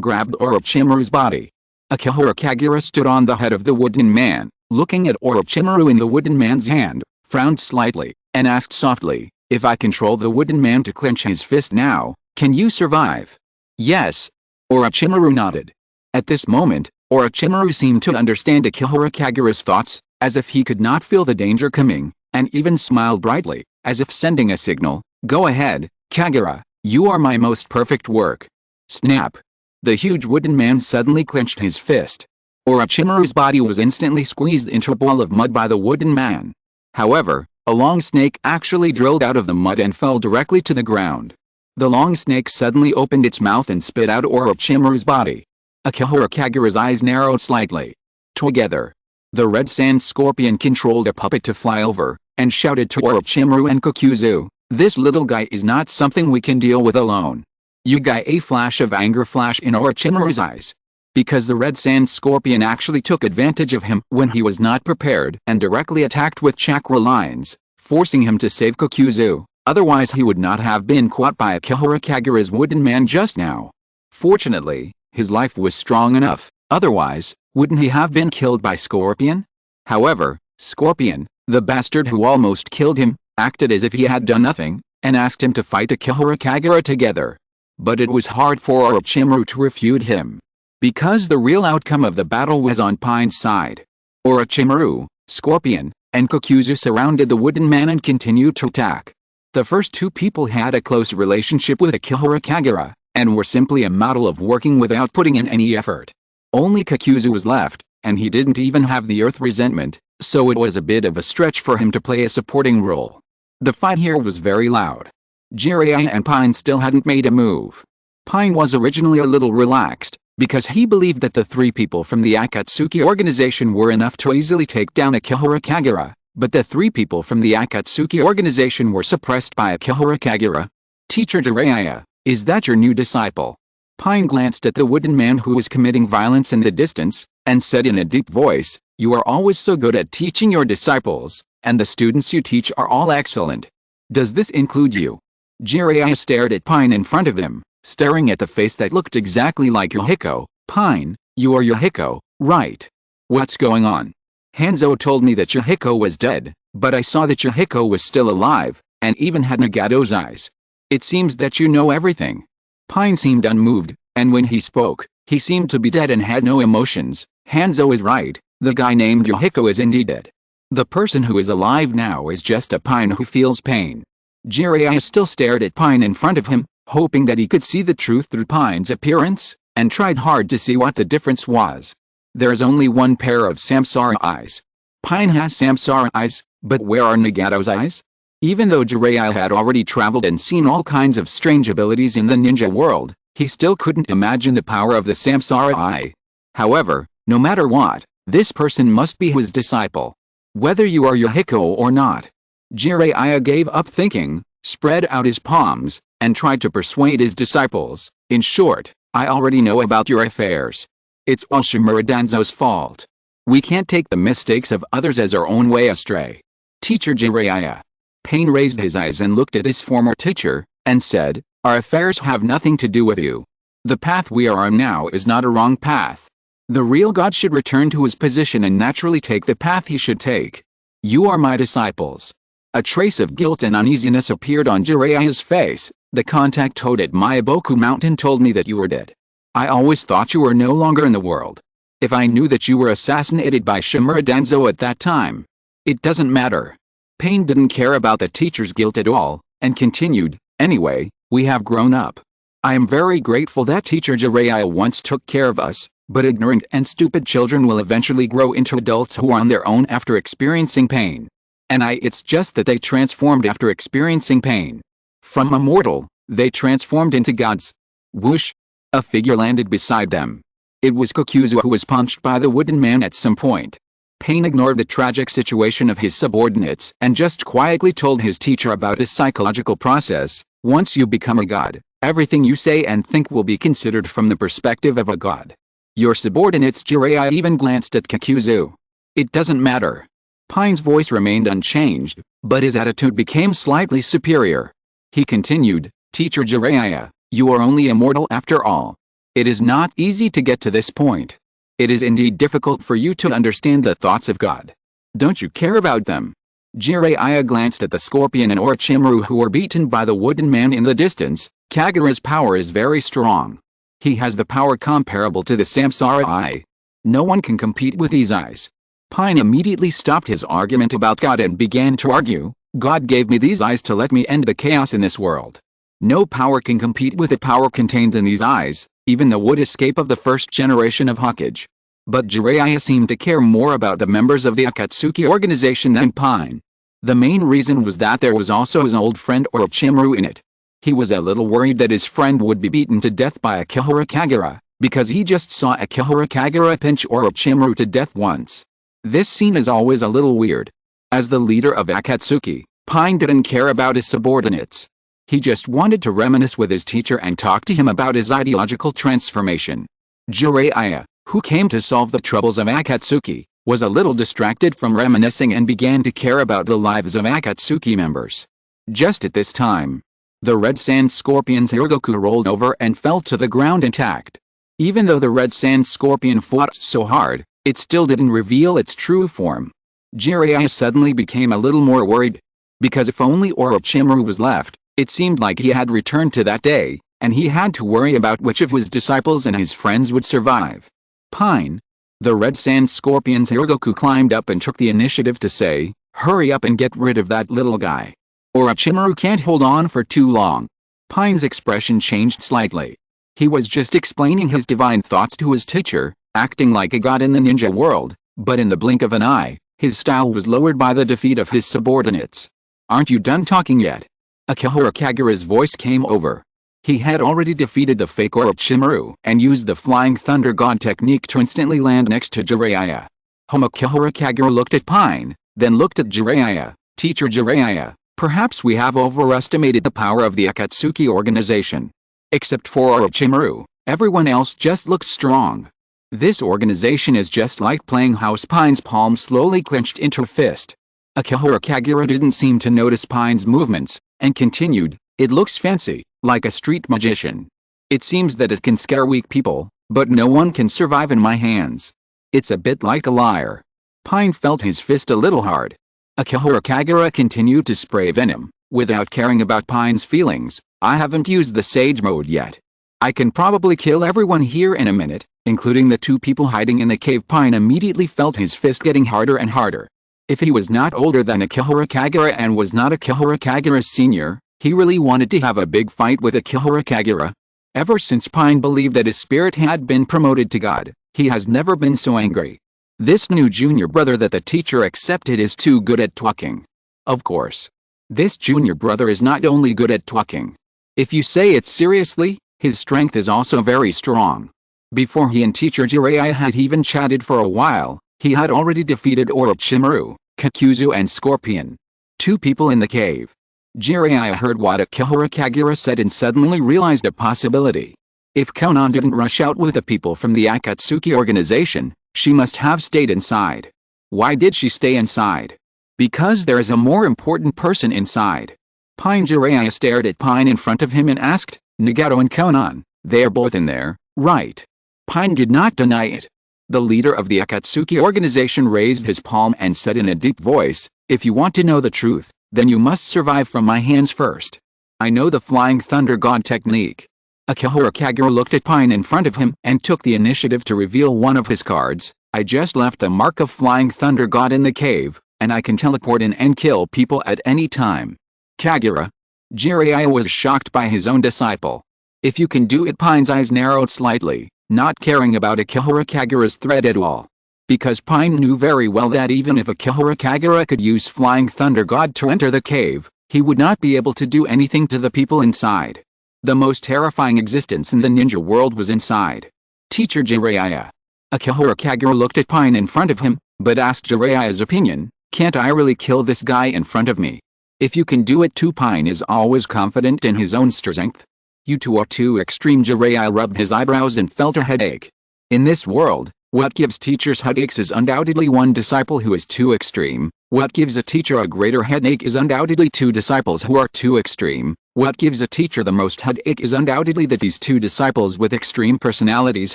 grabbed Orochimaru's body. Akihara Kagura stood on the head of the wooden man, looking at Orochimaru in the wooden man's hand, frowned slightly, and asked softly, if I control the wooden man to clench his fist now, can you survive? Yes. Orochimaru nodded. At this moment, Orochimaru seemed to understand Akihara Kagura's thoughts, as if he could not feel the danger coming, and even smiled brightly, as if sending a signal, go ahead, Kagura, you are my most perfect work. Snap. The huge wooden man suddenly clenched his fist. Orochimaru's body was instantly squeezed into a ball of mud by the wooden man. However, a long snake actually drilled out of the mud and fell directly to the ground. The long snake suddenly opened its mouth and spit out Orochimaru's body. Akihara Kagura's eyes narrowed slightly. Together, the red sand scorpion controlled a puppet to fly over, and shouted to Orochimaru and Kokuzu, this little guy is not something we can deal with alone. You got a flash of anger flash in Orochimaru's eyes. Because the red sand scorpion actually took advantage of him when he was not prepared and directly attacked with chakra lines, forcing him to save Kokuzu, otherwise he would not have been caught by Akihara Kagura's wooden man just now. Fortunately, his life was strong enough, otherwise, wouldn't he have been killed by Scorpion? However, Scorpion, the bastard who almost killed him, acted as if he had done nothing, and asked him to fight Akihara Kagura together. But it was hard for Orochimaru to refute him. Because the real outcome of the battle was on Pain's side. Orochimaru, Scorpion, and Kokuzu surrounded the wooden man and continued to attack. The first two people had a close relationship with Akihara Kagura, and were simply a model of working without putting in any effort. Only Kokuzu was left, and he didn't even have the earth resentment, so it was a bit of a stretch for him to play a supporting role. The fight here was very loud. Jiraiya and Pain still hadn't made a move. Pain was originally a little relaxed, because he believed that the three people from the Akatsuki organization were enough to easily take down Akihara Kagura, but the three people from the Akatsuki organization were suppressed by Akihara Kagura. Teacher Jiraiya, is that your new disciple? Pain glanced at the wooden man who was committing violence in the distance, and said in a deep voice, you are always so good at teaching your disciples, and the students you teach are all excellent. Does this include you? Jiraiya stared at Pain in front of him, staring at the face that looked exactly like Yohiko. Pain, you are Yohiko, right? What's going on? Hanzo told me that Yohiko was dead, But I saw that Yahiko was still alive, and even had Nagato's eyes. It seems that you know everything. Pine seemed unmoved, and when he spoke, he seemed to be dead and had no emotions. Hanzo is right, the guy named Yahiko is indeed dead. The person who is alive now is just a Pine who feels pain. Jiraiya still stared at Pine in front of him, hoping that he could see the truth through Pine's appearance, and tried hard to see what the difference was. There is only one pair of Samsara eyes. Pine has Samsara eyes, but where are Nagato's eyes? Even though Jiraiya had already traveled and seen all kinds of strange abilities in the ninja world, he still couldn't imagine the power of the Samsara eye. However, no matter what, this person must be his disciple. Whether you are Yahiko or not. Jiraiya gave up thinking, spread out his palms, and tried to persuade his disciples. In short, I already know about your affairs. It's all Shimura Danzo's fault. We can't take the mistakes of others as our own way astray. Teacher Jiraiya. Pain raised his eyes and looked at his former teacher, and said, our affairs have nothing to do with you. The path we are on now is not a wrong path. The real God should return to his position and naturally take the path he should take. You are my disciples. A trace of guilt and uneasiness appeared on Jiraiya's face. The contact toad at Myaboku Mountain told me that you were dead. I always thought you were no longer in the world. If I knew that you were assassinated by Shimura Danzo at that time. It doesn't matter. Pain didn't care about the teacher's guilt at all, and continued, anyway, we have grown up. I am very grateful that teacher Jiraiya once took care of us, but ignorant and stupid children will eventually grow into adults who are on their own after experiencing pain. And it's just that they transformed after experiencing pain. From a mortal, they transformed into gods. Whoosh! A figure landed beside them. It was Kokuzu, who was punched by the wooden man at some point. Pain ignored the tragic situation of his subordinates and just quietly told his teacher about his psychological process. Once you become a god, everything you say and think will be considered from the perspective of a god. Your subordinates. Jiraiya even glanced at Kokuzu. It doesn't matter. Pine's voice remained unchanged, but his attitude became slightly superior. He continued, Teacher Jiraiya, you are only a mortal after all. It is not easy to get to this point. It is indeed difficult for you to understand the thoughts of God. Don't you care about them? Jiraiya glanced at the scorpion and Orochimaru, who were beaten by the wooden man in the distance. Kagura's power is very strong. He has the power comparable to the Samsara eye. No one can compete with these eyes. Pine immediately stopped his argument about God and began to argue, God gave me these eyes to let me end the chaos in this world. No power can compete with the power contained in these eyes, even the wood escape of the first generation of Hokage. But Jiraiya seemed to care more about the members of the Akatsuki organization than Pine. The main reason was that there was also his old friend Orochimaru in it. He was a little worried that his friend would be beaten to death by Akihara Kagura, because he just saw Akihara Kagura pinch Orochimaru to death once. This scene is always a little weird. As the leader of Akatsuki, Pine didn't care about his subordinates. He just wanted to reminisce with his teacher and talk to him about his ideological transformation. Jiraiya, who came to solve the troubles of Akatsuki, was a little distracted from reminiscing and began to care about the lives of Akatsuki members. Just at this time, the Red Sand Scorpion's Hirgoku rolled over and fell to the ground intact. Even though the Red Sand Scorpion fought so hard, it still didn't reveal its true form. Jiraiya suddenly became a little more worried. Because if only Orochimaru was left, it seemed like he had returned to that day, and he had to worry about which of his disciples and his friends would survive. Pine. The Red Sand Scorpion's Hirgoku climbed up and took the initiative to say, hurry up and get rid of that little guy. Orochimaru can't hold on for too long. Pine's expression changed slightly. He was just explaining his divine thoughts to his teacher, acting like a god in the ninja world, but in the blink of an eye, his style was lowered by the defeat of his subordinates. Aren't you done talking yet? Akihara Kagura's voice came over. He had already defeated the fake Orochimaru and used the Flying Thunder God technique to instantly land next to Jiraiya. Akihara Kagura looked at Pine, then looked at Jiraiya. Teacher Jiraiya, perhaps we have overestimated the power of the Akatsuki organization. Except for Orochimaru, everyone else just looks strong. This organization is just like playing house. Pine's palm slowly clenched into a fist. Akihara Kagura didn't seem to notice Pine's movements, and continued, it looks fancy, like a street magician. It seems that it can scare weak people, but no one can survive in my hands. It's a bit like a liar. Pine felt his fist a little hard. Akihara Kagura continued to spray venom, without caring about Pine's feelings. I haven't used the Sage mode yet. I can probably kill everyone here in a minute, including the two people hiding in the cave. Pine immediately felt his fist getting harder and harder. If he was not older than Akihara Kagura and was not Akihara Kagura's senior, he really wanted to have a big fight with Akihara Kagura. Ever since Pine believed that his spirit had been promoted to God, he has never been so angry. This new junior brother that the teacher accepted is too good at talking. Of course. This junior brother is not only good at talking. If you say it seriously, his strength is also very strong. Before he and teacher Jiraiya had even chatted for a while, he had already defeated Orochimaru, Kakuzu and Scorpion. Two people in the cave. Jiraiya heard what Akihara Kagura said and suddenly realized a possibility. If Konoha didn't rush out with the people from the Akatsuki organization, she must have stayed inside. Why did she stay inside? Because there is a more important person inside. Jiraiya stared at Pine in front of him and asked, Nagato and Konoha, they are both in there, right? Pine did not deny it. The leader of the Akatsuki organization raised his palm and said in a deep voice, if you want to know the truth, then you must survive from my hands first. I know the Flying Thunder God technique. Akihara Kagura looked at Pine in front of him and took the initiative to reveal one of his cards. I just left the mark of Flying Thunder God in the cave, and I can teleport in and kill people at any time. Kagura. Jiraiya was shocked by his own disciple. If you can do it, Pine's eyes narrowed slightly, not caring about Akihara Kagura's threat at all. Because Pine knew very well that even if Akihara Kagura could use Flying Thunder God to enter the cave, he would not be able to do anything to the people inside. The most terrifying existence in the ninja world was inside. Teacher Jiraiya. Akihara Kagura looked at Pine in front of him, but asked Jiraiya's opinion, can't I really kill this guy in front of me? If you can do it too. Pine is always confident in his own strength. You two are too extreme. Jiraiya rubbed his eyebrows and felt a headache. In this world, what gives teachers headaches is undoubtedly one disciple who is too extreme. What gives a teacher a greater headache is undoubtedly two disciples who are too extreme. What gives a teacher the most headache is undoubtedly that these two disciples with extreme personalities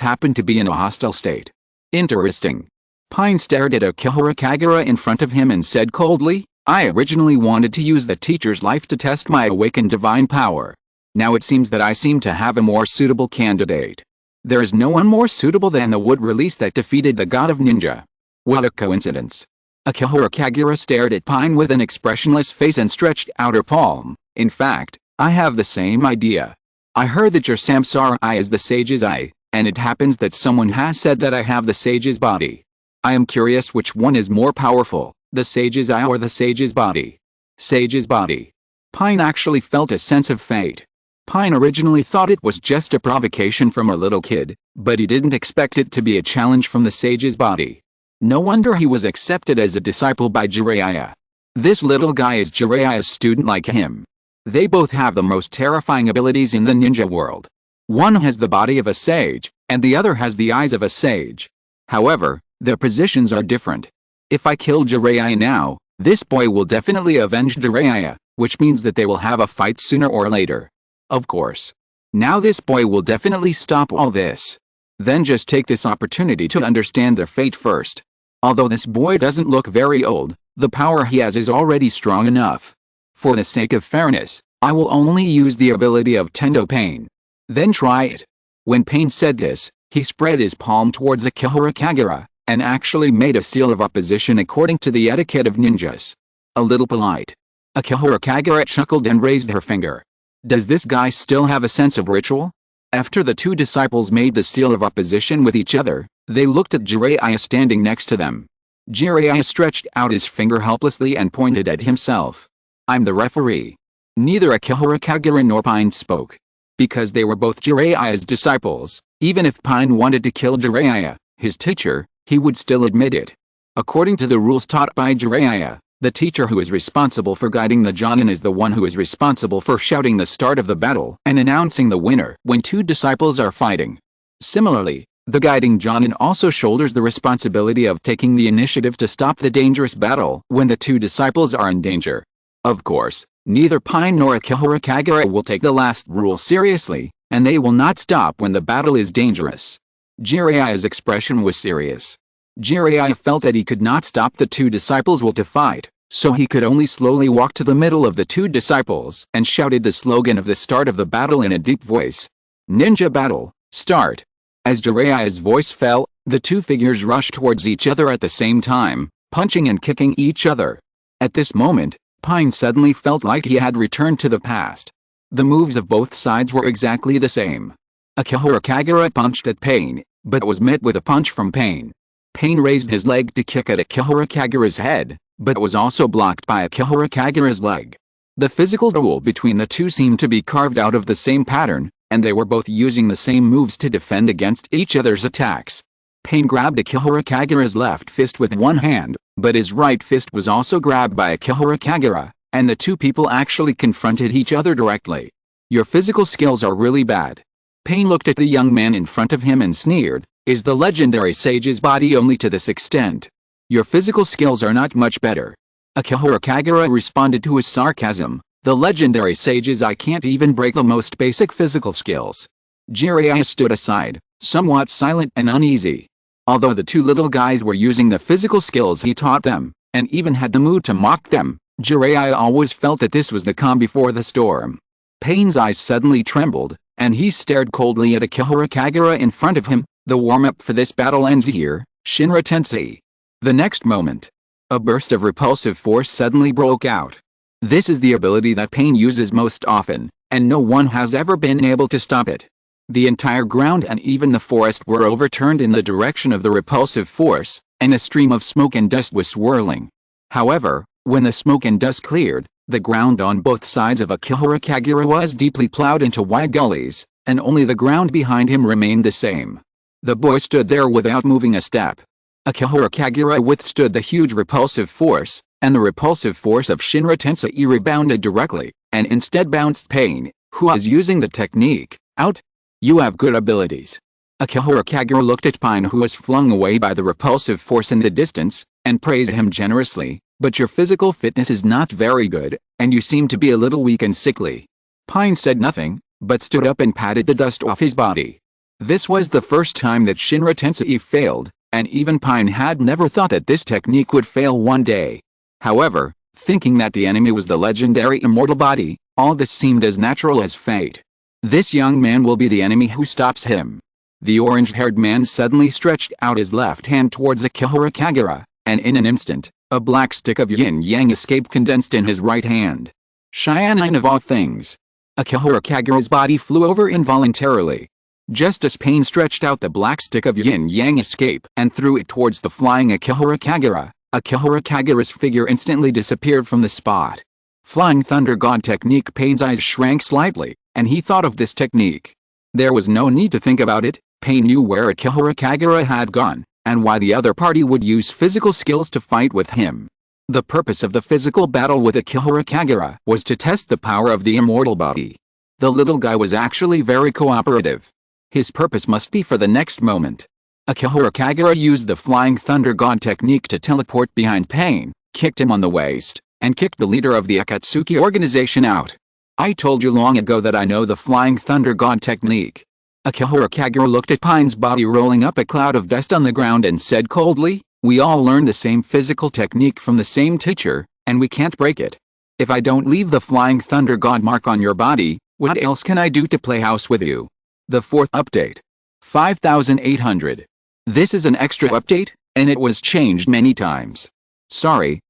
happen to be in a hostile state. Interesting. Pine stared at Akihara Kagura in front of him and said coldly, I originally wanted to use the teacher's life to test my awakened divine power. Now it seems that I seem to have a more suitable candidate. There is no one more suitable than the wood release that defeated the god of ninja. What a coincidence. Akihara Kagura stared at Pine with an expressionless face and stretched out her palm. In fact, I have the same idea. I heard that your samsara eye is the sage's eye, and it happens that someone has said that I have the sage's body. I am curious which one is more powerful, the sage's eye or the sage's body. Sage's body. Pine actually felt a sense of fate. Pine originally thought it was just a provocation from a little kid, but he didn't expect it to be a challenge from the sage's body. No wonder he was accepted as a disciple by Jiraiya. This little guy is Jiraiya's student like him. They both have the most terrifying abilities in the ninja world. One has the body of a sage, and the other has the eyes of a sage. However, their positions are different. If I kill Jiraiya now, this boy will definitely avenge Jiraiya, which means that they will have a fight sooner or later. Of course. Now this boy will definitely stop all this. Then just take this opportunity to understand their fate first. Although this boy doesn't look very old, the power he has is already strong enough. For the sake of fairness, I will only use the ability of Tendo Pain. Then try it. When Pain said this, he spread his palm towards Akihara Kagura, and actually made a seal of opposition according to the etiquette of ninjas. A little polite. Akihara Kagura chuckled and raised her finger. Does this guy still have a sense of ritual? After the two disciples made the seal of opposition with each other, they looked at Jiraiya standing next to them. Jiraiya stretched out his finger helplessly and pointed at himself. I'm the referee. Neither Akihara Kagura nor Pine spoke. Because they were both Jiraiya's disciples, even if Pine wanted to kill Jiraiya, his teacher, he would still admit it. According to the rules taught by Jiraiya, the teacher who is responsible for guiding the Jonin is the one who is responsible for shouting the start of the battle and announcing the winner when two disciples are fighting. Similarly, the guiding Jonin also shoulders the responsibility of taking the initiative to stop the dangerous battle when the two disciples are in danger. Of course, neither Pine nor Akihara Kagura will take the last rule seriously, and they will not stop when the battle is dangerous. Jiraiya's expression was serious. Jiraiya felt that he could not stop the two disciples will to fight, so he could only slowly walk to the middle of the two disciples and shouted the slogan of the start of the battle in a deep voice. Ninja battle, start. As Jiraiya's voice fell, the two figures rushed towards each other at the same time, punching and kicking each other. At this moment, Pain suddenly felt like he had returned to the past. The moves of both sides were exactly the same. Akihara Kagura punched at Pain, but was met with a punch from Pain. Pain raised his leg to kick at Akihara Kagura's head, but was also blocked by Akihara Kagura's leg. The physical duel between the two seemed to be carved out of the same pattern, and they were both using the same moves to defend against each other's attacks. Pain grabbed Akihara Kagura's left fist with one hand, but his right fist was also grabbed by Akihara Kagura, and the two people actually confronted each other directly. Your physical skills are really bad. Pain looked at the young man in front of him and sneered, is the legendary sage's body only to this extent? Your physical skills are not much better. Akihara Kagura responded to his sarcasm, the legendary sage's I can't even break the most basic physical skills. Jiraiya stood aside, somewhat silent and uneasy. Although the two little guys were using the physical skills he taught them, and even had the mood to mock them, Jiraiya always felt that this was the calm before the storm. Pain's eyes suddenly trembled, and he stared coldly at Akihara Kagura in front of him. The warm-up for this battle ends here, Shinra Tensei. The next moment, a burst of repulsive force suddenly broke out. This is the ability that Pain uses most often, and no one has ever been able to stop it. The entire ground and even the forest were overturned in the direction of the repulsive force, and a stream of smoke and dust was swirling. However, when the smoke and dust cleared, the ground on both sides of Akihara Kagura was deeply plowed into wide gullies, and only the ground behind him remained the same. The boy stood there without moving a step. Akihara Kagura withstood the huge repulsive force, and the repulsive force of Shinra Tensei rebounded directly, and instead bounced Pain, who was using the technique, out. You have good abilities. Akihara Kagura looked at Pain, who was flung away by the repulsive force in the distance, and praised him generously, but your physical fitness is not very good, and you seem to be a little weak and sickly. Pain said nothing, but stood up and patted the dust off his body. This was the first time that Shinra Tensei failed, and even Pain had never thought that this technique would fail one day. However, thinking that the enemy was the legendary immortal body, all this seemed as natural as fate. This young man will be the enemy who stops him. The orange-haired man suddenly stretched out his left hand towards Akihara Kagura, and in an instant, a black stick of yin-yang escape condensed in his right hand. Cheyenne of all things. Akihara Kagura's body flew over involuntarily. Just as Pain stretched out the black stick of yin-yang escape and threw it towards the flying Akihara Kagura's figure instantly disappeared from the spot. Flying Thunder God technique. Pain's eyes shrank slightly, and he thought of this technique. There was no need to think about it. Pain knew where Akihara Kagura had gone, and why the other party would use physical skills to fight with him. The purpose of the physical battle with Akihara Kagura was to test the power of the immortal body. The little guy was actually very cooperative. His purpose must be for the next moment. Akihara Kagura used the Flying Thunder God technique to teleport behind Pain, kicked him on the waist, and kicked the leader of the Akatsuki organization out. I told you long ago that I know the Flying Thunder God technique. Akihara Kagura looked at Pain's body rolling up a cloud of dust on the ground and said coldly, we all learned the same physical technique from the same teacher, and we can't break it. If I don't leave the Flying Thunder God mark on your body, what else can I do to play house with you? The fourth update. 5800. This is an extra update, and it was changed many times. Sorry.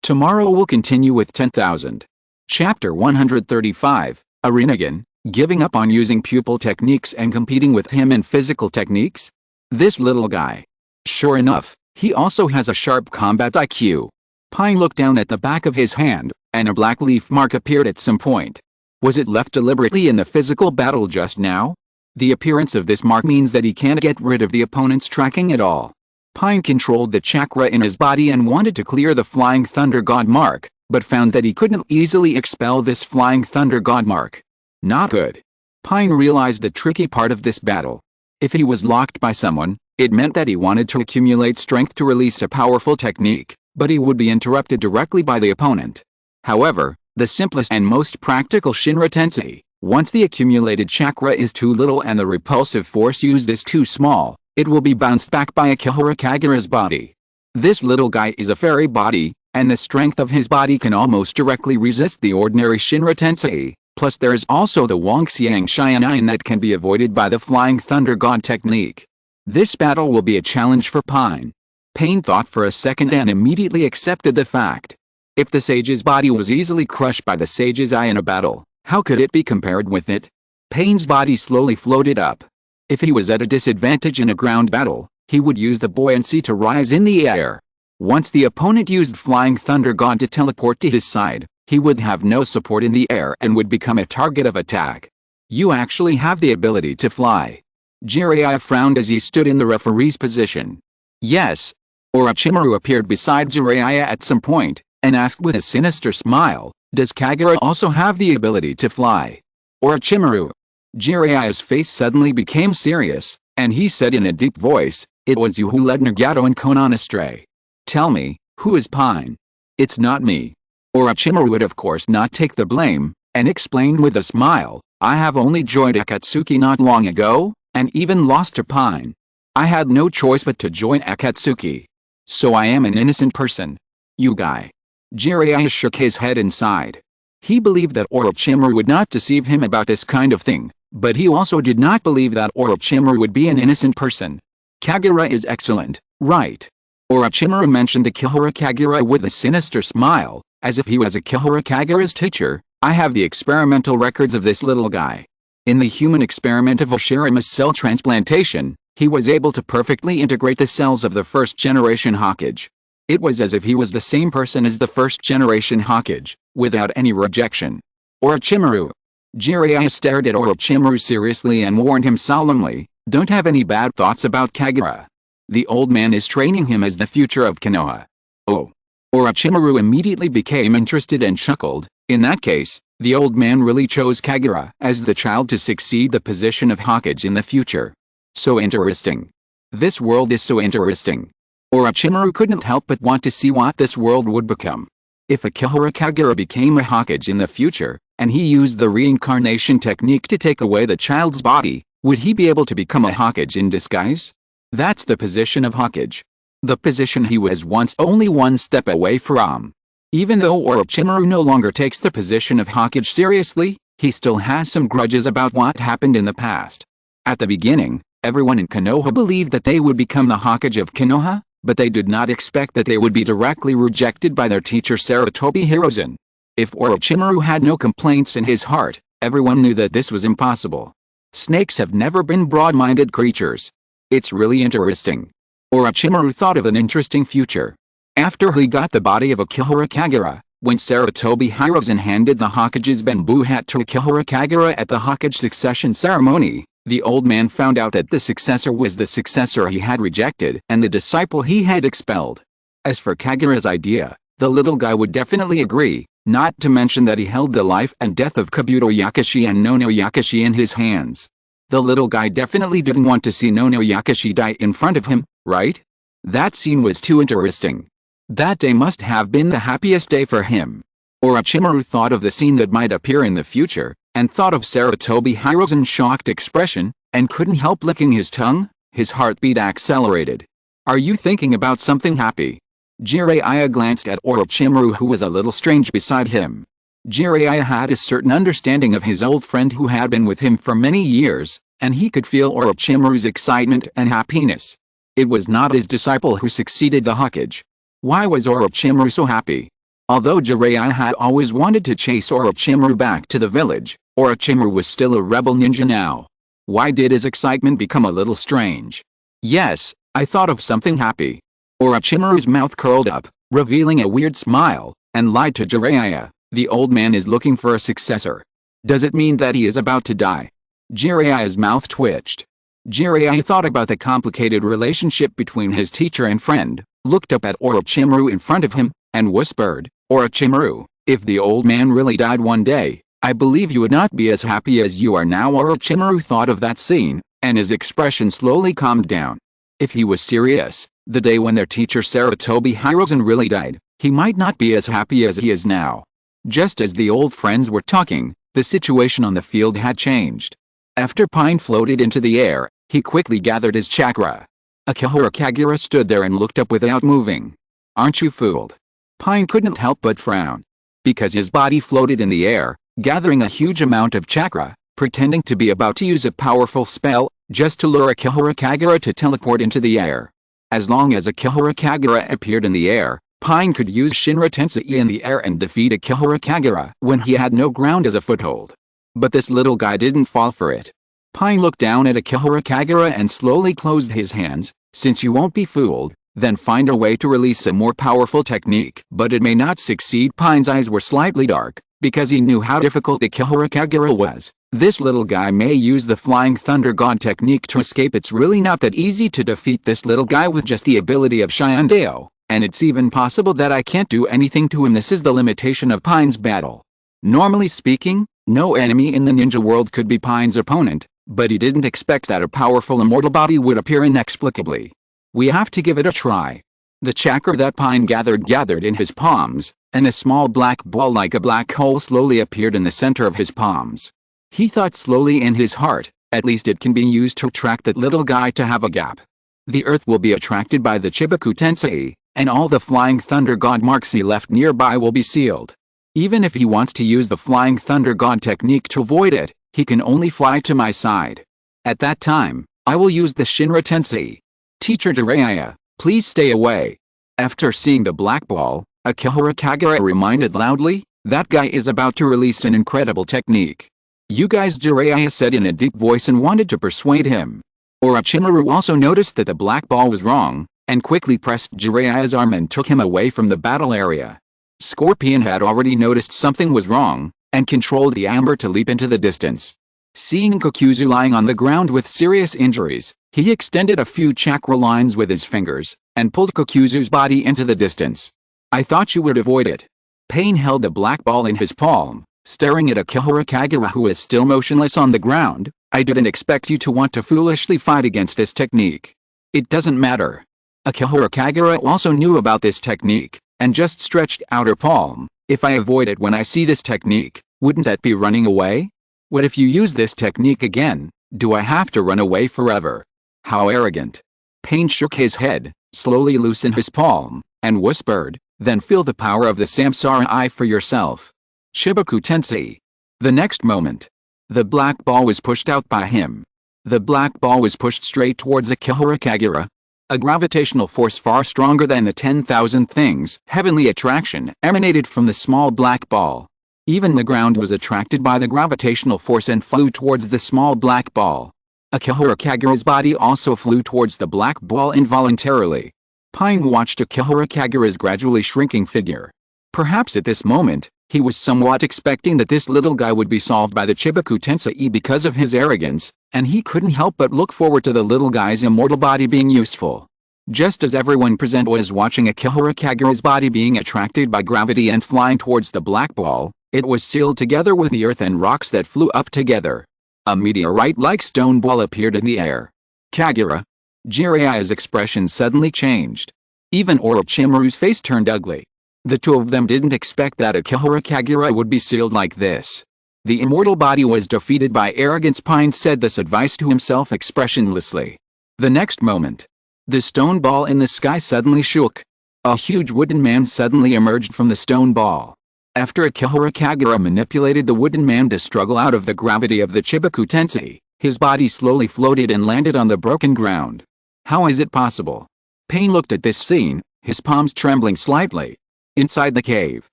Tomorrow we'll continue with 10,000. Chapter 135, a Rinnegan, giving up on using pupil techniques and competing with him in physical techniques? This little guy. Sure enough, he also has a sharp combat IQ. Pain looked down at the back of his hand, and a black leaf mark appeared at some point. Was it left deliberately in the physical battle just now? The appearance of this mark means that he can't get rid of the opponent's tracking at all. Pain controlled the chakra in his body and wanted to clear the Flying Thunder God mark, but found that he couldn't easily expel this Flying Thunder God mark. Not good. Pain realized the tricky part of this battle. If he was locked by someone, it meant that he wanted to accumulate strength to release a powerful technique, but he would be interrupted directly by the opponent. However, the simplest and most practical Shinra Tensei, once the accumulated chakra is too little and the repulsive force used is too small, it will be bounced back by Akihara Kagura's body. This little guy is a fairy body, and the strength of his body can almost directly resist the ordinary Shinra Tensei. Plus there is also the Wangxiang Xian'an that can be avoided by the Flying Thunder God technique. This battle will be a challenge for Pain. Pain thought for a second and immediately accepted the fact. If the sage's body was easily crushed by the sage's eye in a battle, how could it be compared with it? Pain's body slowly floated up. If he was at a disadvantage in a ground battle, he would use the buoyancy to rise in the air. Once the opponent used Flying Thunder God to teleport to his side, he would have no support in the air and would become a target of attack. You actually have the ability to fly. Jiraiya frowned as he stood in the referee's position. Yes. Orochimaru appeared beside Jiraiya at some point, and asked with a sinister smile, does Kagura also have the ability to fly? Orochimaru. Jiraiya's face suddenly became serious, and he said in a deep voice, it was you who led Nagato and Konoha astray. Tell me, who is Pain? It's not me. Orochimaru would of course not take the blame, and explained with a smile, I have only joined Akatsuki not long ago, and even lost to Pain. I had no choice but to join Akatsuki. So I am an innocent person. You guy. Jiraiya shook his head and sighed. He believed that Orochimaru would not deceive him about this kind of thing, but he also did not believe that Orochimaru would be an innocent person. Kagura is excellent, right? Orochimaru mentioned Akihara Kagura with a sinister smile, as if he was Akihara Kagura's teacher. I have the experimental records of this little guy. In the human experiment of Oshirima's cell transplantation, he was able to perfectly integrate the cells of the first-generation Hokage. It was as if he was the same person as the first-generation Hokage, without any rejection. Orochimaru. Jiraiya stared at Orochimaru seriously and warned him solemnly, don't have any bad thoughts about Kagura. The old man is training him as the future of Konoha. Oh. Orochimaru immediately became interested and chuckled. In that case, the old man really chose Kagura as the child to succeed the position of Hokage in the future. So interesting. This world is so interesting. Orochimaru couldn't help but want to see what this world would become. If Akihara Kagura became a Hokage in the future, and he used the reincarnation technique to take away the child's body, would he be able to become a Hokage in disguise? That's the position of Hokage. The position he was once only one step away from. Even though Orochimaru no longer takes the position of Hokage seriously, he still has some grudges about what happened in the past. At the beginning, everyone in Konoha believed that they would become the Hokage of Konoha, but they did not expect that they would be directly rejected by their teacher Sarutobi Hiruzen. If Orochimaru had no complaints in his heart, everyone knew that this was impossible. Snakes have never been broad-minded creatures. It's really interesting. Orochimaru thought of an interesting future. After he got the body of Akihara Kagura, when Sarutobi Hiruzen handed the Hokage's bamboo hat to Akihara Kagura at the Hokage succession ceremony, the old man found out that the successor was the successor he had rejected and the disciple he had expelled. As for Kagura's idea, the little guy would definitely agree, not to mention that he held the life and death of Kabuto Yakashi and Nono Yakashi in his hands. The little guy definitely didn't want to see Nono Yakashi die in front of him, right? That scene was too interesting. That day must have been the happiest day for him. Orochimaru thought of the scene that might appear in the future, and thought of Sarutobi Hiruzen's shocked expression, and couldn't help licking his tongue. His heartbeat accelerated. Are you thinking about something happy? Jiraiya glanced at Orochimaru, who was a little strange beside him. Jiraiya had a certain understanding of his old friend who had been with him for many years, and he could feel Orochimaru's excitement and happiness. It was not his disciple who succeeded the Hokage. Why was Orochimaru so happy? Although Jiraiya had always wanted to chase Orochimaru back to the village, Orochimaru was still a rebel ninja now. Why did his excitement become a little strange? Yes, I thought of something happy. Orochimaru's mouth curled up, revealing a weird smile, and lied to Jiraiya. The old man is looking for a successor. Does it mean that he is about to die? Jiraiya's mouth twitched. Jiraiya thought about the complicated relationship between his teacher and friend, looked up at Orochimaru in front of him, and whispered, Orochimaru, if the old man really died one day, I believe you would not be as happy as you are now. Orochimaru thought of that scene, and his expression slowly calmed down. If he was serious, the day when their teacher Sarutobi Hiruzen really died, he might not be as happy as he is now. Just as the old friends were talking, the situation on the field had changed. After Pain floated into the air, he quickly gathered his chakra. Akihara Kagura stood there and looked up without moving. Aren't you fooled? Pain couldn't help but frown. Because his body floated in the air, gathering a huge amount of chakra, pretending to be about to use a powerful spell, just to lure Akihara Kagura to teleport into the air. As long as Akihara Kagura appeared in the air, Pain could use Shinra Tensei in the air and defeat Akihara Kagura when he had no ground as a foothold. But this little guy didn't fall for it. Pain looked down at Akihara Kagura and slowly closed his hands. Since you won't be fooled, then find a way to release a more powerful technique. But it may not succeed. Pain's eyes were slightly dark, because he knew how difficult Akihara Kagura was. This little guy may use the Flying Thunder God technique to escape. It's really not that easy to defeat this little guy with just the ability of Shiandeo, and it's even possible that I can't do anything to him. This is the limitation of Pain's battle. Normally speaking, no enemy in the ninja world could be Pain's opponent, but he didn't expect that a powerful immortal body would appear inexplicably. We have to give it a try. The chakra that Pain gathered in his palms, and a small black ball like a black hole slowly appeared in the center of his palms. He thought slowly in his heart, at least it can be used to attract that little guy to have a gap. The earth will be attracted by the Chibaku Tensei, and all the Flying Thunder God marks he left nearby will be sealed. Even if he wants to use the Flying Thunder God technique to avoid it, he can only fly to my side. At that time, I will use the Shinra Tensei. Teacher Jiraiya, please stay away. After seeing the black ball, Akihara Kagura reminded loudly, that guy is about to release an incredible technique. You guys, Jiraiya said in a deep voice and wanted to persuade him. Orochimaru also noticed that the black ball was wrong, and quickly pressed Jiraiya's arm and took him away from the battle area. Scorpion had already noticed something was wrong, and controlled the Amber to leap into the distance. Seeing Kokuzu lying on the ground with serious injuries, he extended a few chakra lines with his fingers, and pulled Kokuzu's body into the distance. I thought you would avoid it. Pain held the black ball in his palm, staring at Akihara Kagura, who is still motionless on the ground. I didn't expect you to want to foolishly fight against this technique. It doesn't matter. Akihara Kagura also knew about this technique, and just stretched out her palm. If I avoid it when I see this technique, wouldn't that be running away? What if you use this technique again? Do I have to run away forever? How arrogant. Pain shook his head, slowly loosened his palm, and whispered, then feel the power of the Samsara Eye for yourself. Chibaku Tensei. The next moment, the black ball was pushed out by him. The black ball was pushed straight towards Akihara Kagura. A gravitational force far stronger than the 10,000 things, heavenly attraction, emanated from the small black ball. Even the ground was attracted by the gravitational force and flew towards the small black ball. Akihara Kagura's body also flew towards the black ball involuntarily. Pain watched Akihara Kagura's gradually shrinking figure. Perhaps at this moment, he was somewhat expecting that this little guy would be solved by the Chibaku Tensei because of his arrogance, and he couldn't help but look forward to the little guy's immortal body being useful. Just as everyone present was watching Akihara Kagura's body being attracted by gravity and flying towards the black ball, it was sealed together with the earth and rocks that flew up together. A meteorite-like stone ball appeared in the air. Kagura. Jiraiya's expression suddenly changed. Even Orochimaru's face turned ugly. The two of them didn't expect that Akihara Kagura would be sealed like this. The immortal body was defeated by arrogance. Pain said this advice to himself expressionlessly. The next moment, the stone ball in the sky suddenly shook. A huge wooden man suddenly emerged from the stone ball. After Akihara Kagura manipulated the wooden man to struggle out of the gravity of the Chibaku Tensei, his body slowly floated and landed on the broken ground. How is it possible? Pain looked at this scene, his palms trembling slightly. Inside the cave,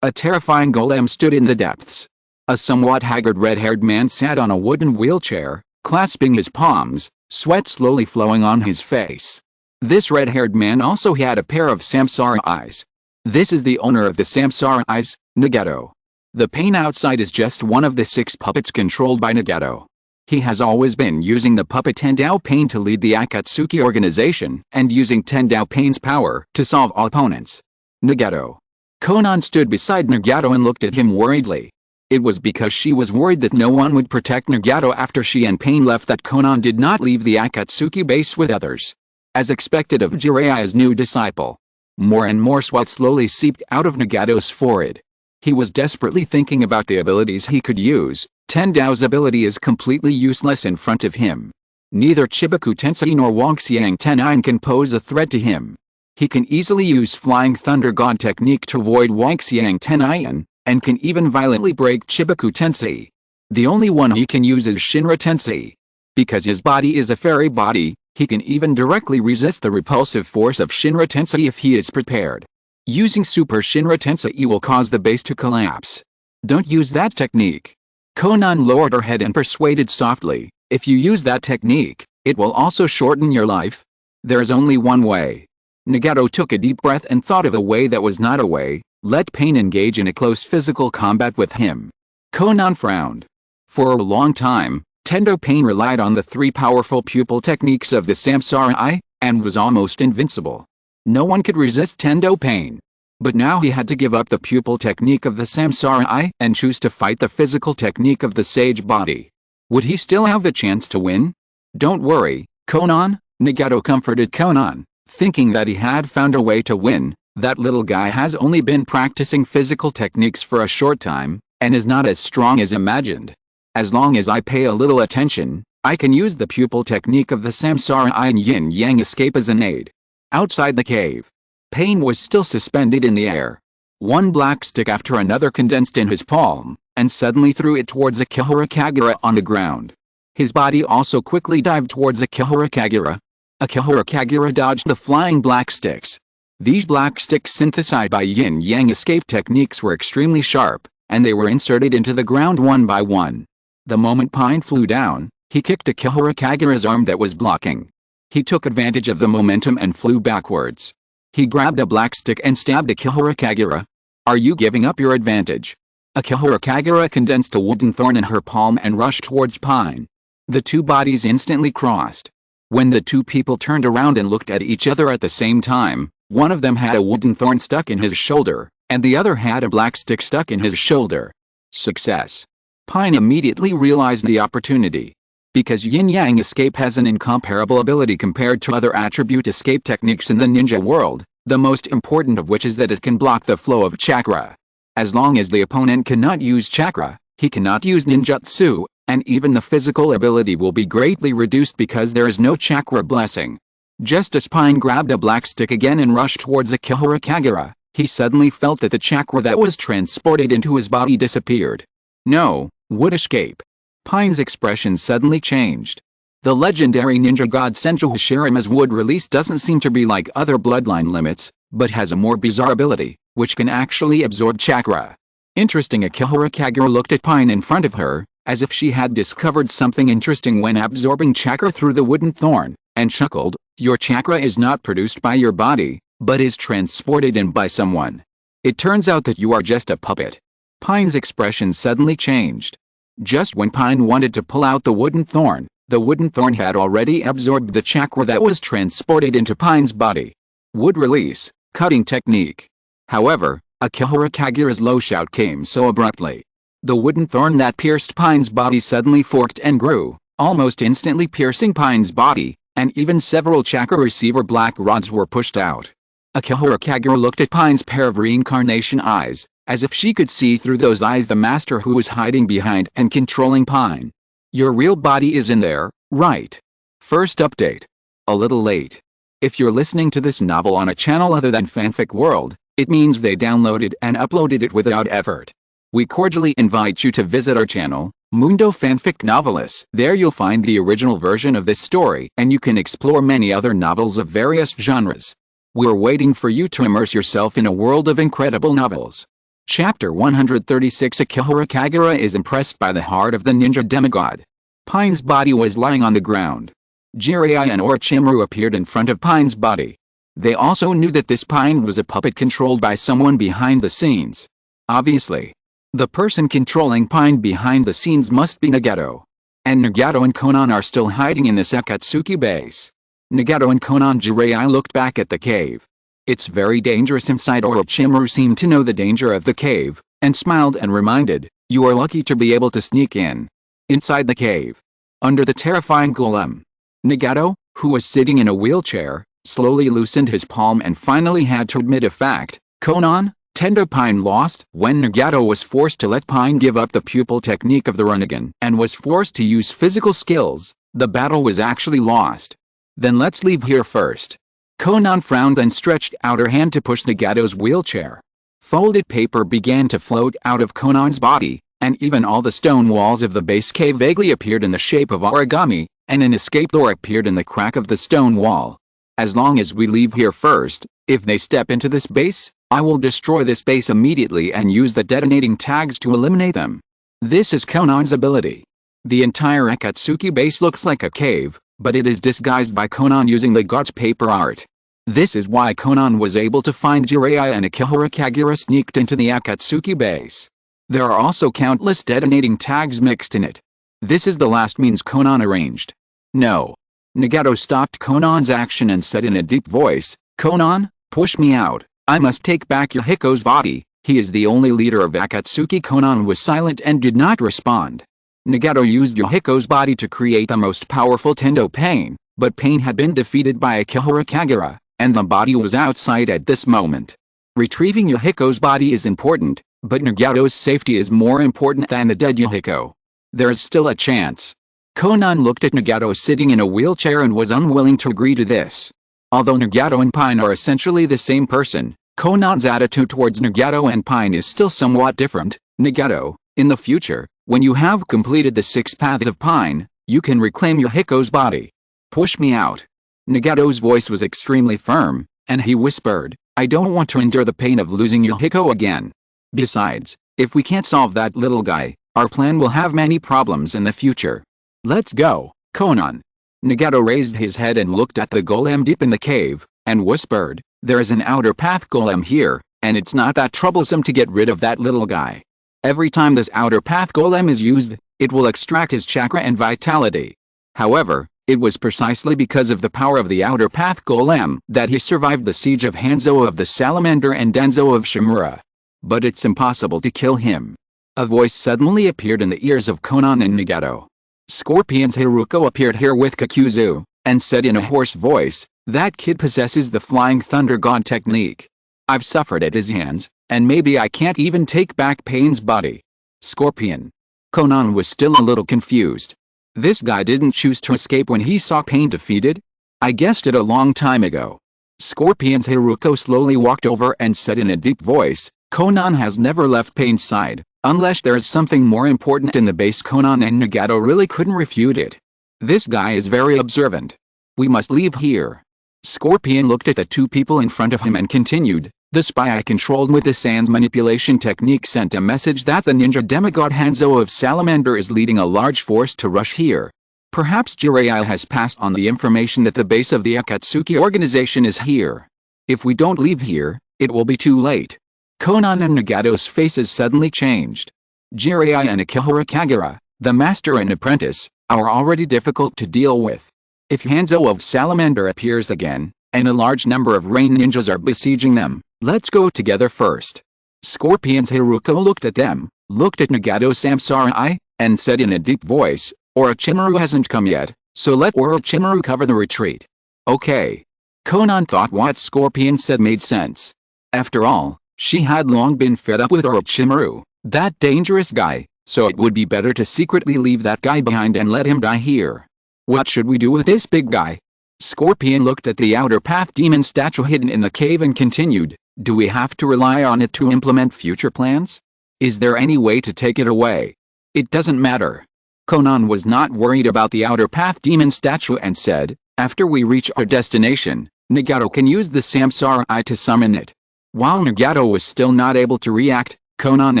a terrifying golem stood in the depths. A somewhat haggard red-haired man sat on a wooden wheelchair, clasping his palms, sweat slowly flowing on his face. This red-haired man also had a pair of Samsara eyes. This is the owner of the Samsara eyes, Nagato. The Pain outside is just one of the 6 puppets controlled by Nagato. He has always been using the puppet Tendao Pain to lead the Akatsuki organization and using Tendao Pain's power to solve all opponents. Nagato. Konan stood beside Nagato and looked at him worriedly. It was because she was worried that no one would protect Nagato after she and Pain left that Konan did not leave the Akatsuki base with others. As expected of Jiraiya's new disciple, more and more sweat slowly seeped out of Nagato's forehead. He was desperately thinking about the abilities he could use. Tendao's ability is completely useless in front of him. Neither Chibaku Tensei nor Wangxiang Tenin can pose a threat to him. He can easily use Flying Thunder God technique to avoid Wangxiang Tenaian, and can even violently break Chibaku Tensei. The only one he can use is Shinra Tensei. Because his body is a fairy body, he can even directly resist the repulsive force of Shinra Tensei if he is prepared. Using Super Shinra Tensei will cause the base to collapse. Don't use that technique. Konan lowered her head and persuaded softly, if you use that technique, it will also shorten your life. There is only one way. Nagato took a deep breath and thought of a way that was not a way. Let Pain engage in a close physical combat with him. Konan frowned. For a long time, Tendo Pain relied on the three powerful pupil techniques of the Samsara Eye, and was almost invincible. No one could resist Tendo Pain. But now he had to give up the pupil technique of the Samsara Eye and choose to fight the physical technique of the Sage Body. Would he still have the chance to win? Don't worry, Konan, Nagato comforted Konan, thinking that he had found a way to win. That little guy has only been practicing physical techniques for a short time, and is not as strong as imagined. As long as I pay a little attention, I can use the pupil technique of the Samsara Eye and Yin Yang escape as an aid. Outside the cave, Pain was still suspended in the air. One black stick after another condensed in his palm, and suddenly threw it towards Akihara Kagura on the ground. His body also quickly dived towards Akihara Kagura. Akihara Kagura dodged the flying black sticks. These black sticks synthesized by Yin Yang escape techniques were extremely sharp, and they were inserted into the ground one by one. The moment Pain flew down, he kicked Akihara Kagura's arm that was blocking. He took advantage of the momentum and flew backwards. He grabbed a black stick and stabbed Akihara Kagura. Are you giving up your advantage? Akihara Kagura condensed a wooden thorn in her palm and rushed towards Pain. The two bodies instantly crossed. When the two people turned around and looked at each other at the same time, one of them had a wooden thorn stuck in his shoulder, and the other had a black stick stuck in his shoulder. Success. Pain immediately realized the opportunity. Because Yin-Yang escape has an incomparable ability compared to other attribute escape techniques in the ninja world, the most important of which is that it can block the flow of chakra. As long as the opponent cannot use chakra, he cannot use ninjutsu, and even the physical ability will be greatly reduced because there is no chakra blessing. Just as Pain grabbed a black stick again and rushed towards Akihara Kagura, he suddenly felt that the chakra that was transported into his body disappeared. No, would escape. Pain's expression suddenly changed. The legendary ninja god Senju Hashirama's wood release doesn't seem to be like other bloodline limits, but has a more bizarre ability, which can actually absorb chakra. Interesting. Akihara Kagura looked at Pain in front of her, as if she had discovered something interesting when absorbing chakra through the wooden thorn, and chuckled. Your chakra is not produced by your body, but is transported in by someone. It turns out that you are just a puppet. Pain's expression suddenly changed. Just when Pain wanted to pull out the wooden thorn had already absorbed the chakra that was transported into Pain's body. Wood release, cutting technique. However, Akihara Kagura's low shout came so abruptly. The wooden thorn that pierced Pain's body suddenly forked and grew, almost instantly piercing Pain's body, and even several chakra receiver black rods were pushed out. Akihara Kagura looked at Pain's pair of reincarnation eyes, as if she could see through those eyes the master who was hiding behind and controlling Pain. Your real body is in there, right? First update. A little late. If you're listening to this novel on a channel other than Fanfic World, it means they downloaded and uploaded it without effort. We cordially invite you to visit our channel, Mundo Fanfic Novelis. There you'll find the original version of this story, and you can explore many other novels of various genres. We're waiting for you to immerse yourself in a world of incredible novels. Chapter 136. Akihara Kagura is impressed by the heart of the ninja demigod. Pain's body was lying on the ground. Jiraiya and Orochimaru appeared in front of Pain's body. They also knew that this Pain was a puppet controlled by someone behind the scenes. Obviously, the person controlling Pain behind the scenes must be Nagato. And Nagato and Konan are still hiding in this Akatsuki base. Nagato and Konan. Jiraiya looked back at the cave. It's very dangerous inside. Orochimaru seemed to know the danger of the cave, and smiled and reminded, you are lucky to be able to sneak in. Inside the cave, under the terrifying golem, Nagato, who was sitting in a wheelchair, slowly loosened his palm and finally had to admit a fact. Konan, Tendo Pain lost. When Nagato was forced to let Pain give up the pupil technique of the Rinnegan and was forced to use physical skills, the battle was actually lost. Then let's leave here first. Konan frowned and stretched out her hand to push Nagato's wheelchair. Folded paper began to float out of Konan's body, and even all the stone walls of the base cave vaguely appeared in the shape of origami, and an escape door appeared in the crack of the stone wall. As long as we leave here first, if they step into this base, I will destroy this base immediately and use the detonating tags to eliminate them. This is Konan's ability. The entire Akatsuki base looks like a cave, but it is disguised by Konan using the God's paper art. This is why Konan was able to find Jiraiya and Akihara Kagura sneaked into the Akatsuki base. There are also countless detonating tags mixed in it. This is the last means Konan arranged. No. Nagato stopped Konan's action and said in a deep voice, "Konan, push me out. I must take back Yahiko's body. He is the only leader of Akatsuki." Konan was silent and did not respond. Nagato used Yahiko's body to create the most powerful Tendo Pain, but Pain had been defeated by Akihara Kagura, and the body was outside at this moment. Retrieving Yahiko's body is important, but Nagato's safety is more important than the dead Yahiko. There is still a chance. Konan looked at Nagato sitting in a wheelchair and was unwilling to agree to this. Although Nagato and Pain are essentially the same person, Konan's attitude towards Nagato and Pain is still somewhat different. Nagato, in the future, when you have completed the 6 paths of Pain, you can reclaim Yahiko's body. Push me out. Nagato's voice was extremely firm, and he whispered, "I don't want to endure the pain of losing Yahiko again. Besides, if we can't solve that little guy, our plan will have many problems in the future. Let's go, Konan." Nagato raised his head and looked at the golem deep in the cave, and whispered, "There is an outer path golem here, and it's not that troublesome to get rid of that little guy. Every time this outer path golem is used, it will extract his chakra and vitality. However, it was precisely because of the power of the outer path golem that he survived the siege of Hanzo of the Salamander and Denzo of Shimura. But it's impossible to kill him." A voice suddenly appeared in the ears of Konan and Nagato. Scorpion's Haruko appeared here with Kakuzu, and said in a hoarse voice, "That kid possesses the Flying Thunder God technique. I've suffered at his hands, and maybe I can't even take back Pain's body." Scorpion. Konan was still a little confused. This guy didn't choose to escape when he saw Pain defeated? I guessed it a long time ago. Scorpion's Haruko slowly walked over and said in a deep voice, "Konan has never left Pain's side, unless there is something more important in the base." Konan and Nagato really couldn't refute it. This guy is very observant. We must leave here. Scorpion looked at the 2 people in front of him and continued, "The spy I controlled with the Sans manipulation technique sent a message that the ninja demigod Hanzo of Salamander is leading a large force to rush here. Perhaps Jiraiya has passed on the information that the base of the Akatsuki organization is here. If we don't leave here, it will be too late." Konan and Nagato's faces suddenly changed. Jiraiya and Akihara Kagura, the master and apprentice, are already difficult to deal with. If Hanzo of Salamander appears again, and a large number of rain ninjas are besieging them, let's go together first. Scorpion's Haruko looked at them, looked at Nagato Samsarai, and said in a deep voice, "Orochimaru hasn't come yet, so let Orochimaru cover the retreat." Okay. Konan thought what Scorpion said made sense. After all, she had long been fed up with Orochimaru, that dangerous guy, so it would be better to secretly leave that guy behind and let him die here. What should we do with this big guy? Scorpion looked at the outer path demon statue hidden in the cave and continued, "Do we have to rely on it to implement future plans? Is there any way to take it away?" "It doesn't matter." Konan was not worried about the outer path demon statue and said, "After we reach our destination, Nagato can use the Samsara to summon it." While Nagato was still not able to react, Konan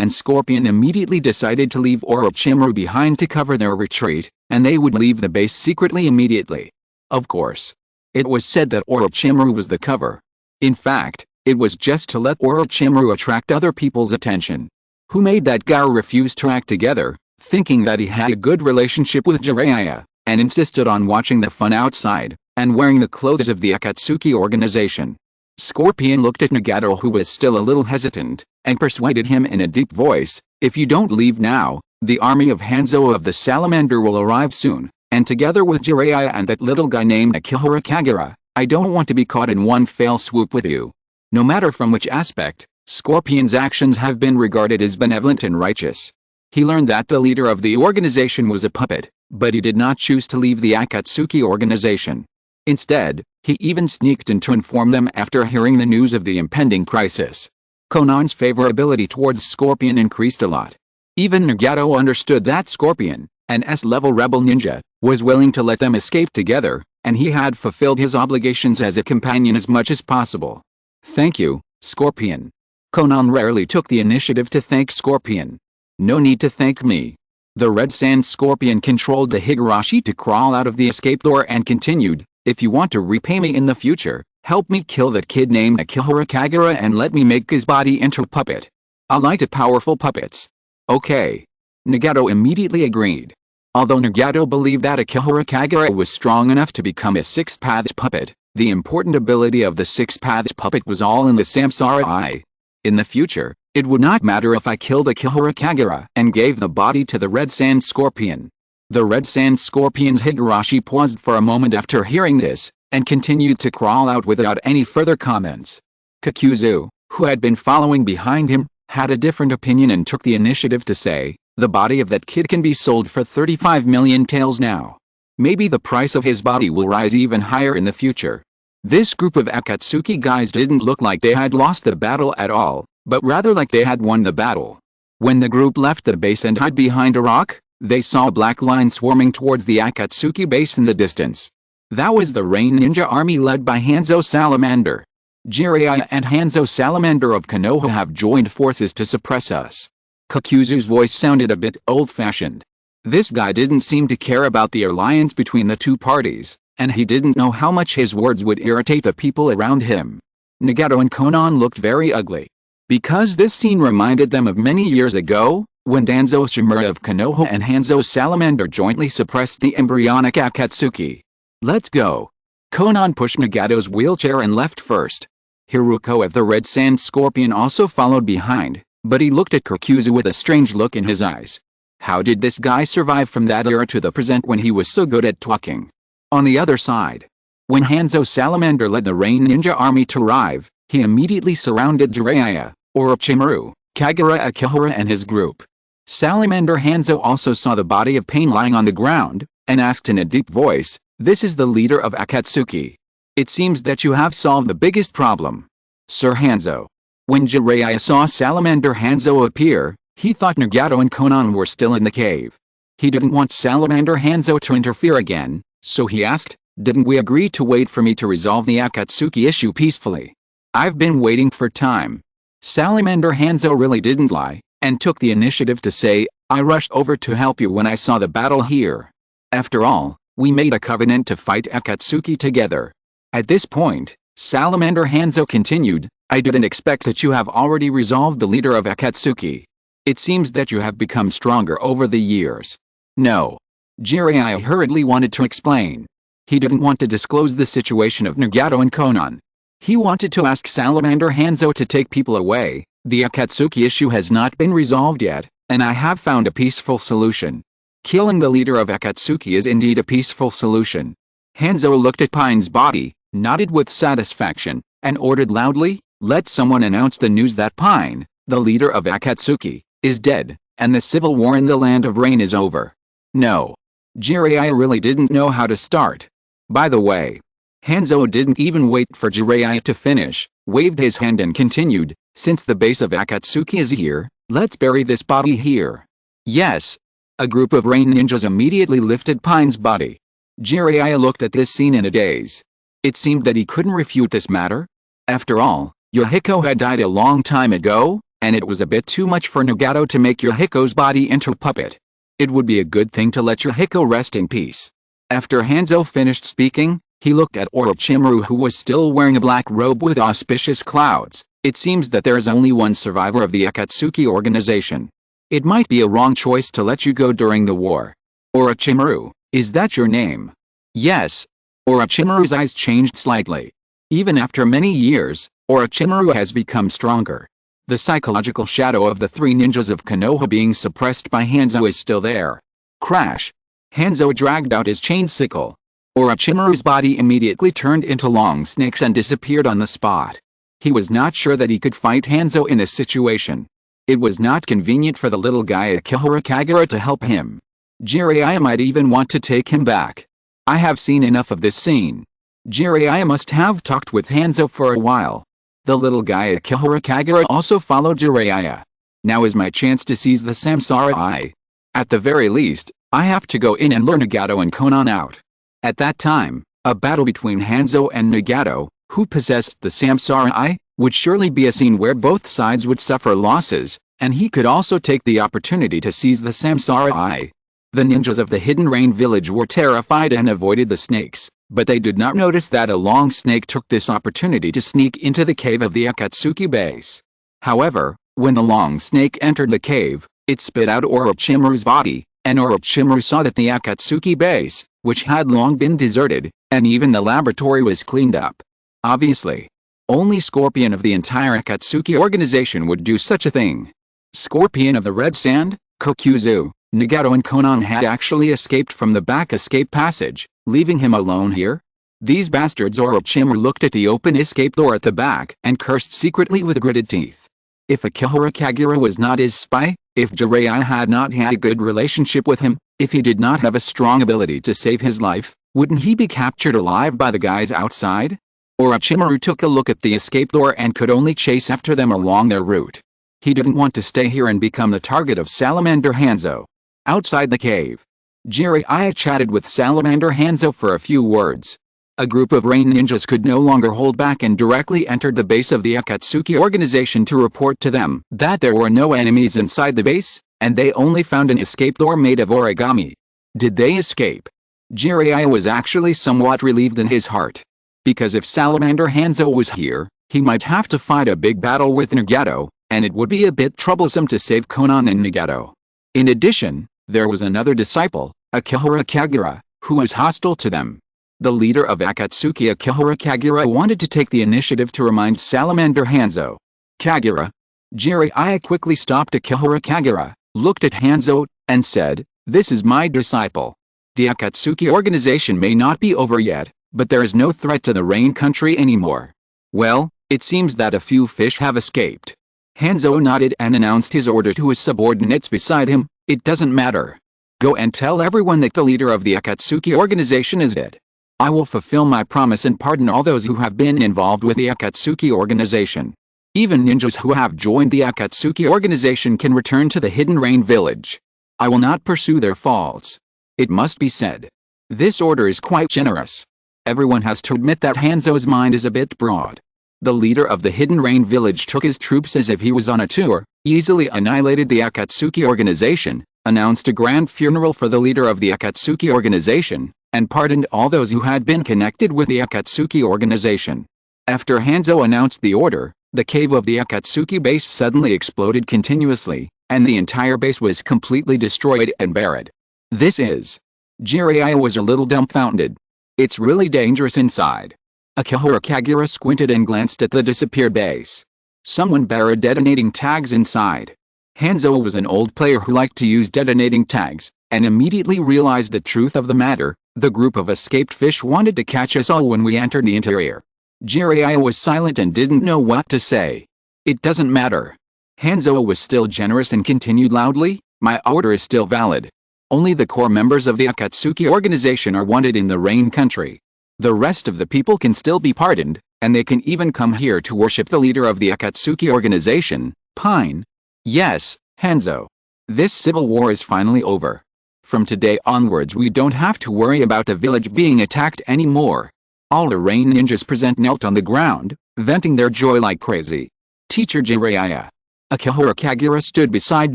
and Scorpion immediately decided to leave Orochimaru behind to cover their retreat, and they would leave the base secretly immediately. Of course. It was said that Orochimaru was the cover. In fact, it was just to let Orochimaru attract other people's attention. Who made that guy refuse to act together, thinking that he had a good relationship with Jiraiya, and insisted on watching the fun outside, and wearing the clothes of the Akatsuki organization? Scorpion looked at Nagato, who was still a little hesitant, and persuaded him in a deep voice, "If you don't leave now, the army of Hanzo of the Salamander will arrive soon, and together with Jiraiya and that little guy named Akihara Kagura, I don't want to be caught in one fell swoop with you." No matter from which aspect, Scorpion's actions have been regarded as benevolent and righteous. He learned that the leader of the organization was a puppet, but he did not choose to leave the Akatsuki organization. Instead, he even sneaked in to inform them after hearing the news of the impending crisis. Konan's favorability towards Scorpion increased a lot. Even Nagato understood that Scorpion, an S-level rebel ninja, was willing to let them escape together, and he had fulfilled his obligations as a companion as much as possible. Thank you, Scorpion. Konan rarely took the initiative to thank Scorpion. No need to thank me. The Red Sand Scorpion controlled the Higurashi to crawl out of the escape door and continued, if you want to repay me in the future, help me kill that kid named Akihara Kagura and let me make his body into a puppet. I like to powerful puppets. Okay. Nagato immediately agreed. Although Nagato believed that Akihara Kagura was strong enough to become a Six Paths puppet, the important ability of the Six Paths puppet was all in the Samsara Eye. In the future, it would not matter if I killed Akihara Kagura and gave the body to the Red Sand Scorpion. The Red Sand Scorpion's Higurashi paused for a moment after hearing this, and continued to crawl out without any further comments. Kakuzu, who had been following behind him, had a different opinion and took the initiative to say, the body of that kid can be sold for 35 million taels now. Maybe the price of his body will rise even higher in the future. This group of Akatsuki guys didn't look like they had lost the battle at all, but rather like they had won the battle. When the group left the base and hid behind a rock, they saw a black line swarming towards the Akatsuki base in the distance. That was the Rain Ninja army led by Hanzo Salamander. Jiraiya and Hanzo Salamander of Konoha have joined forces to suppress us. Kakuzu's voice sounded a bit old-fashioned. This guy didn't seem to care about the alliance between the two parties, and he didn't know how much his words would irritate the people around him. Nagato and Konan looked very ugly. Because this scene reminded them of many years ago, when Danzo Shimura of Konoha and Hanzo Salamander jointly suppressed the embryonic Akatsuki. Let's go. Konan pushed Nagato's wheelchair and left first. Hiruko of the Red Sand Scorpion also followed behind, but he looked at Kakuzu with a strange look in his eyes. How did this guy survive from that era to the present when he was so good at talking? On the other side, when Hanzo Salamander led the Rain Ninja army to arrive, he immediately surrounded Jiraiya, Orochimaru, Kagura Akihara and his group. Salamander Hanzo also saw the body of Pain lying on the ground, and asked in a deep voice, "This is the leader of Akatsuki. It seems that you have solved the biggest problem, Sir Hanzo." When Jiraiya saw Salamander Hanzo appear, he thought Nagato and Konan were still in the cave. He didn't want Salamander Hanzo to interfere again, so he asked, "Didn't we agree to wait for me to resolve the Akatsuki issue peacefully? I've been waiting for time." Salamander Hanzo really didn't lie, and took the initiative to say, "I rushed over to help you when I saw the battle here. After all, we made a covenant to fight Akatsuki together." At this point, Salamander Hanzo continued, "I didn't expect that you have already resolved the leader of Akatsuki. It seems that you have become stronger over the years." No. Jiraiya hurriedly wanted to explain. He didn't want to disclose the situation of Nagato and Konan. He wanted to ask Salamander Hanzo to take people away. "The Akatsuki issue has not been resolved yet, and I have found a peaceful solution. Killing the leader of Akatsuki is indeed a peaceful solution." Hanzo looked at Pine's body, nodded with satisfaction, and ordered loudly, "Let someone announce the news that Pine, the leader of Akatsuki, is dead, and the civil war in the Land of Rain is over." No. Jiraiya really didn't know how to start. By the way, Hanzo didn't even wait for Jiraiya to finish, waved his hand and continued, "Since the base of Akatsuki is here, let's bury this body here." Yes. A group of Rain Ninjas immediately lifted Pine's body. Jiraiya looked at this scene in a daze. It seemed that he couldn't refute this matter. After all, Yohiko had died a long time ago, and it was a bit too much for Nagato to make Yohiko's body into a puppet. It would be a good thing to let Yohiko rest in peace. After Hanzo finished speaking, he looked at Orochimaru, who was still wearing a black robe with auspicious clouds. "It seems that there is only one survivor of the Akatsuki organization. It might be a wrong choice to let you go during the war. Orochimaru, is that your name?" "Yes." Orochimaru's eyes changed slightly. Even after many years, Orochimaru has become stronger. The psychological shadow of the three ninjas of Konoha being suppressed by Hanzo is still there. Crash. Hanzo dragged out his chain sickle. Orochimaru's body immediately turned into long snakes and disappeared on the spot. He was not sure that he could fight Hanzo in this situation. It was not convenient for the little guy Akihara Kagura to help him. Jiraiya might even want to take him back. "I have seen enough of this scene. Jiraiya must have talked with Hanzo for a while. The little guy Akihara Kagura also followed Jiraiya. Now is my chance to seize the Samsara Eye. At the very least, I have to go in and lure Nagato and Konan out. At that time, a battle between Hanzo and Nagato, who possessed the Samsara Eye, would surely be a scene where both sides would suffer losses, and he could also take the opportunity to seize the Samsara Eye. The ninjas of the Hidden Rain village were terrified and avoided the snakes, but they did not notice that a long snake took this opportunity to sneak into the cave of the Akatsuki base. However, when the long snake entered the cave, it spit out Orochimaru's body, and Orochimaru saw that the Akatsuki base, which had long been deserted, and even the laboratory was cleaned up. Obviously, only Scorpion of the entire Akatsuki organization would do such a thing. Scorpion of the Red Sand, Kokuzu, Nagato and Konan had actually escaped from the back escape passage, leaving him alone here? These bastards. Orochimaru looked at the open escape door at the back and cursed secretly with gritted teeth. If Akihara Kagura was not his spy, if Jiraiya had not had a good relationship with him, if he did not have a strong ability to save his life, wouldn't he be captured alive by the guys outside? Orochimaru took a look at the escape door and could only chase after them along their route. He didn't want to stay here and become the target of Salamander Hanzo. Outside the cave, Jiraiya chatted with Salamander Hanzo for a few words. A group of rain ninjas could no longer hold back and directly entered the base of the Akatsuki organization to report to them that there were no enemies inside the base, and they only found an escape door made of origami. Did they escape? Jiraiya was actually somewhat relieved in his heart. Because if Salamander Hanzo was here, he might have to fight a big battle with Nagato, and it would be a bit troublesome to save Konan and Nagato. In addition, there was another disciple, Akihara Kagura, who was hostile to them. The leader of Akatsuki, Akihara Kagura, wanted to take the initiative to remind Salamander Hanzo. Kagura. Jiraiya quickly stopped Akihara Kagura, looked at Hanzo, and said, "This is my disciple. The Akatsuki organization may not be over yet, but there is no threat to the Rain Country anymore. Well, it seems that a few fish have escaped." Hanzo nodded and announced his order to his subordinates beside him, "It doesn't matter. Go and tell everyone that the leader of the Akatsuki organization is dead. I will fulfill my promise and pardon all those who have been involved with the Akatsuki organization. Even ninjas who have joined the Akatsuki organization can return to the Hidden Rain village. I will not pursue their faults." It must be said, this order is quite generous. Everyone has to admit that Hanzo's mind is a bit broad. The leader of the Hidden Rain village took his troops as if he was on a tour, easily annihilated the Akatsuki organization, announced a grand funeral for the leader of the Akatsuki organization, and pardoned all those who had been connected with the Akatsuki organization. After Hanzo announced the order, the cave of the Akatsuki base suddenly exploded continuously, and the entire base was completely destroyed and buried. This is... Jiraiya was a little dumbfounded. It's really dangerous inside. Akihara Kagura squinted and glanced at the disappeared base. Someone buried detonating tags inside. Hanzo was an old player who liked to use detonating tags, and immediately realized the truth of the matter. The group of escaped fish wanted to catch us all when we entered the interior. Jiraiya was silent and didn't know what to say. It doesn't matter. Hanzo was still generous and continued loudly, "My order is still valid. Only the core members of the Akatsuki organization are wanted in the Rain Country. The rest of the people can still be pardoned, and they can even come here to worship the leader of the Akatsuki organization, Pain." Yes, Hanzo. This civil war is finally over. From today onwards we don't have to worry about the village being attacked anymore. All the Rain ninjas present knelt on the ground, venting their joy like crazy. Teacher Jiraiya. Akihara Kagura stood beside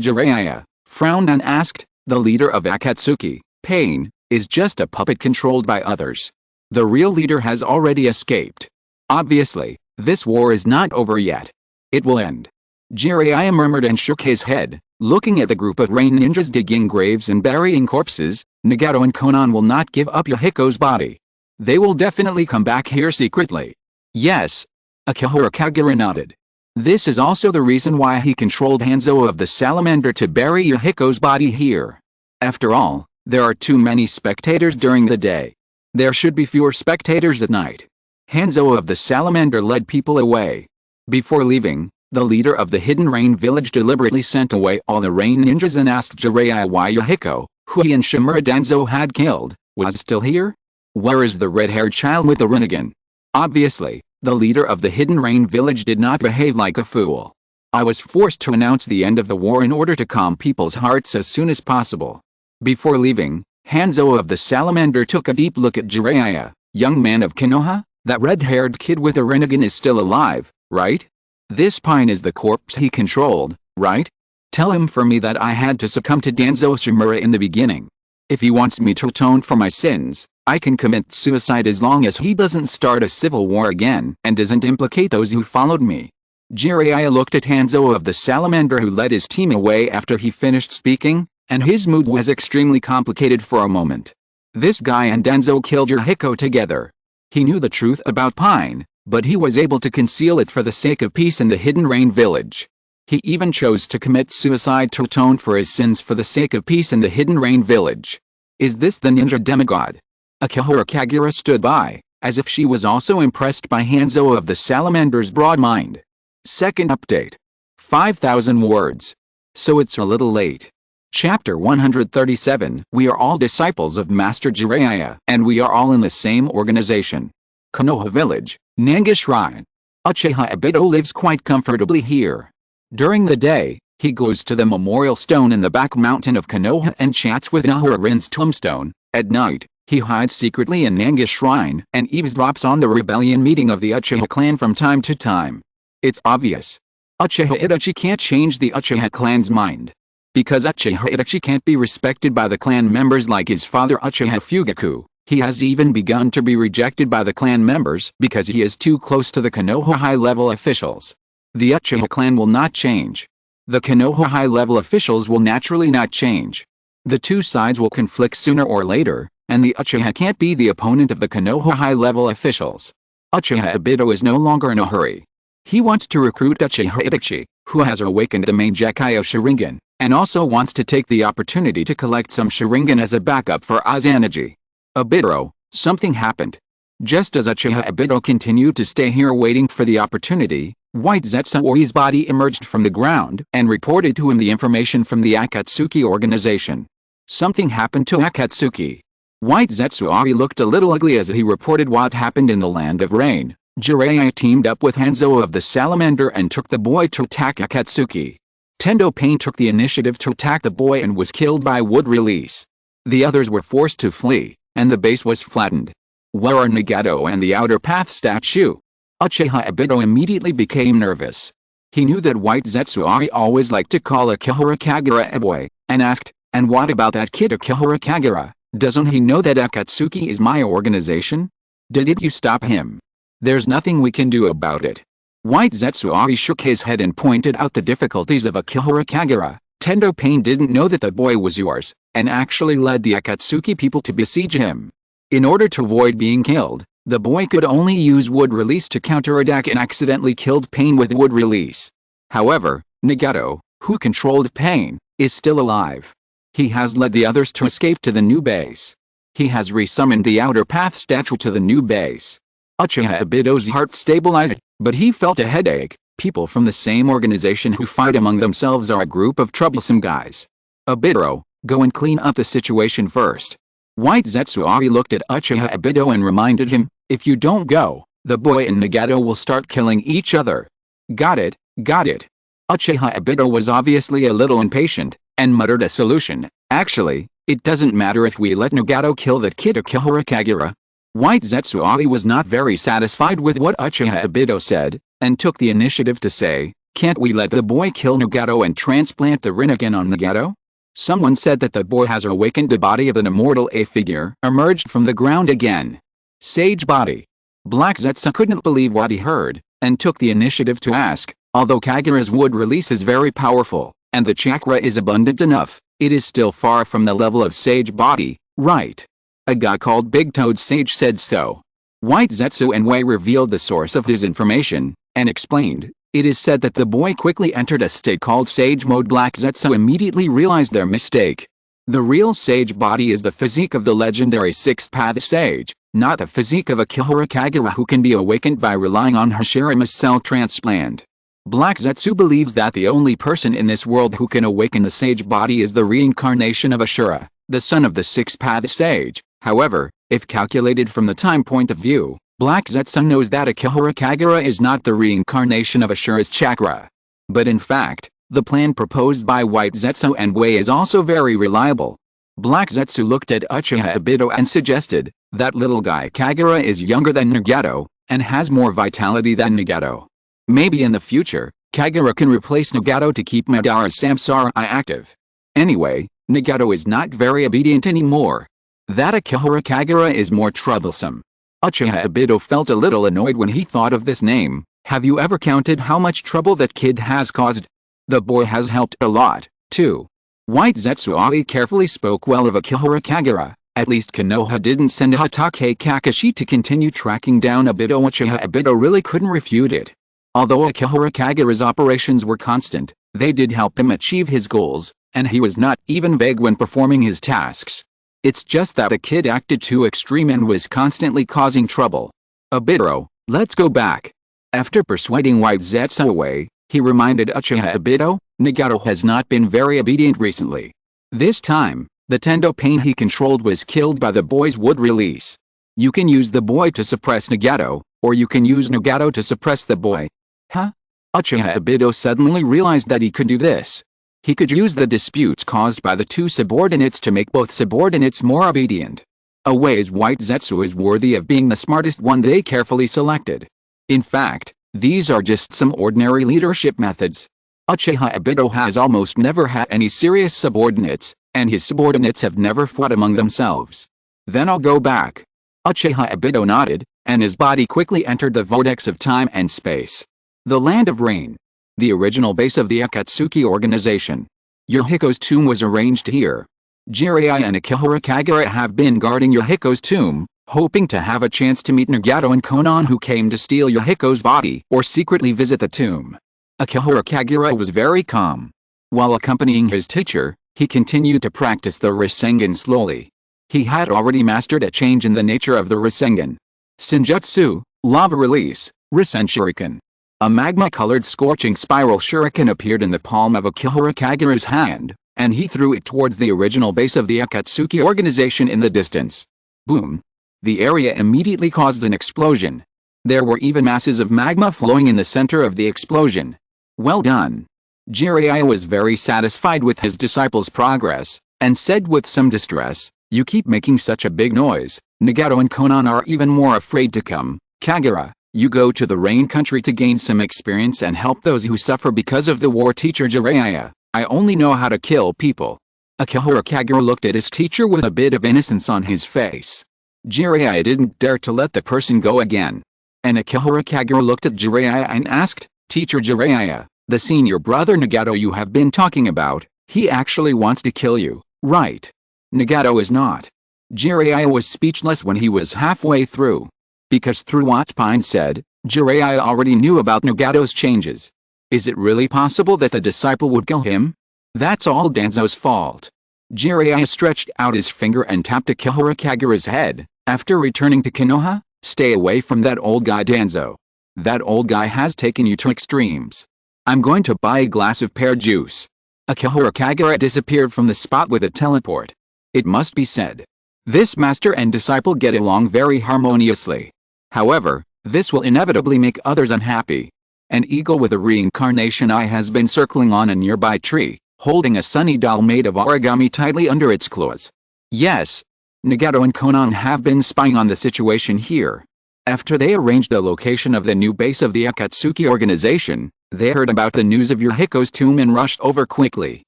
Jiraiya, frowned and asked, "The leader of Akatsuki, Pain, is just a puppet controlled by others. The real leader has already escaped. Obviously, this war is not over yet. It will end." Jiraiya murmured and shook his head, looking at the group of rain ninjas digging graves and burying corpses. "Nagato and Konan will not give up Yahiko's body. They will definitely come back here secretly." "Yes." Akihara Kagura nodded. This is also the reason why he controlled Hanzo of the Salamander to bury Yahiko's body here. After all, there are too many spectators during the day. There should be fewer spectators at night. Hanzo of the Salamander led people away. Before leaving, the leader of the Hidden Rain village deliberately sent away all the rain ninjas and asked Jiraiya why Yahiko, who he and Shimura Danzo had killed, was still here. Where is the red-haired child with the Rinnegan? Obviously, the leader of the Hidden Rain village did not behave like a fool. I was forced to announce the end of the war in order to calm people's hearts as soon as possible. Before leaving, Hanzo of the Salamander took a deep look at Jiraiya. Young man of Konoha, that red-haired kid with a Rinnegan is still alive, right? This Pain is the corpse he controlled, right? Tell him for me that I had to succumb to Danzo Sumura in the beginning. If he wants me to atone for my sins, I can commit suicide as long as he doesn't start a civil war again and doesn't implicate those who followed me. Jiraiya looked at Hanzo of the Salamander, who led his team away after he finished speaking, and his mood was extremely complicated for a moment. This guy and Danzo killed Yuriko together. He knew the truth about Pain, but he was able to conceal it for the sake of peace in the Hidden Rain village. He even chose to commit suicide to atone for his sins for the sake of peace in the Hidden Rain village. Is this the ninja demigod? Akihara Kagura stood by, as if she was also impressed by Hanzo of the Salamander's broad mind. Second update. 5,000 words. So it's a little late. Chapter 137. We are all disciples of Master Jiraiya, and we are all in the same organization. Konoha Village, Nanga Shrine. Uchiha Obito lives quite comfortably here. During the day, he goes to the memorial stone in the back mountain of Konoha and chats with Nahara Rin's tombstone. At night, he hides secretly in Nanga Shrine and eavesdrops on the rebellion meeting of the Uchiha clan from time to time. It's obvious. Uchiha Itachi can't change the Uchiha clan's mind. Because Uchiha Itachi can't be respected by the clan members like his father Uchiha Fugaku, he has even begun to be rejected by the clan members because he is too close to the Konoha high-level officials. The Uchiha clan will not change. The Konoha high-level officials will naturally not change. The two sides will conflict sooner or later, and the Uchiha can't be the opponent of the Konoha high-level officials. Uchiha Obito is no longer in a hurry. He wants to recruit Uchiha Itachi, who has awakened the main Gekyo Sharingan, and also wants to take the opportunity to collect some Sharingan as a backup for Izanagi. Obito, something happened. Just as Uchiha Obito continued to stay here waiting for the opportunity, White Zetsuori's body emerged from the ground and reported to him the information from the Akatsuki organization. Something happened to Akatsuki. White Zetsuori looked a little ugly as he reported what happened in the Land of Rain. Jiraiya teamed up with Hanzo of the Salamander and took the boy to attack Akatsuki. Tendo Pain took the initiative to attack the boy and was killed by wood release. The others were forced to flee, and the base was flattened. Where are Nagato and the Outer Path statue? Uchiha Obito immediately became nervous. He knew that White Zetsuori always liked to call Akihara Kagura a boy, and asked, and what about that kid Akihara Kagura? Doesn't he know that Akatsuki is my organization? Did you stop him? There's nothing we can do about it. White Zetsuori shook his head and pointed out the difficulties of Akihara Kagura. Tendo Pain didn't know that the boy was yours, and actually led the Akatsuki people to besiege him. In order to avoid being killed, the boy could only use wood release to counterattack and accidentally killed Pain with wood release. However, Nagato, who controlled Pain, is still alive. He has led the others to escape to the new base. He has resummoned the Outer Path statue to the new base. Uchiha Obito's heart stabilized, but he felt a headache. People from the same organization who fight among themselves are a group of troublesome guys. Obito, go and clean up the situation first. White Zetsuori looked at Uchiha Obito and reminded him, if you don't go, the boy and Nagato will start killing each other. Got it, got it. Uchiha Obito was obviously a little impatient, and muttered a solution. Actually, it doesn't matter if we let Nagato kill that kid Akihara Kagura. White Zetsuori was not very satisfied with what Uchiha Obito said, and took the initiative to say, can't we let the boy kill Nagato and transplant the Rinnegan on Nagato? Someone said that the boy has awakened the body of an immortal A figure, emerged from the ground again. Sage body. Black Zetsu couldn't believe what he heard, and took the initiative to ask, although Kagura's wood release is very powerful, and the chakra is abundant enough, it is still far from the level of Sage body, right? A guy called Big Toad Sage said so. White Zetsu and Wei revealed the source of his information, and explained, it is said that the boy quickly entered a state called Sage Mode. Black Zetsu immediately realized their mistake. The real Sage body is the physique of the legendary Sixth Path Sage, not the physique of Akihara Kagura who can be awakened by relying on Hashirame's cell transplant. Black Zetsu believes that the only person in this world who can awaken the Sage body is the reincarnation of Ashura, the son of the Sixth Path Sage. However, If calculated from the time point of view, Black Zetsu knows that Akihara Kagura is not the reincarnation of Ashura's chakra. But in fact, the plan proposed by White Zetsu and Wei is also very reliable. Black Zetsu looked at Uchiha Obito and suggested, that little guy Kagura is younger than Nagato, and has more vitality than Nagato. Maybe in the future, Kagura can replace Nagato to keep Madara's samsara active. Anyway, Nagato is not very obedient anymore. That Akihara Kagura is more troublesome. Uchiha Obito felt a little annoyed when he thought of this name. Have you ever counted how much trouble that kid has caused? The boy has helped a lot, too. White Zetsu carefully spoke well of Akihara Kagura. At least Konoha didn't send Hatake Kakashi to continue tracking down Obito. Uchiha Obito really couldn't refute it. Although Akihara Kagura's operations were constant, they did help him achieve his goals, and he was not even vague when performing his tasks. It's just that the kid acted too extreme and was constantly causing trouble. Obito, let's go back. After persuading White Zetsu away, he reminded Uchiha Obito, Nagato has not been very obedient recently. This time, the Tendo Pain he controlled was killed by the boy's wood release. You can use the boy to suppress Nagato, or you can use Nagato to suppress the boy. Huh? Uchiha Obito suddenly realized that he could do this. He could use the disputes caused by the two subordinates to make both subordinates more obedient. Away's White Zetsu is worthy of being the smartest one they carefully selected. In fact, these are just some ordinary leadership methods. Uchiha Obito has almost never had any serious subordinates, and his subordinates have never fought among themselves. Then I'll go back. Uchiha Obito nodded, and his body quickly entered the vortex of time and space. The Land of Rain. The original base of the Akatsuki organization. Yohiko's tomb was arranged here. Jiraiya and Akihara Kagura have been guarding Yohiko's tomb, hoping to have a chance to meet Nagato and Konan, who came to steal Yohiko's body or secretly visit the tomb. Akihara Kagura was very calm. While accompanying his teacher, he continued to practice the Rasengan slowly. He had already mastered a change in the nature of the Rasengan. Senjutsu, lava release, Rasen Shuriken. A magma-colored scorching spiral shuriken appeared in the palm of Akihara Kagura's hand, and he threw it towards the original base of the Akatsuki organization in the distance. Boom! The area immediately caused an explosion. There were even masses of magma flowing in the center of the explosion. Well done. Jiraiya was very satisfied with his disciple's progress, and said with some distress, "You keep making such a big noise, Nagato and Konan are even more afraid to come. Kagura, you go to the Rain Country to gain some experience and help those who suffer because of the war." Teacher Jiraiya, I only know how to kill people. Akihara Kagura looked at his teacher with a bit of innocence on his face. Jiraiya didn't dare to let the person go again. And Akihara Kagura looked at Jiraiya and asked, Teacher Jiraiya, the senior brother Nagato you have been talking about, he actually wants to kill you, right? Nagato is not. Jiraiya was speechless when he was halfway through. Because through what Pine said, Jiraiya already knew about Nagato's changes. Is it really possible that the disciple would kill him? That's all Danzo's fault. Jiraiya stretched out his finger and tapped Akihara Kagura's head. After returning to Konoha, stay away from that old guy Danzo. That old guy has taken you to extremes. I'm going to buy a glass of pear juice. Akihara Kagura disappeared from the spot with a teleport. It must be said, this master and disciple get along very harmoniously. However, this will inevitably make others unhappy. An eagle with a reincarnation eye has been circling on a nearby tree, holding a sunny doll made of origami tightly under its claws. Yes, Nagato and Konan have been spying on the situation here. After they arranged the location of the new base of the Akatsuki organization, they heard about the news of Yohiko's tomb and rushed over quickly.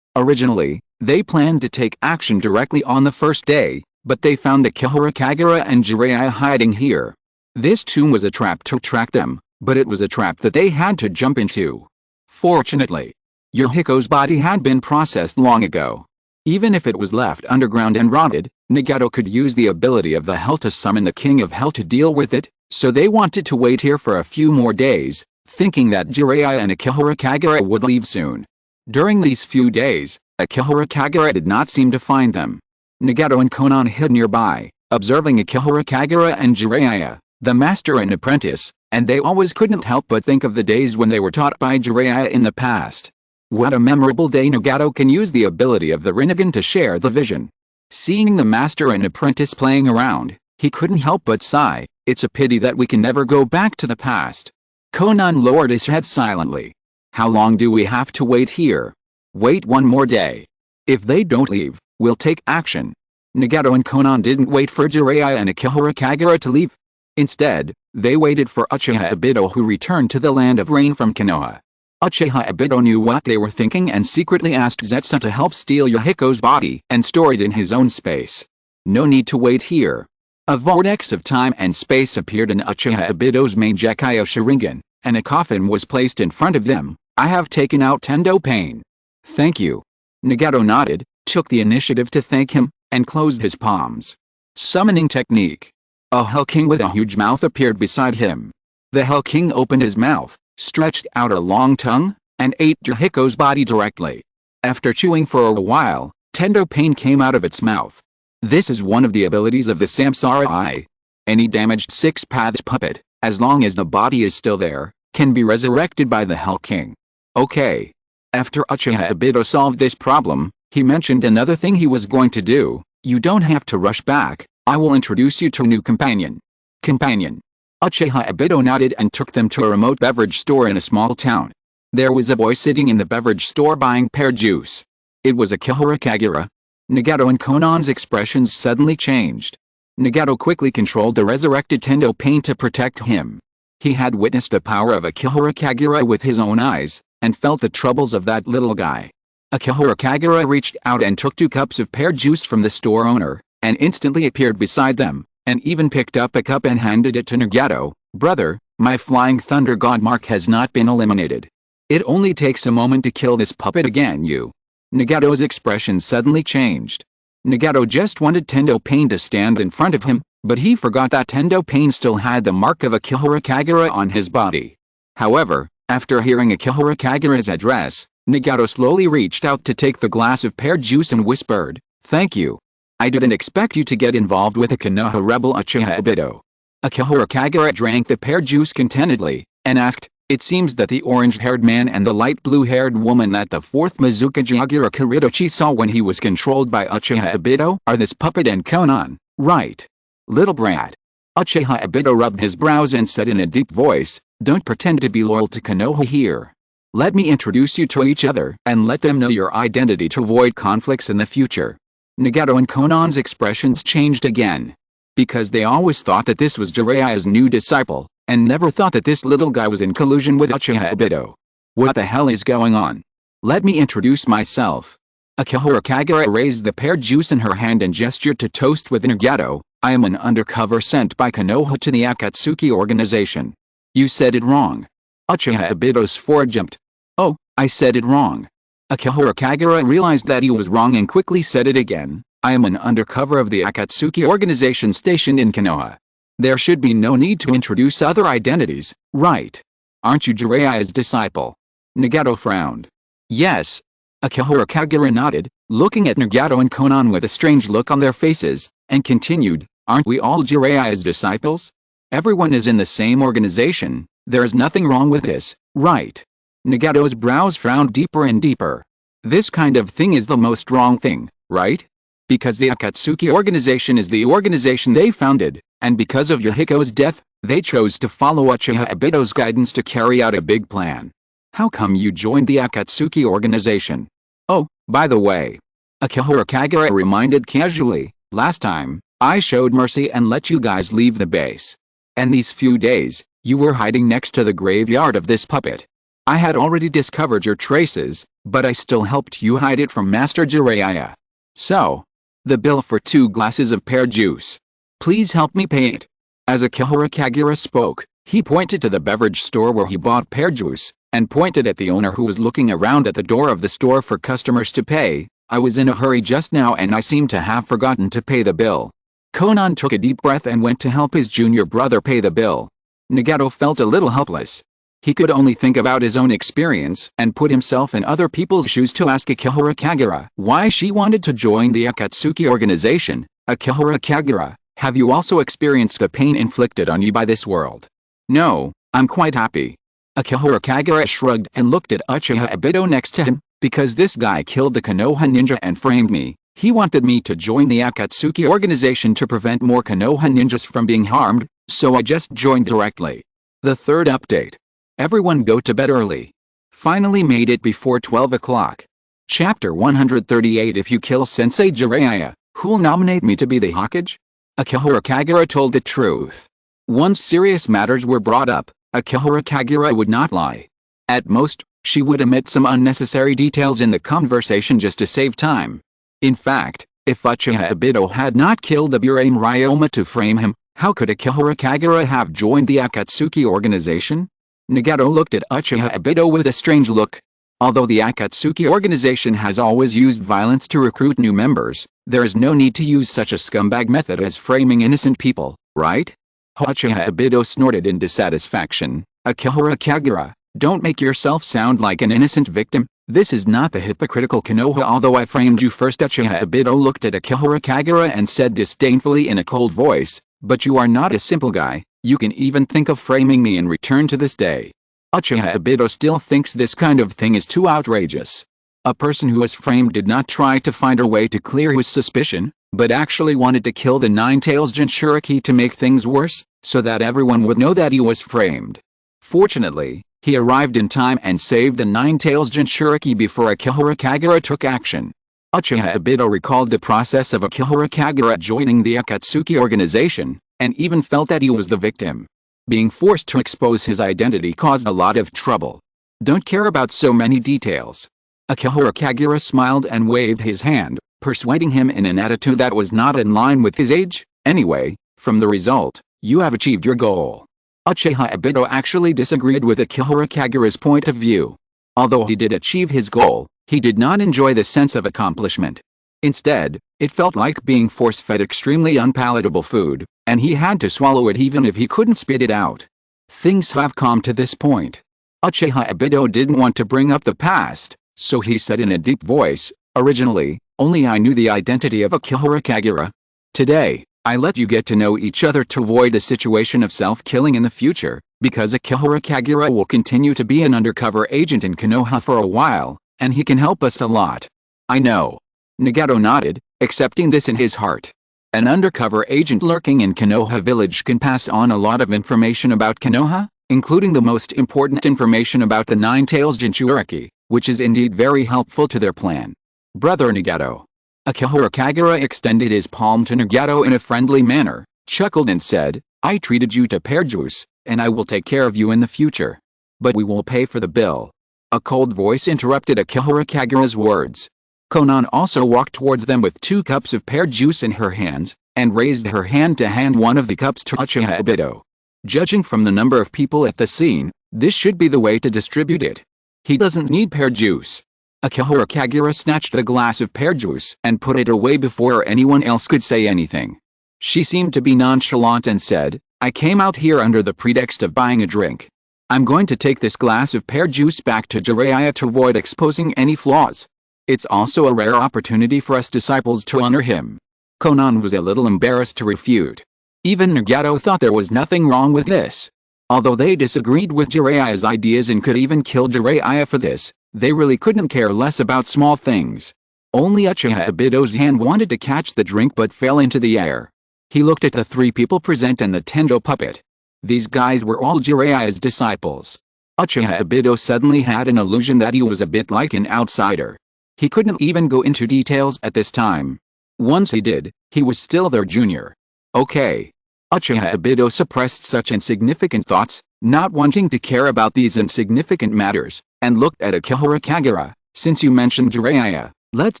Originally, they planned to take action directly on the first day, but they found Akihara Kagura and Jiraiya hiding here. This tomb was a trap to track them, but it was a trap that they had to jump into. Fortunately, Yohiko's body had been processed long ago. Even if it was left underground and rotted, Nagato could use the ability of the Hell to summon the King of Hell to deal with it, so they wanted to wait here for a few more days, thinking that Jiraiya and Akihara Kagura would leave soon. During these few days, Akihara Kagura did not seem to find them. Nagato and Konan hid nearby, observing Akihara Kagura and Jiraiya, the master and apprentice, and they always couldn't help but think of the days when they were taught by Jiraiya in the past. What a memorable day. Nagato can use the ability of the Rinnegan to share the vision. Seeing the master and apprentice playing around, He couldn't help but sigh. It's a pity that we can never go back to the past. Konan lowered his head silently. How long do we have to wait here? Wait one more day. If they don't leave, we'll take action. Nagato and Konan didn't wait for Jiraiya and Akihara Kagura to leave. Instead, they waited for Uchiha Obito, who returned to the land of rain from Konoha. Uchiha Obito knew what they were thinking and secretly asked Zetsu to help steal Yahiko's body and store it in his own space. No need to wait here. A vortex of time and space appeared in Uchiha Obito's main Gekyo Sharingan, and a coffin was placed in front of them. I have taken out Tendo Pain. Thank you. Nagato nodded, took the initiative to thank him, and closed his palms. Summoning technique. A Hell King with a huge mouth appeared beside him. The Hell King opened his mouth, stretched out a long tongue, and ate Yahiko's body directly. After chewing for a while, Tendo Pain came out of its mouth. This is one of the abilities of the Samsara Eye. Any damaged Six Paths puppet, as long as the body is still there, can be resurrected by the Hell King. Okay. After Uchiha Obito solved this problem, he mentioned another thing he was going to do. You don't have to rush back, I will introduce you to a new companion. Companion. Uchiha Obito nodded and took them to a remote beverage store in a small town. There was a boy sitting in the beverage store buying pear juice. It was Akihara Kagura. Nagato and Konan's expressions suddenly changed. Nagato quickly controlled the resurrected Tendo Pain to protect him. He had witnessed the power of Akihara Kagura with his own eyes, and felt the troubles of that little guy. Akihara Kagura reached out and took 2 cups of pear juice from the store owner, and instantly appeared beside them, and even picked up a cup and handed it to Nagato. Brother, my flying thunder god mark has not been eliminated. It only takes a moment to kill this puppet again, you. Nagato's expression suddenly changed. Nagato just wanted Tendo Pain to stand in front of him, but he forgot that Tendo Pain still had the mark of Akihara Kagura on his body. However, after hearing Akihara Kagura's address, Nagato slowly reached out to take the glass of pear juice and whispered, "Thank you. I didn't expect you to get involved with a Konoha rebel Uchiha Obito." Akihara Kagura drank the pear juice contentedly, and asked, "It seems that the orange-haired man and the light blue-haired woman that the 4th Mizuka Jagura Kiridochi saw when he was controlled by Uchiha Obito are this puppet and Konan, right? Little brat." Uchiha Obito rubbed his brows and said in a deep voice, "Don't pretend to be loyal to Konoha here. Let me introduce you to each other and let them know your identity to avoid conflicts in the future." Nagato and Konan's expressions changed again. Because they always thought that this was Jiraiya's new disciple, and never thought that this little guy was in collusion with Uchiha Obito. What the hell is going on? Let me introduce myself. Akihara Kagura raised the pear juice in her hand and gestured to toast with Nagato. I am an undercover sent by Konoha to the Akatsuki organization. You said it wrong. Uchiha Obito's forehead jumped. Oh, I said it wrong. Akihara Kagura realized that he was wrong and quickly said it again. I am an undercover of the Akatsuki organization stationed in Konoha. There should be no need to introduce other identities, right? Aren't you Jiraiya's disciple? Nagato frowned. Yes. Akihara Kagura nodded, looking at Nagato and Konan with a strange look on their faces, and continued, aren't we all Jiraiya's disciples? Everyone is in the same organization, there is nothing wrong with this, right? Nagato's brows frowned deeper and deeper. This kind of thing is the most wrong thing, right? Because the Akatsuki organization is the organization they founded, and because of Yahiko's death, they chose to follow Uchiha Obito's guidance to carry out a big plan. How come you joined the Akatsuki organization? Oh, by the way. Akihara Kagura reminded casually, last time, I showed mercy and let you guys leave the base. And these few days, you were hiding next to the graveyard of this puppet. I had already discovered your traces, but I still helped you hide it from Master Jiraiya. So, the bill for 2 glasses of pear juice. Please help me pay it. As Akihara Kagura spoke, he pointed to the beverage store where he bought pear juice, and pointed at the owner who was looking around at the door of the store for customers to pay. I was in a hurry just now and I seem to have forgotten to pay the bill. Konan took a deep breath and went to help his junior brother pay the bill. Nagato felt a little helpless. He could only think about his own experience and put himself in other people's shoes to ask Akihara Kagura why she wanted to join the Akatsuki organization. Akihara Kagura, have you also experienced the pain inflicted on you by this world? No, I'm quite happy. Akihara Kagura shrugged and looked at Uchiha Obito next to him, because this guy killed the Konoha ninja and framed me. He wanted me to join the Akatsuki organization to prevent more Konoha ninjas from being harmed, so I just joined directly. The third update. Everyone go to bed early. Finally made it before 12 o'clock. Chapter 138. If you kill Sensei Jiraiya, who'll nominate me to be the Hokage? Akihara Kagura told the truth. Once serious matters were brought up, Akihara Kagura would not lie. At most, she would omit some unnecessary details in the conversation just to save time. In fact, if Uchiha Obito had not killed Aburame Ryoma to frame him, how could Akihara Kagura have joined the Akatsuki organization? Nagato looked at Uchiha Obito with a strange look. Although the Akatsuki organization has always used violence to recruit new members, there is no need to use such a scumbag method as framing innocent people, right? Uchiha Obito snorted in dissatisfaction. Akihara Kagura, don't make yourself sound like an innocent victim. This is not the hypocritical Konoha. Although I framed you first. Uchiha Obito looked at Akihara Kagura and said disdainfully in a cold voice, but you are not a simple guy. You can even think of framing me in return to this day. Uchiha Obito still thinks this kind of thing is too outrageous. A person who was framed did not try to find a way to clear his suspicion, but actually wanted to kill the Nine-Tails Jinchuriki to make things worse, so that everyone would know that he was framed. Fortunately, he arrived in time and saved the Nine-Tails Jinchuriki before Akihara Kagura took action. Uchiha Obito recalled the process of Akihara Kagura joining the Akatsuki organization, and even felt that he was the victim. Being forced to expose his identity caused a lot of trouble. Don't care about so many details. Akihara Kagura smiled and waved his hand, persuading him in an attitude that was not in line with his age. Anyway, from the result, you have achieved your goal. Uchiha Obito actually disagreed with Akihara Kagura's point of view. Although he did achieve his goal, he did not enjoy the sense of accomplishment. Instead, it felt like being force-fed extremely unpalatable food, and he had to swallow it even if he couldn't spit it out. Things have come to this point. Uchiha Obito didn't want to bring up the past, so he said in a deep voice, originally, only I knew the identity of Akihara Kagura. Today, I let you get to know each other to avoid a situation of self-killing in the future, because Akihara Kagura will continue to be an undercover agent in Konoha for a while, and he can help us a lot. I know. Nagato nodded, accepting this in his heart. An undercover agent lurking in Konoha village can pass on a lot of information about Konoha, including the most important information about the Nine-Tails Jinchuriki, which is indeed very helpful to their plan. Brother Nagato. Akihara Kagura extended his palm to Nagato in a friendly manner, chuckled and said, I treated you to pear juice, and I will take care of you in the future. But we will pay for the bill. A cold voice interrupted Akihara Kagura's words. Konan also walked towards them with 2 cups of pear juice in her hands, and raised her hand to hand one of the cups to Uchiha Obito. Judging from the number of people at the scene, this should be the way to distribute it. He doesn't need pear juice. Akihara Kagura snatched a glass of pear juice and put it away before anyone else could say anything. She seemed to be nonchalant and said, I came out here under the pretext of buying a drink. I'm going to take this glass of pear juice back to Jiraiya to avoid exposing any flaws. It's also a rare opportunity for us disciples to honor him. Konan was a little embarrassed to refute. Even Nagato thought there was nothing wrong with this. Although they disagreed with Jiraiya's ideas and could even kill Jiraiya for this, they really couldn't care less about small things. Only Uchiha Obito's hand wanted to catch the drink but fell into the air. He looked at the 3 people present and the Tendo puppet. These guys were all Jiraiya's disciples. Uchiha Obito suddenly had an illusion that he was a bit like an outsider. He couldn't even go into details at this time. Once he did, he was still their junior. Okay. Uchiha Obito suppressed such insignificant thoughts, not wanting to care about these insignificant matters, and looked at Akihara Kagura. Since you mentioned Jiraiya, let's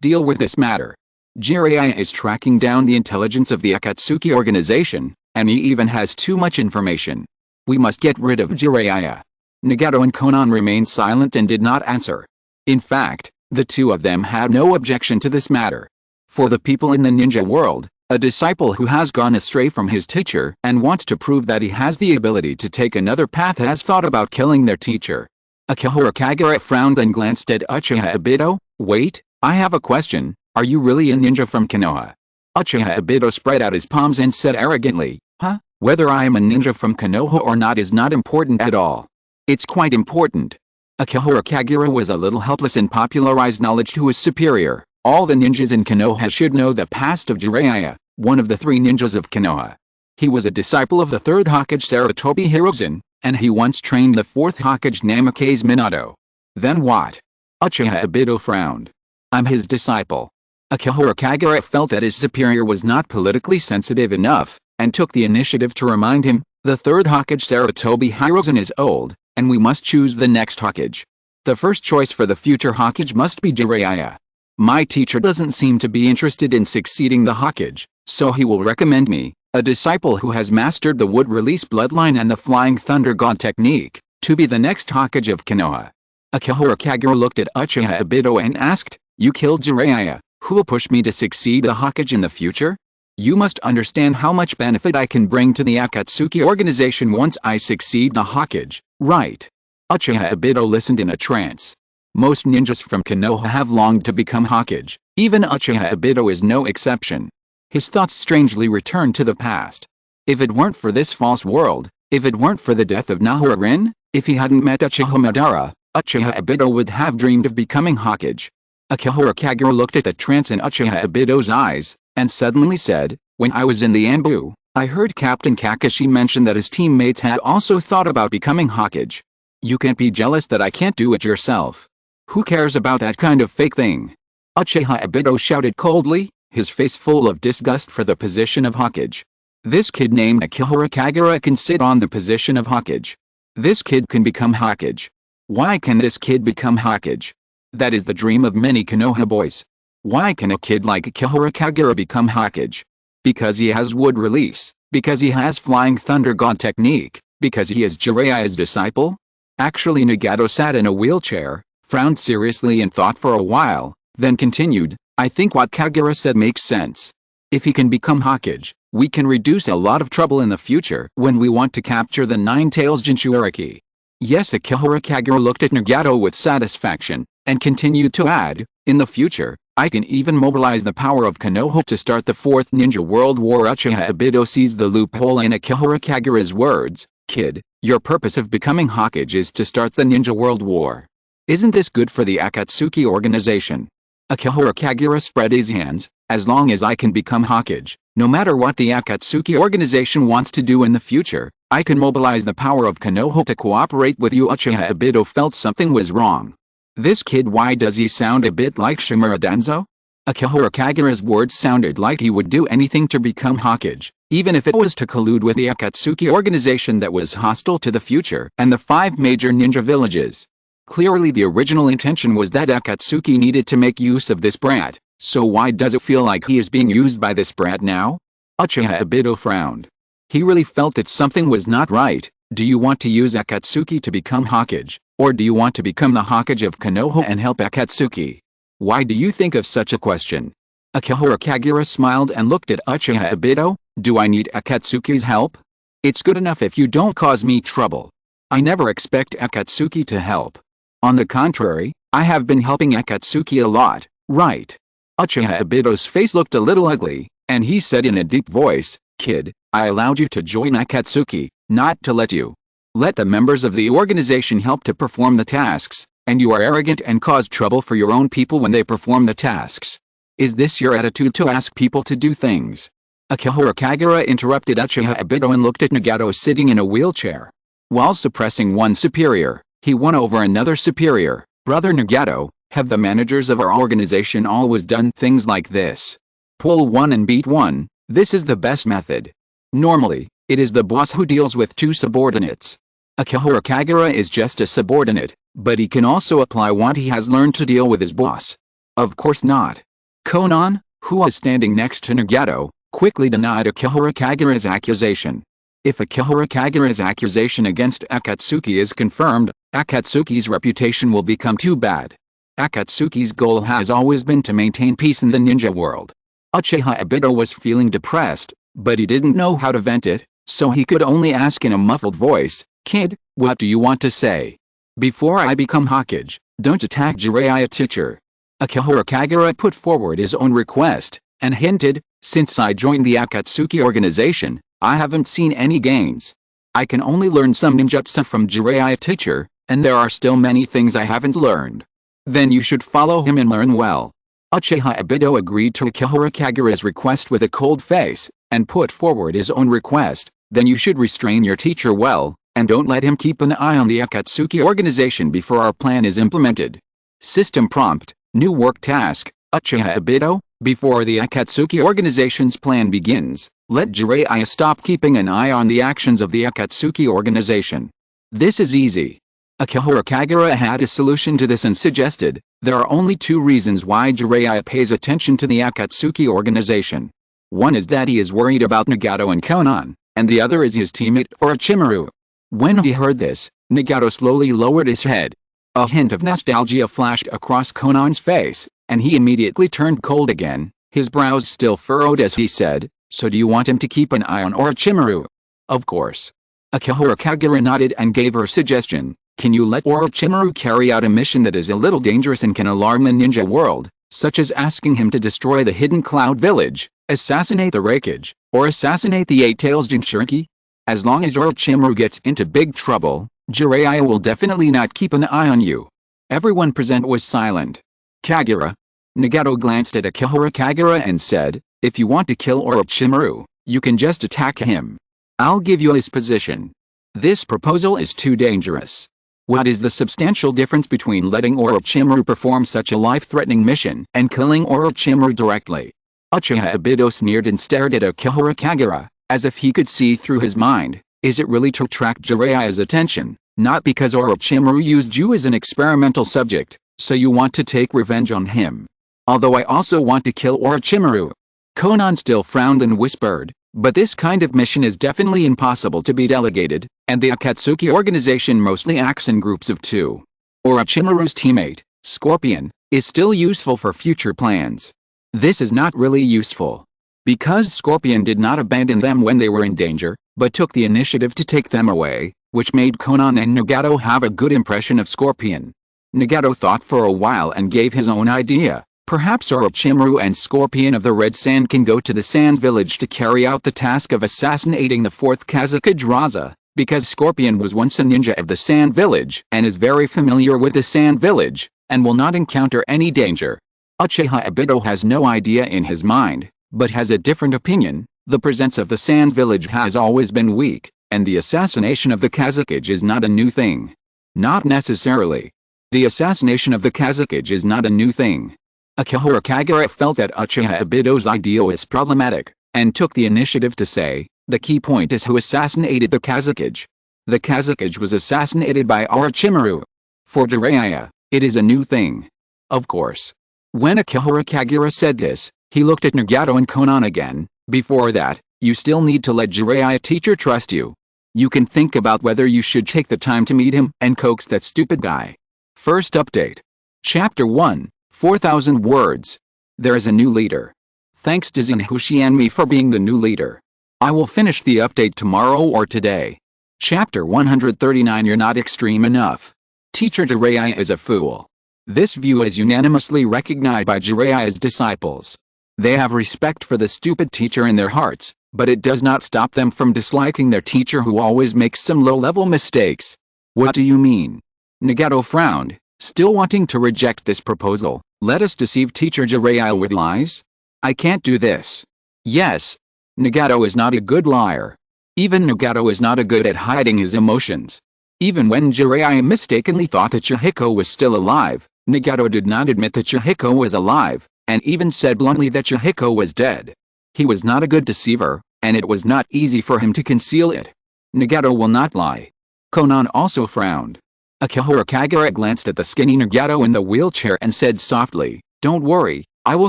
deal with this matter. Jiraiya is tracking down the intelligence of the Akatsuki organization, and he even has too much information. We must get rid of Jiraiya. Nagato and Konan remained silent and did not answer. In fact, the 2 of them had no objection to this matter. For the people in the ninja world, a disciple who has gone astray from his teacher and wants to prove that he has the ability to take another path has thought about killing their teacher. Akihara Kagura frowned and glanced at Uchiha Obito. Wait, I have a question, are you really a ninja from Konoha? Uchiha Obito spread out his palms and said arrogantly, huh? Whether I am a ninja from Konoha or not is not important at all. It's quite important. Akihara Kagura was a little helpless and popularized knowledge to his superior, All the ninjas in Konoha should know the past of Jiraiya, one of the 3 ninjas of Konoha. He was a disciple of the 3rd Hokage Sarutobi Hiruzen, and he once trained the 4th Hokage Namikaze Minato. Then what? Uchiha Obito frowned. I'm his disciple. Akihara Kagura felt that his superior was not politically sensitive enough, and took the initiative to remind him, the 3rd Hokage Sarutobi Hiruzen is old, and we must choose the next Hokage. The first choice for the future Hokage must be Jiraiya. My teacher doesn't seem to be interested in succeeding the Hokage, so he will recommend me, a disciple who has mastered the wood release bloodline and the flying thunder god technique, to be the next Hokage of Konoha. Akihara Kagura looked at Uchiha Obito and asked, you killed Jiraiya, who will push me to succeed the Hokage in the future? You must understand how much benefit I can bring to the Akatsuki organization once I succeed the Hokage, right? Uchiha Obito listened in a trance. Most ninjas from Konoha have longed to become Hokage, even Uchiha Obito is no exception. His thoughts strangely returned to the past. If it weren't for this false world, if it weren't for the death of Naruto, if he hadn't met Uchiha Madara, Uchiha Obito would have dreamed of becoming Hokage. Akihara Kagura looked at the trance in Uchiha Obito's eyes, and suddenly said, when I was in the Anbu, I heard Captain Kakashi mention that his teammates had also thought about becoming Hokage. You can't be jealous that I can't do it yourself. Who cares about that kind of fake thing? Uchiha Obito shouted coldly, his face full of disgust for the position of Hokage. This kid named Akihara Kagura can sit on the position of Hokage. This kid can become Hokage. Why can this kid become Hokage? That is the dream of many Konoha boys. Why can a kid like Akihara Kagura become Hokage? Because he has wood release, because he has flying thunder god technique, because he is Jiraiya's disciple? Actually, Nagato sat in a wheelchair, frowned seriously and thought for a while, then continued, I think what Kagura said makes sense. If he can become Hokage, we can reduce a lot of trouble in the future when we want to capture the Nine-Tails Jinchuriki. Yes, Akihara Kagura looked at Nagato with satisfaction, and continued to add, in the future, I can even mobilize the power of Konoha to start the 4th Ninja World War. Uchiha Obito sees the loophole in Akihara Kagura's words, kid, your purpose of becoming Hokage is to start the Ninja World War. Isn't this good for the Akatsuki organization? Akihara Kagura spread his hands, as long as I can become Hokage, no matter what the Akatsuki organization wants to do in the future, I can mobilize the power of Konoha to cooperate with you. Uchiha Obito felt something was wrong. This kid, why does he sound a bit like Shimura Danzo? Akihara Kagura's words sounded like he would do anything to become Hokage, even if it was to collude with the Akatsuki organization that was hostile to the future and the 5 major ninja villages. Clearly the original intention was that Akatsuki needed to make use of this brat, so why does it feel like he is being used by this brat now? Uchiha Obito frowned. He really felt that something was not right. Do you want to use Akatsuki to become Hokage, or do you want to become the Hokage of Konoha and help Akatsuki? Why do you think of such a question? Akihara Kagura smiled and looked at Uchiha Obito, do I need Akatsuki's help? It's good enough if you don't cause me trouble. I never expect Akatsuki to help. On the contrary, I have been helping Akatsuki a lot, right? Uchiha Obito's face looked a little ugly, and he said in a deep voice, kid, I allowed you to join Akatsuki, not to let you. Let the members of the organization help to perform the tasks, and you are arrogant and cause trouble for your own people when they perform the tasks. Is this your attitude to ask people to do things? Akihara Kagura interrupted Uchiha Obito and looked at Nagato sitting in a wheelchair. While suppressing one superior, he won over another superior. Brother Nagato, have the managers of our organization always done things like this? Pull one and beat one, this is the best method. Normally, it is the boss who deals with 2 subordinates. Akihara Kagura is just a subordinate, but he can also apply what he has learned to deal with his boss. Of course not. Konan, who was standing next to Nagato, quickly denied Akihara Kagura's accusation. If Akihara Kagura's accusation against Akatsuki is confirmed, Akatsuki's reputation will become too bad. Akatsuki's goal has always been to maintain peace in the ninja world. Uchiha Obito was feeling depressed, but he didn't know how to vent it, so he could only ask in a muffled voice, kid, what do you want to say? Before I become Hokage, don't attack Jiraiya teacher. Akihara Kagura put forward his own request, and hinted, since I joined the Akatsuki organization, I haven't seen any gains. I can only learn some ninjutsu from Jiraiya teacher, and there are still many things I haven't learned. Then you should follow him and learn well. Uchiha Obito agreed to Akihara Kagura's request with a cold face, and put forward his own request. Then you should restrain your teacher well, and don't let him keep an eye on the Akatsuki organization before our plan is implemented. System prompt, new work task, Uchiha Obito, before the Akatsuki organization's plan begins, let Jiraiya stop keeping an eye on the actions of the Akatsuki organization. This is easy. Akihara Kagura had a solution to this and suggested, there are only two reasons why Jiraiya pays attention to the Akatsuki organization. One is that he is worried about Nagato and Konan, and the other is his teammate Orochimaru. When he heard this, Nagato slowly lowered his head. A hint of nostalgia flashed across Konan's face, and he immediately turned cold again, his brows still furrowed as he said, so do you want him to keep an eye on Orochimaru? Of course. Akihara Kagura nodded and gave her suggestion, can you let Orochimaru carry out a mission that is a little dangerous and can alarm the ninja world, such as asking him to destroy the hidden cloud village, assassinate the Raikage, or assassinate the Eight-Tails Jinchuriki? As long as Orochimaru gets into big trouble, Jiraiya will definitely not keep an eye on you. Everyone present was silent. Kagura. Nagato glanced at Akihara Kagura and said, if you want to kill Orochimaru, you can just attack him. I'll give you his position. This proposal is too dangerous. What is the substantial difference between letting Orochimaru perform such a life-threatening mission and killing Orochimaru directly? Uchiha Obito sneered and stared at Akihara Kagura, as if he could see through his mind. Is it really to attract Jiraiya's attention, not because Orochimaru used you as an experimental subject, so you want to take revenge on him? Although I also want to kill Orochimaru. Konan still frowned and whispered, but this kind of mission is definitely impossible to be delegated, and the Akatsuki organization mostly acts in groups of two. Orochimaru's teammate, Scorpion, is still useful for future plans. This is not really useful. Because Scorpion did not abandon them when they were in danger, but took the initiative to take them away, which made Konan and Nagato have a good impression of Scorpion. Nagato thought for a while and gave his own idea. Perhaps Orochimaru and Scorpion of the Red Sand can go to the Sand Village to carry out the task of assassinating the fourth Kazekage Raza, because Scorpion was once a ninja of the Sand Village and is very familiar with the Sand Village, and will not encounter any danger. Uchiha Obito has no idea in his mind, but has a different opinion. The presence of the Sand Village has always been weak, and the assassination of the Kazekage is not a new thing. Not necessarily. The assassination of the Kazekage is not a new thing. Akihara Kagura felt that Uchiha Obito's idea was problematic, and took the initiative to say, the key point is who assassinated the Kazekage. The Kazekage was assassinated by Orochimaru. For Jiraiya, it is a new thing. Of course. When Akihara Kagura said this, he looked at Nagato and Konan again. Before that, you still need to let Jiraiya teacher trust you. You can think about whether you should take the time to meet him and coax that stupid guy. First update. Chapter 1. 4,000 words. There is a new leader. Thanks to Zenhushi and me for being the new leader. I will finish the update tomorrow or today. Chapter 139. You're not extreme enough. Teacher Jiraiya is a fool. This view is unanimously recognized by Jiraiya's disciples. They have respect for the stupid teacher in their hearts, but it does not stop them from disliking their teacher who always makes some low-level mistakes. What do you mean? Nagato frowned, still wanting to reject this proposal. Let us deceive teacher Jiraiya with lies? I can't do this. Yes. Nagato is not a good liar. Even Nagato is not good at hiding his emotions. Even when Jiraiya mistakenly thought that Chihiko was still alive, Nagato did not admit that Chihiko was alive, and even said bluntly that Chihiko was dead. He was not a good deceiver, and it was not easy for him to conceal it. Nagato will not lie. Konan also frowned. Akihara Kagura glanced at the skinny Nagato in the wheelchair and said softly, don't worry, I will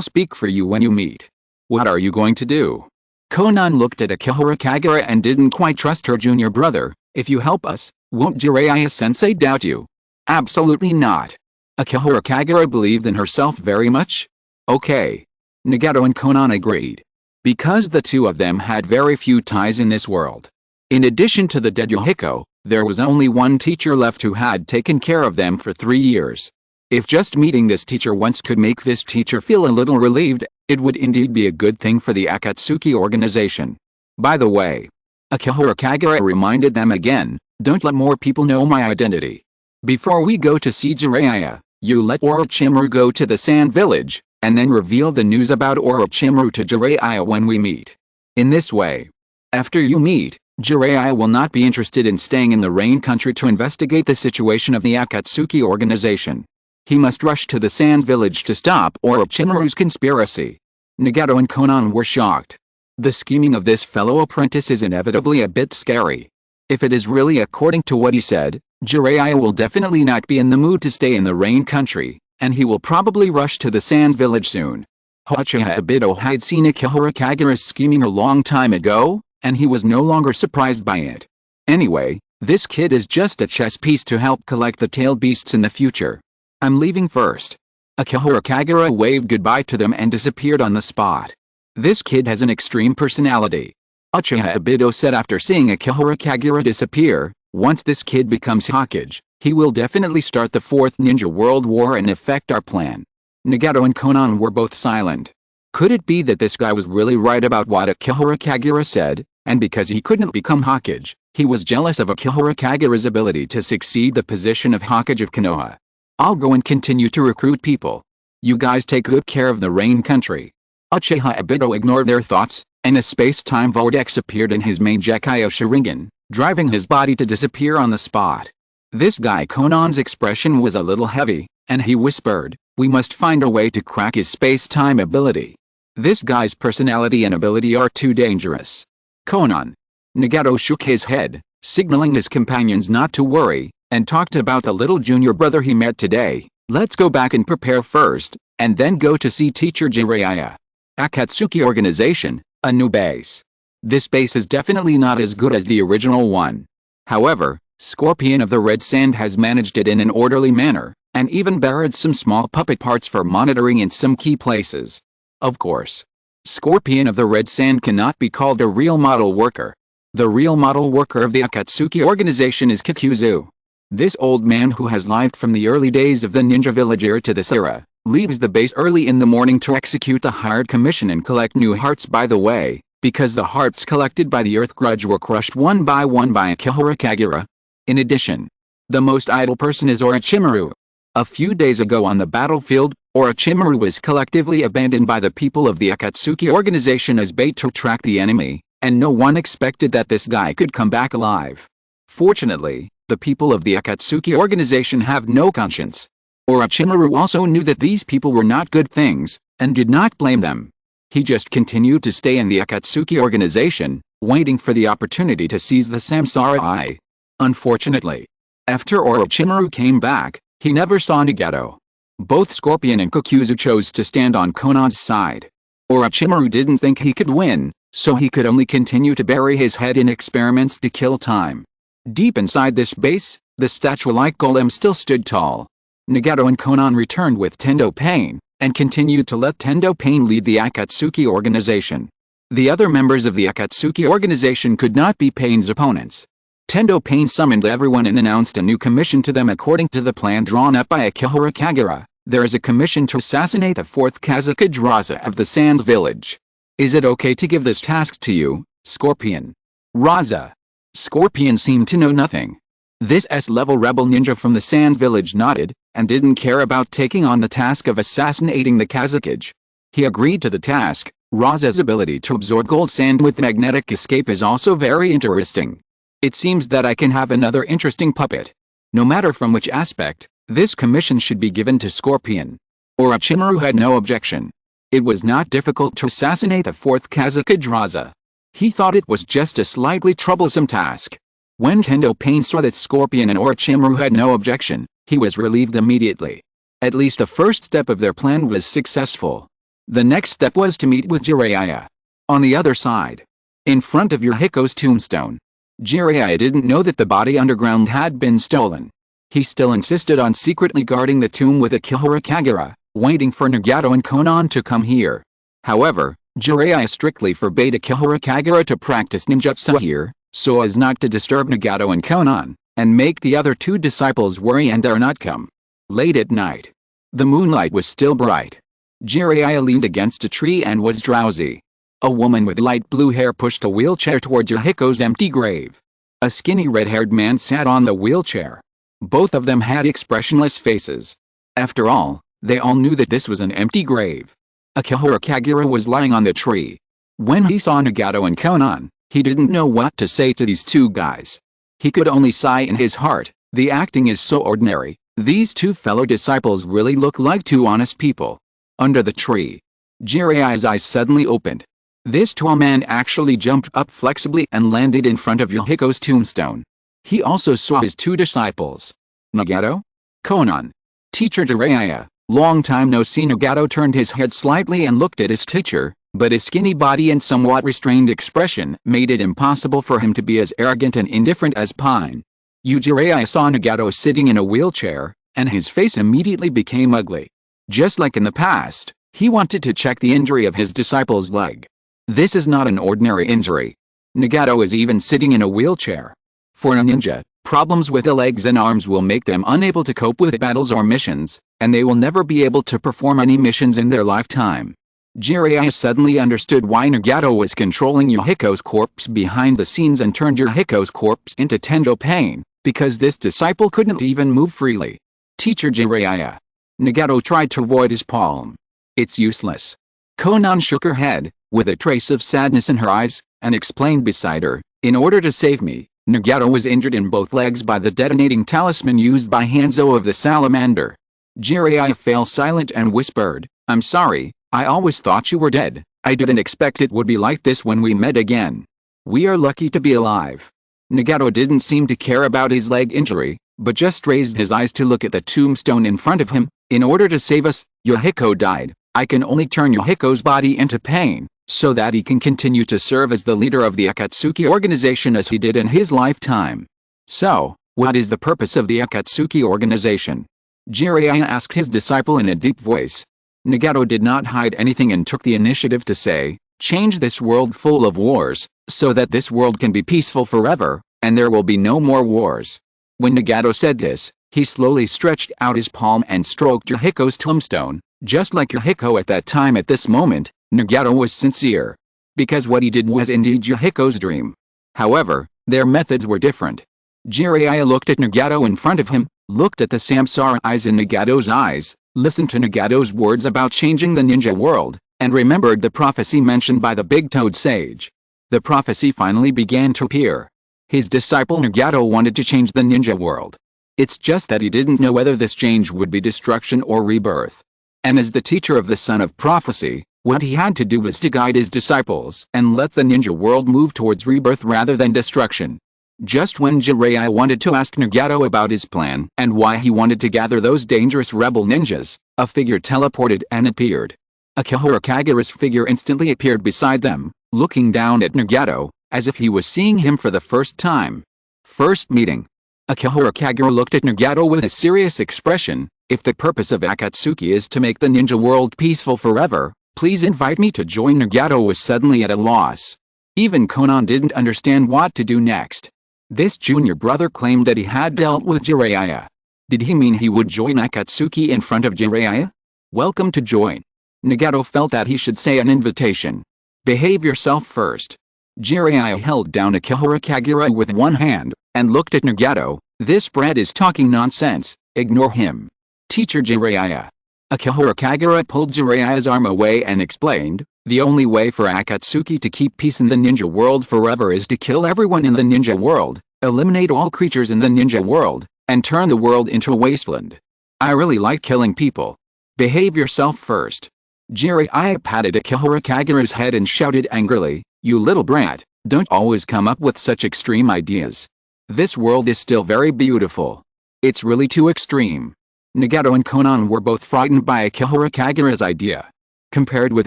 speak for you when you meet. What are you going to do? Konan looked at Akihara Kagura and didn't quite trust her junior brother. If you help us, won't Jiraiya-sensei doubt you? Absolutely not. Akihara Kagura believed in herself very much. Okay. Nagato and Konan agreed. Because the two of them had very few ties in this world. In addition to the dead Chihiko, there was only one teacher left who had taken care of them for 3 years. If just meeting this teacher once could make this teacher feel a little relieved, it would indeed be a good thing for the Akatsuki organization. By the way, Akihara Kagura reminded them again, don't let more people know my identity. Before we go to see Jiraiya, you let Orochimaru go to the Sand Village, and then reveal the news about Orochimaru to Jiraiya when we meet. In this way, after you meet, Jiraiya will not be interested in staying in the Rain Country to investigate the situation of the Akatsuki organization. He must rush to the Sand Village to stop Orochimaru's conspiracy. Nagato and Konan were shocked. The scheming of this fellow apprentice is inevitably a bit scary. If it is really according to what he said, Jiraiya will definitely not be in the mood to stay in the Rain Country, and he will probably rush to the Sand Village soon. Uchiha Obito had seen Akihara Kagura's scheming a long time ago, and he was no longer surprised by it. Anyway, this kid is just a chess piece to help collect the tailed beasts in the future. I'm leaving first. Akihara Kagura waved goodbye to them and disappeared on the spot. This kid has an extreme personality. Uchiha Obito said after seeing Akihara Kagura disappear, once this kid becomes Hokage, he will definitely start the Fourth Ninja World War and affect our plan. Nagato and Konan were both silent. Could it be that this guy was really right about what Akihara Kagura said, and because he couldn't become Hokage, he was jealous of Akihara Kagura's ability to succeed the position of Hokage of Konoha? I'll go and continue to recruit people. You guys take good care of the Rain Country. Uchiha Obito ignored their thoughts, and a space-time vortex appeared in his main Gekyo Sharingan, driving his body to disappear on the spot. This guy Konan's expression was a little heavy, and he whispered, "We must find a way to crack his space-time ability. This guy's personality and ability are too dangerous." Konan. Nagato shook his head, signaling his companions not to worry, and talked about the little junior brother he met today. "Let's go back and prepare first, and then go to see teacher Jiraiya. Akatsuki Organization, a new base. This base is definitely not as good as the original one. However, Scorpion of the Red Sand has managed it in an orderly manner, and even borrowed some small puppet parts for monitoring in some key places. Of course, Scorpion of the Red Sand cannot be called a real model worker. The real model worker of the Akatsuki organization is Kikuzu. This old man who has lived from the early days of the ninja village era to this era, leaves the base early in the morning to execute the hired commission and collect new hearts. By the way, because the hearts collected by the Earth Grudge were crushed one by Akihara Kagura. In addition, the most idle person is Orochimaru. A few days ago on the battlefield, Orochimaru was collectively abandoned by the people of the Akatsuki organization as bait to track the enemy, and no one expected that this guy could come back alive. Fortunately, the people of the Akatsuki organization have no conscience. Orochimaru also knew that these people were not good things, and did not blame them. He just continued to stay in the Akatsuki organization, waiting for the opportunity to seize the Samsara Eye. Unfortunately, after Orochimaru came back, he never saw Nagato. Both Scorpion and Kikuzu chose to stand on Konan's side. Orochimaru didn't think he could win, so he could only continue to bury his head in experiments to kill time. Deep inside this base, the statue-like golem still stood tall. Nagato and Konan returned with Tendo Pain, and continued to let Tendo Pain lead the Akatsuki organization. The other members of the Akatsuki organization could not be Pain's opponents. Tendo Pain summoned everyone and announced a new commission to them according to the plan drawn up by Akihara Kagura. There is a commission to assassinate the fourth Kazakage Raza of the Sand Village. Is it okay to give this task to you, Scorpion? Raza. Scorpion seemed to know nothing. This S-level rebel ninja from the Sand Village nodded, and didn't care about taking on the task of assassinating the Kazakage. He agreed to the task. Raza's ability to absorb gold sand with magnetic escape is also very interesting. It seems that I can have another interesting puppet. No matter from which aspect, this commission should be given to Scorpion. Orochimaru had no objection. It was not difficult to assassinate the fourth Kazakage Raza. He thought it was just a slightly troublesome task. When Tendo Pain saw that Scorpion and Orochimaru had no objection, he was relieved immediately. At least the first step of their plan was successful. The next step was to meet with Jiraiya. On the other side, in front of Yurihiko's tombstone, Jiraiya didn't know that the body underground had been stolen. He still insisted on secretly guarding the tomb with Akihara Kagura, waiting for Nagato and Konan to come here. However, Jiraiya strictly forbade Akihara Kagura to practice ninjutsu here, so as not to disturb Nagato and Konan, and make the other two disciples worry and dare not come. Late at night, the moonlight was still bright. Jiraiya leaned against a tree and was drowsy. A woman with light blue hair pushed a wheelchair toward Yurihiko's empty grave. A skinny red-haired man sat on the wheelchair. Both of them had expressionless faces. After all, They all knew that this was an empty grave. Akihiro Kagura was lying on the tree. When he saw Nagato and Konan, he didn't know what to say to these two guys. He could only sigh in his heart. The acting is so ordinary. These two fellow disciples really look like two honest people. Under the tree, Jiraiya's eyes suddenly opened. This tall man actually jumped up flexibly and landed in front of Yahiko's tombstone. He also saw his two disciples. Nagato? Konan. Teacher Jiraiya. Long time no see. Nagato turned his head slightly and looked at his teacher, but his skinny body and somewhat restrained expression made it impossible for him to be as arrogant and indifferent as Pine. Jiraiya saw Nagato sitting in a wheelchair, and his face immediately became ugly. Just like in the past, he wanted to check the injury of his disciple's leg. This is not an ordinary injury. Nagato is even sitting in a wheelchair. For a ninja, problems with the legs and arms will make them unable to cope with battles or missions, and they will never be able to perform any missions in their lifetime. Jiraiya suddenly understood why Nagato was controlling Yahiko's corpse behind the scenes and turned Yahiko's corpse into Tenjo Pain, because this disciple couldn't even move freely. Teacher Jiraiya. Nagato tried to avoid his palm. It's useless. Konan shook her head, with a trace of sadness in her eyes, and explained beside her, in order to save me, Nagato was injured in both legs by the detonating talisman used by Hanzo of the salamander. Jiraiya fell silent and whispered, I'm sorry, I always thought you were dead. I didn't expect it would be like this when we met again. We are lucky to be alive. Nagato didn't seem to care about his leg injury, but just raised his eyes to look at the tombstone in front of him. In order to save us, Yahiko died. I can only turn Yahiko's body into pain, so that he can continue to serve as the leader of the Akatsuki organization as he did in his lifetime. So, what is the purpose of the Akatsuki organization? Jiraiya asked his disciple in a deep voice. Nagato did not hide anything and took the initiative to say, change this world full of wars, so that this world can be peaceful forever, and there will be no more wars. When Nagato said this, he slowly stretched out his palm and stroked Yahiko's tombstone, just like Yahiko at that time. At this moment, Nagato was sincere. Because what he did was indeed Yahiko's dream. However, their methods were different. Jiraiya looked at Nagato in front of him, looked at the samsara eyes in Nagato's eyes, listened to Nagato's words about changing the ninja world, and remembered the prophecy mentioned by the Big Toad Sage. The prophecy finally began to appear. His disciple Nagato wanted to change the ninja world. It's just that he didn't know whether this change would be destruction or rebirth. And as the teacher of the Son of Prophecy, what he had to do was to guide his disciples and let the ninja world move towards rebirth rather than destruction. Just when Jiraiya wanted to ask Nagato about his plan and why he wanted to gather those dangerous rebel ninjas, a figure teleported and appeared. Akihiro Kagura's figure instantly appeared beside them, looking down at Nagato, as if he was seeing him for the first time. First meeting. Akihiro Kagura looked at Nagato with a serious expression. If the purpose of Akatsuki is to make the ninja world peaceful forever, please invite me to join. Nagato was suddenly at a loss. Even Konan didn't understand what to do next. This junior brother claimed that he had dealt with Jiraiya. Did he mean he would join Akatsuki in front of Jiraiya? Welcome to join. Nagato felt that he should say an invitation. Behave yourself first. Jiraiya held down Akihiro Kagura with one hand, and looked at Nagato. This brat is talking nonsense, ignore him. Teacher Jiraiya. Akihiro Kagura pulled Jiraiya's arm away and explained, the only way for Akatsuki to keep peace in the ninja world forever is to kill everyone in the ninja world, eliminate all creatures in the ninja world, and turn the world into a wasteland. I really like killing people. Behave yourself first. Jiraiya patted Akihiro Kagura's head and shouted angrily, you little brat, don't always come up with such extreme ideas. This world is still very beautiful. It's really too extreme. Nagato and Konan were both frightened by Akihiro Kagura's idea. Compared with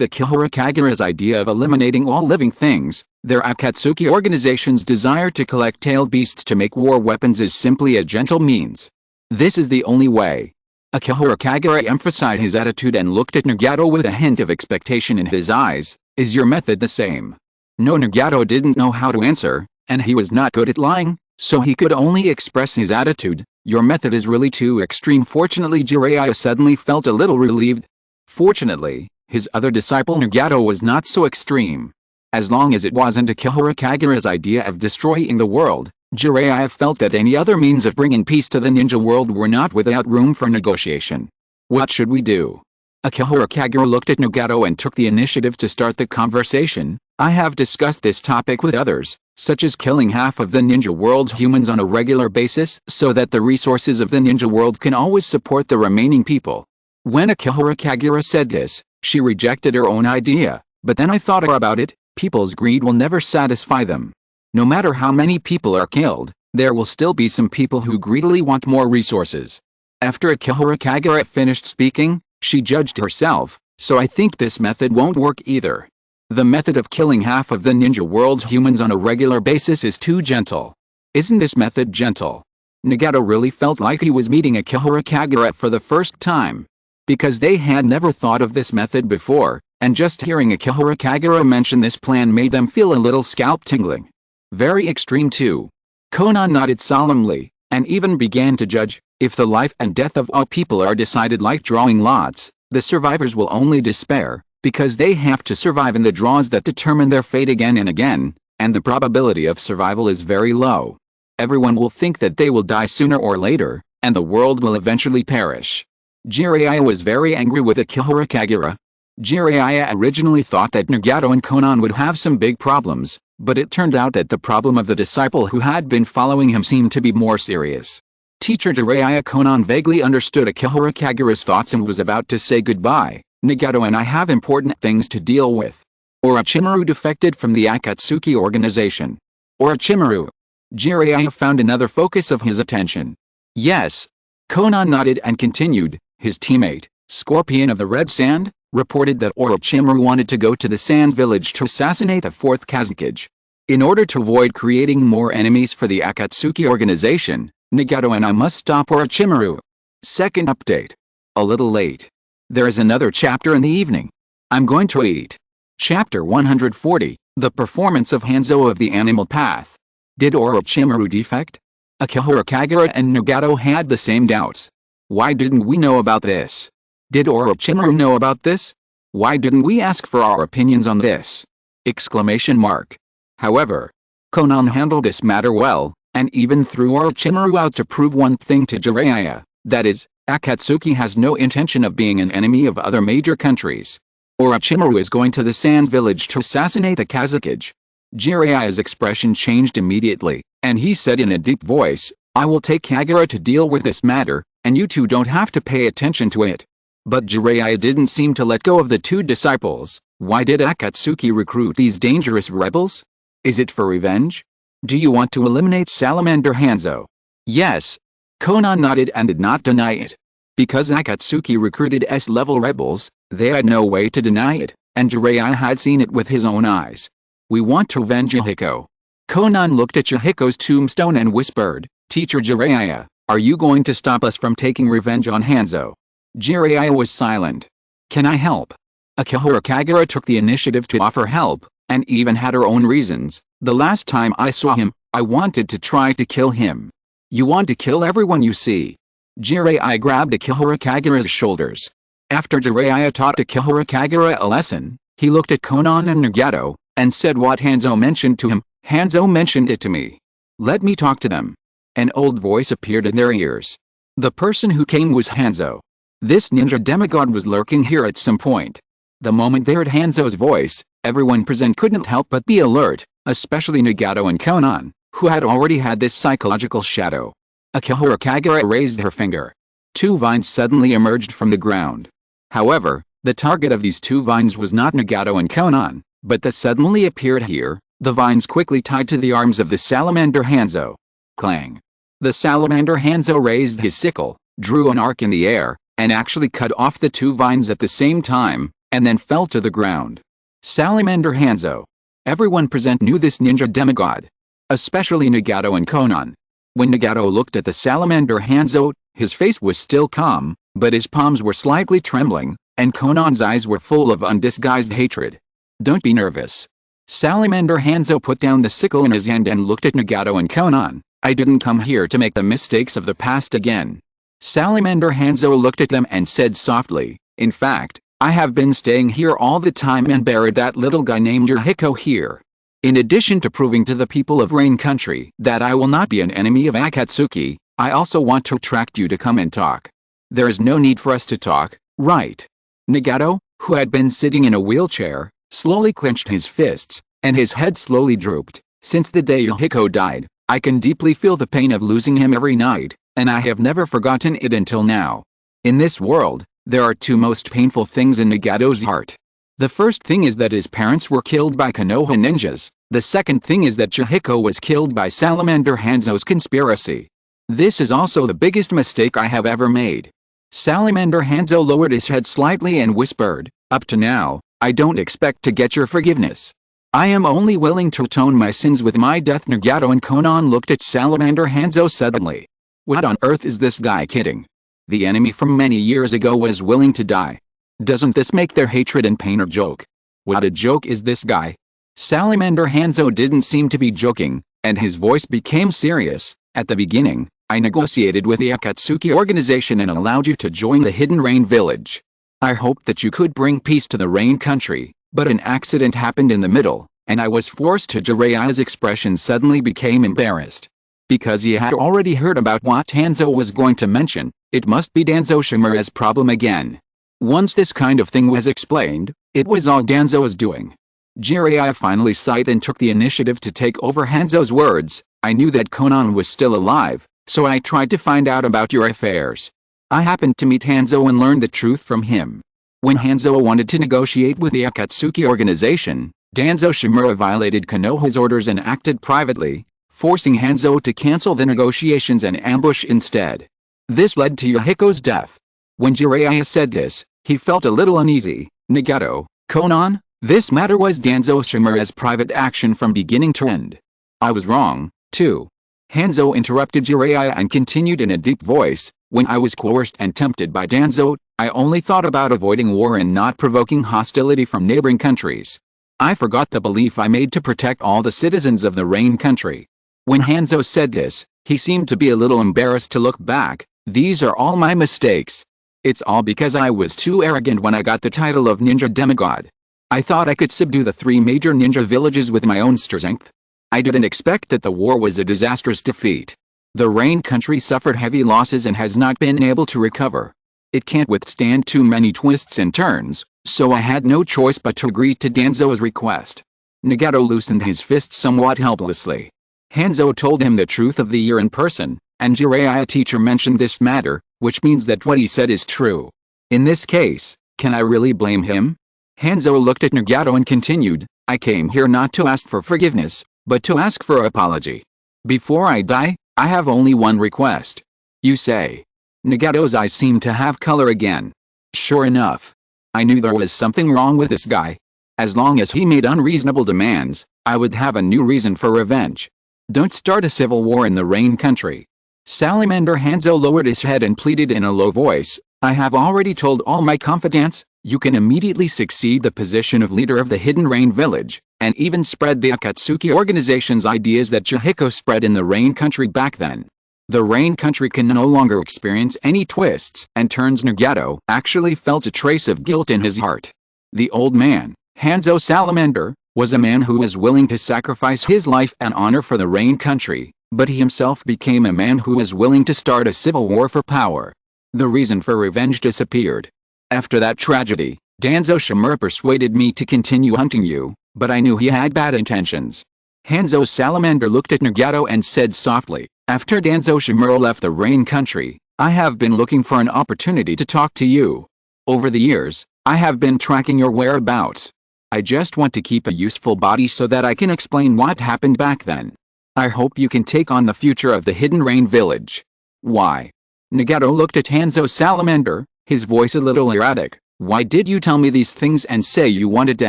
Akihiro Kagura's idea of eliminating all living things, their Akatsuki organization's desire to collect tailed beasts to make war weapons is simply a gentle means. This is the only way. Akihiro Kagura emphasized his attitude and looked at Nagato with a hint of expectation in his eyes. Is your method the same? No, Nagato didn't know how to answer, and he was not good at lying, so he could only express his attitude. Your method is really too extreme. Fortunately, Jiraiya suddenly felt a little relieved. Fortunately, his other disciple Nagato was not so extreme. As long as it wasn't Akihiro Kagura's idea of destroying the world, Jiraiya felt that any other means of bringing peace to the ninja world were not without room for negotiation. What should we do? Akihiro Kagura looked at Nagato and took the initiative to start the conversation. I have discussed this topic with others, such as killing half of the ninja world's humans on a regular basis so that the resources of the ninja world can always support the remaining people. When Akihiro Kagura said this, she rejected her own idea, but then I thought about it. People's greed will never satisfy them. No matter how many people are killed, there will still be some people who greedily want more resources. After Akihiro Kagura finished speaking, she judged herself, so I think this method won't work either. The method of killing half of the ninja world's humans on a regular basis is too gentle. Isn't this method gentle? Nagato really felt like he was meeting Akihiro Kagura for the first time. Because they had never thought of this method before, and just hearing Akihiro Kagura mention this plan made them feel a little scalp tingling. Very extreme too. Konan nodded solemnly, and even began to judge. If the life and death of all people are decided like drawing lots, the survivors will only despair, because they have to survive in the draws that determine their fate again and again, and the probability of survival is very low. Everyone will think that they will die sooner or later, and the world will eventually perish. Jiraiya was very angry with Akihiro Kagura. Jiraiya originally thought that Nagato and Konan would have some big problems, but it turned out that the problem of the disciple who had been following him seemed to be more serious. Teacher Jiraiya Konan vaguely understood Akihiro Kagura's thoughts and was about to say goodbye. Nagato and I have important things to deal with. Orochimaru defected from the Akatsuki organization. Orochimaru. Jiraiya found another focus of his attention. Yes. Konan nodded and continued. His teammate, Scorpion of the Red Sand, reported that Orochimaru wanted to go to the Sand Village to assassinate the 4th Kazekage. In order to avoid creating more enemies for the Akatsuki organization, Nagato and I must stop Orochimaru. Second update. A little late. There is another chapter in the evening. I'm going to eat. Chapter 140, The Performance of Hanzo of the Animal Path. Did Orochimaru defect? Akihiro Kagura and Nagato had the same doubts. Why didn't we know about this? Did Orochimaru know about this? Why didn't we ask for our opinions on this? Exclamation mark. However, Konan handled this matter well, and even threw Orochimaru out to prove one thing to Jiraiya, that is, Akatsuki has no intention of being an enemy of other major countries. Orochimaru is going to the Sand Village to assassinate the Kazekage. Jiraiya's expression changed immediately, and he said in a deep voice, I will take Kagura to deal with this matter, and you two don't have to pay attention to it. But Jiraiya didn't seem to let go of the two disciples. Why did Akatsuki recruit these dangerous rebels? Is it for revenge? Do you want to eliminate Salamander Hanzo? Yes. Konan nodded and did not deny it. Because Akatsuki recruited S-level rebels, they had no way to deny it, and Jiraiya had seen it with his own eyes. We want to avenge Yahiko. Konan looked at Yahiko's tombstone and whispered, Teacher Jiraiya, are you going to stop us from taking revenge on Hanzo? Jiraiya was silent. Can I help? Akihiro Kagura took the initiative to offer help, and even had her own reasons. The last time I saw him, I wanted to try to kill him. You want to kill everyone you see? Jiraiya grabbed Akihiro Kagura's shoulders. After Jiraiya taught Akihiro Kagura a lesson, he looked at Konan and Nagato, and said what Hanzo mentioned to him. Hanzo mentioned it to me. Let me talk to them. An old voice appeared in their ears. The person who came was Hanzo. This ninja demigod was lurking here at some point. The moment they heard Hanzo's voice, everyone present couldn't help but be alert, especially Nagato and Konan, who had already had this psychological shadow. Akihiro Kagura raised her finger. Two vines suddenly emerged from the ground. However, the target of these two vines was not Nagato and Konan, but that suddenly appeared here, the vines quickly tied to the arms of the Salamander Hanzo. Clang. The Salamander Hanzo raised his sickle, drew an arc in the air, and actually cut off the two vines at the same time, and then fell to the ground. Salamander Hanzo. Everyone present knew this ninja demigod. Especially Nagato and Konan. When Nagato looked at the Salamander Hanzo, his face was still calm, but his palms were slightly trembling, and Konan's eyes were full of undisguised hatred. Don't be nervous. Salamander Hanzo put down the sickle in his hand and looked at Nagato and Konan. I didn't come here to make the mistakes of the past again. Salamander Hanzo looked at them and said softly, in fact, I have been staying here all the time and buried that little guy named Yahiko here. In addition to proving to the people of Rain Country that I will not be an enemy of Akatsuki, I also want to attract you to come and talk. There is no need for us to talk, right? Nagato, who had been sitting in a wheelchair, slowly clenched his fists, and his head slowly drooped. Since the day Yohiko died, I can deeply feel the pain of losing him every night, and I have never forgotten it until now. In this world, there are two most painful things in Nagato's heart. The first thing is that his parents were killed by Konoha ninjas. The second thing is that Yohiko was killed by Salamander Hanzo's conspiracy. This is also the biggest mistake I have ever made. Salamander Hanzo lowered his head slightly and whispered, "Up to now, I don't expect to get your forgiveness. I am only willing to atone my sins with my death." Nagato and Konan looked at Salamander Hanzo suddenly. What on earth is this guy kidding? The enemy from many years ago was willing to die. Doesn't this make their hatred and pain a joke? What a joke is this guy? Salamander Hanzo didn't seem to be joking, and his voice became serious. At the beginning, I negotiated with the Akatsuki organization and allowed you to join the Hidden Rain Village. I hoped that you could bring peace to the Rain Country, but an accident happened in the middle, and I was forced to. Jiraiya's expression suddenly became embarrassed. Because he had already heard about what Hanzo was going to mention, it must be Danzo Shimura's problem again. Once this kind of thing was explained, it was all Danzo's doing. Jiraiya finally sighed and took the initiative to take over Hanzo's words. I knew that Konan was still alive, so I tried to find out about your affairs. I happened to meet Hanzo and learned the truth from him. When Hanzo wanted to negotiate with the Akatsuki organization, Danzo Shimura violated Konoha's orders and acted privately, forcing Hanzo to cancel the negotiations and ambush instead. This led to Yohiko's death. When Jiraiya said this, he felt a little uneasy. Nagato, Konan, this matter was Danzo Shimura's private action from beginning to end. I was wrong, too. Hanzo interrupted Jiraiya and continued in a deep voice, when I was coerced and tempted by Danzo, I only thought about avoiding war and not provoking hostility from neighboring countries. I forgot the belief I made to protect all the citizens of the Rain Country. When Hanzo said this, he seemed to be a little embarrassed to look back. These are all my mistakes. It's all because I was too arrogant when I got the title of Ninja Demigod. I thought I could subdue the 3 major ninja villages with my own strength. I didn't expect that the war was a disastrous defeat. The Rain Country suffered heavy losses and has not been able to recover. It can't withstand too many twists and turns, so I had no choice but to agree to Danzo's request. Nagato loosened his fist somewhat helplessly. Hanzo told him the truth of the year in person, and Jiraiya teacher mentioned this matter, which means that what he said is true. In this case, can I really blame him? Hanzo looked at Nagato and continued, I came here not to ask for forgiveness, but to ask for an apology. Before I die, I have only one request. You say. Nagato's eyes seemed to have color again. Sure enough. I knew there was something wrong with this guy. As long as he made unreasonable demands, I would have a new reason for revenge. Don't start a civil war in the Rain Country. Salamander Hanzo lowered his head and pleaded in a low voice, I have already told all my confidants, you can immediately succeed the position of leader of the Hidden Rain Village, and even spread the Akatsuki organization's ideas that Yohiko spread in the Rain Country back then. The Rain Country can no longer experience any twists and turns. Nagato actually felt a trace of guilt in his heart. The old man, Hanzo Salamander, was a man who was willing to sacrifice his life and honor for the Rain Country, but he himself became a man who was willing to start a civil war for power. The reason for revenge disappeared. After that tragedy, Danzo Shimura persuaded me to continue hunting you, but I knew he had bad intentions. Hanzo Salamander looked at Nagato and said softly, after Danzo Shimura left the Rain Country, I have been looking for an opportunity to talk to you. Over the years, I have been tracking your whereabouts. I just want to keep a useful body so that I can explain what happened back then. I hope you can take on the future of the Hidden Rain Village. Why? Nagato looked at Hanzo Salamander, his voice a little erratic. Why did you tell me these things and say you wanted to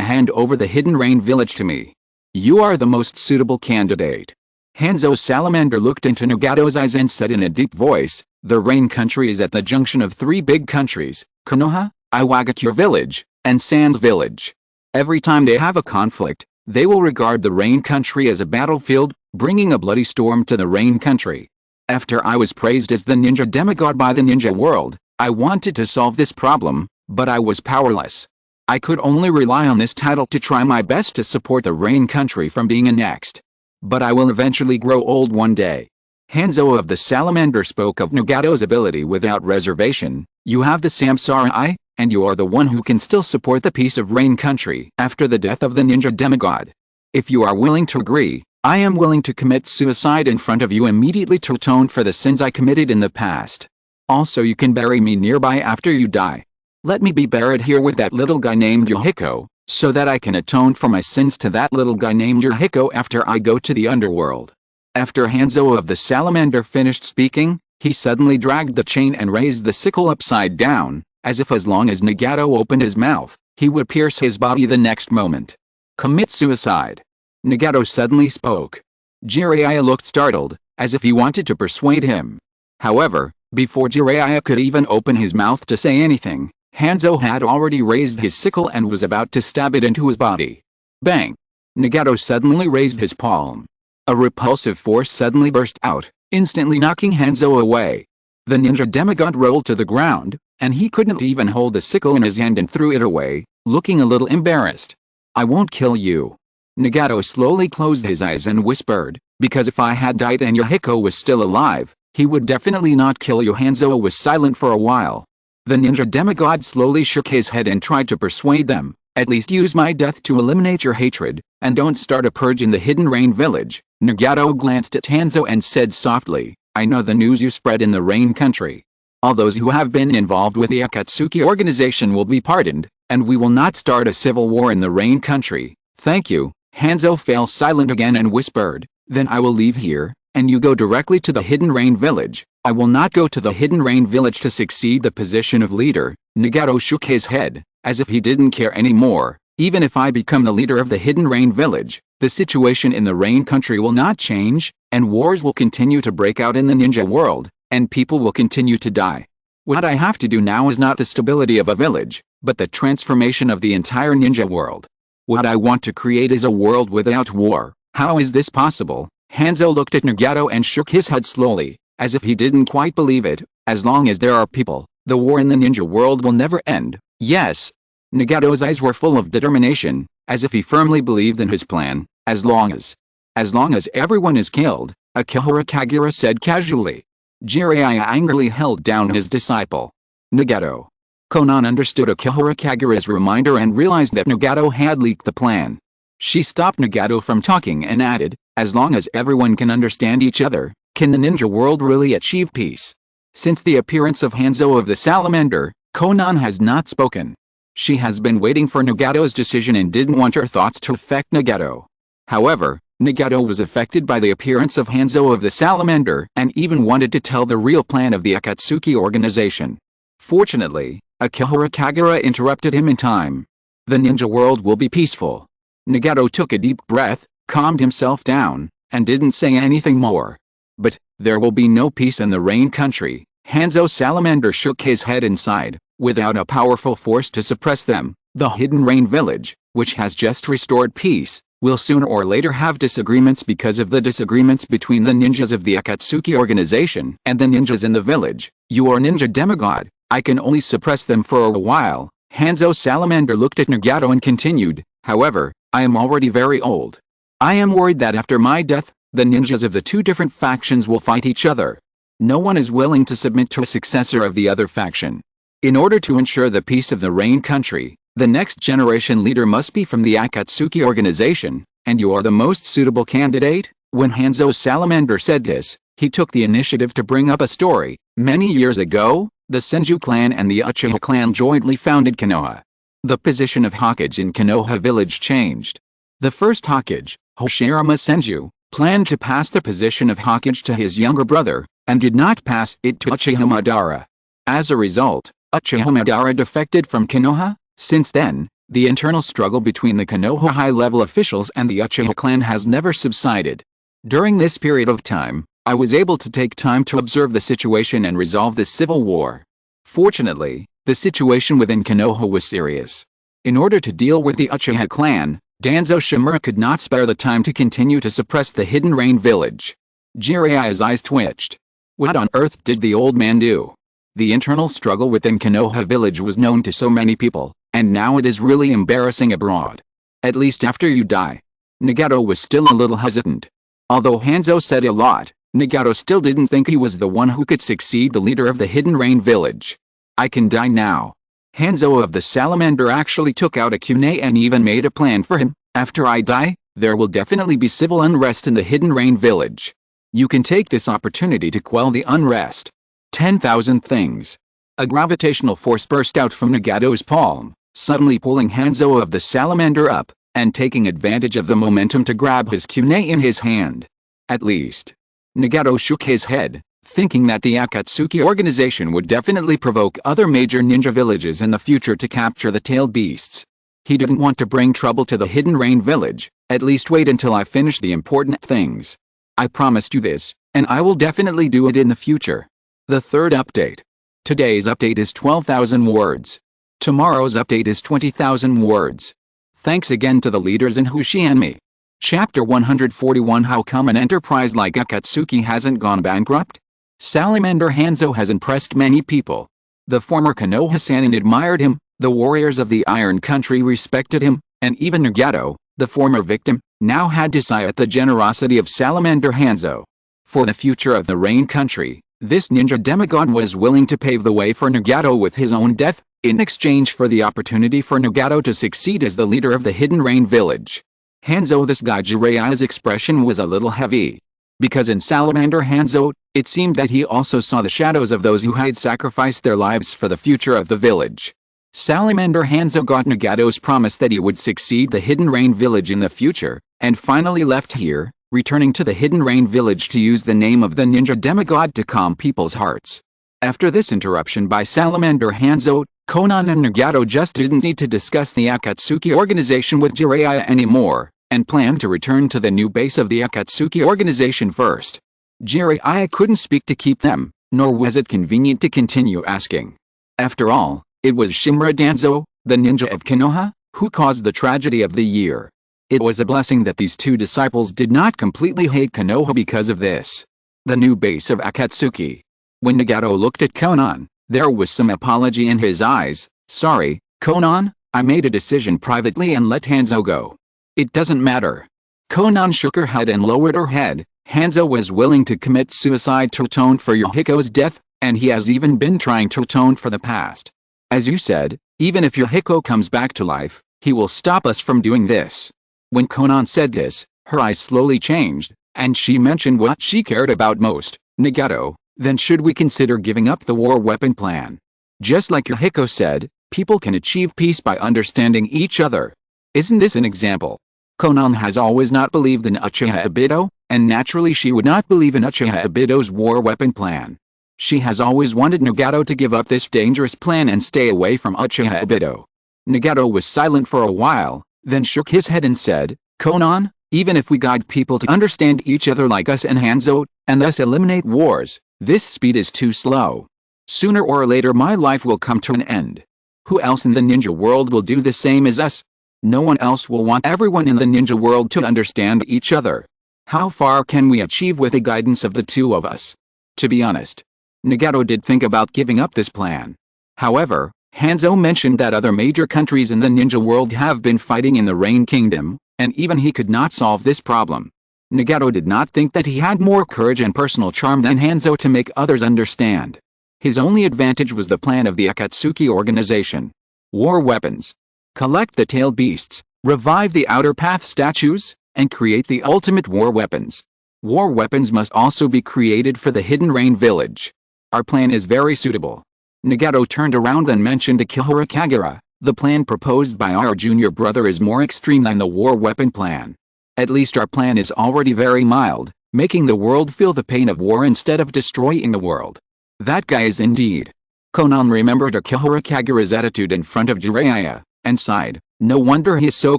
hand over the Hidden Rain Village to me? You are the most suitable candidate. Hanzo Salamander looked into Nagato's eyes and said in a deep voice, the Rain Country is at the junction of 3 big countries, Konoha, Iwagakure Village, and Sand Village. Every time they have a conflict, they will regard the Rain Country as a battlefield, bringing a bloody storm to the Rain Country. After I was praised as the ninja demigod by the ninja world, I wanted to solve this problem, but I was powerless. I could only rely on this title to try my best to support the Rain Country from being annexed. But I will eventually grow old one day. Hanzo of the Salamander spoke of Nagato's ability without reservation. You have the Samsara Eye, and you are the one who can still support the peace of Rain Country after the death of the ninja demigod. If you are willing to agree, I am willing to commit suicide in front of you immediately to atone for the sins I committed in the past. Also, you can bury me nearby after you die. Let me be buried here with that little guy named Yohiko, so that I can atone for my sins to that little guy named Yohiko after I go to the underworld. After Hanzo of the Salamander finished speaking, he suddenly dragged the chain and raised the sickle upside down, as if as long as Nagato opened his mouth, he would pierce his body the next moment. Commit suicide. Nagato suddenly spoke. Jiraiya looked startled, as if he wanted to persuade him. However, before Jiraiya could even open his mouth to say anything, Hanzo had already raised his sickle and was about to stab it into his body. Bang! Nagato suddenly raised his palm. A repulsive force suddenly burst out, instantly knocking Hanzo away. The ninja demigod rolled to the ground, and he couldn't even hold the sickle in his hand and threw it away, looking a little embarrassed. I won't kill you. Nagato slowly closed his eyes and whispered, because if I had died and Yohiko was still alive, he would definitely not kill you. Hanzo was silent for a while. The ninja demigod slowly shook his head and tried to persuade them, at least use my death to eliminate your hatred, and don't start a purge in the Hidden Rain village. Nagato glanced at Hanzo and said softly, I know the news you spread in the Rain Country. All those who have been involved with the Akatsuki organization will be pardoned, and we will not start a civil war in the Rain Country. Thank you. Hanzo fell silent again and whispered, then I will leave here, and you go directly to the Hidden Rain village. I will not go to the Hidden Rain village to succeed the position of leader. Nagato shook his head, as if he didn't care anymore. Even if I become the leader of the Hidden Rain village, the situation in the Rain Country will not change, and wars will continue to break out in the ninja world, and people will continue to die. What I have to do now is not the stability of a village, but the transformation of the entire ninja world. What I want to create is a world without war. How is this possible? Hanzo looked at Nagato and shook his head slowly, as if he didn't quite believe it. As long as there are people, the war in the ninja world will never end. Yes. Nagato's eyes were full of determination, as if he firmly believed in his plan. As long as everyone is killed, Akihara Kagura said casually. Jiraiya angrily held down his disciple. Nagato. Konan understood Akihara Kagura's reminder and realized that Nagato had leaked the plan. She stopped Nagato from talking and added, as long as everyone can understand each other, can the ninja world really achieve peace? Since the appearance of Hanzo of the Salamander, Konan has not spoken. She has been waiting for Nagato's decision and didn't want her thoughts to affect Nagato. However, Nagato was affected by the appearance of Hanzo of the Salamander and even wanted to tell the real plan of the Akatsuki organization. Fortunately, Akihara Kagura interrupted him in time. The ninja world will be peaceful. Nagato took a deep breath, calmed himself down, and didn't say anything more. But there will be no peace in the Rain Country. Hanzo Salamander shook his head and sighed. Without a powerful force to suppress them, the Hidden Rain village, which has just restored peace, will sooner or later have disagreements because of the disagreements between the ninjas of the Akatsuki organization and the ninjas in the village. You are ninja demigod. I can only suppress them for a while. Hanzo Salamander looked at Nagato and continued, however, I am already very old. I am worried that after my death, the ninjas of the two different factions will fight each other. No one is willing to submit to a successor of the other faction. In order to ensure the peace of the Rain Country, the next generation leader must be from the Akatsuki organization, and you are the most suitable candidate. When Hanzo Salamander said this, he took the initiative to bring up a story. Many years ago, the Senju clan and the Uchiha clan jointly founded Konoha. The position of Hokage in Konoha village changed. The first Hokage, Hoshirama Senju, planned to pass the position of Hokage to his younger brother, and did not pass it to Uchiha Madara. As a result, Uchiha Madara defected from Konoha. Since then, the internal struggle between the Konoha high-level officials and the Uchiha clan has never subsided. During this period of time, I was able to take time to observe the situation and resolve this civil war. Fortunately, the situation within Konoha was serious. In order to deal with the Uchiha clan, Danzo Shimura could not spare the time to continue to suppress the Hidden Rain village. Jiraiya's eyes twitched. What on earth did the old man do? The internal struggle within Konoha village was known to so many people, and now it is really embarrassing abroad. At least after you die. Nagato was still a little hesitant. Although Hanzo said a lot, Nagato still didn't think he was the one who could succeed the leader of the Hidden Rain village. I can die now. Hanzo of the Salamander actually took out a kunai and even made a plan for him. After I die, there will definitely be civil unrest in the Hidden Rain village. You can take this opportunity to quell the unrest. 10,000 things. A gravitational force burst out from Nagato's palm, suddenly pulling Hanzo of the Salamander up, and taking advantage of the momentum to grab his kunai in his hand. At least. Nagato shook his head, thinking that the Akatsuki organization would definitely provoke other major ninja villages in the future to capture the tailed beasts. He didn't want to bring trouble to the Hidden Rain village. At least wait until I finish the important things. I promised you this, and I will definitely do it in the future. The third update. Today's update is 12,000 words. Tomorrow's update is 20,000 words. Thanks again to the leaders in Hushi and me. Chapter 141. How come an enterprise like Akatsuki hasn't gone bankrupt? Salamander Hanzo has impressed many people. The former Konoha Sanin admired him, the warriors of the Iron Country respected him, and even Nagato, the former victim, now had to sigh at the generosity of Salamander Hanzo. For the future of the Rain Country, this ninja demigod was willing to pave the way for Nagato with his own death, in exchange for the opportunity for Nagato to succeed as the leader of the Hidden Rain village. Hanzo, this guy Jiraiya's expression was a little heavy. Because in Salamander Hanzo, it seemed that he also saw the shadows of those who had sacrificed their lives for the future of the village. Salamander Hanzo got Nagato's promise that he would succeed the Hidden Rain village in the future, and finally left here, returning to the Hidden Rain village to use the name of the ninja demigod to calm people's hearts. After this interruption by Salamander Hanzo, Konan and Nagato just didn't need to discuss the Akatsuki organization with Jiraiya anymore, and planned to return to the new base of the Akatsuki organization first. Jiraiya couldn't speak to keep them, nor was it convenient to continue asking. After all, it was Shimura Danzo, the ninja of Konoha, who caused the tragedy of the year. It was a blessing that these two disciples did not completely hate Konoha because of this. The new base of Akatsuki. When Nagato looked at Konan, there was some apology in his eyes. Sorry, Konan, I made a decision privately and let Hanzo go. It doesn't matter. Konan shook her head and lowered her head. Hanzo was willing to commit suicide to atone for Yohiko's death, and he has even been trying to atone for the past. As you said, even if Yohiko comes back to life, he will stop us from doing this. When Konan said this, her eyes slowly changed, and she mentioned what she cared about most. Nagato, then should we consider giving up the war weapon plan? Just like Yohiko said, people can achieve peace by understanding each other. Isn't this an example? Konan has always not believed in Uchiha Obito, and naturally she would not believe in Uchiha Obito's war weapon plan. She has always wanted Nagato to give up this dangerous plan and stay away from Uchiha Obito. Nagato was silent for a while, then shook his head and said, Konan, even if we guide people to understand each other like us and Hanzo, and thus eliminate wars, this speed is too slow. Sooner or later my life will come to an end. Who else in the ninja world will do the same as us? No one else will want everyone in the ninja world to understand each other. How far can we achieve with the guidance of the two of us? To be honest, Nagato did think about giving up this plan. However, Hanzo mentioned that other major countries in the ninja world have been fighting in the Rain Kingdom, and even he could not solve this problem. Nagato did not think that he had more courage and personal charm than Hanzo to make others understand. His only advantage was the plan of the Akatsuki organization. War weapons. Collect the tailed beasts, revive the outer path statues, and create the ultimate war weapons. War weapons must also be created for the Hidden Rain village. Our plan is very suitable. Nagato turned around and mentioned to Kihara Kagura, the plan proposed by our junior brother is more extreme than the war weapon plan. At least our plan is already very mild, making the world feel the pain of war instead of destroying the world. That guy is indeed. Konan remembered Kihara Kagura's attitude in front of Jiraiya, and sighed. No wonder he is so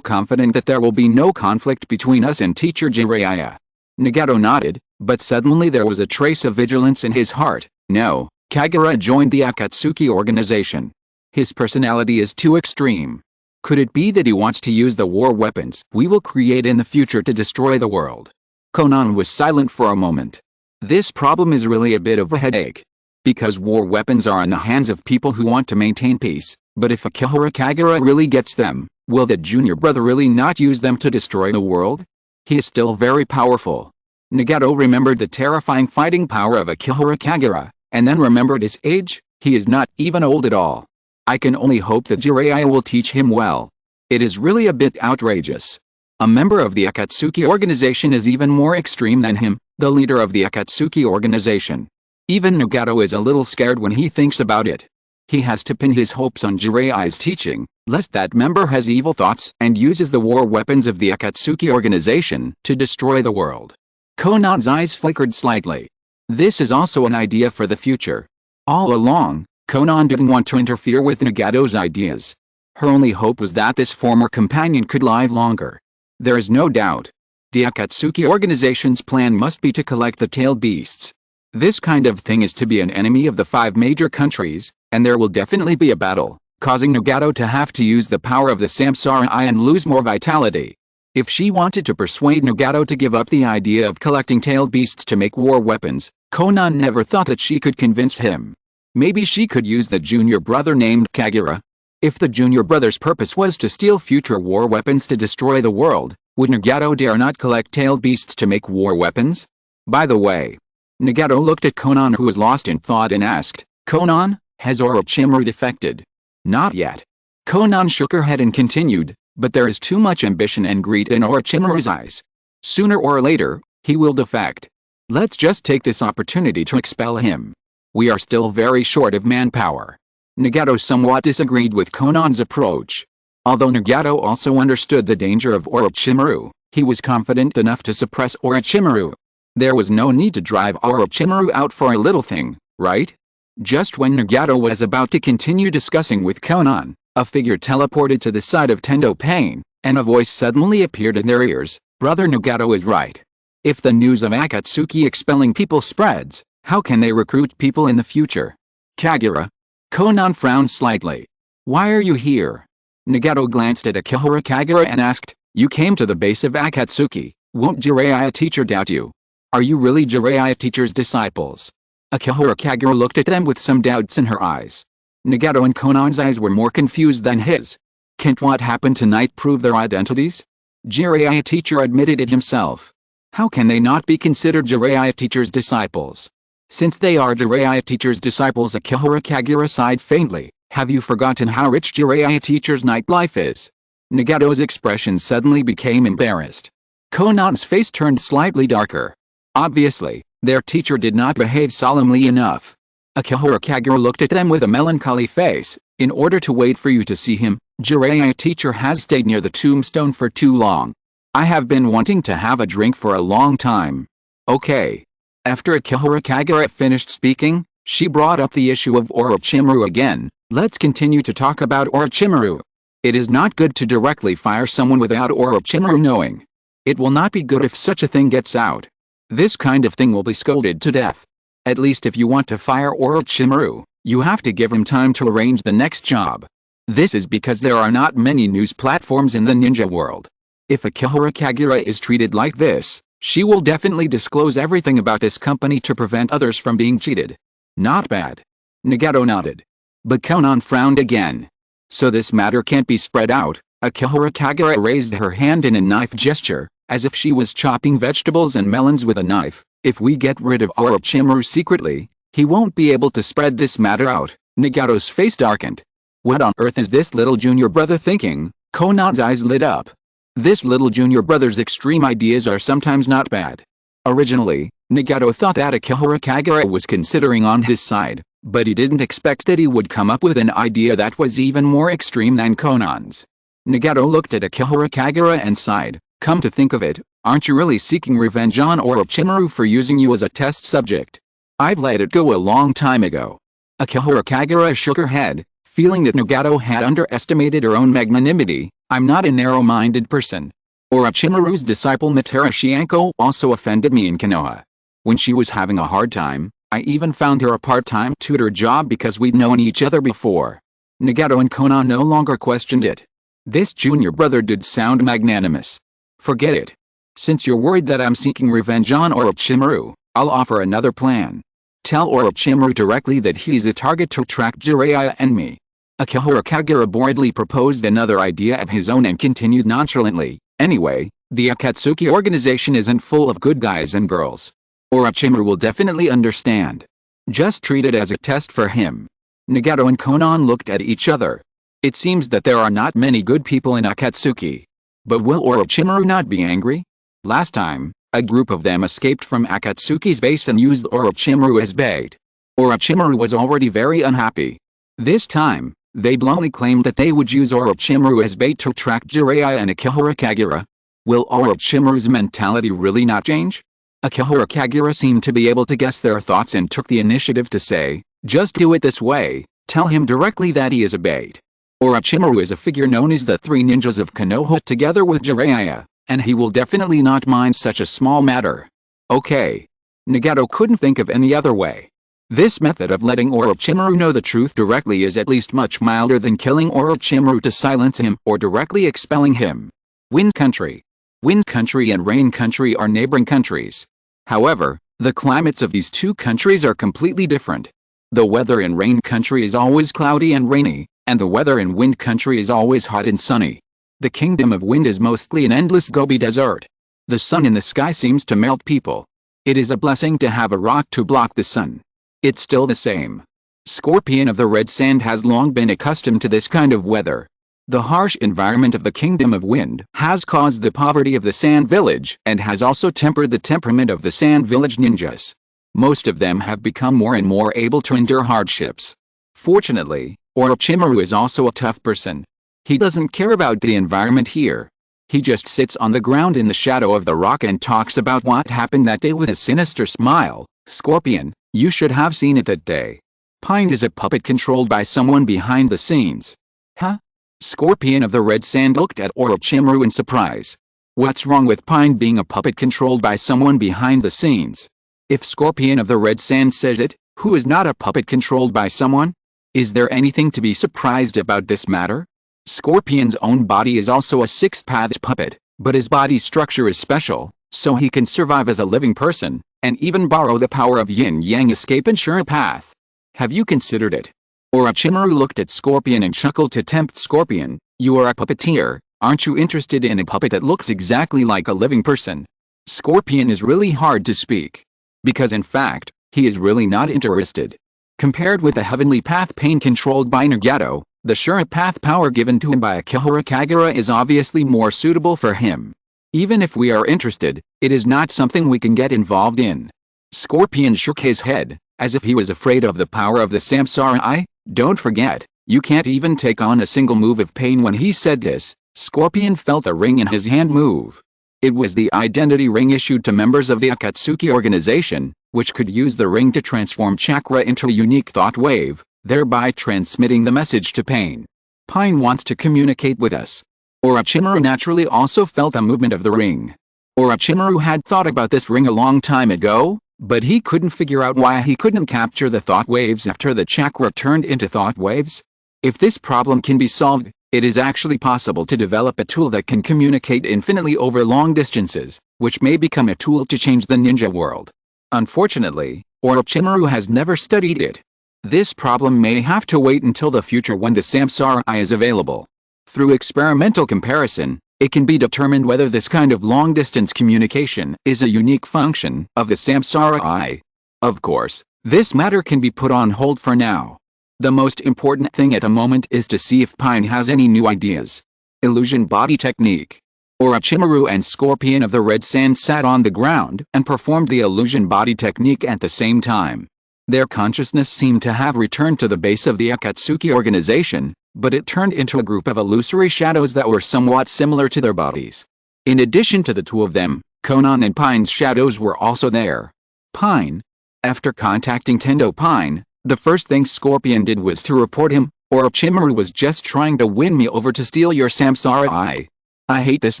confident that there will be no conflict between us and teacher Jiraiya. Nagato nodded, but suddenly there was a trace of vigilance in his heart. No, Kagura joined the Akatsuki organization. His personality is too extreme. Could it be that he wants to use the war weapons we will create in the future to destroy the world? Konan was silent for a moment. This problem is really a bit of a headache. Because war weapons are in the hands of people who want to maintain peace, but if Akihara Kagura really gets them, will the junior brother really not use them to destroy the world? He is still very powerful. Nagato remembered the terrifying fighting power of Akihara Kagura, and then remembered his age. He is not even old at all. I can only hope that Jiraiya will teach him well. It is really a bit outrageous. A member of the Akatsuki organization is even more extreme than him, the leader of the Akatsuki organization. Even Nagato is a little scared when he thinks about it. He has to pin his hopes on Jiraiya's teaching, lest that member has evil thoughts and uses the war weapons of the Akatsuki organization to destroy the world. Konan's eyes flickered slightly. This is also an idea for the future. All along, Konan didn't want to interfere with Nagato's ideas. Her only hope was that this former companion could live longer. There is no doubt. The Akatsuki organization's plan must be to collect the tailed beasts. This kind of thing is to be an enemy of the 5 major countries, and there will definitely be a battle, causing Nagato to have to use the power of the Samsara Eye and lose more vitality. If she wanted to persuade Nagato to give up the idea of collecting tailed beasts to make war weapons, Konan never thought that she could convince him. Maybe she could use the junior brother named Kagura. If the junior brother's purpose was to steal future war weapons to destroy the world, would Nagato dare not collect tailed beasts to make war weapons? By the way, Nagato looked at Konan, who was lost in thought, and asked, "Konan, has Orochimaru defected?" "Not yet." Konan shook her head and continued, "But there is too much ambition and greed in Orochimaru's eyes. Sooner or later, he will defect. Let's just take this opportunity to expel him. We are still very short of manpower." Nagato somewhat disagreed with Konan's approach. Although Nagato also understood the danger of Orochimaru, he was confident enough to suppress Orochimaru. There was no need to drive Orochimaru out for a little thing, right? Just when Nagato was about to continue discussing with Konan, a figure teleported to the side of Tendo Pain, and a voice suddenly appeared in their ears. "Brother Nagato is right. If the news of Akatsuki expelling people spreads, how can they recruit people in the future?" "Kagura." Konan frowned slightly. "Why are you here?" Nagato glanced at Akihara Kagura and asked, "You came to the base of Akatsuki. Won't Jiraiya teacher doubt you? Are you really Jiraiya teacher's disciples?" Akihara Kagura looked at them with some doubts in her eyes. Nagato and Konan's eyes were more confused than his. Can't what happened tonight prove their identities? Jiraiya teacher admitted it himself. How can they not be considered Jiraiya teacher's disciples? Since they are Jiraiya teacher's disciples, Akihara Kagura sighed faintly. "Have you forgotten how rich Jiraiya teacher's nightlife is?" Nagato's expression suddenly became embarrassed. Konan's face turned slightly darker. Obviously, their teacher did not behave solemnly enough. Akihara Kagura looked at them with a melancholy face. "In order to wait for you to see him, Jiraiya teacher has stayed near the tombstone for too long. I have been wanting to have a drink for a long time." "Okay." After Akihara Kagura finished speaking, she brought up the issue of Orochimaru again. "Let's continue to talk about Orochimaru. It is not good to directly fire someone without Orochimaru knowing. It will not be good if such a thing gets out. This kind of thing will be scolded to death. At least if you want to fire Orochimaru, you have to give him time to arrange the next job. This is because there are not many news platforms in the ninja world. If Akihara Kagura is treated like this, she will definitely disclose everything about this company to prevent others from being cheated." "Not bad." Nagato nodded. But Konan frowned again. "So this matter can't be spread out." Akihara Kagura raised her hand in a knife gesture, as if she was chopping vegetables and melons with a knife. "If we get rid of Orochimaru secretly, he won't be able to spread this matter out." Nagato's face darkened. "What on earth is this little junior brother thinking?" Konan's eyes lit up. This little junior brother's extreme ideas are sometimes not bad. Originally, Nagato thought that Akihara Kagura was considering on his side, but he didn't expect that he would come up with an idea that was even more extreme than Konan's. Nagato looked at Akihara Kagura and sighed. "Come to think of it, aren't you really seeking revenge on Orochimaru for using you as a test subject? I've let it go a long time ago." Akihara Kagura shook her head, feeling that Nagato had underestimated her own magnanimity. "I'm not a narrow-minded person. Orochimaru's disciple Madara Shianko also offended me in Konoha. When she was having a hard time, I even found her a part-time tutor job because we'd known each other before." Nagato and Konan no longer questioned it. This junior brother did sound magnanimous. "Forget it. Since you're worried that I'm seeking revenge on Orochimaru, I'll offer another plan. Tell Orochimaru directly that he's a target to track Jiraiya and me." Akihara Kagura boredly proposed another idea of his own and continued nonchalantly. "Anyway, The Akatsuki organization isn't full of good guys and girls. Orochimaru will definitely understand. Just treat it as a test for him. Nagato and Konan looked at each other. It seems that there are not many good people in Akatsuki. But will Orochimaru not be angry? Last time, a group of them escaped from Akatsuki's base and used Orochimaru as bait. Orochimaru was already very unhappy. This time, they bluntly claimed that they would use Orochimaru as bait to track Jiraiya and Akihara Kagura. Will Orochimaru's mentality really not change? Akihara Kagura seemed to be able to guess their thoughts and took the initiative to say, just do it this way, tell him directly that he is a bait. Orochimaru is a figure known as the Three Ninjas of Konoha together with Jiraiya, and he will definitely not mind such a small matter. Okay. Nagato couldn't think of any other way. This method of letting Orochimaru know the truth directly is at least much milder than killing Orochimaru to silence him or directly expelling him. Wind Country. Wind Country and Rain Country are neighboring countries. However, the climates of these two countries are completely different. The weather in Rain Country is always cloudy and rainy, and the weather in Wind Country is always hot and sunny. The Kingdom of Wind is mostly an endless Gobi desert. The sun in the sky seems to melt people. It is a blessing to have a rock to block the sun. It's still the same. Scorpion of the Red Sand has long been accustomed to this kind of weather. The harsh environment of the Kingdom of Wind has caused the poverty of the Sand Village and has also tempered the temperament of the Sand Village ninjas. Most of them have become more and more able to endure hardships. Fortunately, Orochimaru is also a tough person. He doesn't care about the environment here. He just sits on the ground in the shadow of the rock and talks about what happened that day with a sinister smile. Scorpion, you should have seen it that day. Pain is a puppet controlled by someone behind the scenes. Huh? Scorpion of the Red Sand looked at Orochimaru in surprise. What's wrong with Pain being a puppet controlled by someone behind the scenes? If Scorpion of the Red Sand says it, who is not a puppet controlled by someone? Is there anything to be surprised about this matter? Scorpion's own body is also a six-pathed puppet, but his body structure is special, so he can survive as a living person, and even borrow the power of yin-yang escape and sure path. Have you considered it? Orochimaru looked at Scorpion and chuckled to tempt Scorpion. You are a puppeteer, aren't you interested in a puppet that looks exactly like a living person? Scorpion is really hard to speak. Because in fact, he is really not interested. Compared with the heavenly path Pain controlled by Nagato, the sure path power given to him by Akihara Kagura is obviously more suitable for him. Even if we are interested, it is not something we can get involved in. Scorpion shook his head, as if he was afraid of the power of the Samsara Eye. Don't forget, you can't even take on a single move of Pain. When he said this, Scorpion felt a ring in his hand move. It was the identity ring issued to members of the Akatsuki organization, which could use the ring to transform chakra into a unique thought wave, thereby transmitting the message to Pain. Pain wants to communicate with us. Orochimaru naturally also felt a movement of the ring. Orochimaru had thought about this ring a long time ago, but he couldn't figure out why he couldn't capture the thought waves after the chakra turned into thought waves. If this problem can be solved, it is actually possible to develop a tool that can communicate infinitely over long distances, which may become a tool to change the ninja world. Unfortunately, Orochimaru has never studied it. This problem may have to wait until the future when the Samsara Eye is available. Through experimental comparison, it can be determined whether this kind of long-distance communication is a unique function of the Samsara Eye. Of course, this matter can be put on hold for now. The most important thing at the moment is to see if Pain has any new ideas. Illusion Body Technique. Orochimaru and Scorpion of the Red Sand sat on the ground and performed the illusion body technique at the same time. Their consciousness seemed to have returned to the base of the Akatsuki organization, but it turned into a group of illusory shadows that were somewhat similar to their bodies. In addition to the two of them, Konan and Pain's shadows were also there. Pain. After contacting Tendo Pain, the first thing Scorpion did was to report him. Orochimaru was just trying to win me over to steal your Samsara Eye. I hate this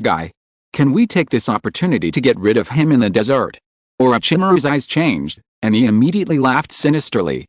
guy. Can we take this opportunity to get rid of him in the desert? Orochimaru's eyes changed, and he immediately laughed sinisterly.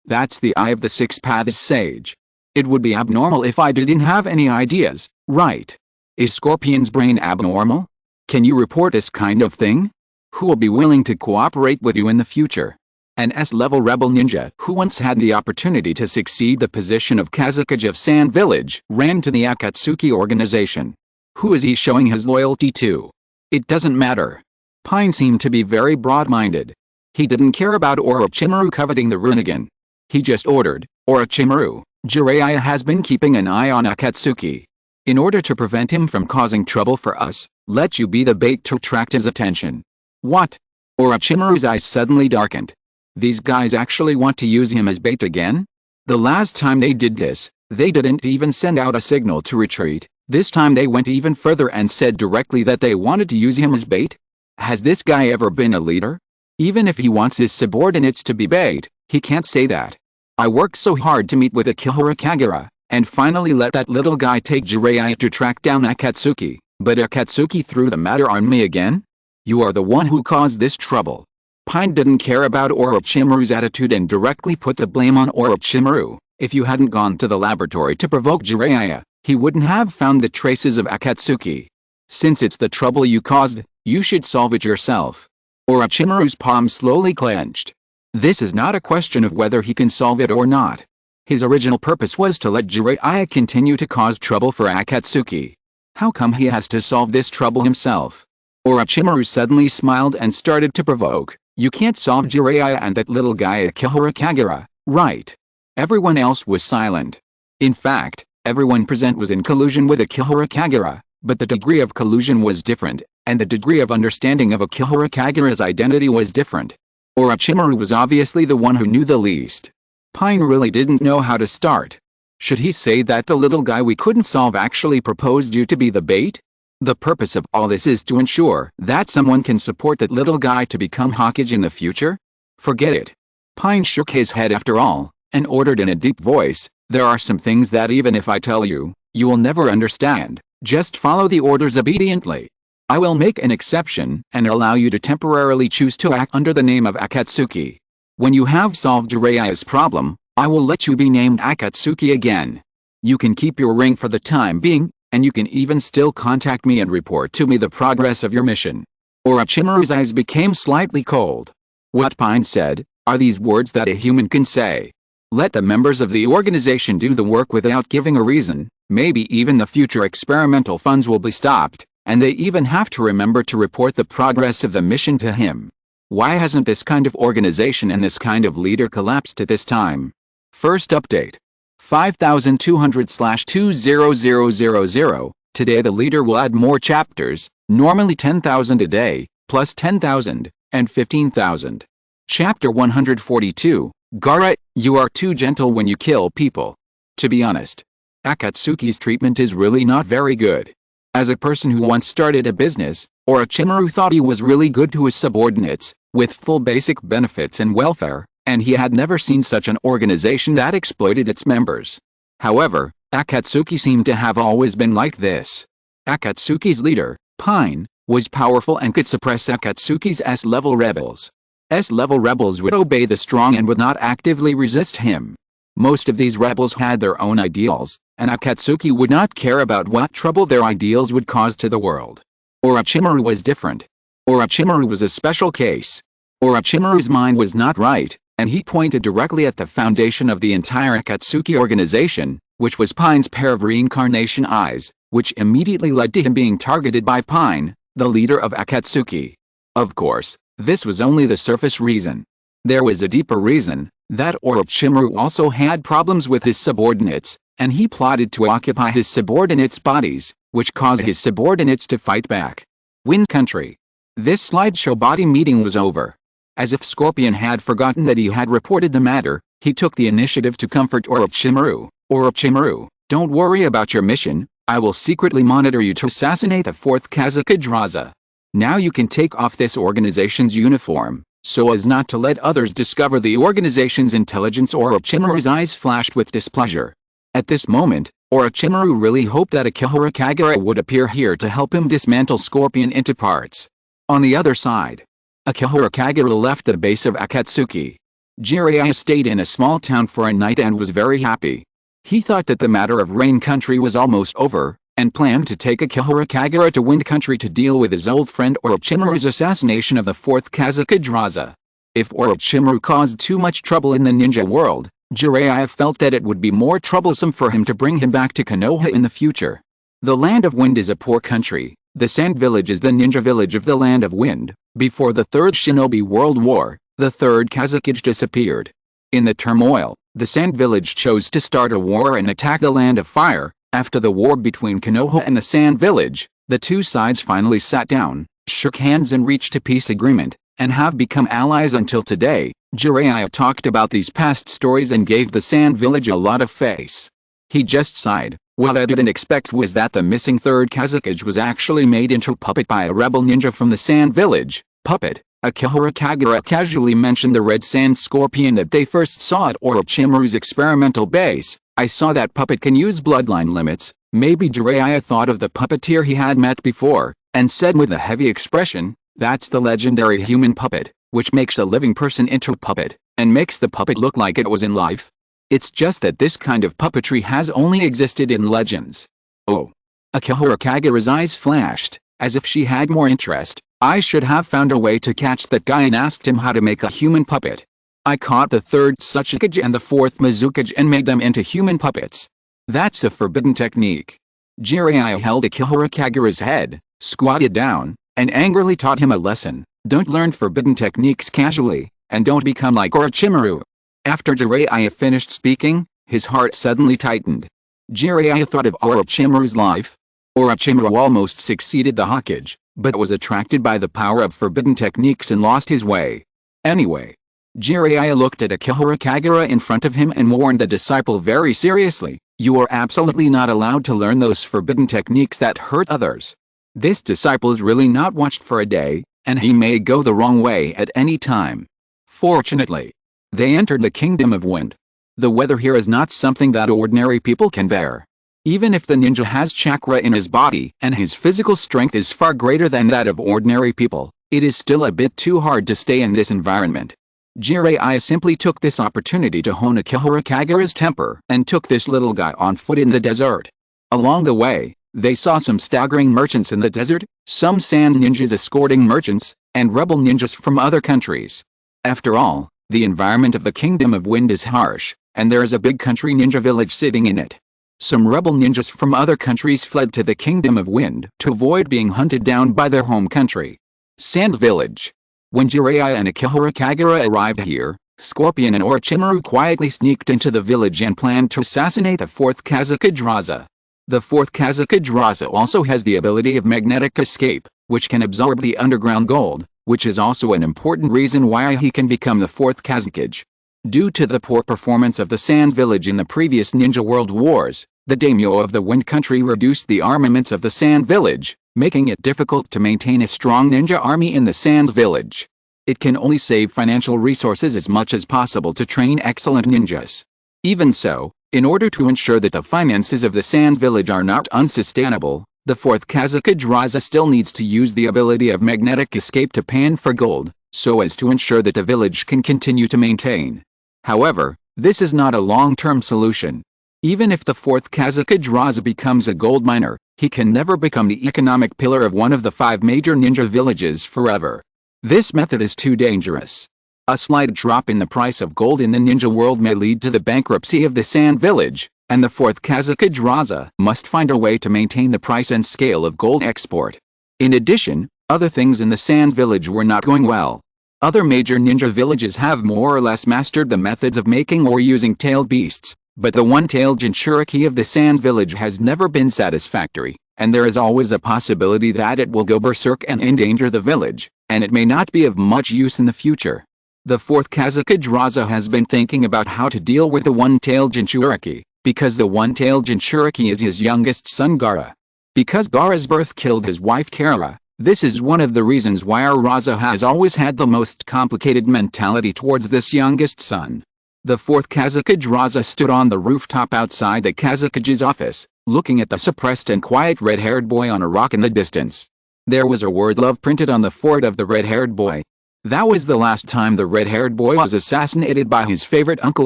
That's the eye of the six-pathed sage. It would be abnormal if I didn't have any ideas, right? Is Scorpion's brain abnormal? Can you report this kind of thing? Who will be willing to cooperate with you in the future? An S-level rebel ninja who once had the opportunity to succeed the position of Kazekage of Sand Village ran to the Akatsuki organization. Who is he showing his loyalty to? It doesn't matter. Pain seemed to be very broad-minded. He didn't care about Orochimaru coveting the Rinnegan. He just ordered, Orochimaru, Jiraiya has been keeping an eye on Akatsuki. In order to prevent him from causing trouble for us, let you be the bait to attract his attention. What? Orochimaru's eyes suddenly darkened. These guys actually want to use him as bait again? The last time they did this, they didn't even send out a signal to retreat. This time they went even further and said directly that they wanted to use him as bait? Has this guy ever been a leader? Even if he wants his subordinates to be bait, he can't say that. I worked so hard to meet with Akihara Kagura, and finally let that little guy take Jiraiya to track down Akatsuki, but Akatsuki threw the matter on me again? You are the one who caused this trouble. Pain didn't care about Orochimaru's attitude and directly put the blame on Orochimaru. If you hadn't gone to the laboratory to provoke Jiraiya, he wouldn't have found the traces of Akatsuki. Since it's the trouble you caused, you should solve it yourself. Orochimaru's palm slowly clenched. This is not a question of whether he can solve it or not. His original purpose was to let Jiraiya continue to cause trouble for Akatsuki. How come he has to solve this trouble himself? Orochimaru suddenly smiled and started to provoke. You can't solve Jiraiya and that little guy Akihara Kagura, right? Everyone else was silent. In fact, everyone present was in collusion with Akihara Kagura, but the degree of collusion was different, and the degree of understanding of Akihara Kagura's identity was different. Orochimaru was obviously the one who knew the least. Pain really didn't know how to start. Should he say that the little guy we couldn't solve actually proposed you to be the bait? The purpose of all this is to ensure that someone can support that little guy to become Hokage in the future? Forget it. Pain shook his head after all, and ordered in a deep voice, there are some things that even if I tell you, you will never understand. Just follow the orders obediently. I will make an exception and allow you to temporarily choose to act under the name of Akatsuki. When you have solved Jiraiya's problem, I will let you be named Akatsuki again. You can keep your ring for the time being, and you can even still contact me and report to me the progress of your mission. Orochimaru's eyes became slightly cold. What Pain said, are these words that a human can say? Let the members of the organization do the work without giving a reason, maybe even the future experimental funds will be stopped, and they even have to remember to report the progress of the mission to him. Why hasn't this kind of organization and this kind of leader collapsed at this time? First update. 5200/20000. Today the leader will add more chapters, normally 10,000 a day, plus 10,000, and 15,000. Chapter 142, Gaara, you are too gentle when you kill people. To be honest, Akatsuki's treatment is really not very good. As a person who once started a business, Orochimaru thought he was really good to his subordinates, with full basic benefits and welfare, and he had never seen such an organization that exploited its members. However, Akatsuki seemed to have always been like this. Akatsuki's leader, Pain, was powerful and could suppress Akatsuki's S-level rebels. S-level rebels would obey the strong and would not actively resist him. Most of these rebels had their own ideals, and Akatsuki would not care about what trouble their ideals would cause to the world. Orochimaru was different. Orochimaru was a special case. Orochimaru's mind was not right, and he pointed directly at the foundation of the entire Akatsuki organization, which was Pain's pair of reincarnation eyes, which immediately led to him being targeted by Pain, the leader of Akatsuki. Of course, this was only the surface reason. There was a deeper reason, that Orochimaru also had problems with his subordinates, and he plotted to occupy his subordinates' bodies, which caused his subordinates to fight back. Wind Country. This slideshow body meeting was over. As if Scorpion had forgotten that he had reported the matter, he took the initiative to comfort Orochimaru. Orochimaru, don't worry about your mission, I will secretly monitor you to assassinate the 4th Kazekage. Now you can take off this organization's uniform, so as not to let others discover the organization's intelligence. Orochimaru's eyes flashed with displeasure. At this moment, Orochimaru really hoped that Akihara Kagura would appear here to help him dismantle Scorpion into parts. On the other side, Akihara Kagura left the base of Akatsuki. Jiraiya stayed in a small town for a night and was very happy. He thought that the matter of Rain Country was almost over, and planned to take Akihara Kagura to Wind Country to deal with his old friend Orochimaru's assassination of the 4th Kazekage. If Orochimaru caused too much trouble in the ninja world, Jiraiya felt that it would be more troublesome for him to bring him back to Konoha in the future. The Land of Wind is a poor country. The Sand Village is the ninja village of the Land of Wind. Before the Third Shinobi World War, the Third Kazakage disappeared. In the turmoil, the Sand Village chose to start a war and attack the Land of Fire. After the war between Konoha and the Sand Village, the two sides finally sat down, shook hands and reached a peace agreement, and have become allies until today. Jiraiya talked about these past stories and gave the Sand Village a lot of face. He just sighed. What I didn't expect was that the missing third Kazakage was actually made into a puppet by a rebel ninja from the Sand Village. Puppet. Akihara Kagura casually mentioned the red sand scorpion that they first saw at Orochimaru's experimental base. I saw that puppet can use bloodline limits. Maybe Jiraiya thought of the puppeteer he had met before, and said with a heavy expression, "That's the legendary human puppet, which makes a living person into a puppet, and makes the puppet look like it was in life. It's just that this kind of puppetry has only existed in legends." Oh. Akihara Kagura's eyes flashed, as if she had more interest. I should have found a way to catch that guy and asked him how to make a human puppet. I caught the third Tsuchikage and the fourth Mizukage and made them into human puppets. That's a forbidden technique. Jiraiya held Akihara Kagura's head, squatted down, and angrily taught him a lesson. Don't learn forbidden techniques casually, and don't become like Orochimaru. After Jiraiya finished speaking, his heart suddenly tightened. Jiraiya thought of Orochimaru's life. Orochimaru almost succeeded the Hokage, but was attracted by the power of forbidden techniques and lost his way. Anyway, Jiraiya looked at Akihara Kagura in front of him and warned the disciple very seriously, "You are absolutely not allowed to learn those forbidden techniques that hurt others. This disciple's really not watched for a day, and he may go the wrong way at any time." Fortunately, they entered the Kingdom of Wind. The weather here is not something that ordinary people can bear. Even if the ninja has chakra in his body and his physical strength is far greater than that of ordinary people, it is still a bit too hard to stay in this environment. Jiraiya simply took this opportunity to hone Akihara Kagura's temper and took this little guy on foot in the desert. Along the way, they saw some staggering merchants in the desert, some sand ninjas escorting merchants, and rebel ninjas from other countries. After all, the environment of the Kingdom of Wind is harsh, and there is a big country ninja village sitting in it. Some rebel ninjas from other countries fled to the Kingdom of Wind to avoid being hunted down by their home country. Sand Village. When Jiraiya and Akihara Kagura arrived here, Scorpion and Orochimaru quietly sneaked into the village and planned to assassinate the fourth Kazakage Raza. The fourth Kazakage Raza also has the ability of magnetic escape, which can absorb the underground gold, which is also an important reason why he can become the fourth Kazakage. Due to the poor performance of the Sand Village in the previous Ninja World Wars, the daimyo of the Wind Country reduced the armaments of the Sand Village, making it difficult to maintain a strong ninja army in the Sand Village. It can only save financial resources as much as possible to train excellent ninjas. Even so, in order to ensure that the finances of the Sand Village are not unsustainable, the fourth Kazakage Raza still needs to use the ability of magnetic escape to pan for gold, so as to ensure that the village can continue to maintain. However, this is not a long-term solution. Even if the fourth Kazakage Raza becomes a gold miner, he can never become the economic pillar of one of the 5 major ninja villages forever. This method is too dangerous. A slight drop in the price of gold in the ninja world may lead to the bankruptcy of the Sand Village, and the fourth Kazakage Raza must find a way to maintain the price and scale of gold export. In addition, other things in the Sand Village were not going well. Other major ninja villages have more or less mastered the methods of making or using tailed beasts, but the one-tailed Jinchuriki of the Sand Village has never been satisfactory, and there is always a possibility that it will go berserk and endanger the village, and it may not be of much use in the future. The fourth Kazakage Raza has been thinking about how to deal with the one-tailed Jinchuriki, because the one-tailed Jinchuriki is his youngest son Gaara. Because Gaara's birth killed his wife Kara, this is one of the reasons why our Raza has always had the most complicated mentality towards this youngest son. The fourth Kazakage Raza stood on the rooftop outside the Kazakage's office, looking at the suppressed and quiet red-haired boy on a rock in the distance. There was a word love printed on the forehead of the red-haired boy. That was the last time the red-haired boy was assassinated by his favorite uncle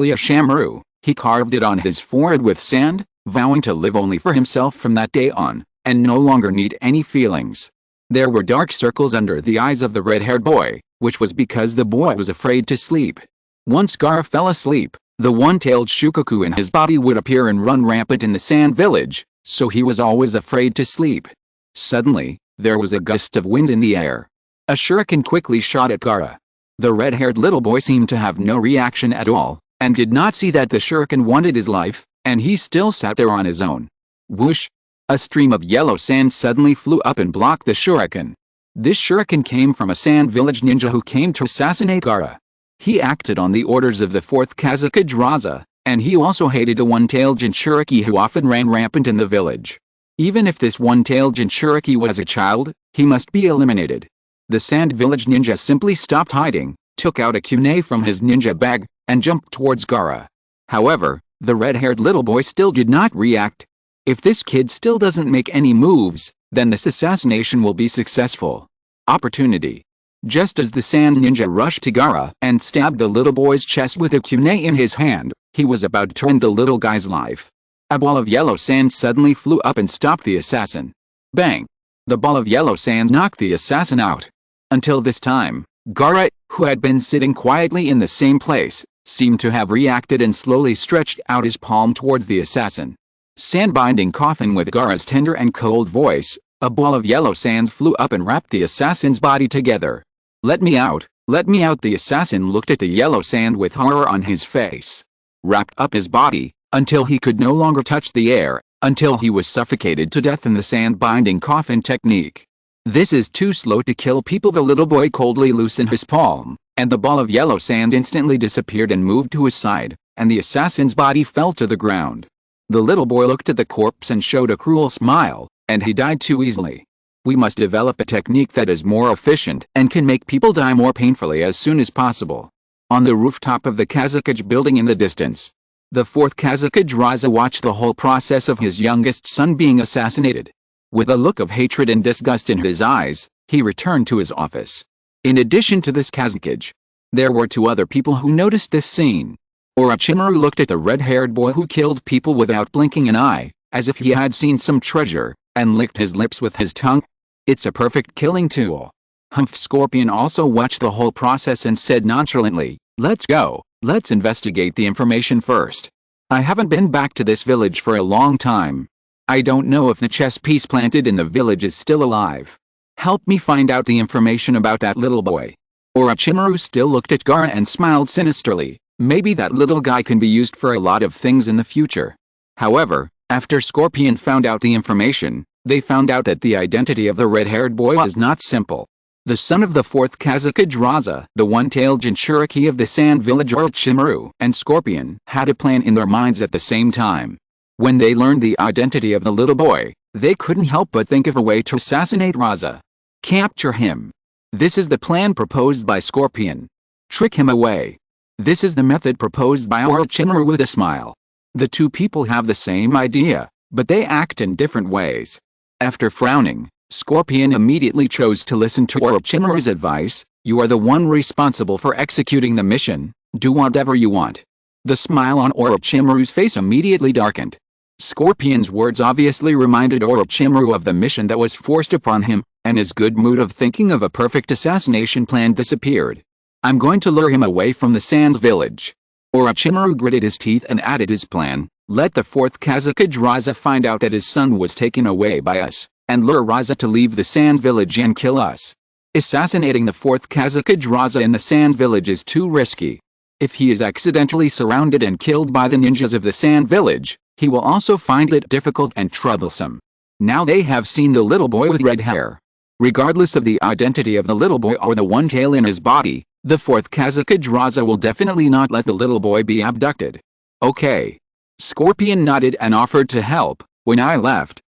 Yashamaru. He carved it on his forehead with sand, vowing to live only for himself from that day on, and no longer need any feelings. There were dark circles under the eyes of the red-haired boy, which was because the boy was afraid to sleep. Once Gaara fell asleep, the one-tailed Shukaku in his body would appear and run rampant in the Sand Village, so he was always afraid to sleep. Suddenly, there was a gust of wind in the air. A shuriken quickly shot at Gaara. The red-haired little boy seemed to have no reaction at all, and did not see that the shuriken wanted his life, and he still sat there on his own. Whoosh! A stream of yellow sand suddenly flew up and blocked the shuriken. This shuriken came from a sand village ninja who came to assassinate Gaara. He acted on the orders of the 4th Kazekage, and he also hated a one-tailed Jinchuriki who often ran rampant in the village. Even if this one-tailed Jinchuriki was a child, he must be eliminated. The sand village ninja simply stopped hiding, took out a kunai from his ninja bag, and jumped towards Gaara. However, the red-haired little boy still did not react. If this kid still doesn't make any moves, then this assassination will be successful. Opportunity. Just as the sand ninja rushed to Gaara and stabbed the little boy's chest with a kunai in his hand, he was about to end the little guy's life. A ball of yellow sand suddenly flew up and stopped the assassin. Bang! The ball of yellow sand knocked the assassin out. Until this time, Gaara, who had been sitting quietly in the same place, seemed to have reacted and slowly stretched out his palm towards the assassin. Sand-binding coffin with Gaara's tender and cold voice, a ball of yellow sand flew up and wrapped the assassin's body together. Let me out, let me out! The assassin looked at the yellow sand with horror on his face. Wrapped up his body, until he could no longer touch the air, until he was suffocated to death in the sand-binding coffin technique. This is too slow to kill people. The little boy coldly loosened his palm, and the ball of yellow sand instantly disappeared and moved to his side, and the assassin's body fell to the ground. The little boy looked at the corpse and showed a cruel smile, and he died too easily. We must develop a technique that is more efficient and can make people die more painfully as soon as possible. On the rooftop of the Kazekage building in the distance, the 4th Kazekage watched the whole process of his youngest son being assassinated. With a look of hatred and disgust in his eyes, he returned to his office. In addition to this Kazekage, there were 2 other people who noticed this scene. Orochimaru looked at the red-haired boy who killed people without blinking an eye, as if he had seen some treasure, and licked his lips with his tongue. It's a perfect killing tool. Humph! Scorpion also watched the whole process and said nonchalantly, let's go, let's investigate the information first. I haven't been back to this village for a long time. I don't know if the chess piece planted in the village is still alive. Help me find out the information about that little boy. Orochimaru still looked at Gaara and smiled sinisterly. Maybe that little guy can be used for a lot of things in the future. However, after Scorpion found out the information, they found out that the identity of the red-haired boy is not simple. The son of the 4th Kazekage, the one-tailed Jinchuriki of the Sand Village. Orochimaru and Scorpion had a plan in their minds at the same time. When they learned the identity of the little boy, they couldn't help but think of a way to assassinate Raza. Capture him. This is the plan proposed by Scorpion. Trick him away. This is the method proposed by Orochimaru with a smile. The 2 people have the same idea, but they act in different ways. After frowning, Scorpion immediately chose to listen to Orochimaru's advice. You are the one responsible for executing the mission, do whatever you want. The smile on Orochimaru's face immediately darkened. Scorpion's words obviously reminded Orochimaru of the mission that was forced upon him, and his good mood of thinking of a perfect assassination plan disappeared. I'm going to lure him away from the Sand Village. Orochimaru gritted his teeth and added his plan. Let the 4th Kazekage find out that his son was taken away by us, and lure Raza to leave the Sand Village and kill us. Assassinating the 4th Kazekage in the Sand Village is too risky. If he is accidentally surrounded and killed by the ninjas of the Sand Village, he will also find it difficult and troublesome. Now they have seen the little boy with red hair. Regardless of the identity of the little boy or the one tail in his body, the 4th Kazekage will definitely not let the little boy be abducted. Okay. Scorpion nodded and offered to help. When I left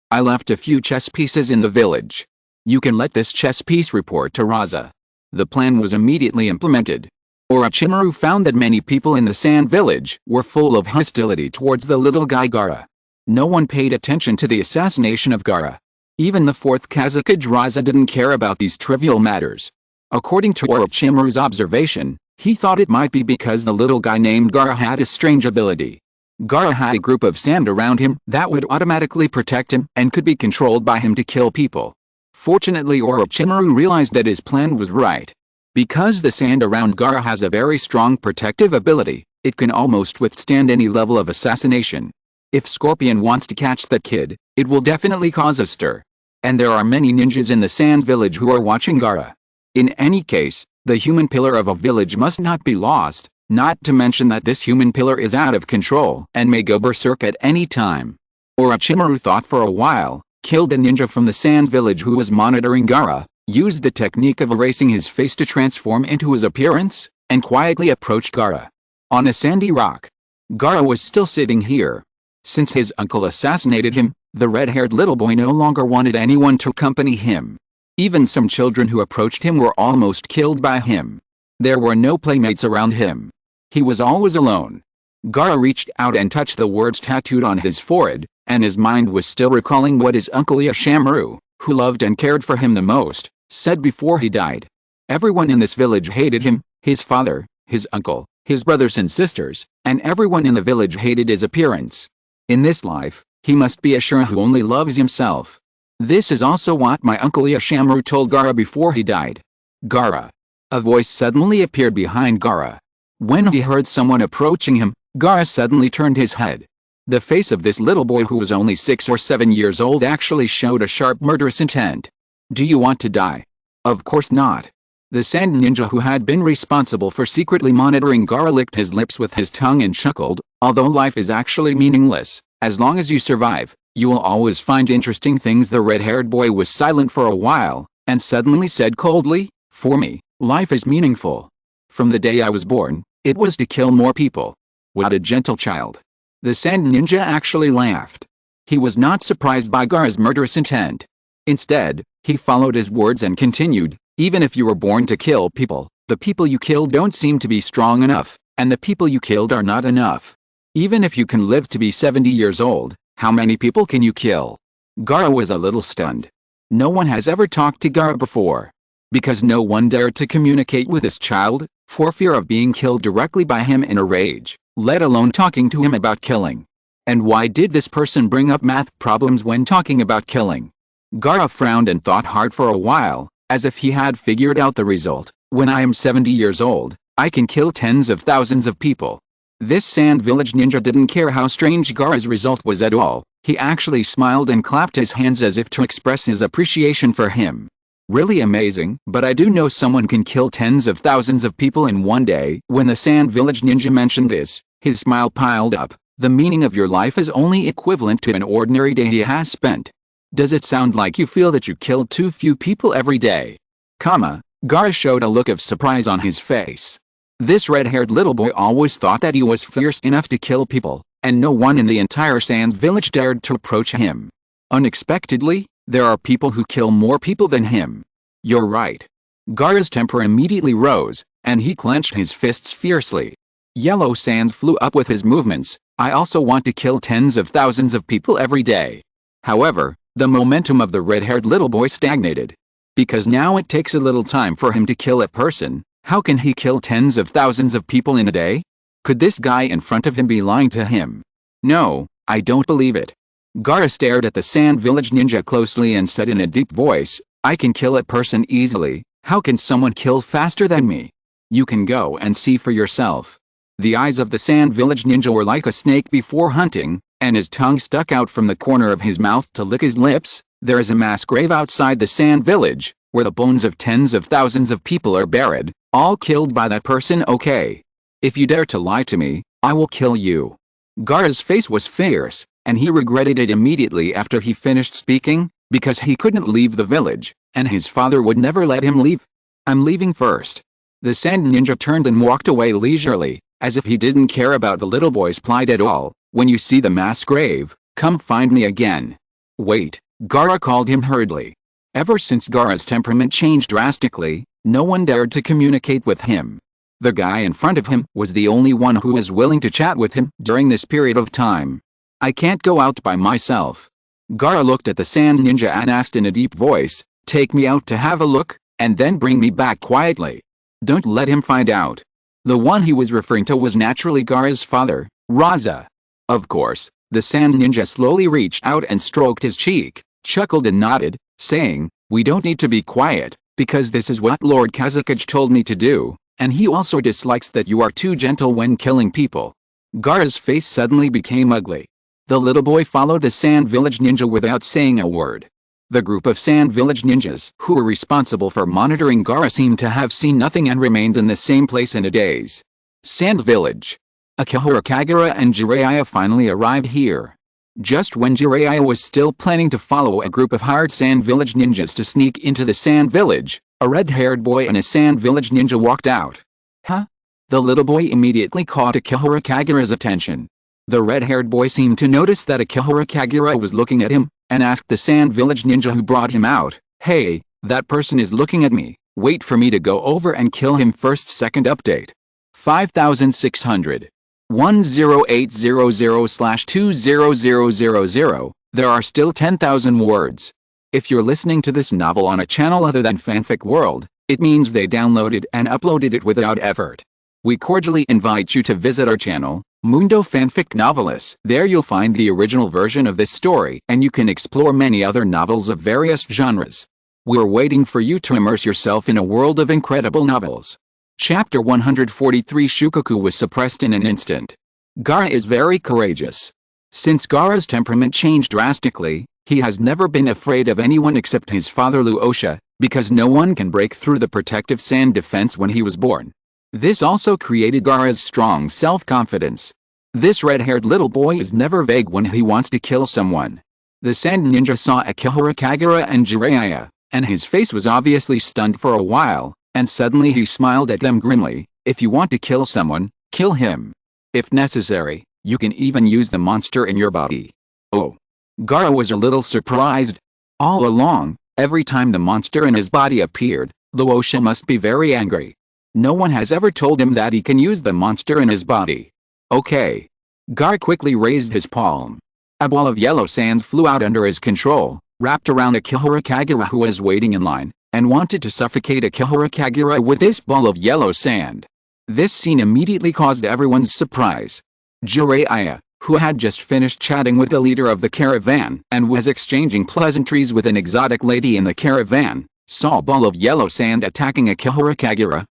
a few chess pieces in the village. You can let this chess piece report to Raza. The plan was immediately implemented. Orochimaru found that many people in the Sand Village were full of hostility towards the little guy Gaara. No one paid attention to the assassination of Gaara. Even the 4th Kazekage didn't care about these trivial matters. According to Orochimaru's observation, he thought it might be because the little guy named Gaara had a strange ability. Gaara had a group of sand around him that would automatically protect him and could be controlled by him to kill people. Fortunately, Orochimaru realized that his plan was right. Because the sand around Gaara has a very strong protective ability, it can almost withstand any level of assassination. If Scorpion wants to catch that kid, It will definitely cause a stir. And there are many ninjas in the sand village who are watching Gaara. In any case, the human pillar of a village must not be lost, not to mention that this human pillar is out of control and may go berserk at any time. Orochimaru thought for a while, killed a ninja from the sand village who was monitoring Gaara, used the technique of erasing his face to transform into his appearance, and quietly approached Gaara. On a sandy rock. Gaara was still sitting here. Since his uncle assassinated him, the red-haired little boy no longer wanted anyone to accompany him. Even some children who approached him were almost killed by him. There were no playmates around him. He was always alone. Gaara reached out and touched the words tattooed on his forehead, and his mind was still recalling what his uncle Orochimaru, who loved and cared for him the most, said before he died. Everyone in this village hated him, his father, his uncle, his brothers and sisters, and everyone in the village hated his appearance. In this life, he must be a Shura who only loves himself. This is also what my uncle Orochimaru told Gaara before he died. Gaara. A voice suddenly appeared behind Gaara. When he heard someone approaching him, Gaara suddenly turned his head. The face of this little boy who was only 6 or 7 years old actually showed a sharp murderous intent. Do you want to die? Of course not. The sand ninja who had been responsible for secretly monitoring Gaara licked his lips with his tongue and chuckled, although life is actually meaningless, as long as you survive, you will always find interesting things. The red-haired boy was silent for a while, and suddenly said coldly, for me, life is meaningful. From the day I was born, it was to kill more people. What a gentle child. The sand ninja actually laughed. He was not surprised by Gaara's murderous intent. Instead, he followed his words and continued, even if you were born to kill people, the people you killed don't seem to be strong enough, and the people you killed are not enough. Even if you can live to be 70 years old, how many people can you kill? Gaara was a little stunned. No one has ever talked to Gaara before. Because no one dared to communicate with this child, for fear of being killed directly by him in a rage, let alone talking to him about killing. And why did this person bring up math problems when talking about killing? Gaara frowned and thought hard for a while, as if he had figured out the result. When I am 70 years old, I can kill tens of thousands of people. This sand village ninja didn't care how strange Gaara's result was at all. He actually smiled and clapped his hands as if to express his appreciation for him. Really amazing, but I do know someone can kill tens of thousands of people in one day. When the sand village ninja mentioned this, his smile piled up. The meaning of your life is only equivalent to an ordinary day he has spent. Does it sound like you feel that you killed too few people every day? Gaara showed a look of surprise on his face. This red-haired little boy always thought that he was fierce enough to kill people, and no one in the entire sand village dared to approach him. Unexpectedly, there are people who kill more people than him. You're right. Gaara's temper immediately rose, and he clenched his fists fiercely. Yellow sand flew up with his movements. I also want to kill tens of thousands of people every day. However, the momentum of the red-haired little boy stagnated. Because now it takes a little time for him to kill a person. How can he kill tens of thousands of people in a day? Could this guy in front of him be lying to him? No, I don't believe it. Gaara stared at the sand village ninja closely and said in a deep voice, I can kill a person easily. How can someone kill faster than me? You can go and see for yourself. The eyes of the sand village ninja were like a snake before hunting, and his tongue stuck out from the corner of his mouth to lick his lips. There is a mass grave outside the sand village, where the bones of tens of thousands of people are buried, all killed by that person. Okay. If you dare to lie to me, I will kill you. Gaara's face was fierce, and he regretted it immediately after he finished speaking, because he couldn't leave the village, and his father would never let him leave. I'm leaving first. The sand ninja turned and walked away leisurely, as if he didn't care about the little boy's plight at all. When you see the mass grave, come find me again. Wait, Gaara called him hurriedly. Ever since Gaara's temperament changed drastically, no one dared to communicate with him. The guy in front of him was the only one who was willing to chat with him during this period of time. I can't go out by myself. Gaara looked at the sand ninja and asked in a deep voice, take me out to have a look, and then bring me back quietly. Don't let him find out. The one he was referring to was naturally Gaara's father, Raza. Of course, the sand ninja slowly reached out and stroked his cheek, chuckled and nodded, saying, we don't need to be quiet, because this is what Lord Kazakage told me to do, and he also dislikes that you are too gentle when killing people. Gaara's face suddenly became ugly. The little boy followed the Sand Village ninja without saying a word. The group of Sand Village ninjas who were responsible for monitoring Gaara seemed to have seen nothing and remained in the same place in a daze. Sand Village. Akihara Kagura and Jiraiya finally arrived here. Just when Jiraiya was still planning to follow a group of hired Sand Village ninjas to sneak into the Sand Village, a red-haired boy and a Sand Village ninja walked out. Huh? The little boy immediately caught Akihara Kagura's attention. The red-haired boy seemed to notice that Akihara Kagura was looking at him, and asked the Sand Village ninja who brought him out, "Hey, that person is looking at me, wait for me to go over and kill him first." Second update. 5600. 10800/20000. There are still 10,000 words. If you're listening to this novel on a channel other than Fanfic World, it means they downloaded and uploaded it without effort. We cordially invite you to visit our channel, Mundo Fanfic Novelis. There you'll find the original version of this story and you can explore many other novels of various genres. We're waiting for you to immerse yourself in a world of incredible novels. Chapter 143. Shukaku was suppressed in an instant. Gaara is very courageous. Since Gaara's temperament changed drastically, he has never been afraid of anyone except his father Luosha, because no one can break through the protective sand defense when he was born. This also created Gaara's strong self-confidence. This red-haired little boy is never vague when he wants to kill someone. The sand ninja saw Akihara Kagura and Jiraiya, and his face was obviously stunned for a while, and suddenly he smiled at them grimly. If you want to kill someone, kill him. If necessary, you can even use the monster in your body. Oh. Gaara was a little surprised. All along, every time the monster in his body appeared, Luosha must be very angry. No one has ever told him that he can use the monster in his body. Okay. Gaara quickly raised his palm. A ball of yellow sand flew out under his control, wrapped around Akihara Kagura who was waiting in line, and wanted to suffocate Akihara Kagura with this ball of yellow sand. This scene immediately caused everyone's surprise. Jiraiya, who had just finished chatting with the leader of the caravan and was exchanging pleasantries with an exotic lady in the caravan, saw a ball of yellow sand attacking Akihara Kagura.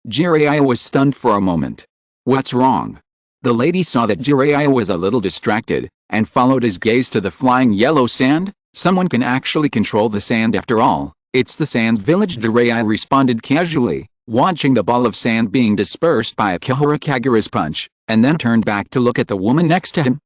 Jiraiya was stunned for a moment. What's wrong? The lady saw that Jiraiya was a little distracted, and followed his gaze to the flying yellow sand. Someone can actually control the sand after all. It's the Sand Village. Jiraiya responded casually, watching the ball of sand being dispersed by Akihara Kagura's punch, and then turned back to look at the woman next to him.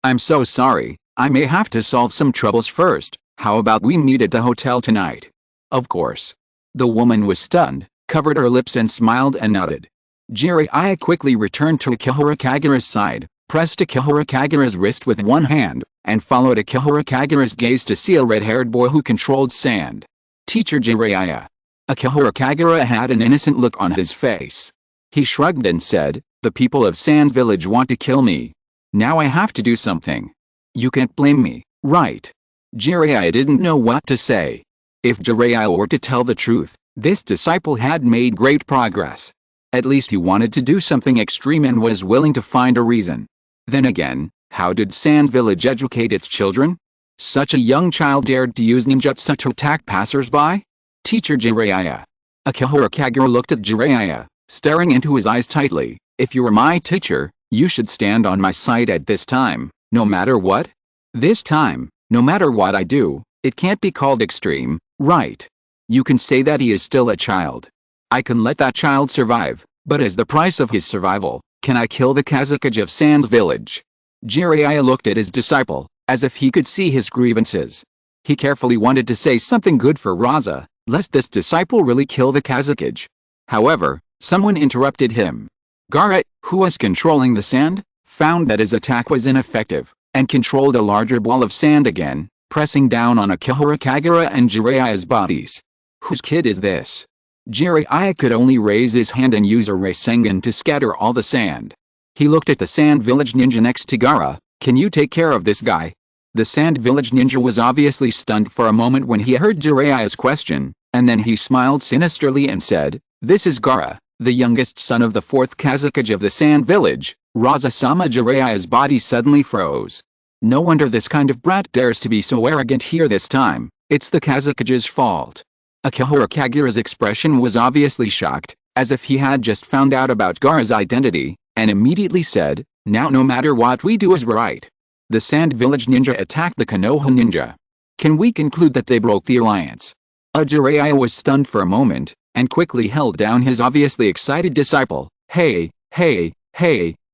I'm so sorry, I may have to solve some troubles first. How about we meet at the hotel tonight? Of course. The woman was stunned, covered her lips and smiled and nodded. Jiraiya quickly returned to Akihara Kagura's side, pressed Akihara Kagura's wrist with one hand, and followed Akihara Kagura's gaze to see a red-haired boy who controlled sand. Teacher Jiraiya. Akihara Kagura had an innocent look on his face. He shrugged and said, "The people of Sand Village want to kill me. Now I have to do something. You can't blame me, right?" Jiraiya didn't know what to say. If Jiraiya were to tell the truth, this disciple had made great progress. At least he wanted to do something extreme and was willing to find a reason. Then again, how did Sand Village educate its children? Such a young child dared to use ninjutsu to attack passers-by? Teacher Jiraiya. Akihara Kagura looked at Jiraiya, staring into his eyes tightly. If you were my teacher, you should stand on my side at this time, no matter what. This time, no matter what I do, it can't be called extreme, right? You can say that he is still a child. I can let that child survive, but as the price of his survival, can I kill the Kazakage of Sand Village? Jiraiya looked at his disciple, as if he could see his grievances. He carefully wanted to say something good for Raza, lest this disciple really kill the Kazakage. However, someone interrupted him. Gaara, who was controlling the sand, found that his attack was ineffective, and controlled a larger ball of sand again, pressing down on Akihara Kagura and Jiraiya's bodies. Whose kid is this? Jiraiya could only raise his hand and use a Rasengan to scatter all the sand. He looked at the Sand Village ninja next to Gaara. Can you take care of this guy? The Sand Village ninja was obviously stunned for a moment when he heard Jiraiya's question, and then he smiled sinisterly and said, "This is Gaara, the youngest son of the fourth Kazakage of the Sand Village." Raza-sama. Jiraiya's body suddenly froze. No wonder this kind of brat dares to be so arrogant here this time. It's the Kazakage's fault. Akihara Kagura's expression was obviously shocked, as if he had just found out about Gaara's identity, and immediately said, "Now no matter what we do is right. The Sand Village ninja attacked the Konoha ninja. Can we conclude that they broke the alliance? Jiraiya was stunned for a moment, and quickly held down his obviously excited disciple. Hey,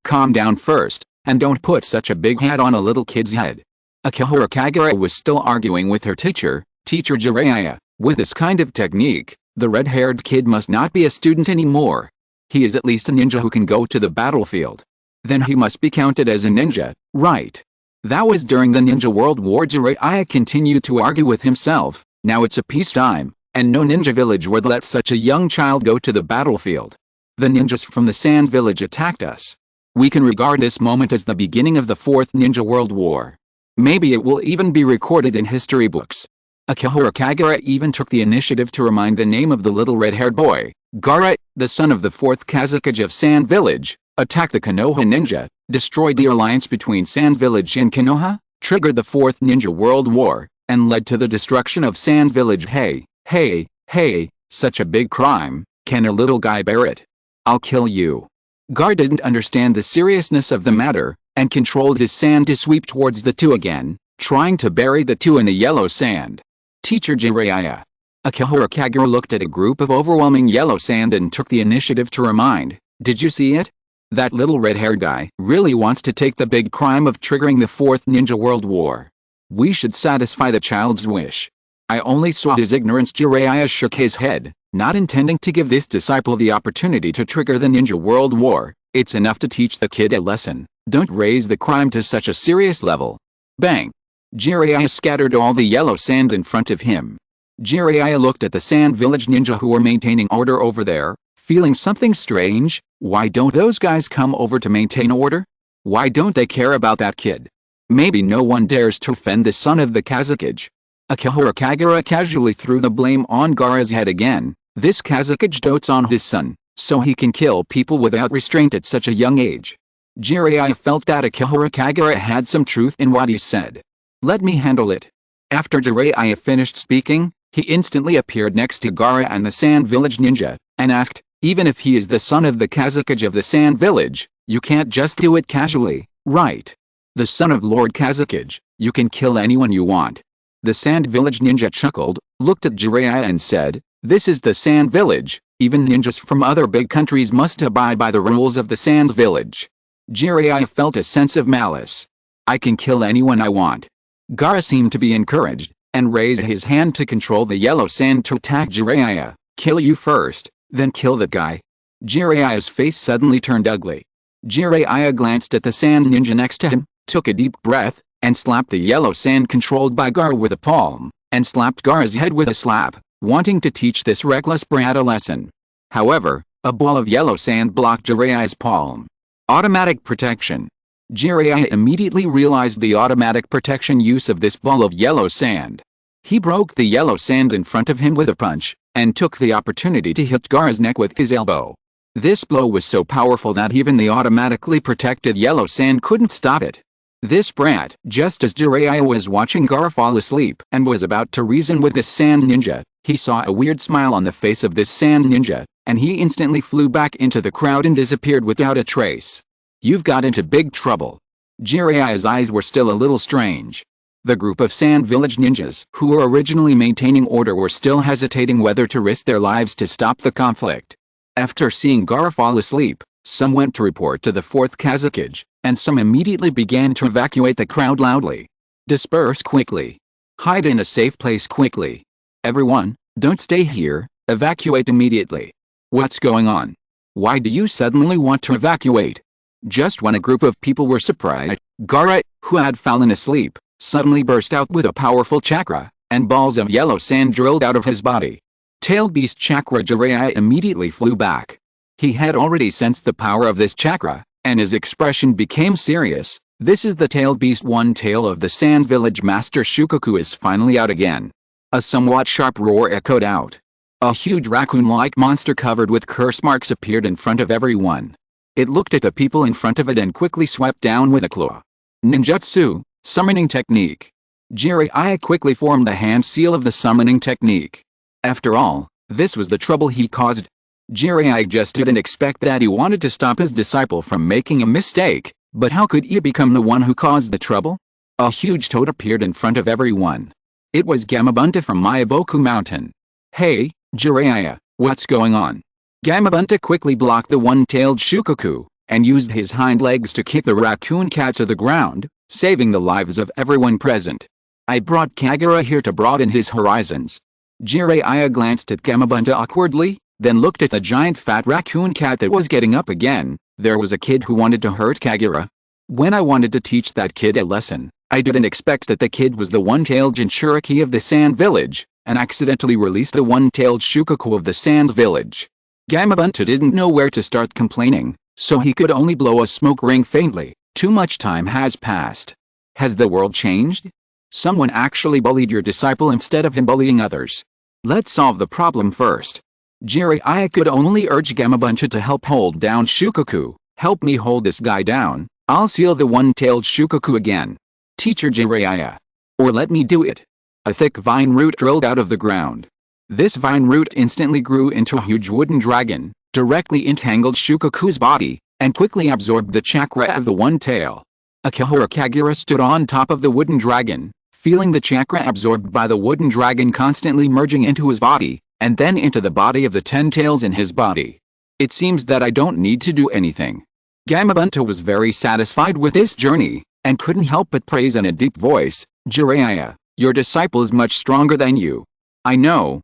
calm down first, and don't put such a big hat on a little kid's head. Akihara Kagura was still arguing with her teacher, Teacher Jiraiya. With this kind of technique, the red-haired kid must not be a student anymore. He is at least a ninja who can go to the battlefield. Then he must be counted as a ninja, right? That was during the Ninja World War. Jiraiya continued to argue with himself. Now it's a peacetime, and no ninja village would let such a young child go to the battlefield. The ninjas from the Sand Village attacked us. We can regard this moment as the beginning of the Fourth Ninja World War. Maybe it will even be recorded in history books. Akihara Kagura even took the initiative to remind the name of the little red-haired boy. Gaara, the son of the 4th Kazakage of Sand Village, attacked the Konoha ninja, destroyed the alliance between Sand Village and Konoha, triggered the Fourth Ninja World War, and led to the destruction of Sand Village. Hey, such a big crime, can a little guy bear it? I'll kill you. Gaara didn't understand the seriousness of the matter, and controlled his sand to sweep towards the two again, trying to bury the two in the yellow sand. Teacher Jiraiya. Akihara Kagura looked at a group of overwhelming yellow sand and took the initiative to remind, did you see it? That little red-haired guy really wants to take the big crime of triggering the Fourth Ninja World War. We should satisfy the child's wish. I only saw his ignorance. Jiraiya shook his head, not intending to give this disciple the opportunity to trigger the Ninja World War. It's enough to teach the kid a lesson. Don't raise the crime to such a serious level. Bang! Jiraiya scattered all the yellow sand in front of him. Jiraiya looked at the Sand Village ninja who were maintaining order over there, feeling something strange. Why don't those guys come over to maintain order? Why don't they care about that kid? Maybe no one dares to offend the son of the Kazakage. Akihara Kagura casually threw the blame on Gaara's head again. This Kazakage dotes on his son, so he can kill people without restraint at such a young age. Jiraiya felt that Akihara Kagura had some truth in what he said. Let me handle it. After Jiraiya finished speaking, he instantly appeared next to Gaara and the Sand Village ninja, and asked, even if he is the son of the Kazakage of the Sand Village, you can't just do it casually, right? The son of Lord Kazakage, you can kill anyone you want. The Sand Village ninja chuckled, looked at Jiraiya and said, this is the Sand Village, even ninjas from other big countries must abide by the rules of the Sand Village. Jiraiya felt a sense of malice. I can kill anyone I want. Gaara seemed to be encouraged, and raised his hand to control the yellow sand to attack Jiraiya. Kill you first, then kill that guy. Jiraiya's face suddenly turned ugly. Jiraiya glanced at the sand ninja next to him, took a deep breath, and slapped the yellow sand controlled by Gaara with a palm, and slapped Gaara's head with a slap, wanting to teach this reckless brat a lesson. However, a ball of yellow sand blocked Jiraiya's palm. Automatic protection. Jiraiya immediately realized the automatic protection use of this ball of yellow sand. He broke the yellow sand in front of him with a punch, and took the opportunity to hit Gaara's neck with his elbow. This blow was so powerful that even the automatically protected yellow sand couldn't stop it. This brat, just as Jiraiya was watching Gaara fall asleep and was about to reason with this sand ninja, he saw a weird smile on the face of this sand ninja, and he instantly flew back into the crowd and disappeared without a trace. You've got into big trouble. Jiraiya's eyes were still a little strange. The group of Sand Village ninjas who were originally maintaining order were still hesitating whether to risk their lives to stop the conflict. After seeing Gaara fall asleep, some went to report to the 4th Kazakage, and some immediately began to evacuate the crowd loudly. Disperse quickly. Hide in a safe place quickly. Everyone, don't stay here, evacuate immediately. What's going on? Why do you suddenly want to evacuate? Just when a group of people were surprised, Gaara, who had fallen asleep, suddenly burst out with a powerful chakra, and balls of yellow sand drilled out of his body. Tailed Beast Chakra. Jiraiya immediately flew back. He had already sensed the power of this chakra, and his expression became serious. This is the Tailed Beast. One tail of the Sand Village Master Shukaku is finally out again. A somewhat sharp roar echoed out. A huge raccoon-like monster covered with curse marks appeared in front of everyone. It looked at the people in front of it and quickly swept down with a claw. Ninjutsu, summoning technique. Jiraiya quickly formed the hand seal of the summoning technique. After all, this was the trouble he caused. Jiraiya just didn't expect that. He wanted to stop his disciple from making a mistake, but how could he become the one who caused the trouble? A huge toad appeared in front of everyone. It was Gamabunta from Myaboku Mountain. Hey, Jiraiya, what's going on? Gamabunta quickly blocked the one-tailed Shukaku, and used his hind legs to kick the raccoon cat to the ground, saving the lives of everyone present. I brought Kagura here to broaden his horizons. Jiraiya glanced at Gamabunta awkwardly, then looked at the giant fat raccoon cat that was getting up again. There was a kid who wanted to hurt Kagura. When I wanted to teach that kid a lesson, I didn't expect that the kid was the one-tailed Jinchuriki of the Sand Village, and accidentally released the one-tailed Shukaku of the Sand Village. Gamabunta didn't know where to start complaining, so he could only blow a smoke ring faintly. Too much time has passed. Has the world changed? Someone actually bullied your disciple instead of him bullying others. Let's solve the problem first. Jiraiya could only urge Gamabunta to help hold down Shukaku. Help me hold this guy down. I'll seal the one-tailed Shukaku again. Teacher Jiraiya. Or let me do it. A thick vine root drilled out of the ground. This vine root instantly grew into a huge wooden dragon, directly entangled Shukaku's body, and quickly absorbed the chakra of the one tail. Akihara Kagura stood on top of the wooden dragon, feeling the chakra absorbed by the wooden dragon constantly merging into his body, and then into the body of the 10 tails in his body. It seems that I don't need to do anything. Gamabunta was very satisfied with this journey, and couldn't help but praise in a deep voice, Jiraiya, your disciple is much stronger than you. I know.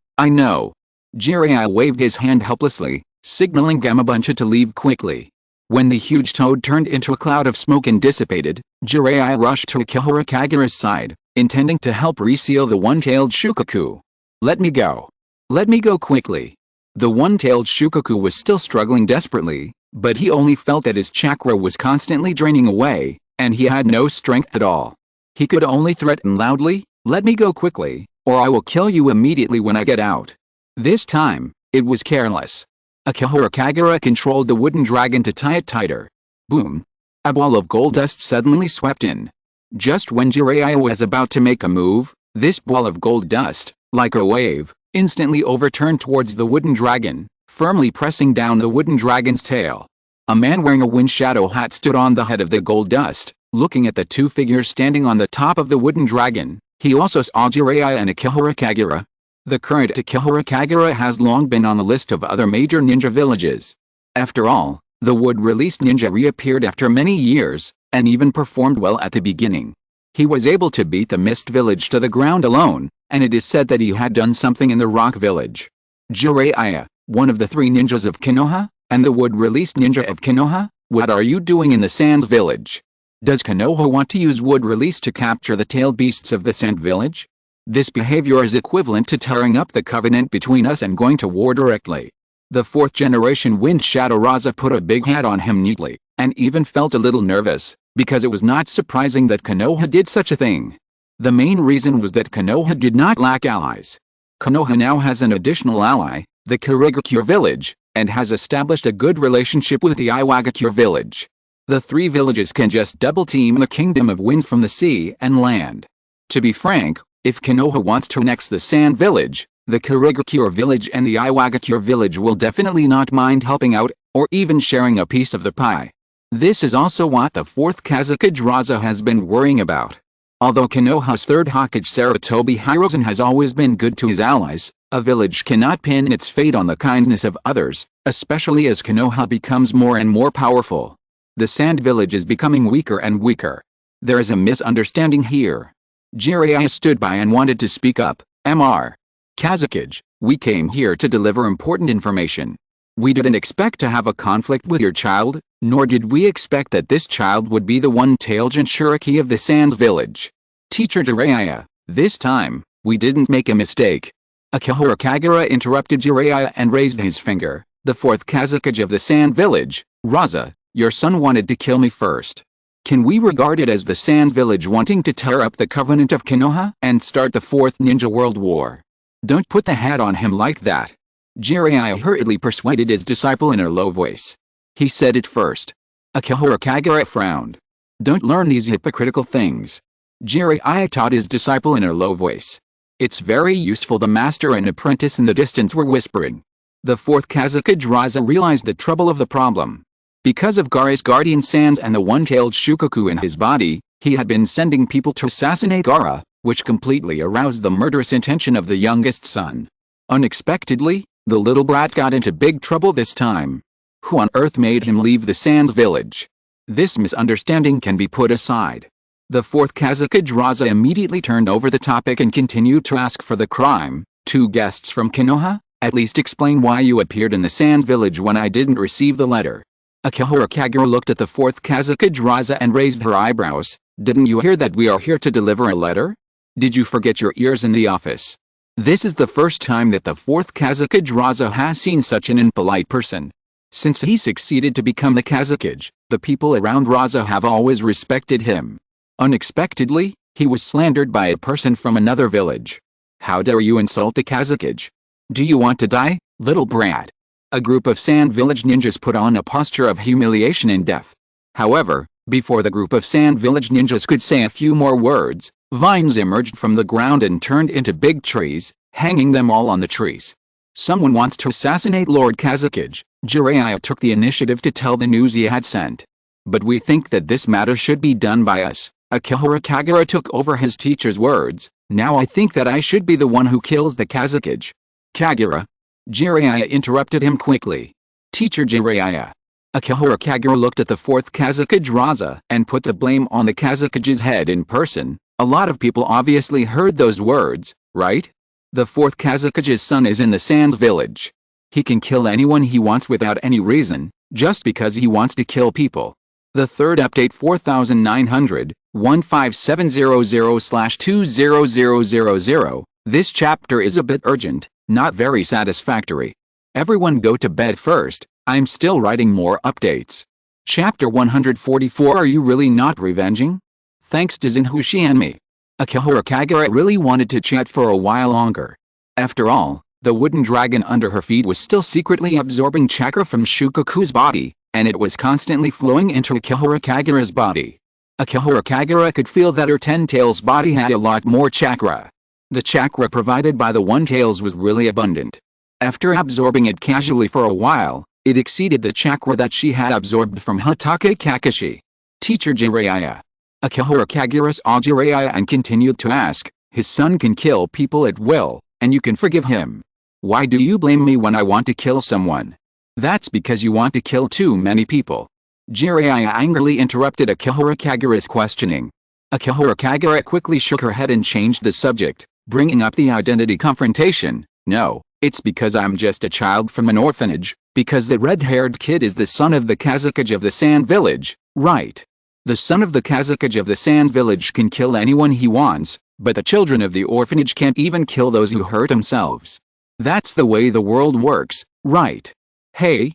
Jiraiya waved his hand helplessly, signaling Gamabunta to leave quickly. When the huge toad turned into a cloud of smoke and dissipated, Jiraiya rushed to Akihara Kagura's side, intending to help reseal the one-tailed Shukaku. Let me go. Let me go quickly. The one-tailed Shukaku was still struggling desperately, but he only felt that his chakra was constantly draining away, and he had no strength at all. He could only threaten loudly, let me go quickly, or I will kill you immediately when I get out. This time, it was careless. Akihara Kagura controlled the wooden dragon to tie it tighter. Boom! A ball of gold dust suddenly swept in. Just when Jiraiya was about to make a move, this ball of gold dust, like a wave, instantly overturned towards the wooden dragon, firmly pressing down the wooden dragon's tail. A man wearing a wind shadow hat stood on the head of the gold dust, looking at the two figures standing on the top of the wooden dragon. He also saw Jiraiya and Akihara Kagura. The current Akihara Kagura has long been on the list of other major ninja villages. After all, the wood-released ninja reappeared after many years, and even performed well at the beginning. He was able to beat the Mist Village to the ground alone, and it is said that he had done something in the Rock Village. Jiraiya, one of the 3 ninjas of Konoha, and the wood-released ninja of Konoha, what are you doing in the Sand Village? Does Konoha want to use wood release to capture the tailed beasts of the Sand Village? This behavior is equivalent to tearing up the covenant between us and going to war directly. The 4th generation Wind Shadow Raza put a big hat on him neatly, and even felt a little nervous, because it was not surprising that Konoha did such a thing. The main reason was that Konoha did not lack allies. Konoha now has an additional ally, the Kurigakure village, and has established a good relationship with the Iwagakure village. The 3 villages can just double-team the Kingdom of Winds from the sea and land. To be frank, if Konoha wants to annex the Sand Village, the Kurigakure village and the Iwagakure village will definitely not mind helping out, or even sharing a piece of the pie. This is also what the 4th Kazekage Raza has been worrying about. Although Konoha's 3rd Hokage Sarutobi Hiruzen has always been good to his allies, a village cannot pin its fate on the kindness of others, especially as Konoha becomes more and more powerful. The Sand Village is becoming weaker and weaker. There is a misunderstanding here. Jiraiya stood by and wanted to speak up. Mr. Kazekage, we came here to deliver important information. We didn't expect to have a conflict with your child, nor did we expect that this child would be the one-tailed Jinchuriki of the Sand Village. Teacher Jiraiya, this time, we didn't make a mistake. Akihara Kagura interrupted Jiraiya and raised his finger. The 4th Kazekage of the Sand Village, Raza, your son wanted to kill me first. Can we regard it as the Sand Village wanting to tear up the Covenant of Konoha and start the 4th Ninja World War? Don't put the hat on him like that. Jiraiya hurriedly persuaded his disciple in a low voice. He said it first. Akihara Kagura frowned. Don't learn these hypocritical things. Jiraiya taught his disciple in a low voice. It's very useful. The master and apprentice in the distance were whispering. The 4th Kazekage Raza realized the trouble of the problem. Because of Gaara's guardian sands and the one-tailed Shukaku in his body, He had been sending people to assassinate Gaara, which completely aroused the murderous intention of the youngest son. Unexpectedly, the little brat got into big trouble this time. Who on earth made him leave the Sand Village? This misunderstanding can be put aside. The fourth Kazakage Raza immediately turned over the topic and continued to ask for the crime. Two guests from Konoha, at least explain why you appeared in the Sand Village when I didn't receive the letter. Akihara Kagura looked at the fourth Kazakage Raza and raised her eyebrows. Didn't you hear that we are here to deliver a letter? Did you forget your ears in the office? This is the first time that the fourth Kazakage Raza has seen such an impolite person. Since he succeeded to become the Kazakage, the people around Raza have always respected him. Unexpectedly, he was slandered by a person from another village. How dare you insult the Kazakage? Do you want to die, little brat? A group of Sand Village ninjas put on a posture of humiliation and death. However, before the group of Sand Village ninjas could say a few more words, vines emerged from the ground and turned into big trees, hanging them all on the trees. Someone wants to assassinate Lord Kazakage. Jiraiya took the initiative to tell the news he had sent. But we think that this matter should be done by us. Akihara Kagura took over his teacher's words. Now I think that I should be the one who kills the Kazakage. Kagura. Jiraiya interrupted him quickly. Teacher Jiraiya. Akihara Kagura looked at the fourth Kazakage Raza and put the blame on the Kazakage's head in person. A lot of people obviously heard those words, right? The fourth Kazakage's son is in the Sand Village. He can kill anyone he wants without any reason, just because he wants to kill people. The third update 4900-15700/20000. This chapter is a bit urgent, not very satisfactory. Everyone go to bed first, I'm still writing more updates. Chapter 144. Are you really not revenging? Thanks to Zenhushi and me. Akihara Kagura really wanted to chat for a while longer. After all, the wooden dragon under her feet was still secretly absorbing chakra from Shukaku's body, and it was constantly flowing into Akihara Kagura's body. Akihara Kagura could feel that her Ten-Tails body had a lot more chakra. The chakra provided by the One-Tails was really abundant. After absorbing it casually for a while, it exceeded the chakra that she had absorbed from Hatake Kakashi. Teacher Jiraiya. Akihara Kagura saw Jiraiya and continued to ask, his son can kill people at will, and you can forgive him. Why do you blame me when I want to kill someone? That's because you want to kill too many people. Jiraiya angrily interrupted Akihara Kagura's questioning. Akihara Kagura quickly shook her head and changed the subject, bringing up the identity confrontation. No, it's because I'm just a child from an orphanage, because the red-haired kid is the son of the Kazakage of the Sand Village, right? The son of the Kazakage of the Sand Village can kill anyone he wants, but the children of the orphanage can't even kill those who hurt themselves. That's the way the world works, right? Hey.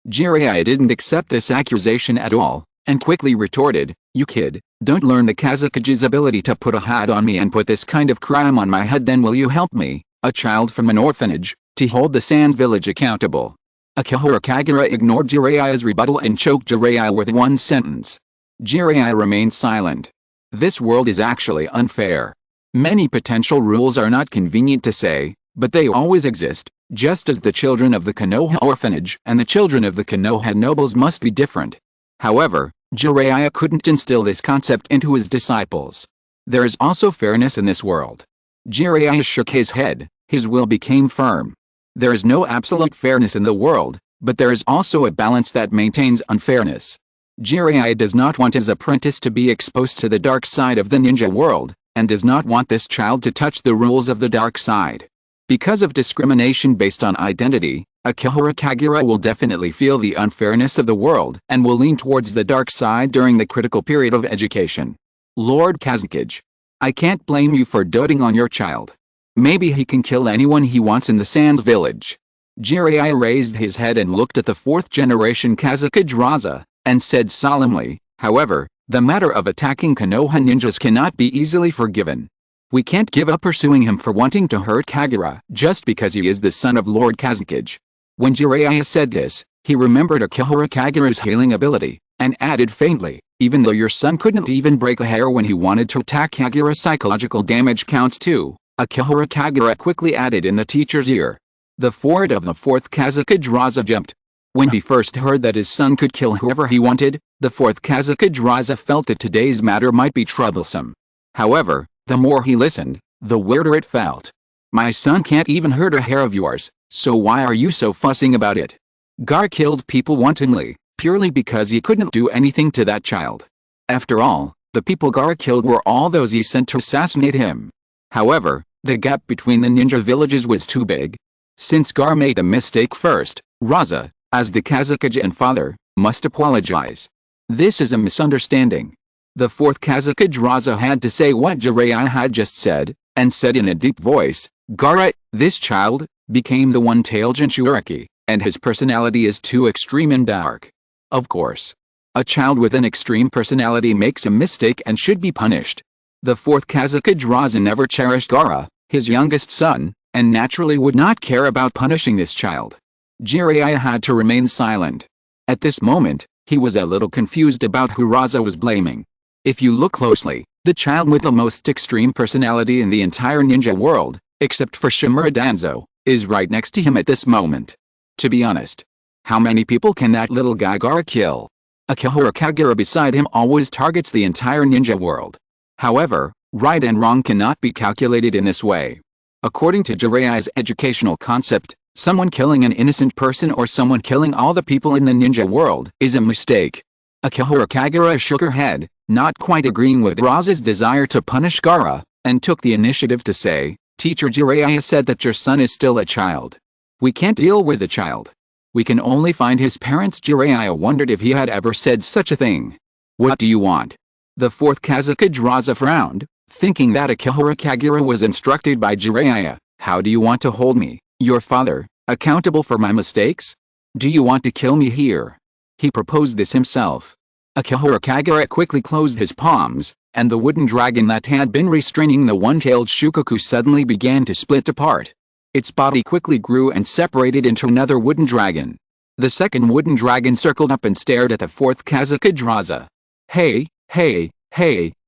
Jiraiya didn't accept this accusation at all, and quickly retorted, you kid, don't learn the Kazakage's ability to put a hat on me and put this kind of crime on my head, then will you help me, a child from an orphanage, to hold the Sand Village accountable? Akihara Kagura ignored Jiraiya's rebuttal and choked Jiraiya with one sentence. Jiraiya remained silent. This world is actually unfair. Many potential rules are not convenient to say, but they always exist, just as the children of the Konoha orphanage and the children of the Konoha nobles must be different. However, Jiraiya couldn't instill this concept into his disciples. There is also fairness in this world. Jiraiya shook his head, his will became firm. There is no absolute fairness in the world, but there is also a balance that maintains unfairness. Jiraiya does not want his apprentice to be exposed to the dark side of the ninja world, and does not want this child to touch the rules of the dark side. Because of discrimination based on identity, Akihara Kagura will definitely feel the unfairness of the world and will lean towards the dark side during the critical period of education. Lord Kazakage. I can't blame you for doting on your child. Maybe he can kill anyone he wants in the Sand Village. Jiraiya raised his head and looked at the fourth-generation Kazakage Raza, and said solemnly, however, the matter of attacking Konoha ninjas cannot be easily forgiven. We can't give up pursuing him for wanting to hurt Kagura just because he is the son of Lord Kazakage. When Jiraiya said this, he remembered Akihara Kagura's healing ability, and added faintly, even though your son couldn't even break a hair when he wanted to attack Kagura, psychological damage counts too. Akihara Kagura quickly added in the teacher's ear. The forehead of the fourth Kazakage Raza jumped. When he first heard that his son could kill whoever he wanted, The fourth Kazakage felt that today's matter might be troublesome. However, the more he listened, the weirder it felt. My son can't even hurt a hair of yours, so why are you so fussing about it? Gar killed people wantonly, purely because he couldn't do anything to that child. After all, the people Gar killed were all those he sent to assassinate him. However, the gap between the ninja villages was too big. Since Gar made the mistake first, Raza, as the Kazakage and father, must apologize. This is a misunderstanding. The fourth Kazakage Raza had to say what Jiraiya had just said, and said in a deep voice, Gara, this child, became the one-tailed Jinchuriki, and his personality is too extreme and dark. Of course. A child with an extreme personality makes a mistake and should be punished. The fourth Kazakage Raza never cherished Gara, his youngest son, and naturally would not care about punishing this child. Jiraiya had to remain silent. At this moment, he was a little confused about who Raza was blaming. If you look closely, the child with the most extreme personality in the entire ninja world, except for Shimura Danzo, is right next to him at this moment. To be honest, how many people can that little guy Gara kill? Akihara Kagura beside him always targets the entire ninja world. However, right and wrong cannot be calculated in this way. According to Jiraiya's educational concept, someone killing an innocent person or someone killing all the people in the ninja world is a mistake. Akihara Kagura shook her head, not quite agreeing with Raza's desire to punish Gara, and took the initiative to say, Teacher Jiraiya said that your son is still a child. We can't deal with the child. We can only find his parents. Jiraiya wondered if he had ever said such a thing. What do you want? The fourth Kazakage Raza frowned, thinking that Akihara Kagura was instructed by Jiraiya. How do you want to hold me, your father, accountable for my mistakes? Do you want to kill me here? He proposed this himself. Akihara Kagura quickly closed his palms, and the wooden dragon that had been restraining the one-tailed Shukaku suddenly began to split apart. Its body quickly grew and separated into another wooden dragon. The second wooden dragon circled up and stared at the fourth Kazakage Raza. Hey,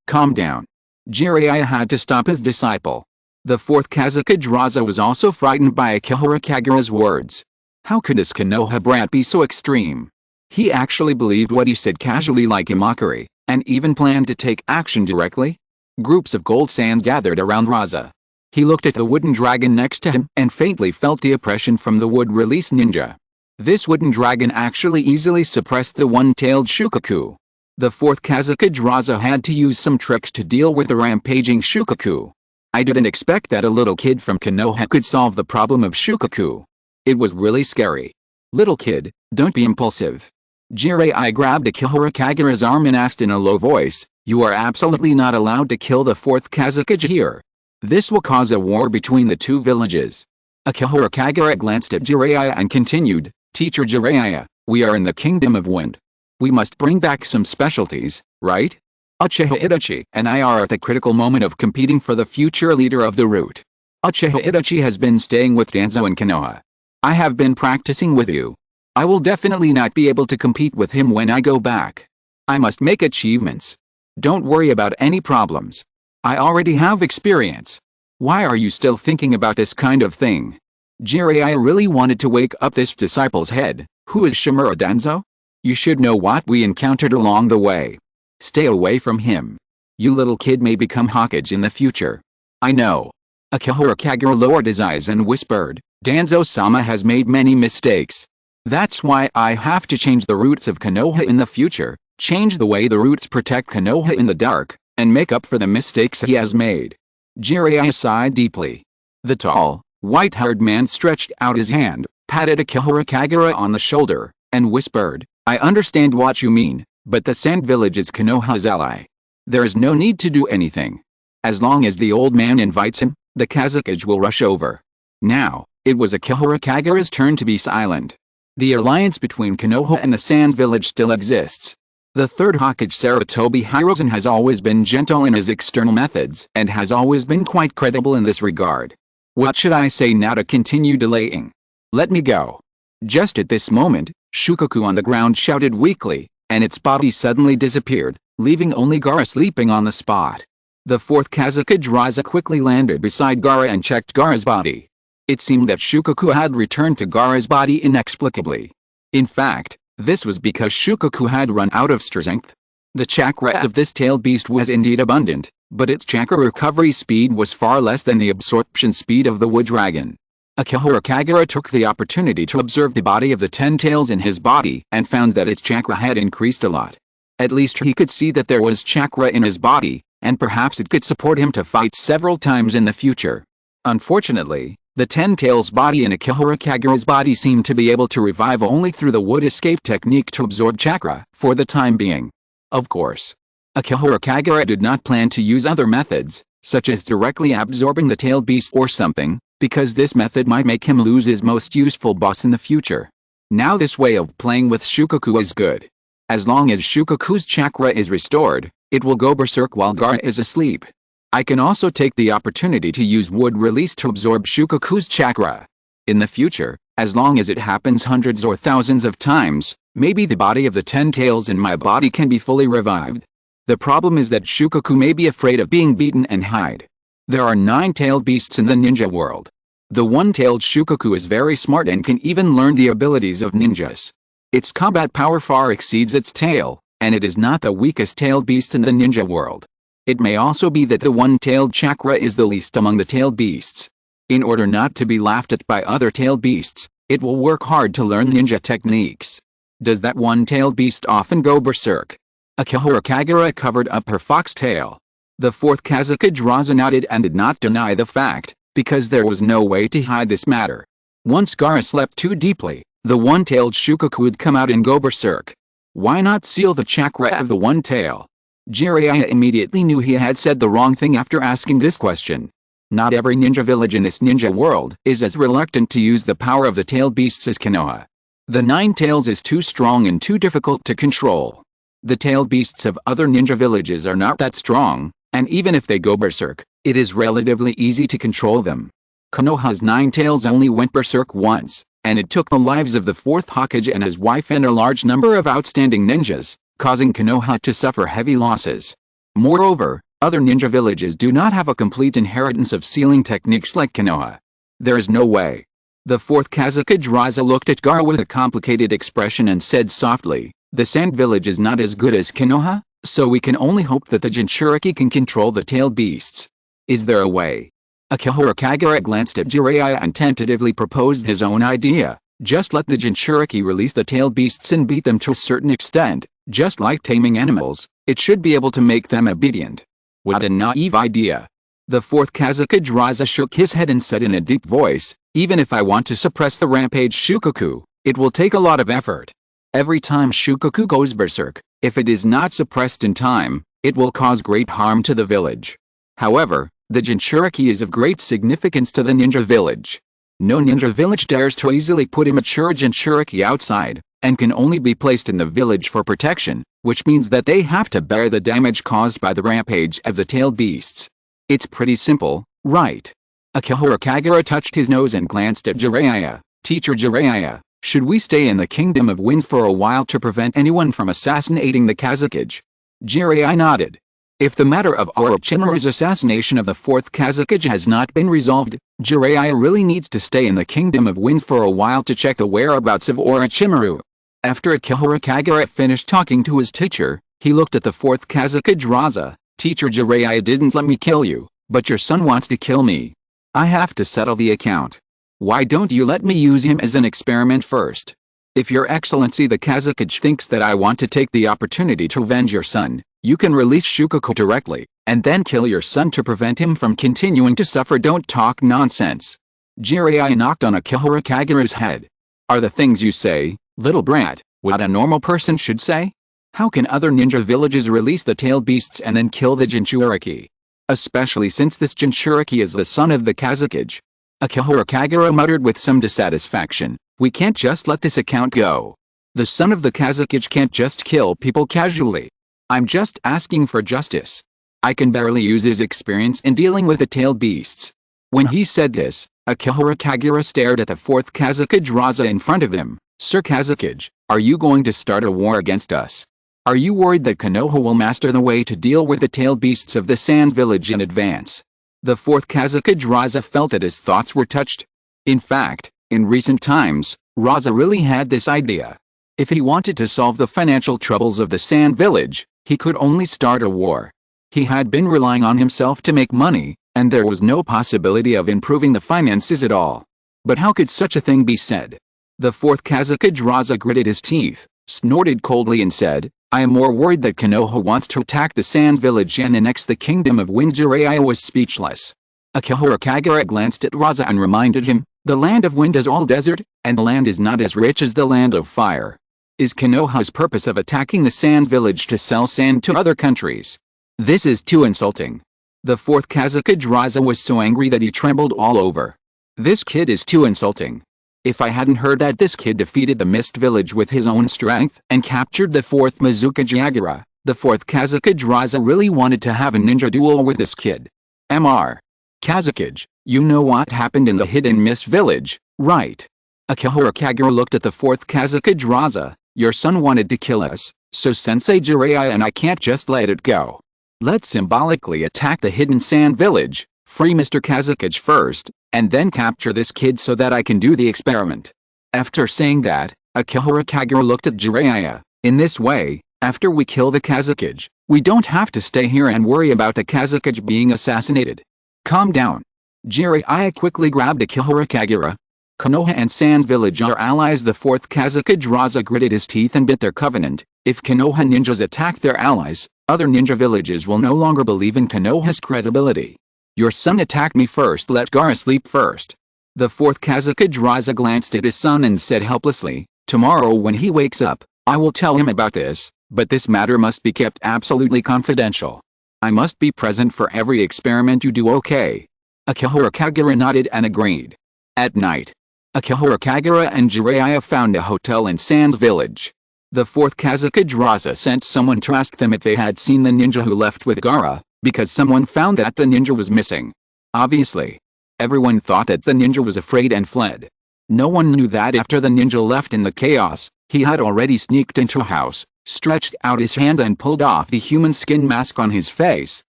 calm down. Jiraiya had to stop his disciple. The fourth Kazakage Raza was also frightened by Akihara Kagura's words. How could this Konoha brat be so extreme? He actually believed what he said casually like a mockery, and even planned to take action directly? Groups of gold sands gathered around Raza. He looked at the wooden dragon next to him and faintly felt the oppression from the wood-release ninja. This wooden dragon actually easily suppressed the one-tailed Shukaku. The fourth Kazakage Raza had to use some tricks to deal with the rampaging Shukaku. I didn't expect that a little kid from Konoha could solve the problem of Shukaku. It was really scary. Little kid, don't be impulsive. Jiraiya grabbed Akihara Kagura's arm and asked in a low voice, you are absolutely not allowed to kill the fourth Kazakage here. This will cause a war between the two villages. Akihara Kagura glanced at Jiraiya and continued, Teacher Jiraiya, we are in the Kingdom of Wind. We must bring back some specialties, right? Uchiha Itachi and I are at the critical moment of competing for the future leader of the route. Uchiha Itachi has been staying with Danzo in Konoha. I have been practicing with you. I will definitely not be able to compete with him when I go back. I must make achievements. Don't worry about any problems. I already have experience. Why are you still thinking about this kind of thing? Jiraiya really wanted to wake up this disciple's head. Who is Shimura Danzo? You should know what we encountered along the way. Stay away from him. You little kid may become Hokage in the future. I know. Akihara Kagura lowered his eyes and whispered, Danzo-sama has made many mistakes. That's why I have to change the roots of Konoha in the future, change the way the roots protect Konoha in the dark, and make up for the mistakes he has made. Jiraiya sighed deeply. The tall, white-haired man stretched out his hand, patted Akihara Kagura on the shoulder, and whispered, I understand what you mean, but the Sand Village is Konoha's ally. There is no need to do anything. As long as the old man invites him, the Kazakage will rush over. Now, it was Akihara Kagura's turn to be silent. The alliance between Konoha and the Sand Village still exists. The third Hokage Sarutobi Hiruzen has always been gentle in his external methods and has always been quite credible in this regard. What should I say now to continue delaying? Let me go. Just at this moment, Shukaku on the ground shouted weakly, and its body suddenly disappeared, leaving only Gara sleeping on the spot. The fourth Kazakage Raza quickly landed beside Gara and checked Gara's body. It seemed that Shukaku had returned to Gara's body inexplicably. In fact, This was because Shukaku had run out of strength. The chakra of this tailed beast was indeed abundant, but its chakra recovery speed was far less than the absorption speed of the wood dragon. Akihara Kagura took the opportunity to observe the body of the 10 tails in his body and found that its chakra had increased a lot. At least he could see that there was chakra in his body, and perhaps it could support him to fight several times in the future. Unfortunately, the 10 tails body in Akihara Kagura's body seemed to be able to revive only through the wood escape technique to absorb chakra, for the time being. Of course, Akihara Kagura did not plan to use other methods, such as directly absorbing the tailed beast or something, because this method might make him lose his most useful boss in the future. Now this way of playing with Shukaku is good. As long as Shukaku's chakra is restored, it will go berserk while Gaara is asleep. I can also take the opportunity to use wood release to absorb Shukaku's chakra. In the future, as long as it happens hundreds or thousands of times, maybe the body of the 10 tails in my body can be fully revived. The problem is that Shukaku may be afraid of being beaten and hide. There are 9-tailed beasts in the ninja world. The 1-tailed Shukaku is very smart and can even learn the abilities of ninjas. Its combat power far exceeds its tail, and it is not the weakest tailed beast in the ninja world. It may also be that the 1-tailed chakra is the least among the tailed beasts. In order not to be laughed at by other tailed beasts, it will work hard to learn ninja techniques. Does that 1-tailed beast often go berserk? Akihara Kagura covered up her fox tail. The 4th Kazekage Raza nodded and did not deny the fact, because there was no way to hide this matter. Once Gaara slept too deeply, the 1-tailed Shukaku would come out and go berserk. Why not seal the chakra of the 1-tail? Jiraiya immediately knew he had said the wrong thing after asking this question. Not every ninja village in this ninja world is as reluctant to use the power of the tailed beasts as Konoha. The 9 tails is too strong and too difficult to control. The tailed beasts of other ninja villages are not that strong, and even if they go berserk, it is relatively easy to control them. Konoha's 9 tails only went berserk once, and it took the lives of the 4th Hokage and his wife and a large number of outstanding ninjas, causing Konoha to suffer heavy losses. Moreover, other ninja villages do not have a complete inheritance of sealing techniques like Konoha. There is no way. The 4th Kazekage Raza looked at Gaara with a complicated expression and said softly, "The Sand Village is not as good as Konoha, so we can only hope that the Jinchuriki can control the tailed beasts. Is there a way?" Akihara Kagura glanced at Jiraiya and tentatively proposed his own idea. Just let the Jinchuriki release the tailed beasts and beat them to a certain extent. Just like taming animals, it should be able to make them obedient. What a naive idea. The 4th Kazekage Raza shook his head and said in a deep voice, "Even if I want to suppress the rampage Shukaku, it will take a lot of effort. Every time Shukaku goes berserk, if it is not suppressed in time, it will cause great harm to the village. However, the Jinchuriki is of great significance to the ninja village. No ninja village dares to easily put a mature Jinchuriki outside, and can only be placed in the village for protection, which means that they have to bear the damage caused by the rampage of the tailed beasts. It's pretty simple, right?" Akihara Kagura touched his nose and glanced at Jiraiya. "Teacher Jiraiya, should we stay in the Kingdom of Winds for a while to prevent anyone from assassinating the Kazekage?" Jiraiya nodded. If the matter of Orochimaru's assassination of the 4th Kazekage has not been resolved, Jiraiya really needs to stay in the Kingdom of Winds for a while to check the whereabouts of Orochimaru. After Akihara Kagura finished talking to his teacher, he looked at the 4th Kazekage Raza. "Teacher Jiraiya didn't let me kill you, but your son wants to kill me. I have to settle the account. Why don't you let me use him as an experiment first? If your excellency the Kazekage thinks that I want to take the opportunity to avenge your son, you can release Shukaku directly, and then kill your son to prevent him from continuing to suffer. Don't talk nonsense." Jiraiya knocked on Akihara Kagura's head. "Are the things you say, little brat, what a normal person should say? How can other ninja villages release the tailed beasts and then kill the Jinchuriki? Especially since this Jinchuriki is the son of the Kazekage." Akihara Kagura muttered with some dissatisfaction, "We can't just let this account go. The son of the Kazekage can't just kill people casually. I'm just asking for justice. I can barely use his experience in dealing with the tailed beasts." When he said this, Akihara Kagura stared at the 4th Kazekage Raza in front of him. "Sir Kazekage, are you going to start a war against us? Are you worried that Konoha will master the way to deal with the tailed beasts of the Sand Village in advance?" The 4th Kazekage Raza felt that his thoughts were touched. In fact, in recent times, Raza really had this idea. If he wanted to solve the financial troubles of the Sand Village, he could only start a war. He had been relying on himself to make money, and there was no possibility of improving the finances at all. But how could such a thing be said? The fourth Kazakage gritted his teeth, snorted coldly and said, I am more worried that Konoha wants to attack the Sand Village and annex the Kingdom of Wind. Jiraiya was speechless. Akihara Kagura glanced at Raza and reminded him, the land of wind is all desert, and the land is not as rich as the land of fire. Is Konoha's purpose of attacking the Sand Village to sell sand to other countries? This is too insulting. The fourth Kazakage was so angry that he trembled all over. This kid is too insulting. If I hadn't heard that this kid defeated the Mist Village with his own strength and captured the fourth Mizukage, the fourth Kazakage really wanted to have a ninja duel with this kid. Mr. Kazakage, you know what happened in the hidden Mist Village, right? Akihara Kagura looked at the fourth Kazakage. Your son wanted to kill us, so Sensei Jiraiya and I can't just let it go. Let's symbolically attack the hidden Sand Village, free Mr. Kazakage first, and then capture this kid so that I can do the experiment. After saying that, Akihara Kagura looked at Jiraiya. In this way, after we kill the Kazakage, we don't have to stay here and worry about the Kazakage being assassinated. Calm down. Jiraiya quickly grabbed Akihara Kagura. Konoha and Sand Village are allies. The fourth Kazakage gritted his teeth and bit their covenant. If Konoha ninjas attack their allies, other ninja villages will no longer believe in Konoha's credibility. Your son attacked me first, let Gaara sleep first. The fourth Kazakage glanced at his son and said helplessly, tomorrow when he wakes up, I will tell him about this, but this matter must be kept absolutely confidential. I must be present for every experiment you do, okay? Akihara Kagura nodded and agreed. At night, Akihara Kagura and Jiraiya found a hotel in Sand Village. The fourth Kazakage sent someone to ask them if they had seen the ninja who left with Gaara, because someone found that the ninja was missing. Obviously, everyone thought that the ninja was afraid and fled. No one knew that after the ninja left in the chaos, he had already sneaked into a house, stretched out his hand and pulled off the human skin mask on his face,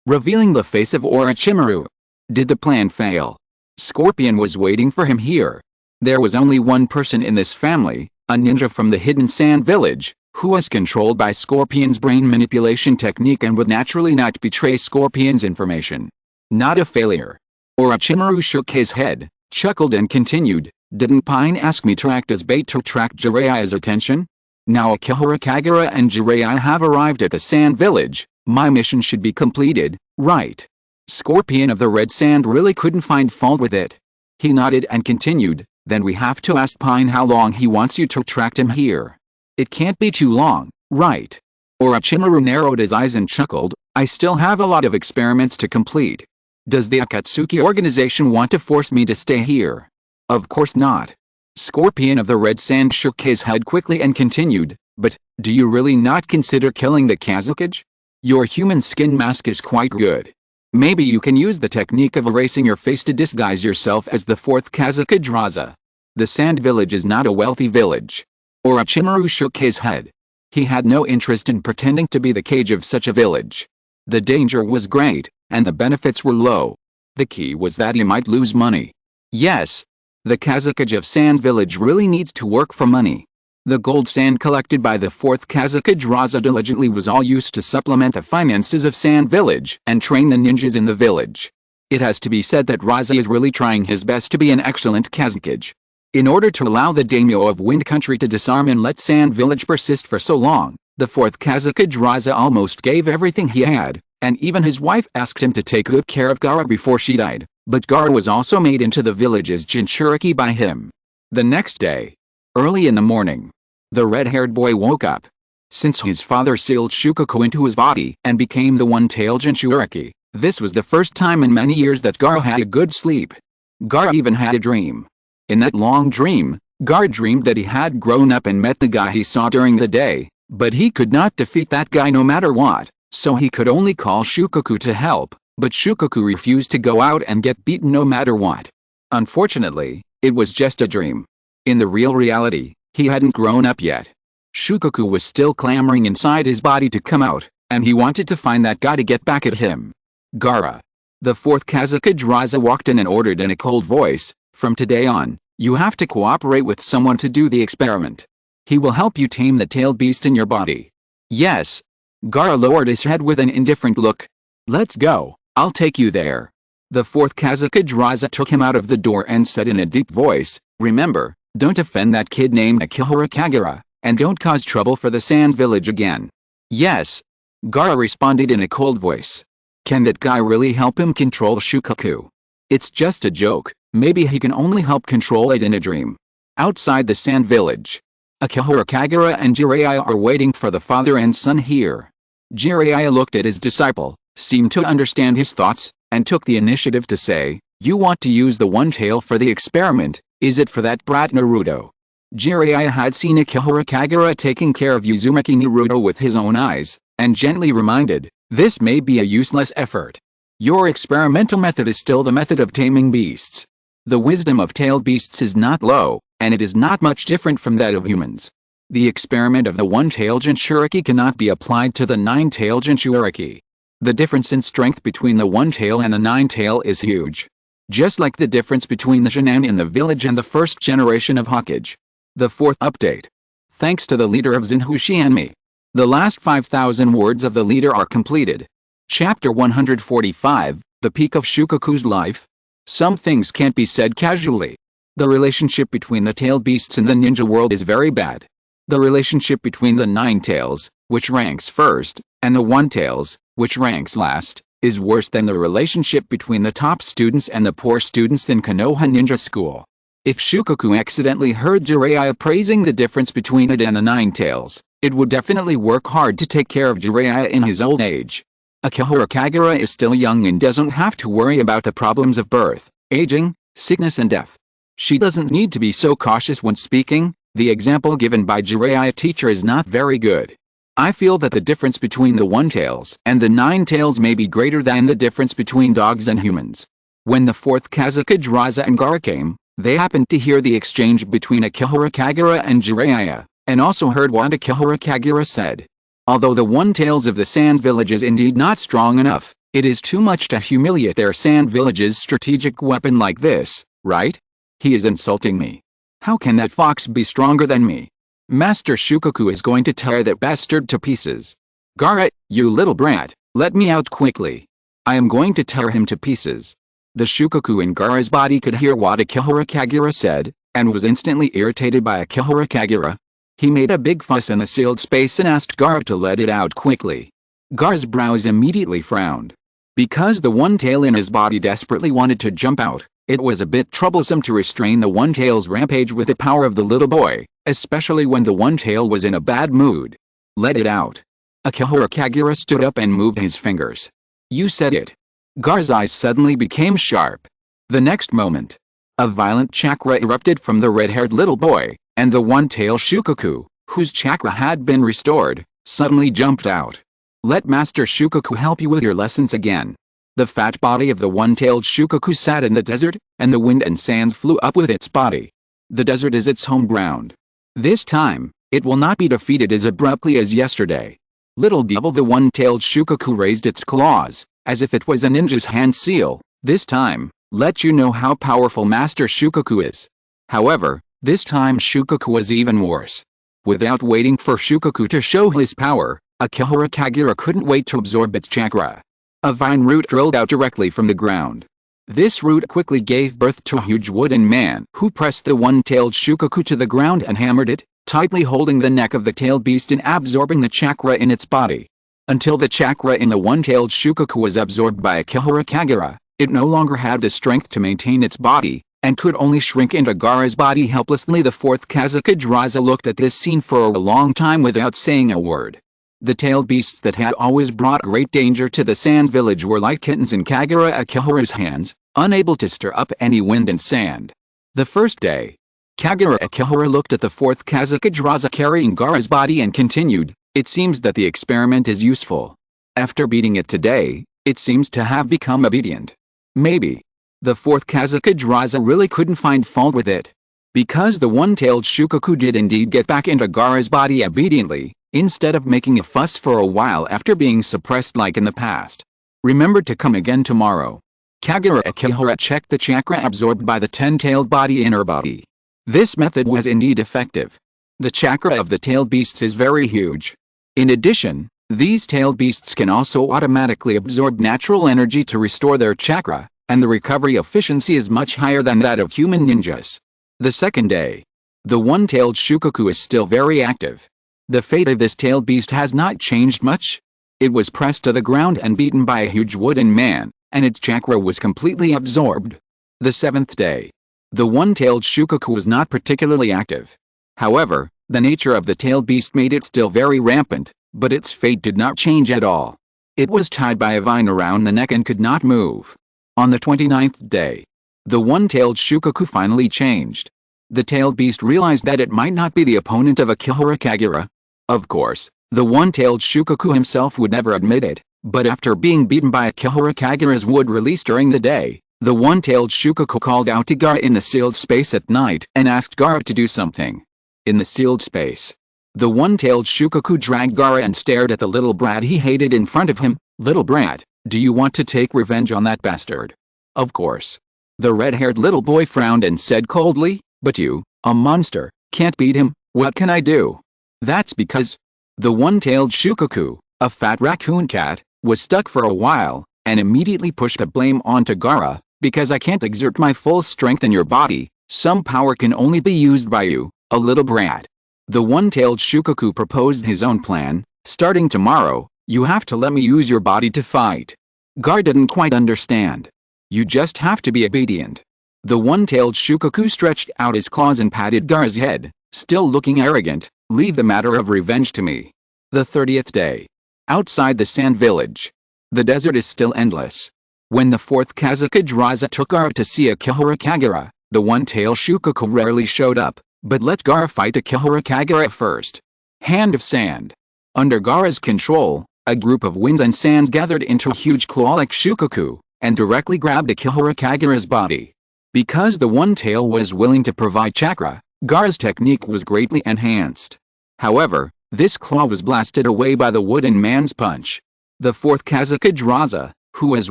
revealing the face of Orochimaru. Did the plan fail? Scorpion was waiting for him here. There was only one person in this family, a ninja from the hidden Sand Village, who was controlled by Scorpion's brain manipulation technique and would naturally not betray Scorpion's information. Not a failure. Orochimaru shook his head, chuckled and continued, didn't Pain ask me to act as bait to attract Jiraiya's attention? Now Akihara Kagura and Jiraiya have arrived at the Sand Village, my mission should be completed, right? Scorpion of the Red Sand really couldn't find fault with it. He nodded and continued, then we have to ask Pain how long he wants you to attract him here. It can't be too long, right? Orochimaru narrowed his eyes and chuckled, I still have a lot of experiments to complete. Does the Akatsuki organization want to force me to stay here? Of course not. Scorpion of the Red Sand shook his head quickly and continued, but, do you really not consider killing the Kazakage? Your human skin mask is quite good. Maybe you can use the technique of erasing your face to disguise yourself as the fourth Kazakage. The Sand Village is not a wealthy village. Orochimaru shook his head. He had no interest in pretending to be the cage of such a village. The danger was great, and the benefits were low. The key was that he might lose money. Yes, the Kazakage of Sand Village really needs to work for money. The gold sand collected by the fourth Kazakage diligently was all used to supplement the finances of Sand Village and train the ninjas in the village. It has to be said that Raza is really trying his best to be an excellent Kazakage. In order to allow the daimyo of Wind Country to disarm and let Sand Village persist for so long, the fourth Kazakage almost gave everything he had, and even his wife asked him to take good care of Gaara before she died, but Gaara was also made into the village's Jinchuriki by him. The next day, early in the morning, the red-haired boy woke up. Since his father sealed Shukaku into his body and became the one-tailed Jinchuriki, this was the first time in many years that Gaara had a good sleep. Gaara even had a dream. In that long dream, Gaara dreamed that he had grown up and met the guy he saw during the day, but he could not defeat that guy no matter what, so he could only call Shukaku to help, but Shukaku refused to go out and get beaten no matter what. Unfortunately, it was just a dream. In the real reality, he hadn't grown up yet. Shukaku was still clamoring inside his body to come out, and he wanted to find that guy to get back at him. Gaara. The fourth Kazakage walked in and ordered in a cold voice, from today on, you have to cooperate with someone to do the experiment. He will help you tame the tailed beast in your body. Yes. Gaara lowered his head with an indifferent look. Let's go, I'll take you there. The fourth Kazakage took him out of the door and said in a deep voice, remember, don't offend that kid named Akihara Kagura, and don't cause trouble for the Sands village again. Yes. Gaara responded in a cold voice. Can that guy really help him control Shukaku? It's just a joke, maybe he can only help control it in a dream. Outside the Sand village, Akihara Kagura and Jiraiya are waiting for the father and son here. Jiraiya looked at his disciple, seemed to understand his thoughts, and took the initiative to say, you want to use the one tail for the experiment, is it for that brat Naruto? Jiraiya had seen Akihara Kagura taking care of Uzumaki Naruto with his own eyes, and gently reminded, this may be a useless effort. Your experimental method is still the method of taming beasts. The wisdom of tailed beasts is not low, and it is not much different from that of humans. The experiment of the one-tailed Jinchuriki cannot be applied to the nine-tailed Jinchuriki. The difference in strength between the one-tail and the nine-tail is huge. Just like the difference between the Shin'an in the village and the first generation of Hokage. The fourth update. Thanks to the leader of Zenhushi and me. The last 5,000 words of the leader are completed. Chapter 145, The Peak of Shukaku's Life. Some things can't be said casually. The relationship between the tailed beasts in the ninja world is very bad. The relationship between the nine tails, which ranks first, and the one tails, which ranks last, is worse than the relationship between the top students and the poor students in Konoha Ninja School. If Shukaku accidentally heard Jiraiya praising the difference between it and the nine tails, it would definitely work hard to take care of Jiraiya in his old age. Akihara Kagura is still young and doesn't have to worry about the problems of birth, aging, sickness and death. She doesn't need to be so cautious when speaking. The example given by Jiraiya teacher is not very good. I feel that the difference between the one tails and the nine tails may be greater than the difference between dogs and humans. When the fourth Kazakage and Gaara came, they happened to hear the exchange between Akihara Kagura and Jiraiya, and also heard what Akihara Kagura said. Although the one tails of the Sand village is indeed not strong enough, it is too much to humiliate their Sand village's strategic weapon like this, right? He is insulting me. How can that fox be stronger than me? Master Shukaku is going to tear that bastard to pieces. Gaara, you little brat, let me out quickly. I am going to tear him to pieces. The Shukaku in Gaara's body could hear what Akihara Kagura said, and was instantly irritated by Akihara Kagura. He made a big fuss in the sealed space and asked Gaara to let it out quickly. Gaara's brows immediately frowned. Because the one tail in his body desperately wanted to jump out, it was a bit troublesome to restrain the one tail's rampage with the power of the little boy, especially when the one tail was in a bad mood. Let it out. Akihara Kagura stood up and moved his fingers. You said it. Gaara's eyes suddenly became sharp. The next moment, a violent chakra erupted from the red-haired little boy, and the one-tailed Shukaku, whose chakra had been restored, suddenly jumped out. Let Master Shukaku help you with your lessons again. The fat body of the one-tailed Shukaku sat in the desert, and the wind and sands flew up with its body. The desert is its home ground. This time, it will not be defeated as abruptly as yesterday. Little devil, the one-tailed Shukaku raised its claws, as if it was a ninja's hand seal. This time, let you know how powerful Master Shukaku is. However, this time Shukaku was even worse. Without waiting for Shukaku to show his power, Akihara Kagura couldn't wait to absorb its chakra. A vine root drilled out directly from the ground. This root quickly gave birth to a huge wooden man who pressed the one-tailed Shukaku to the ground and hammered it, tightly holding the neck of the tailed beast and absorbing the chakra in its body. Until the chakra in the one-tailed Shukaku was absorbed by Akihara Kagura, it no longer had the strength to maintain its body, and could only shrink into Gaara's body helplessly. The fourth Kazakage looked at this scene for a long time without saying a word. The tailed beasts that had always brought great danger to the Sand village were like kittens in Kagura Akihara's hands, unable to stir up any wind and sand. The first day, Kagura Akihara looked at the fourth Kazakage carrying Gaara's body and continued, it seems that the experiment is useful. After beating it today, it seems to have become obedient. Maybe. The fourth Kazakage really couldn't find fault with it. Because the one-tailed Shukaku did indeed get back into Gaara's body obediently, instead of making a fuss for a while after being suppressed like in the past. Remember to come again tomorrow. Kagura Akihara checked the chakra absorbed by the 10-tailed body in her body. This method was indeed effective. The chakra of the tailed beasts is very huge. In addition, these tailed beasts can also automatically absorb natural energy to restore their chakra, and the recovery efficiency is much higher than that of human ninjas. The second day. The one-tailed Shukaku is still very active. The fate of this tailed beast has not changed much. It was pressed to the ground and beaten by a huge wooden man, and its chakra was completely absorbed. The seventh day. The one-tailed Shukaku was not particularly active. However, the nature of the tailed beast made it still very rampant, but its fate did not change at all. It was tied by a vine around the neck and could not move. On the 29th day. The one-tailed Shukaku finally changed. The tailed beast realized that it might not be the opponent of Akihara Kagura. Of course, the one-tailed Shukaku himself would never admit it, but after being beaten by Akihara Kagura's wood release during the day, the one-tailed Shukaku called out to Gaara in the sealed space at night and asked Gaara to do something. In the sealed space, the one-tailed Shukaku dragged Gaara and stared at the little brat he hated in front of him. "Little brat, do you want to take revenge on that bastard?" Of course. The red-haired little boy frowned and said coldly, "But you, a monster, can't beat him. What can I do?" "That's because..." The one-tailed Shukaku, a fat raccoon cat, was stuck for a while, and immediately pushed the blame onto Gaara. "Because I can't exert my full strength in your body, some power can only be used by you, a little brat." The one-tailed Shukaku proposed his own plan. "Starting tomorrow, you have to let me use your body to fight." Gaara didn't quite understand. "You just have to be obedient." The one-tailed Shukaku stretched out his claws and patted Gaara's head, still looking arrogant. "Leave the matter of revenge to me." The 30th day. Outside the sand village. The desert is still endless. When the fourth Kazakage Raza took Gaara to see Akihara Kagura, the one-tailed Shukaku rarely showed up, but let Gaara fight Akihara Kagura first. Hand of Sand. Under Gaara's control, a group of winds and sands gathered into a huge claw-like Shukaku, and directly grabbed Akihara Kagura's body. Because the one-tail was willing to provide chakra, Gaara's technique was greatly enhanced. However, this claw was blasted away by the wooden man's punch. The fourth Kazakage Raza, who was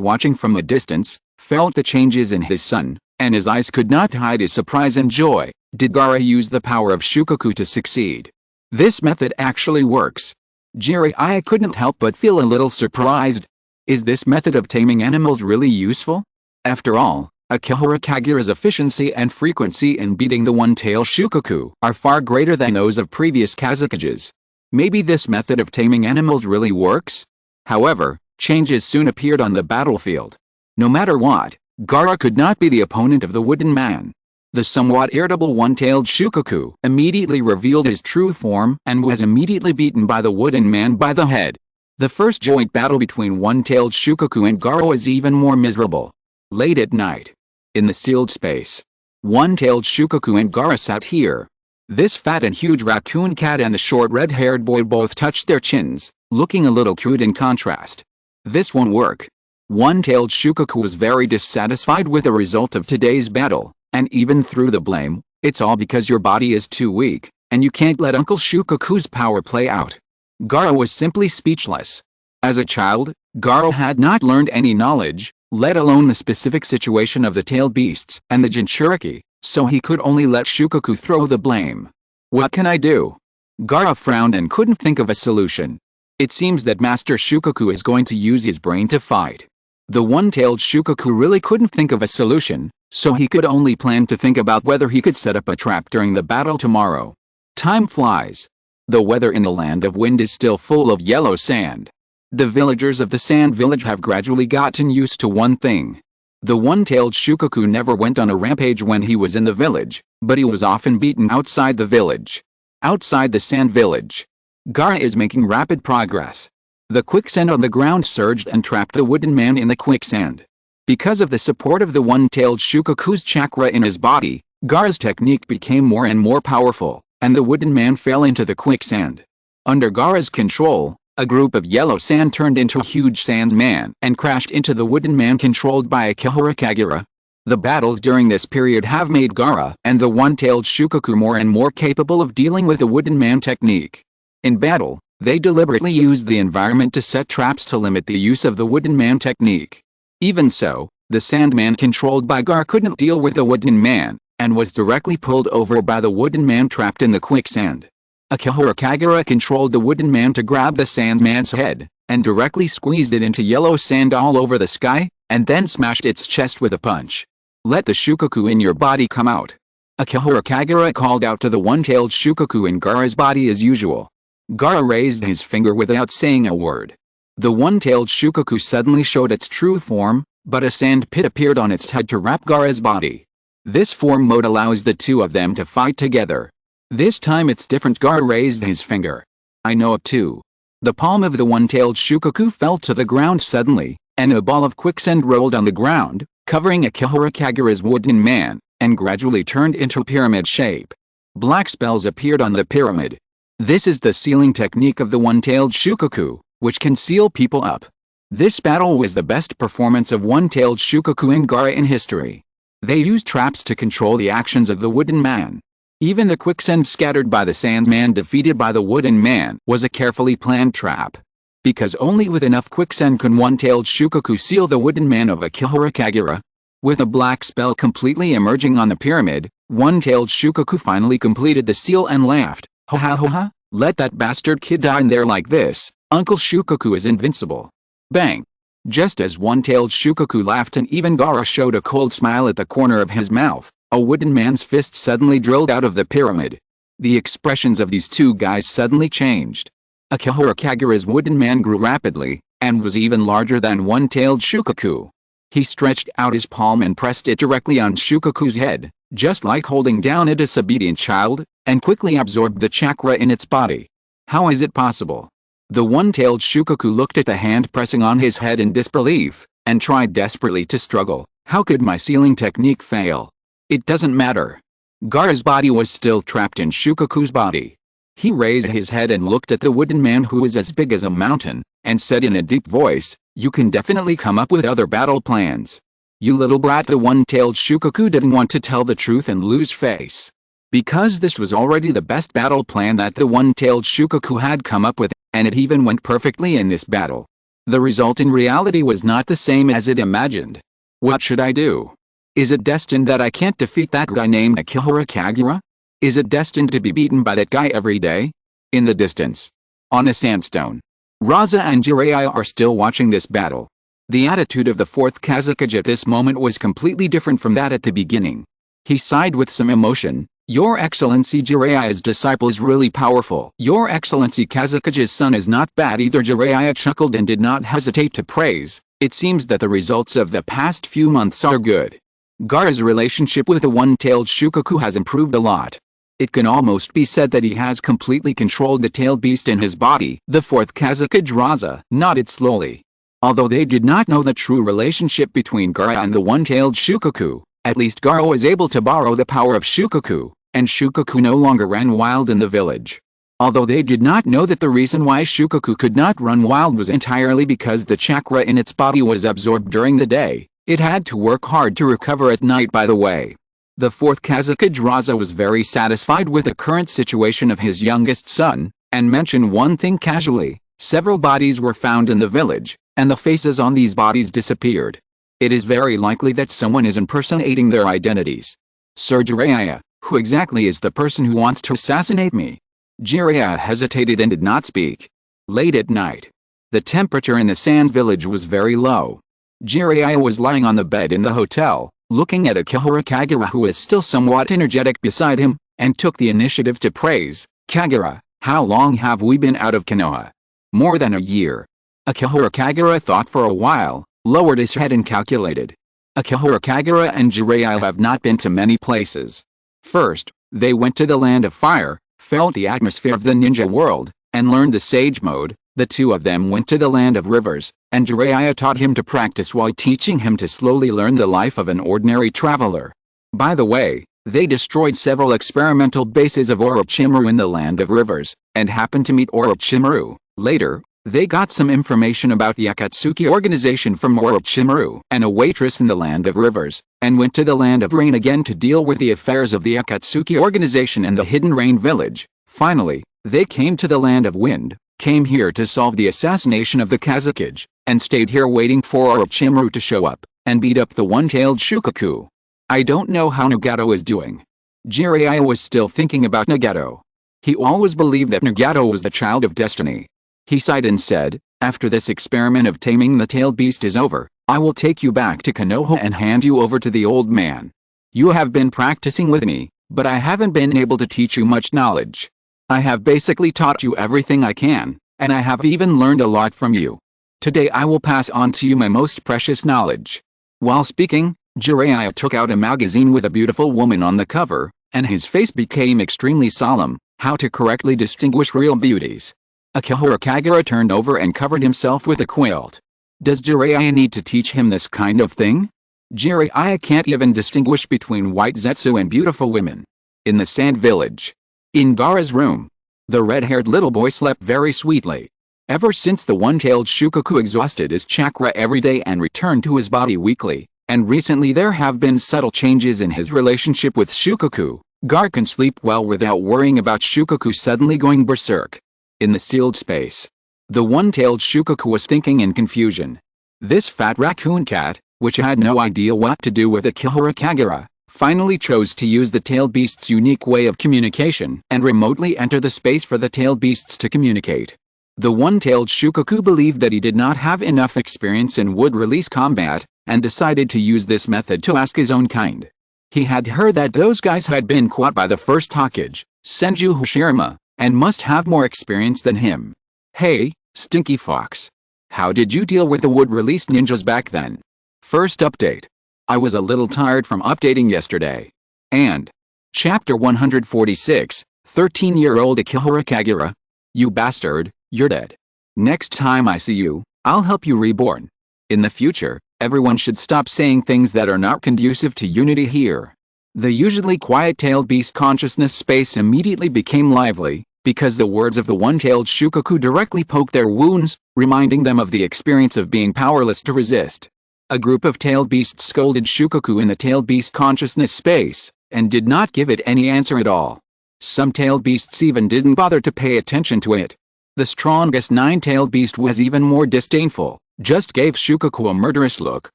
watching from a distance, felt the changes in his son, and his eyes could not hide his surprise and joy. Did Gaara use the power of Shukaku to succeed? This method actually works. Jiraiya couldn't help but feel a little surprised. Is this method of taming animals really useful? After all, Akihara Kagura's efficiency and frequency in beating the one-tailed Shukaku are far greater than those of previous Kazakages. Maybe this method of taming animals really works? However, changes soon appeared on the battlefield. No matter what, Gaara could not be the opponent of the wooden man. The somewhat irritable one-tailed Shukaku immediately revealed his true form and was immediately beaten by the wooden man by the head. The first joint battle between one-tailed Shukaku and Gaara was even more miserable. Late at night. In the sealed space. One-tailed Shukaku and Gaara sat here. This fat and huge raccoon cat and the short red-haired boy both touched their chins, looking a little cute in contrast. This won't work. One-tailed Shukaku was very dissatisfied with the result of today's battle, and even threw the blame. "It's all because your body is too weak, and you can't let Uncle Shukaku's power play out." Gaara was simply speechless. As a child, Gaara had not learned any knowledge, let alone the specific situation of the tailed beasts and the Jinchuriki, so he could only let Shukaku throw the blame. "What can I do?" Gaara frowned and couldn't think of a solution. It seems that Master Shukaku is going to use his brain to fight. The one-tailed Shukaku really couldn't think of a solution, so he could only plan to think about whether he could set up a trap during the battle tomorrow. Time flies. The weather in the land of wind is still full of yellow sand. The villagers of the sand village have gradually gotten used to one thing. The one-tailed Shukaku never went on a rampage when he was in the village, but he was often beaten outside the village. Outside the sand village. Gaara is making rapid progress. The quicksand on the ground surged and trapped the wooden man in the quicksand. Because of the support of the one-tailed Shukaku's chakra in his body, Gaara's technique became more and more powerful, and the wooden man fell into the quicksand. Under Gaara's control, a group of yellow sand turned into a huge sandman and crashed into the wooden man controlled by Akihara Kagura. The battles during this period have made Gaara and the one-tailed Shukaku more and more capable of dealing with the wooden man technique. In battle, they deliberately used the environment to set traps to limit the use of the wooden man technique. Even so, the sandman controlled by Gaara couldn't deal with the wooden man, and was directly pulled over by the wooden man trapped in the quicksand. Akihara Kagura controlled the wooden man to grab the sandman's head, and directly squeezed it into yellow sand all over the sky, and then smashed its chest with a punch. Let the Shukaku in your body come out. Akihara Kagura called out to the one-tailed Shukaku in Gaara's body as usual. Gaara raised his finger without saying a word. The one-tailed Shukaku suddenly showed its true form, but a sand pit appeared on its head to wrap Gaara's body. This form mode allows the two of them to fight together. This time it's different. Gaara raised his finger. I know it too. The palm of the one-tailed Shukaku fell to the ground suddenly, and a ball of quicksand rolled on the ground, covering Akihara Kagura's wooden man, and gradually turned into pyramid shape. Black spells appeared on the pyramid. This is the sealing technique of the one-tailed Shukaku, which can seal people up. This battle was the best performance of one-tailed Shukaku and Gaara in history. They used traps to control the actions of the wooden man. Even the quicksand scattered by the sandman defeated by the wooden man was a carefully planned trap. Because only with enough quicksand could one-tailed Shukaku seal the wooden man of Akihara Kagura. With a black spell completely emerging on the pyramid, one-tailed Shukaku finally completed the seal and laughed. Ha ha ha ha, let that bastard kid die in there like this, Uncle Shukaku is invincible. Bang! Just as one-tailed Shukaku laughed and even Gaara showed a cold smile at the corner of his mouth, a wooden man's fist suddenly drilled out of the pyramid. The expressions of these two guys suddenly changed. Akihara Kagura's wooden man grew rapidly, and was even larger than one-tailed Shukaku. He stretched out his palm and pressed it directly on Shukaku's head, just like holding down a disobedient child, and quickly absorbed the chakra in its body. How is it possible? The one-tailed Shukaku looked at the hand pressing on his head in disbelief, and tried desperately to struggle. How could my sealing technique fail? It doesn't matter. Gaara's body was still trapped in Shukaku's body. He raised his head and looked at the wooden man who was as big as a mountain, and said in a deep voice, "You can definitely come up with other battle plans. You little brat." The one-tailed Shukaku didn't want to tell the truth and lose face. Because this was already the best battle plan that the one-tailed Shukaku had come up with, and it even went perfectly in this battle. The result in reality was not the same as it imagined. What should I do? Is it destined that I can't defeat that guy named Akihara Kagura? Is it destined to be beaten by that guy every day? In the distance, on a sandstone, Raza and Jiraiya are still watching this battle. The attitude of the fourth Kazekage at this moment was completely different from that at the beginning. He sighed with some emotion. "Your Excellency, Jiraiya's disciple is really powerful. Your Excellency, Kazekage's son is not bad either." Jiraiya chuckled and did not hesitate to praise. It seems that the results of the past few months are good. Gaara's relationship with the one-tailed Shukaku has improved a lot. It can almost be said that he has completely controlled the tailed beast in his body. The fourth Kazekage Raza nodded slowly. Although they did not know the true relationship between Gaara and the one-tailed Shukaku, at least Gaara was able to borrow the power of Shukaku, and Shukaku no longer ran wild in the village. Although they did not know that the reason why Shukaku could not run wild was entirely because the chakra in its body was absorbed during the day, it had to work hard to recover at night. By the way, the fourth Kazekage Raza was very satisfied with the current situation of his youngest son, and mentioned one thing casually. Several bodies were found in the village, and the faces on these bodies disappeared. It is very likely that someone is impersonating their identities. "Sir Jiraiya, who exactly is the person who wants to assassinate me?" Jiraiya hesitated and did not speak. Late at night, the temperature in the sand village was very low. Jiraiya was lying on the bed in the hotel, looking at Akihara Kagura, who was still somewhat energetic beside him, and took the initiative to praise. "Kagura, how long have we been out of Konoha?" "More than a year." Akihara Kagura thought for a while, lowered his head and calculated. Akihara Kagura and Jiraiya have not been to many places. First, they went to the land of fire, felt the atmosphere of the ninja world, and learned the sage mode. The two of them went to the land of rivers, and Jiraiya taught him to practice while teaching him to slowly learn the life of an ordinary traveler. By the way, they destroyed several experimental bases of Orochimaru in the land of rivers, and happened to meet Orochimaru. Later, they got some information about the Akatsuki organization from Orochimaru and a waitress in the land of rivers, and went to the land of rain again to deal with the affairs of the Akatsuki organization and the hidden rain village. Finally, they came to the land of wind, came here to solve the assassination of the Kazekage, and stayed here waiting for Orochimaru to show up, and beat up the one-tailed Shukaku. I don't know how Nagato is doing. Jiraiya was still thinking about Nagato. He always believed that Nagato was the child of destiny. He sighed and said, "After this experiment of taming the tailed beast is over, I will take you back to Konoha and hand you over to the old man. You have been practicing with me, but I haven't been able to teach you much knowledge. I have basically taught you everything I can, and I have even learned a lot from you. Today I will pass on to you my most precious knowledge." While speaking, Jiraiya took out a magazine with a beautiful woman on the cover, and his face became extremely solemn. How to correctly distinguish real beauties. Akihiro Kagura turned over and covered himself with a quilt. Does Jiraiya need to teach him this kind of thing? Jiraiya can't even distinguish between white zetsu and beautiful women. In the sand village. In Gaara's room. The red-haired little boy slept very sweetly. Ever since the one-tailed Shukaku exhausted his chakra every day and returned to his body weekly, and recently there have been subtle changes in his relationship with Shukaku, Gaara can sleep well without worrying about Shukaku suddenly going berserk. In the sealed space. The one-tailed Shukaku was thinking in confusion. This fat raccoon cat, which had no idea what to do with Akihiro Kagura, finally chose to use the tailed beast's unique way of communication and remotely enter the space for the tailed beasts to communicate. The one-tailed Shukaku believed that he did not have enough experience in wood-release combat, and decided to use this method to ask his own kind. He had heard that those guys had been caught by the first Hokage, Senju Hashirama, and must have more experience than him. "Hey, Stinky Fox. How did you deal with the wood-released ninjas back then?" First update. I was a little tired from updating yesterday. And Chapter 146, 13-year-old Akihiro Kagura. You bastard, you're dead. Next time I see you, I'll help you reborn. In the future, everyone should stop saying things that are not conducive to unity here. The usually quiet-tailed beast consciousness space immediately became lively, because the words of the one-tailed Shukaku directly poked their wounds, reminding them of the experience of being powerless to resist. A group of tailed beasts scolded Shukaku in the tailed beast consciousness space, and did not give it any answer at all. Some tailed beasts even didn't bother to pay attention to it. The strongest nine-tailed beast was even more disdainful, just gave Shukaku a murderous look,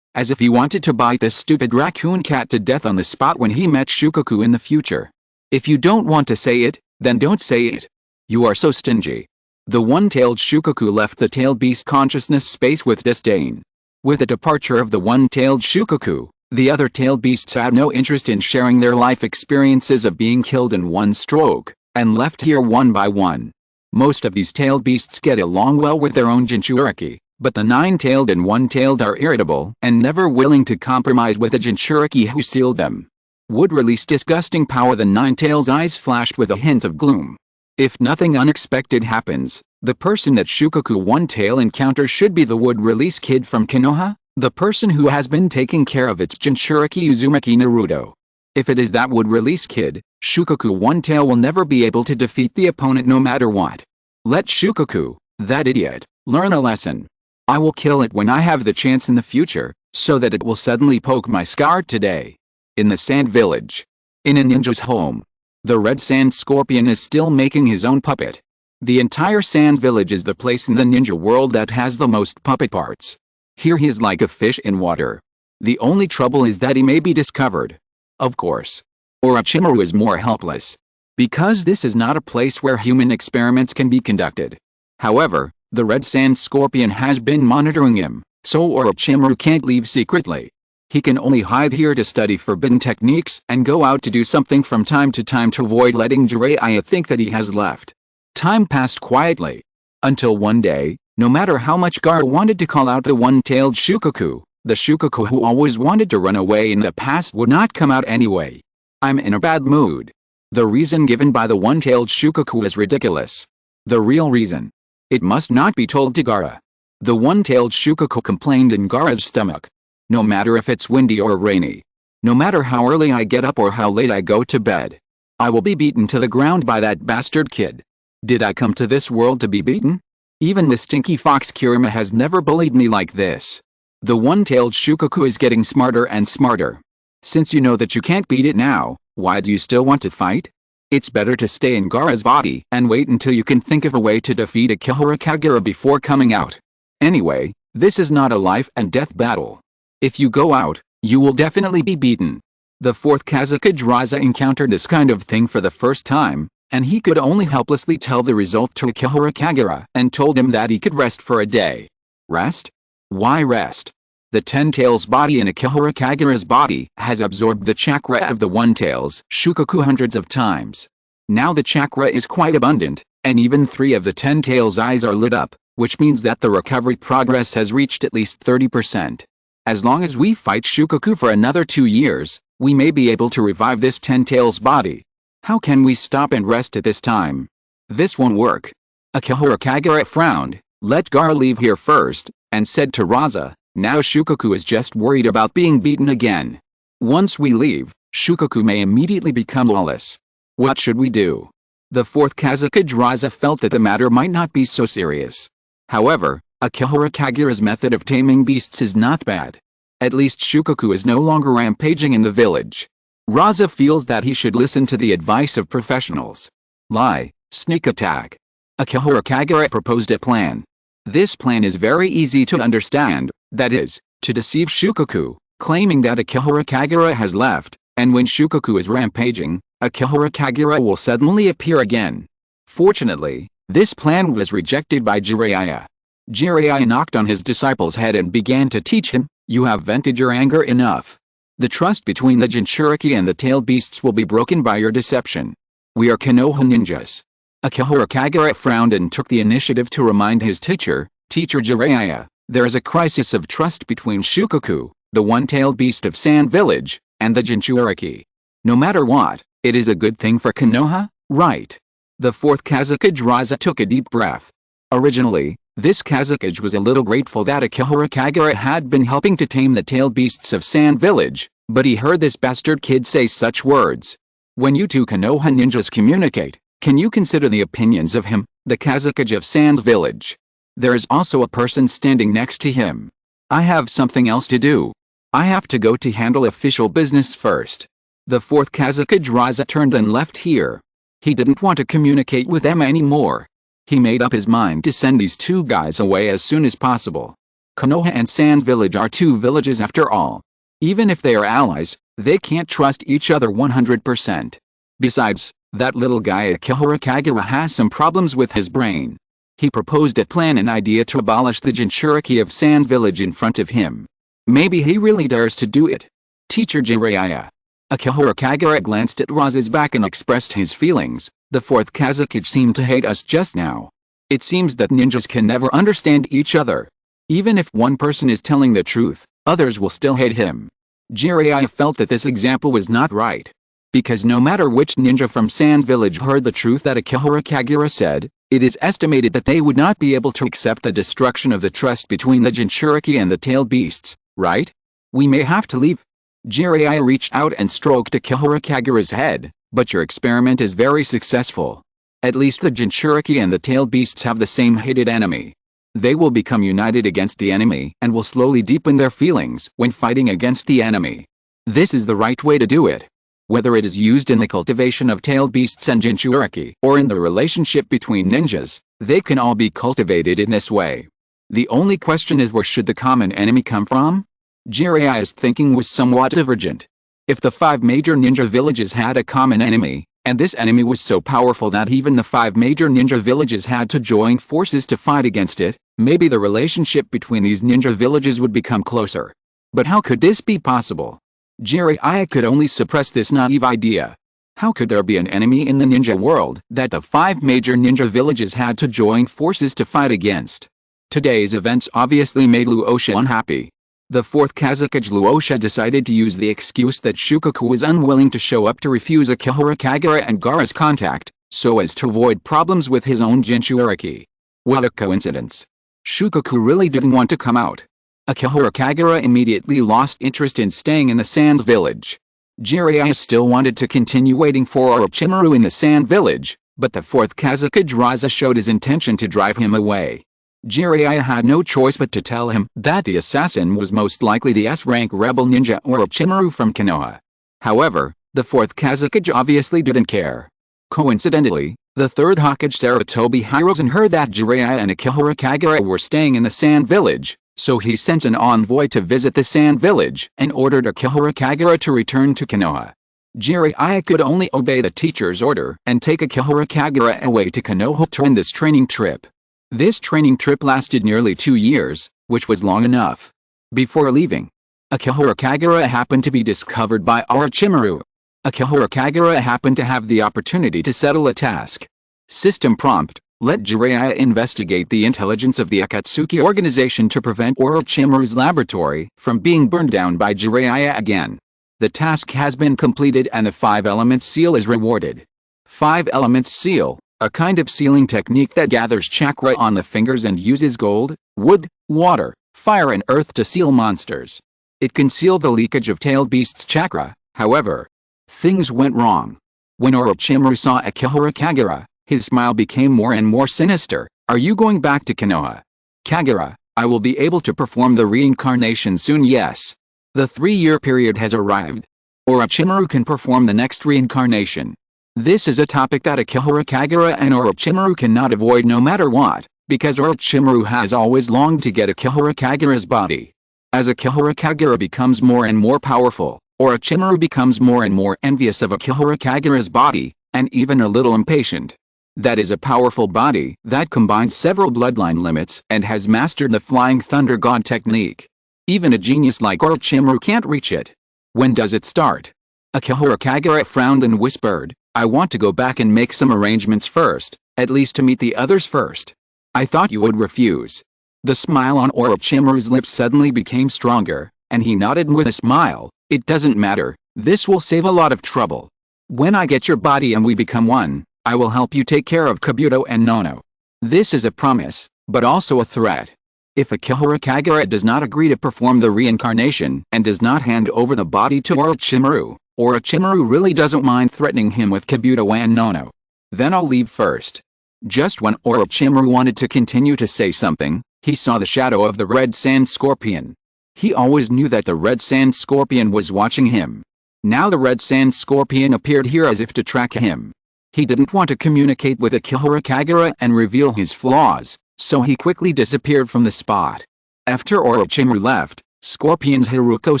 as if he wanted to bite this stupid raccoon cat to death on the spot when he met Shukaku in the future. If you don't want to say it, then don't say it. You are so stingy. The one-tailed Shukaku left the tailed beast consciousness space with disdain. With the departure of the one-tailed Shukaku, the other tailed beasts had no interest in sharing their life experiences of being killed in one stroke, and left here one by one. Most of these tailed beasts get along well with their own Jinchuriki, but the nine-tailed and one-tailed are irritable and never willing to compromise with the Jinchuriki who sealed them. Would release disgusting power. The nine-tail's eyes flashed with a hint of gloom. If nothing unexpected happens, the person that Shukaku one-tail encounters should be the wood-release kid from Konoha, the person who has been taking care of its Jinchuriki Uzumaki Naruto. If it is that wood-release kid, Shukaku one-tail will never be able to defeat the opponent no matter what. Let Shukaku, that idiot, learn a lesson. I will kill it when I have the chance in the future, so that it will suddenly poke my scar today. In the sand village. In a ninja's home. The red sand scorpion is still making his own puppet. The entire sand village is the place in the ninja world that has the most puppet parts. Here he is like a fish in water. The only trouble is that he may be discovered. Of course. Orochimaru is more helpless. Because this is not a place where human experiments can be conducted. However, the red sand scorpion has been monitoring him, so Orochimaru can't leave secretly. He can only hide here to study forbidden techniques and go out to do something from time to time to avoid letting Jiraiya think that he has left. Time passed quietly. Until one day, no matter how much Gaara wanted to call out the one-tailed Shukaku, the Shukaku who always wanted to run away in the past would not come out anyway. I'm in a bad mood. The reason given by the one-tailed Shukaku is ridiculous. The real reason. It must not be told to Gaara. The one-tailed Shukaku complained in Gaara's stomach. No matter if it's windy or rainy. No matter how early I get up or how late I go to bed. I will be beaten to the ground by that bastard kid. Did I come to this world to be beaten? Even the stinky fox Kirima has never bullied me like this. The one-tailed Shukaku is getting smarter and smarter. Since you know that you can't beat it now, why do you still want to fight? It's better to stay in Gaara's body and wait until you can think of a way to defeat Akihiro Kagura before coming out. Anyway, this is not a life and death battle. If you go out, you will definitely be beaten. The fourth Kazakage Raza encountered this kind of thing for the first time, and he could only helplessly tell the result to Akihara Kagura and told him that he could rest for a day. Rest? Why rest? The Ten-Tails body in Akihara Kagura's body has absorbed the chakra of the One-Tails Shukaku hundreds of times. Now the chakra is quite abundant, and even 3 of the Ten-Tails' eyes are lit up, which means that the recovery progress has reached at least 30%. As long as we fight Shukaku for another 2 years, we may be able to revive this Ten-Tails body. How can we stop and rest at this time? This won't work. Akihara Kagura frowned, let Gaara leave here first, and said to Raza, now Shukaku is just worried about being beaten again. Once we leave, Shukaku may immediately become lawless. What should we do? The 4th Kazekage Raza felt that the matter might not be so serious. However, Akihara Kagura's method of taming beasts is not bad. At least Shukaku is no longer rampaging in the village. Raza feels that he should listen to the advice of professionals. Lie, sneak attack. Akihara Kagura proposed a plan. This plan is very easy to understand, that is, to deceive Shukaku, claiming that Akihara Kagura has left, and when Shukaku is rampaging, Akihara Kagura will suddenly appear again. Fortunately, this plan was rejected by Jiraiya. Jiraiya knocked on his disciple's head and began to teach him, you have vented your anger enough. The trust between the Jinchuriki and the tailed beasts will be broken by your deception. We are Konoha ninjas. Akihara Kagura frowned and took the initiative to remind his teacher, Teacher Jiraiya, there is a crisis of trust between Shukaku, the one-tailed beast of Sand Village, and the Jinchuriki. No matter what, it is a good thing for Konoha, right? The 4th Kazekage Raza took a deep breath. Originally, this Kazekage was a little grateful that Akihara Kagura had been helping to tame the tailed beasts of Sand Village, but he heard this bastard kid say such words. When you two Konoha ninjas communicate, can you consider the opinions of him, the Kazekage of Sand Village? There is also a person standing next to him. I have something else to do. I have to go to handle official business first. The 4th Kazekage Raza turned and left here. He didn't want to communicate with them anymore. He made up his mind to send these 2 guys away as soon as possible. Konoha and Sand Village are 2 villages after all. Even if they are allies, they can't trust each other 100%. Besides, that little guy Akihara Kagura has some problems with his brain. He proposed a plan and idea to abolish the Jinchuriki of Sand Village in front of him. Maybe he really dares to do it. Teacher Jiraiya. Akihara Kagura glanced at Raza's back and expressed his feelings. The 4th Kazekage seemed to hate us just now. It seems that ninjas can never understand each other. Even if one person is telling the truth, others will still hate him. Jiraiya felt that this example was not right. Because no matter which ninja from Sand Village heard the truth that Akihara Kagura said, it is estimated that they would not be able to accept the destruction of the trust between the Jinchuriki and the tailed beasts, right? We may have to leave. Jiraiya reached out and stroked Akihara Kagura's head, but your experiment is very successful. At least the Jinchuriki and the tailed beasts have the same hated enemy. They will become united against the enemy and will slowly deepen their feelings when fighting against the enemy. This is the right way to do it. Whether it is used in the cultivation of tailed beasts and Jinchuriki or in the relationship between ninjas, they can all be cultivated in this way. The only question is, where should the common enemy come from? Jiraiya's thinking was somewhat divergent. If the 5 major ninja villages had a common enemy, and this enemy was so powerful that even the 5 major ninja villages had to join forces to fight against it, maybe the relationship between these ninja villages would become closer. But how could this be possible? Jiraiya could only suppress this naive idea. How could there be an enemy in the ninja world that the 5 major ninja villages had to join forces to fight against? Today's events obviously made Luosha unhappy. The 4th Kazekage Luosha decided to use the excuse that Shukaku was unwilling to show up to refuse Akihara Kagura and Gaara's contact, so as to avoid problems with his own Jinchuriki. What a coincidence. Shukaku really didn't want to come out. Akihara Kagura immediately lost interest in staying in the Sand Village. Jiraiya still wanted to continue waiting for Orochimaru in the Sand Village, but the 4th Kazekage Raza showed his intention to drive him away. Jiraiya had no choice but to tell him that the assassin was most likely the S-rank rebel ninja Orochimaru from Konoha. However, the 4th Kazekage obviously didn't care. Coincidentally, the 3rd Hokage Sarutobi Hiruzen heard that Jiraiya and Akihara Kagura were staying in the Sand Village, so he sent an envoy to visit the Sand Village and ordered Akihara Kagura to return to Konoha. Jiraiya could only obey the teacher's order and take Akihara Kagura away to Konoha to end this training trip. This training trip lasted nearly 2 years, which was long enough. Before leaving, Akihara Kagura happened to be discovered by Orochimaru. Akihara Kagura happened to have the opportunity to settle a task. System prompt: let Jiraiya investigate the intelligence of the Akatsuki organization to prevent Orochimaru's laboratory from being burned down by Jiraiya again. The task has been completed and the 5 elements seal is rewarded. 5 elements seal, a kind of sealing technique that gathers chakra on the fingers and uses gold, wood, water, fire and earth to seal monsters. It can seal the leakage of tailed beasts' chakra. However, things went wrong. When Orochimaru saw Akihara Kagura, his smile became more and more sinister. Are you going back to Konoha? Kagura, I will be able to perform the reincarnation soon. Yes. The 3-year period has arrived. Orochimaru can perform the next reincarnation. This is a topic that Akihara Kagura and Orochimaru cannot avoid no matter what, because Orochimaru has always longed to get Akihara Kagura's body. As Akihara Kagura becomes more and more powerful, Orochimaru becomes more and more envious of Akihara Kagura's body, and even a little impatient. That is a powerful body that combines several bloodline limits and has mastered the Flying Thunder God technique. Even a genius like Orochimaru can't reach it. When does it start? Akihara Kagura frowned and whispered, I want to go back and make some arrangements first, at least to meet the others first. I thought you would refuse. The smile on Orochimaru's lips suddenly became stronger, and he nodded with a smile. It doesn't matter, this will save a lot of trouble. When I get your body and we become one, I will help you take care of Kabuto and Nono. This is a promise, but also a threat. If Akihara Kagura does not agree to perform the reincarnation and does not hand over the body to Orochimaru, Orochimaru really doesn't mind threatening him with Kabuto and Nono. Then I'll leave first. Just when Orochimaru wanted to continue to say something, he saw the shadow of the Red Sand Scorpion. He always knew that the Red Sand Scorpion was watching him. Now the Red Sand Scorpion appeared here as if to track him. He didn't want to communicate with Akihara Kagura and reveal his flaws, so he quickly disappeared from the spot. After Orochimaru left, Scorpion's Haruko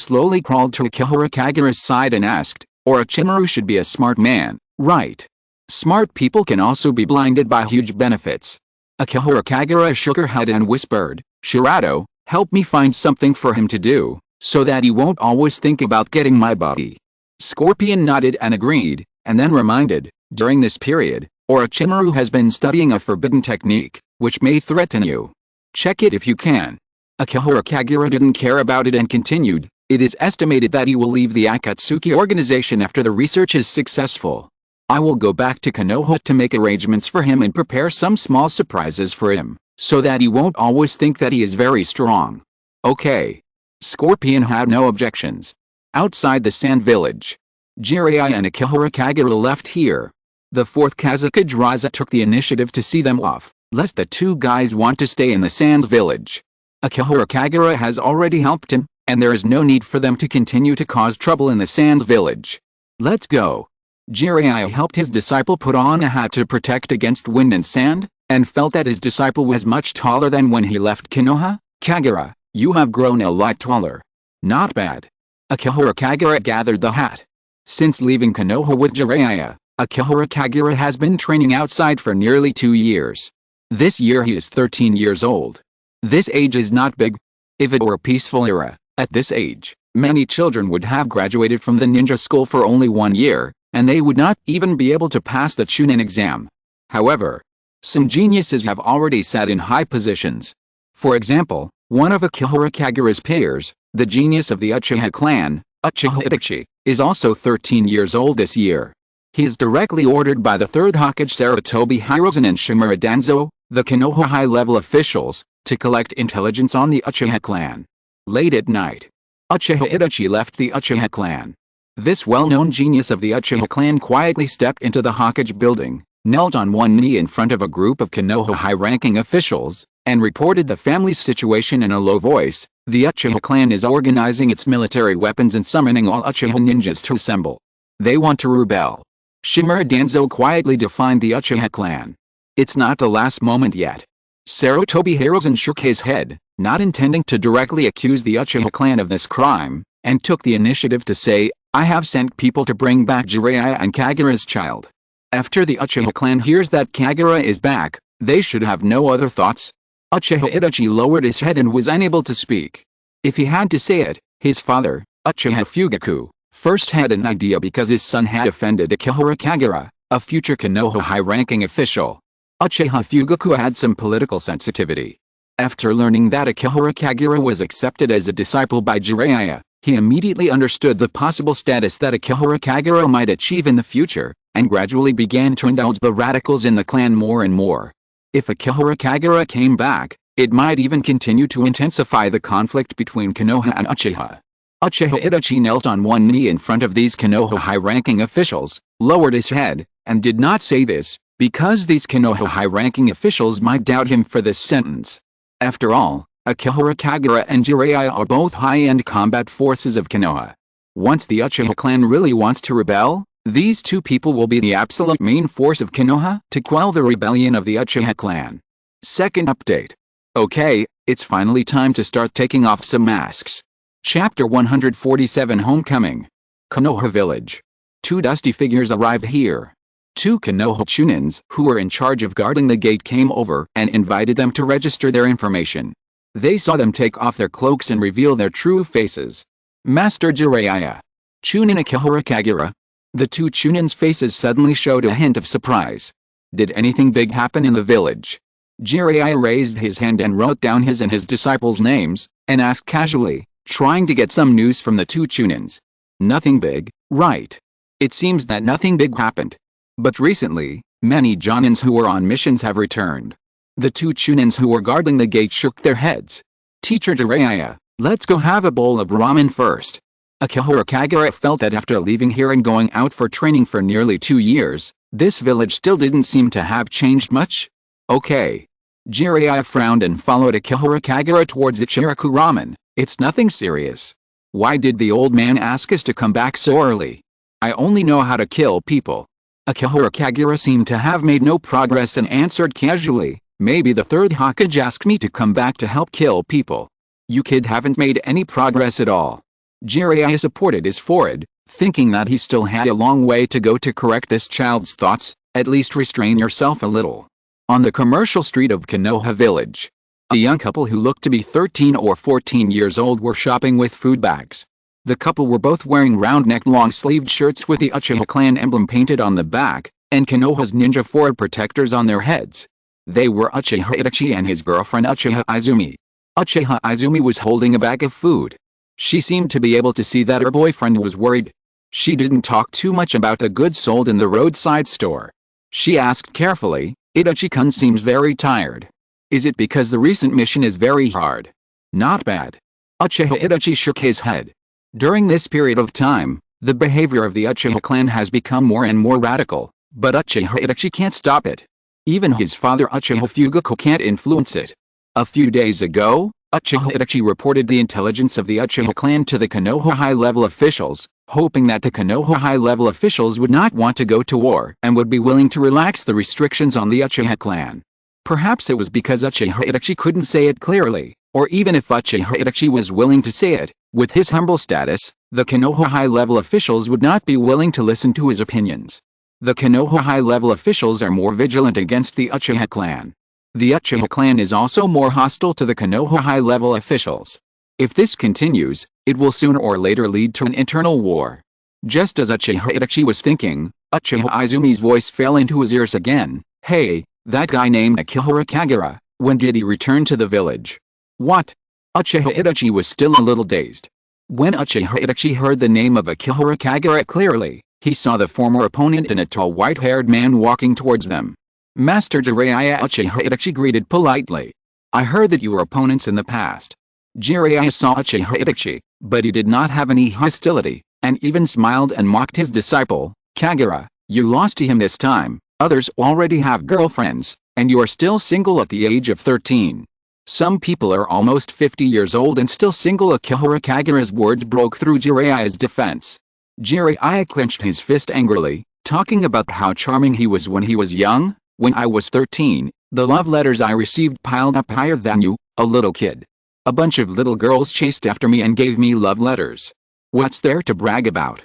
slowly crawled to Akihara Kagura's side and asked, Orochimaru should be a smart man, right? Smart people can also be blinded by huge benefits. Akihara Kagura shook her head and whispered, Shirato, help me find something for him to do, so that he won't always think about getting my body. Scorpion nodded and agreed, and then reminded, during this period, Orochimaru has been studying a forbidden technique, which may threaten you. Check it if you can. Akihara Kagura didn't care about it and continued, it is estimated that he will leave the Akatsuki organization after the research is successful. I will go back to Konoha to make arrangements for him and prepare some small surprises for him, so that he won't always think that he is very strong. Okay. Scorpion had no objections. Outside the sand village, Jiraiya and Akihara Kagura left here. The 4th Kazekage took the initiative to see them off, lest the 2 guys want to stay in the sand village. Akihara Kagura has already helped him, and there is no need for them to continue to cause trouble in the sand village. Let's go. Jiraiya helped his disciple put on a hat to protect against wind and sand, and felt that his disciple was much taller than when he left Konoha. Kagura, you have grown a lot taller. Not bad. Akihara Kagura gathered the hat. Since leaving Konoha with Jiraiya, Akihara Kagura has been training outside for nearly 2 years. This year he is 13 years old. This age is not big. If it were a peaceful era, at this age, many children would have graduated from the ninja school for only 1 year, and they would not even be able to pass the Chunin exam. However, some geniuses have already sat in high positions. For example, one of Akihara Kagura's peers, the genius of the Uchiha clan, Uchiha Itachi, is also 13 years old this year. He is directly ordered by the 3rd Hokage Sarutobi Hiruzen and Shimura Danzo, the Konoha high-level officials, to collect intelligence on the Uchiha clan. Late at night, Uchiha Itachi left the Uchiha clan. This well-known genius of the Uchiha clan quietly stepped into the Hokage building, knelt on one knee in front of a group of Konoha high-ranking officials, and reported the family's situation in a low voice. The Uchiha clan is organizing its military weapons and summoning all Uchiha ninjas to assemble. They want to rebel. Shimura Danzo quietly defined the Uchiha clan. It's not the last moment yet. Sarutobi Hiruzen shook his head, not intending to directly accuse the Uchiha clan of this crime, and took the initiative to say, I have sent people to bring back Jiraiya and Kagura's child. After the Uchiha clan hears that Kagura is back, they should have no other thoughts. Uchiha Itachi lowered his head and was unable to speak. If he had to say it, his father, Uchiha Fugaku, first had an idea because his son had offended Akihara Kagura, a future Konoha high-ranking official. Uchiha Fugaku had some political sensitivity. After learning that Akihara Kagura was accepted as a disciple by Jiraiya, he immediately understood the possible status that Akihara Kagura might achieve in the future, and gradually began to indulge the radicals in the clan more and more. If Akihara Kagura came back, it might even continue to intensify the conflict between Konoha and Uchiha. Uchiha Itachi knelt on one knee in front of these Konoha high-ranking officials, lowered his head, and did not say this, because these Konoha high-ranking officials might doubt him for this sentence. After all, Akihara Kagura and Jiraiya are both high-end combat forces of Konoha. Once the Uchiha clan really wants to rebel, these two people will be the absolute main force of Konoha to quell the rebellion of the Uchiha clan. Second update. Okay, it's finally time to start taking off some masks. Chapter 147 Homecoming. Konoha Village. Two dusty figures arrived here. Two Konoha Chunins who were in charge of guarding the gate came over and invited them to register their information. They saw them take off their cloaks and reveal their true faces. Master Jiraiya. Chunin Akihara Kagura. The two Chunins' faces suddenly showed a hint of surprise. Did anything big happen in the village? Jiraiya raised his hand and wrote down his and his disciples' names, and asked casually, trying to get some news from the two Chunins. Nothing big, right? It seems that nothing big happened. But recently, many Jonins who were on missions have returned. The two Chunins who were guarding the gate shook their heads. Teacher Jiraiya, let's go have a bowl of ramen first. Akihara Kagura felt that after leaving here and going out for training for nearly 2 years, this village still didn't seem to have changed much. Okay. Jiraiya frowned and followed Akihara Kagura towards Ichiraku Ramen. It's nothing serious. Why did the old man ask us to come back so early? I only know how to kill people. Akihara Kagura seemed to have made no progress and answered casually, maybe the third Hokage asked me to come back to help kill people. You kid haven't made any progress at all. Jiraiya supported his forehead, thinking that he still had a long way to go to correct this child's thoughts. At least restrain yourself a little. On the commercial street of Konoha Village, a young couple who looked to be 13 or 14 years old were shopping with food bags. The couple were both wearing round-necked long-sleeved shirts with the Uchiha clan emblem painted on the back, and Konoha's ninja sword protectors on their heads. They were Uchiha Itachi and his girlfriend Uchiha Izumi. Uchiha Izumi was holding a bag of food. She seemed to be able to see that her boyfriend was worried. She didn't talk too much about the goods sold in the roadside store. She asked carefully, Itachi-kun seems very tired. Is it because the recent mission is very hard? Not bad. Uchiha Itachi shook his head. During this period of time, the behavior of the Uchiha clan has become more and more radical, but Uchiha Itachi can't stop it. Even his father Uchiha Fugaku can't influence it. A few days ago, Uchiha Itachi reported the intelligence of the Uchiha clan to the Konoha high-level officials, hoping that the Konoha high-level officials would not want to go to war and would be willing to relax the restrictions on the Uchiha clan. Perhaps it was because Uchiha Itachi couldn't say it clearly, or even if Uchiha Itachi was willing to say it, with his humble status, the Konoha high-level officials would not be willing to listen to his opinions. The Konoha high-level officials are more vigilant against the Uchiha clan. The Uchiha clan is also more hostile to the Konoha high-level officials. If this continues, it will sooner or later lead to an internal war. Just as Uchiha Itachi was thinking, Uchiha Izumi's voice fell into his ears again. Hey, that guy named Akihara Kagura, when did he return to the village? What? Uchiha Itachi was still a little dazed. When Uchiha Itachi heard the name of Akihara Kagura clearly, he saw the former opponent and a tall white-haired man walking towards them. Master Jiraiya, Uchiha Itachi greeted politely. I heard that you were opponents in the past. Jiraiya saw Uchiha Itachi, but he did not have any hostility, and even smiled and mocked his disciple. Kagura, you lost to him this time. Others already have girlfriends, and you are still single at the age of 13. Some people are almost 50 years old and still single. Akihara Kagura's words broke through Jiraiya's defense. Jiraiya clenched his fist angrily, talking about how charming he was when he was young. When I was 13, the love letters I received piled up higher than you, a little kid. A bunch of little girls chased after me and gave me love letters. What's there to brag about?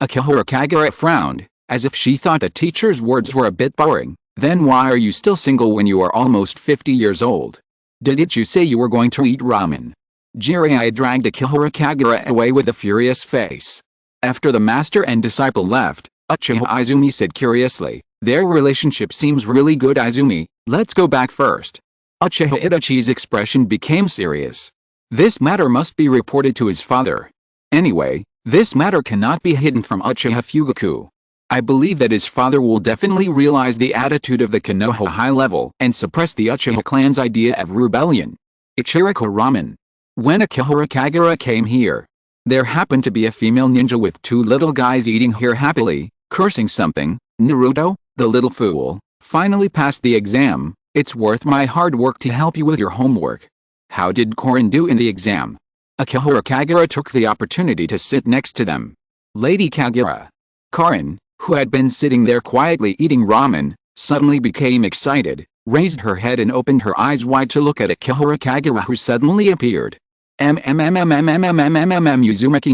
Akihara Kagura frowned, as if she thought the teacher's words were a bit boring. Then why are you still single when you are almost 50 years old? Didn't you say you were going to eat ramen? Jiraiya dragged Akihara Kagura away with a furious face. After the master and disciple left, Uchiha Izumi said curiously, "Their relationship seems really good, Izumi. Let's go back first." Uchiha Itachi's expression became serious. This matter must be reported to his father. Anyway, this matter cannot be hidden from Uchiha Fugaku. I believe that his father will definitely realize the attitude of the Konoha high level and suppress the Uchiha clan's idea of rebellion. Ichiriko Ramen. When Akihara Kagura came here, there happened to be a female ninja with two little guys eating here happily, cursing something. Naruto, the little fool, finally passed the exam. It's worth my hard work to help you with your homework. How did Korin do in the exam? Akihara Kagura took the opportunity to sit next to them. Lady Kagura. Korin, who had been sitting there quietly eating ramen, suddenly became excited, raised her head and opened her eyes wide to look at Akihara Kagura, who suddenly appeared. Uzumaki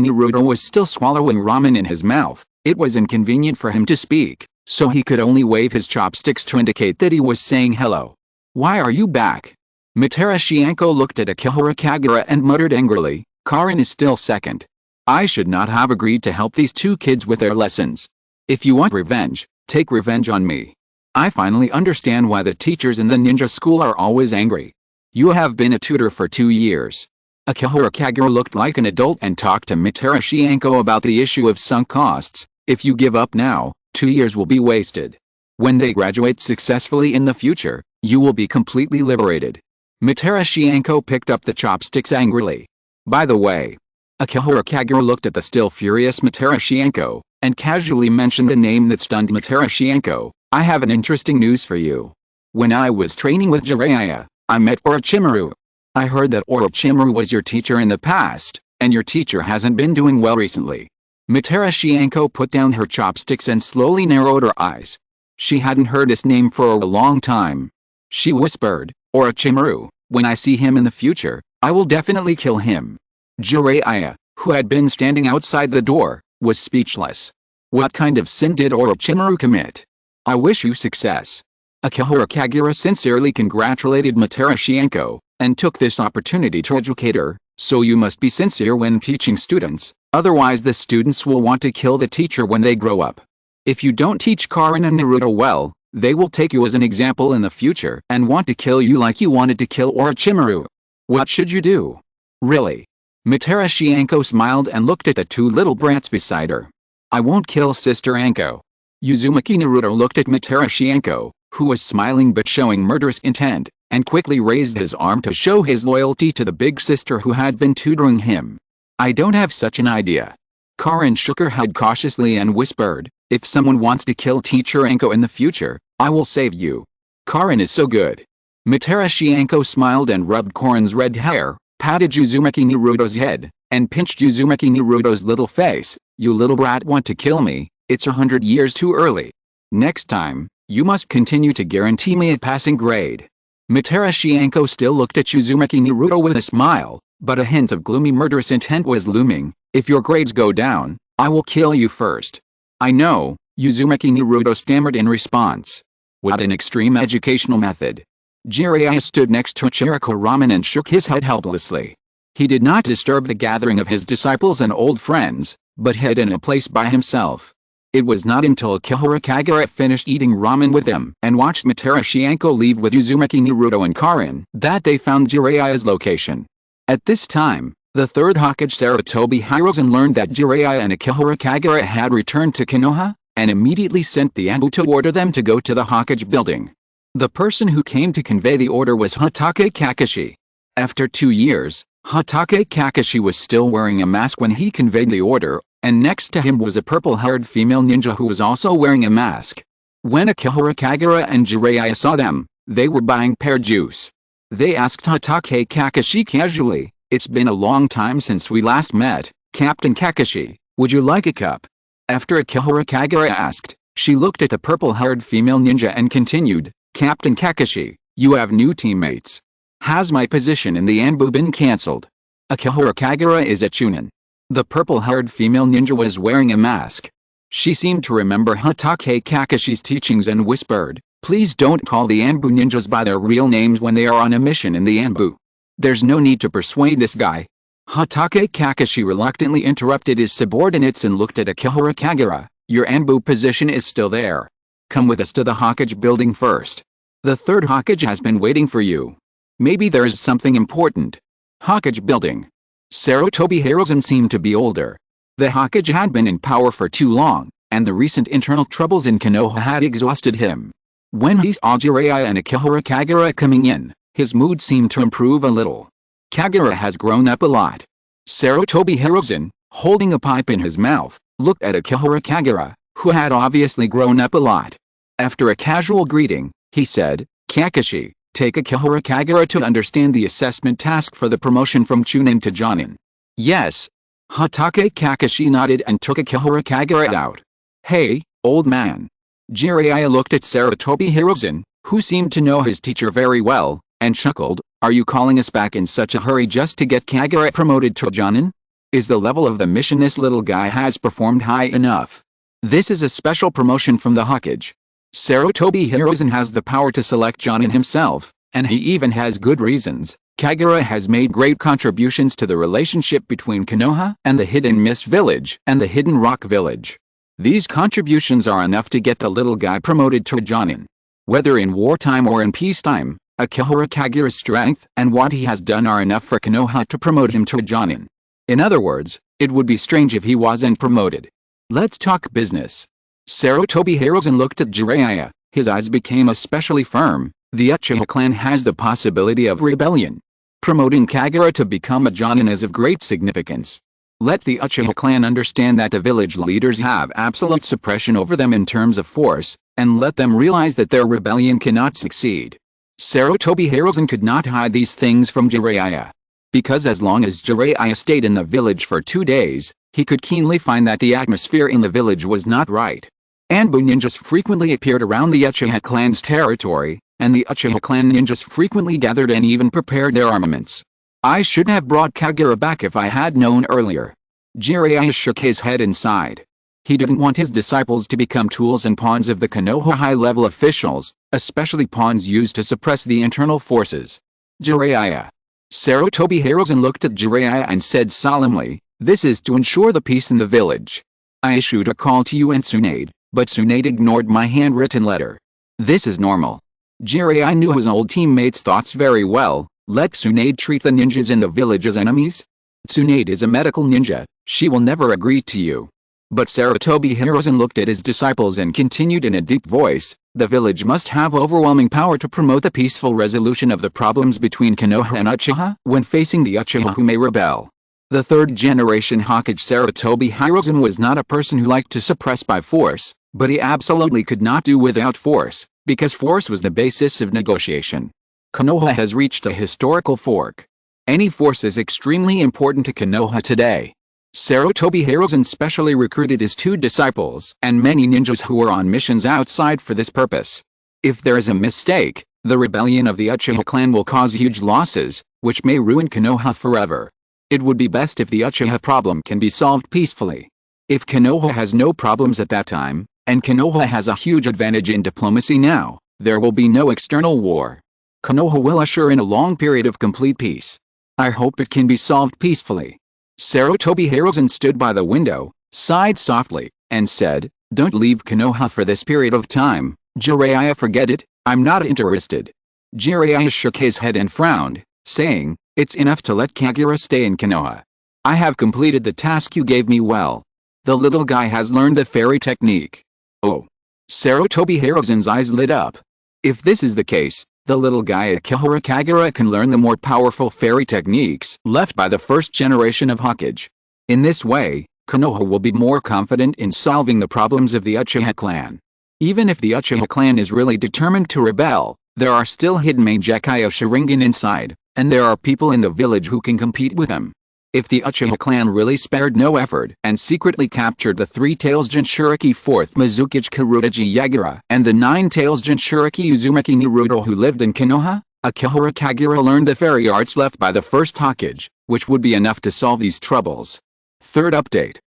Naruto was still swallowing ramen in his mouth. It was inconvenient for him to speak, so he could only wave his chopsticks to indicate that he was saying hello. Why are you back? Madara Shianko looked at Akihara Kagura and muttered angrily, Korin is still second. I should not have agreed to help these two kids with their lessons. If you want revenge, take revenge on me. I finally understand why the teachers in the ninja school are always angry. You have been a tutor for 2 years. Akihara Kagura looked like an adult and talked to Madara Shianko about the issue of sunk costs. If you give up now, 2 years will be wasted. When they graduate successfully in the future, you will be completely liberated. Madara Shianko picked up the chopsticks angrily. By the way, Akihara Kagura looked at the still furious Madara Shianko, and casually mentioned a name that stunned Madara Shianko. I have an interesting news for you. When I was training with Jiraiya, I met Orochimaru. I heard that Orochimaru was your teacher in the past, and your teacher hasn't been doing well recently. Madara Shianko put down her chopsticks and slowly narrowed her eyes. She hadn't heard this name for a long time. She whispered, Orochimaru, when I see him in the future, I will definitely kill him. Jiraiya, who had been standing outside the door, was speechless. What kind of sin did Orochimaru commit? I wish you success. Akihara Kagura sincerely congratulated Madara Shianko, and took this opportunity to educate her. So you must be sincere when teaching students, otherwise the students will want to kill the teacher when they grow up. If you don't teach Korin and Naruto well, they will take you as an example in the future and want to kill you like you wanted to kill Orochimaru. What should you do? Really? Madara Shianko smiled and looked at the two little brats beside her. I won't kill Sister Anko. Uzumaki Naruto looked at Madara Shianko, who was smiling but showing murderous intent, and quickly raised his arm to show his loyalty to the big sister who had been tutoring him. I don't have such an idea. Korin shook her head cautiously and whispered, if someone wants to kill Teacher Anko in the future, I will save you. Korin is so good. Madara Shianko smiled and rubbed Korin's red hair, patted Uzumaki Naruto's head, and pinched Uzumaki Naruto's little face. You little brat want to kill me, it's 100 years too early. Next time, you must continue to guarantee me a passing grade. Madara Shianko still looked at Uzumaki Naruto with a smile, but a hint of gloomy murderous intent was looming. If your grades go down, I will kill you first. I know, Uzumaki Naruto stammered in response. What an extreme educational method. Jiraiya stood next to Ichiriko Ramen and shook his head helplessly. He did not disturb the gathering of his disciples and old friends, but hid in a place by himself. It was not until Akihara Kagura finished eating ramen with them and watched Madara Shianko leave with Uzumaki Naruto and Korin that they found Jiraiya's location. At this time, the third Hokage Sarutobi Hiruzen learned that Jiraiya and Akihara Kagura had returned to Konoha, and immediately sent the Anbu to order them to go to the Hokage building. The person who came to convey the order was Hatake Kakashi. After 2 years, Hatake Kakashi was still wearing a mask when he conveyed the order, and next to him was a purple-haired female ninja who was also wearing a mask. When Akihara Kagura and Jiraiya saw them, they were buying pear juice. They asked Hatake Kakashi casually, it's been a long time since we last met, Captain Kakashi, would you like a cup? After Akihara Kagura asked, she looked at the purple-haired female ninja and continued, Captain Kakashi, you have new teammates. Has my position in the Anbu been cancelled? Akihara Kagura is a chunin. The purple-haired female ninja was wearing a mask, She seemed to remember Hatake Kakashi's teachings and whispered, "Please don't call the Anbu ninjas by their real names when they are on a mission in the Anbu. There's no need to persuade this guy." Hatake Kakashi reluctantly interrupted his subordinates and looked at Akihara Kagura. "Your Anbu position is still there. Come with us to the Hokage building first. The third Hokage has been waiting for you. Maybe there's something important." Hokage building. Sarutobi Hiruzen seemed to be older. The Hokage had been in power for too long, and the recent internal troubles in Konoha had exhausted him. When he saw Jiraiya and Akihara Kagura coming in, his mood seemed to improve a little. Kagura has grown up a lot. Sarutobi Hiruzen, holding a pipe in his mouth, looked at Akihara Kagura, who had obviously grown up a lot. After a casual greeting, he said, "Kakashi, take Akihara Kagura to understand the assessment task for the promotion from Chunin to Jonin." "Yes." Hatake Kakashi nodded and took Akihara Kagura out. "Hey, old man." Jiraiya looked at Sarutobi Hiruzen, who seemed to know his teacher very well, and chuckled, "Are you calling us back in such a hurry just to get Kagura promoted to Jonin? Is the level of the mission this little guy has performed high enough? This is a special promotion from the Hokage. Sarutobi Hiruzen has the power to select Jonin himself, and he even has good reasons. Kagura has made great contributions to the relationship between Konoha and the Hidden Mist Village and the Hidden Rock Village. These contributions are enough to get the little guy promoted to Jonin. Whether in wartime or in peacetime, Akihara Kagura's strength and what he has done are enough for Konoha to promote him to Jonin. In other words, it would be strange if he wasn't promoted. Let's talk business." Sarutobi Hiruzen looked at Jiraiya. His eyes became especially firm. "The Uchiha clan has the possibility of rebellion. Promoting Kagura to become a Jonin is of great significance. Let the Uchiha clan understand that the village leaders have absolute suppression over them in terms of force, and let them realize that their rebellion cannot succeed." Sarutobi Hiruzen could not hide these things from Jiraiya. Because as long as Jiraiya stayed in the village for 2 days, he could keenly find that the atmosphere in the village was not right. Anbu ninjas frequently appeared around the Uchiha clan's territory, and the Uchiha clan ninjas frequently gathered and even prepared their armaments. "I should have brought Kagura back if I had known earlier." Jiraiya shook his head and sighed. He didn't want his disciples to become tools and pawns of the Konoha high-level officials, especially pawns used to suppress the internal forces. "Jiraiya." Sarutobi Hiruzen looked at Jiraiya and said solemnly, "This is to ensure the peace in the village. I issued a call to you and Tsunade, but Tsunade ignored my handwritten letter. This is normal." Jiraiya knew his old teammates' thoughts very well. Let Tsunade treat the ninjas in the village as enemies? Tsunade is a medical ninja, she will never agree to you. But Sarutobi Hiruzen looked at his disciples and continued in a deep voice, "The village must have overwhelming power to promote the peaceful resolution of the problems between Konoha and Uchiha when facing the Uchiha who may rebel." The third-generation Hokage Sarutobi Hiruzen was not a person who liked to suppress by force, but he absolutely could not do without force, because force was the basis of negotiation. Konoha has reached a historical fork. Any force is extremely important to Konoha today. Sarutobi Hiruzen specially recruited his 2 disciples and many ninjas who were on missions outside for this purpose. If there is a mistake, the rebellion of the Uchiha clan will cause huge losses, which may ruin Konoha forever. It would be best if the Uchiha problem can be solved peacefully. If Konoha has no problems at that time, and Konoha has a huge advantage in diplomacy now, there will be no external war. Konoha will usher in a long period of complete peace. I hope it can be solved peacefully. Sarutobi Hiruzen stood by the window, sighed softly, and said, "Don't leave Konoha for this period of time, Jiraiya, forget it, I'm not interested." Jiraiya shook his head and frowned, saying, "It's enough to let Kagura stay in Konoha. I have completed the task you gave me well. The little guy has learned the fairy technique." "Oh." Sarutobi Hiruzen's eyes lit up. If this is the case, the little guy Akihara Kagura can learn the more powerful fairy techniques left by the first generation of Hokage. In this way, Konoha will be more confident in solving the problems of the Uchiha clan. Even if the Uchiha clan is really determined to rebel, there are still hidden Mangekyou Sharingan inside, and there are people in the village who can compete with them. If the Uchiha clan really spared no effort and secretly captured the 3 Tails Jinchuriki 4th Mizukichi Kurutaji Yagura and the 9 Tails Jinchuriki Uzumaki Naruto who lived in Konoha, Akihara Kagura learned the fairy arts left by the first Hokage, which would be enough to solve these troubles. Third update.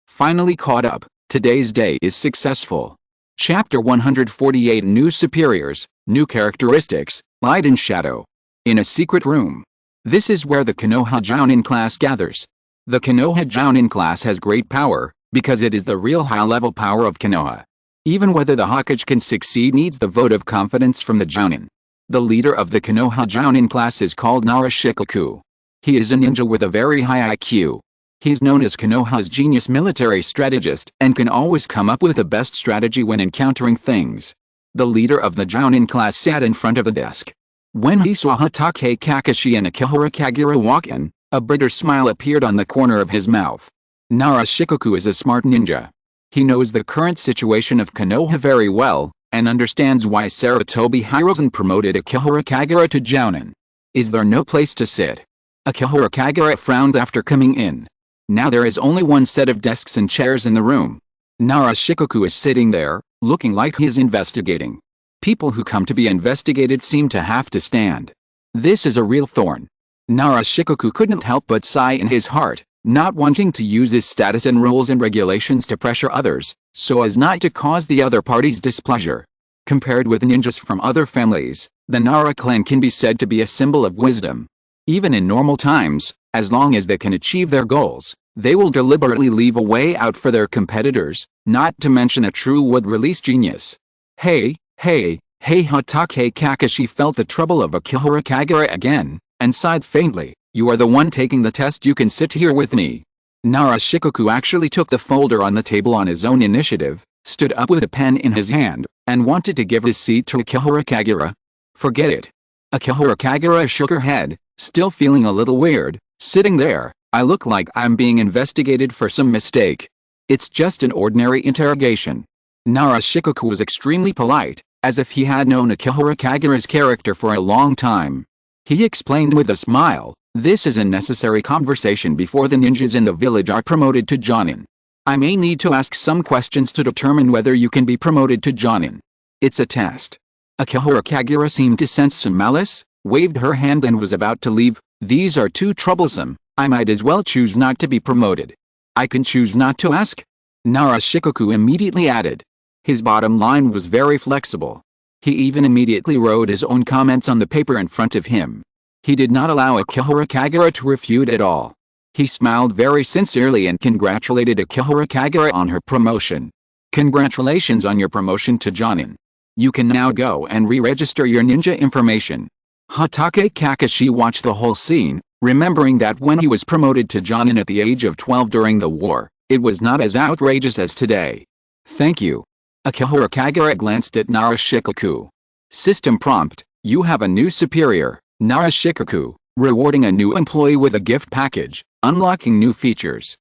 Finally caught up. Today's day is successful. Chapter 148 New Superiors, New Characteristics, Light and Shadow. In a secret room. This is where the Konoha Jounin class gathers. The Konoha Jounin class has great power, because it is the real high-level power of Konoha. Even whether the Hokage can succeed needs the vote of confidence from the Jounin. The leader of the Konoha Jounin class is called Naruto. He is a ninja with a very high IQ. He's known as Konoha's genius military strategist and can always come up with the best strategy when encountering things. The leader of the Jounin class sat in front of the desk. When he saw Hatake Kakashi and Akihara Kagura walk in, a bitter smile appeared on the corner of his mouth. Naruto is a smart ninja. He knows the current situation of Konoha very well, and understands why Sarutobi Hiruzen promoted Akihara Kagura to Jounin. Is there no place to sit? Akihara Kagura frowned after coming in. Now there is only one set of desks and chairs in the room. Naruto is sitting there, looking like he's investigating. People who come to be investigated seem to have to stand. This is a real thorn. Naruto couldn't help but sigh in his heart, not wanting to use his status and rules and regulations to pressure others, so as not to cause the other party's displeasure. Compared with ninjas from other families, the Nara clan can be said to be a symbol of wisdom. Even in normal times, as long as they can achieve their goals, they will deliberately leave a way out for their competitors, not to mention a true wood-release genius. Hey, Hatake Kakashi felt the trouble of Akihara Kagura again, and sighed faintly. You are the one taking the test, you can sit here with me. Naruto actually took the folder on the table on his own initiative, stood up with a pen in his hand, and wanted to give his seat to Akihara Kagura. Forget it. Akihara Kagura shook her head, still feeling a little weird. Sitting there, I look like I'm being investigated for some mistake. It's just an ordinary interrogation. Naruto was extremely polite, as if he had known Akihara Kagura's character for a long time. He explained with a smile, this is a necessary conversation before the ninjas in the village are promoted to Jounin. I may need to ask some questions to determine whether you can be promoted to Jounin. It's a test. Akihara Kagura seemed to sense some malice, waved her hand and was about to leave. These are too troublesome, I might as well choose not to be promoted. I can choose not to ask? Naruto immediately added. His bottom line was very flexible. He even immediately wrote his own comments on the paper in front of him. He did not allow Akihara Kagura to refute at all. He smiled very sincerely and congratulated Akihara Kagura on her promotion. Congratulations on your promotion to Jounin. You can now go and re-register your ninja information. Hatake Kakashi watched the whole scene, remembering that when he was promoted to Jounin at the age of 12 during the war, it was not as outrageous as today. Thank you. Akihara Kagura glanced at Naruto. System prompt, you have a new superior, Naruto, rewarding a new employee with a gift package, unlocking new features.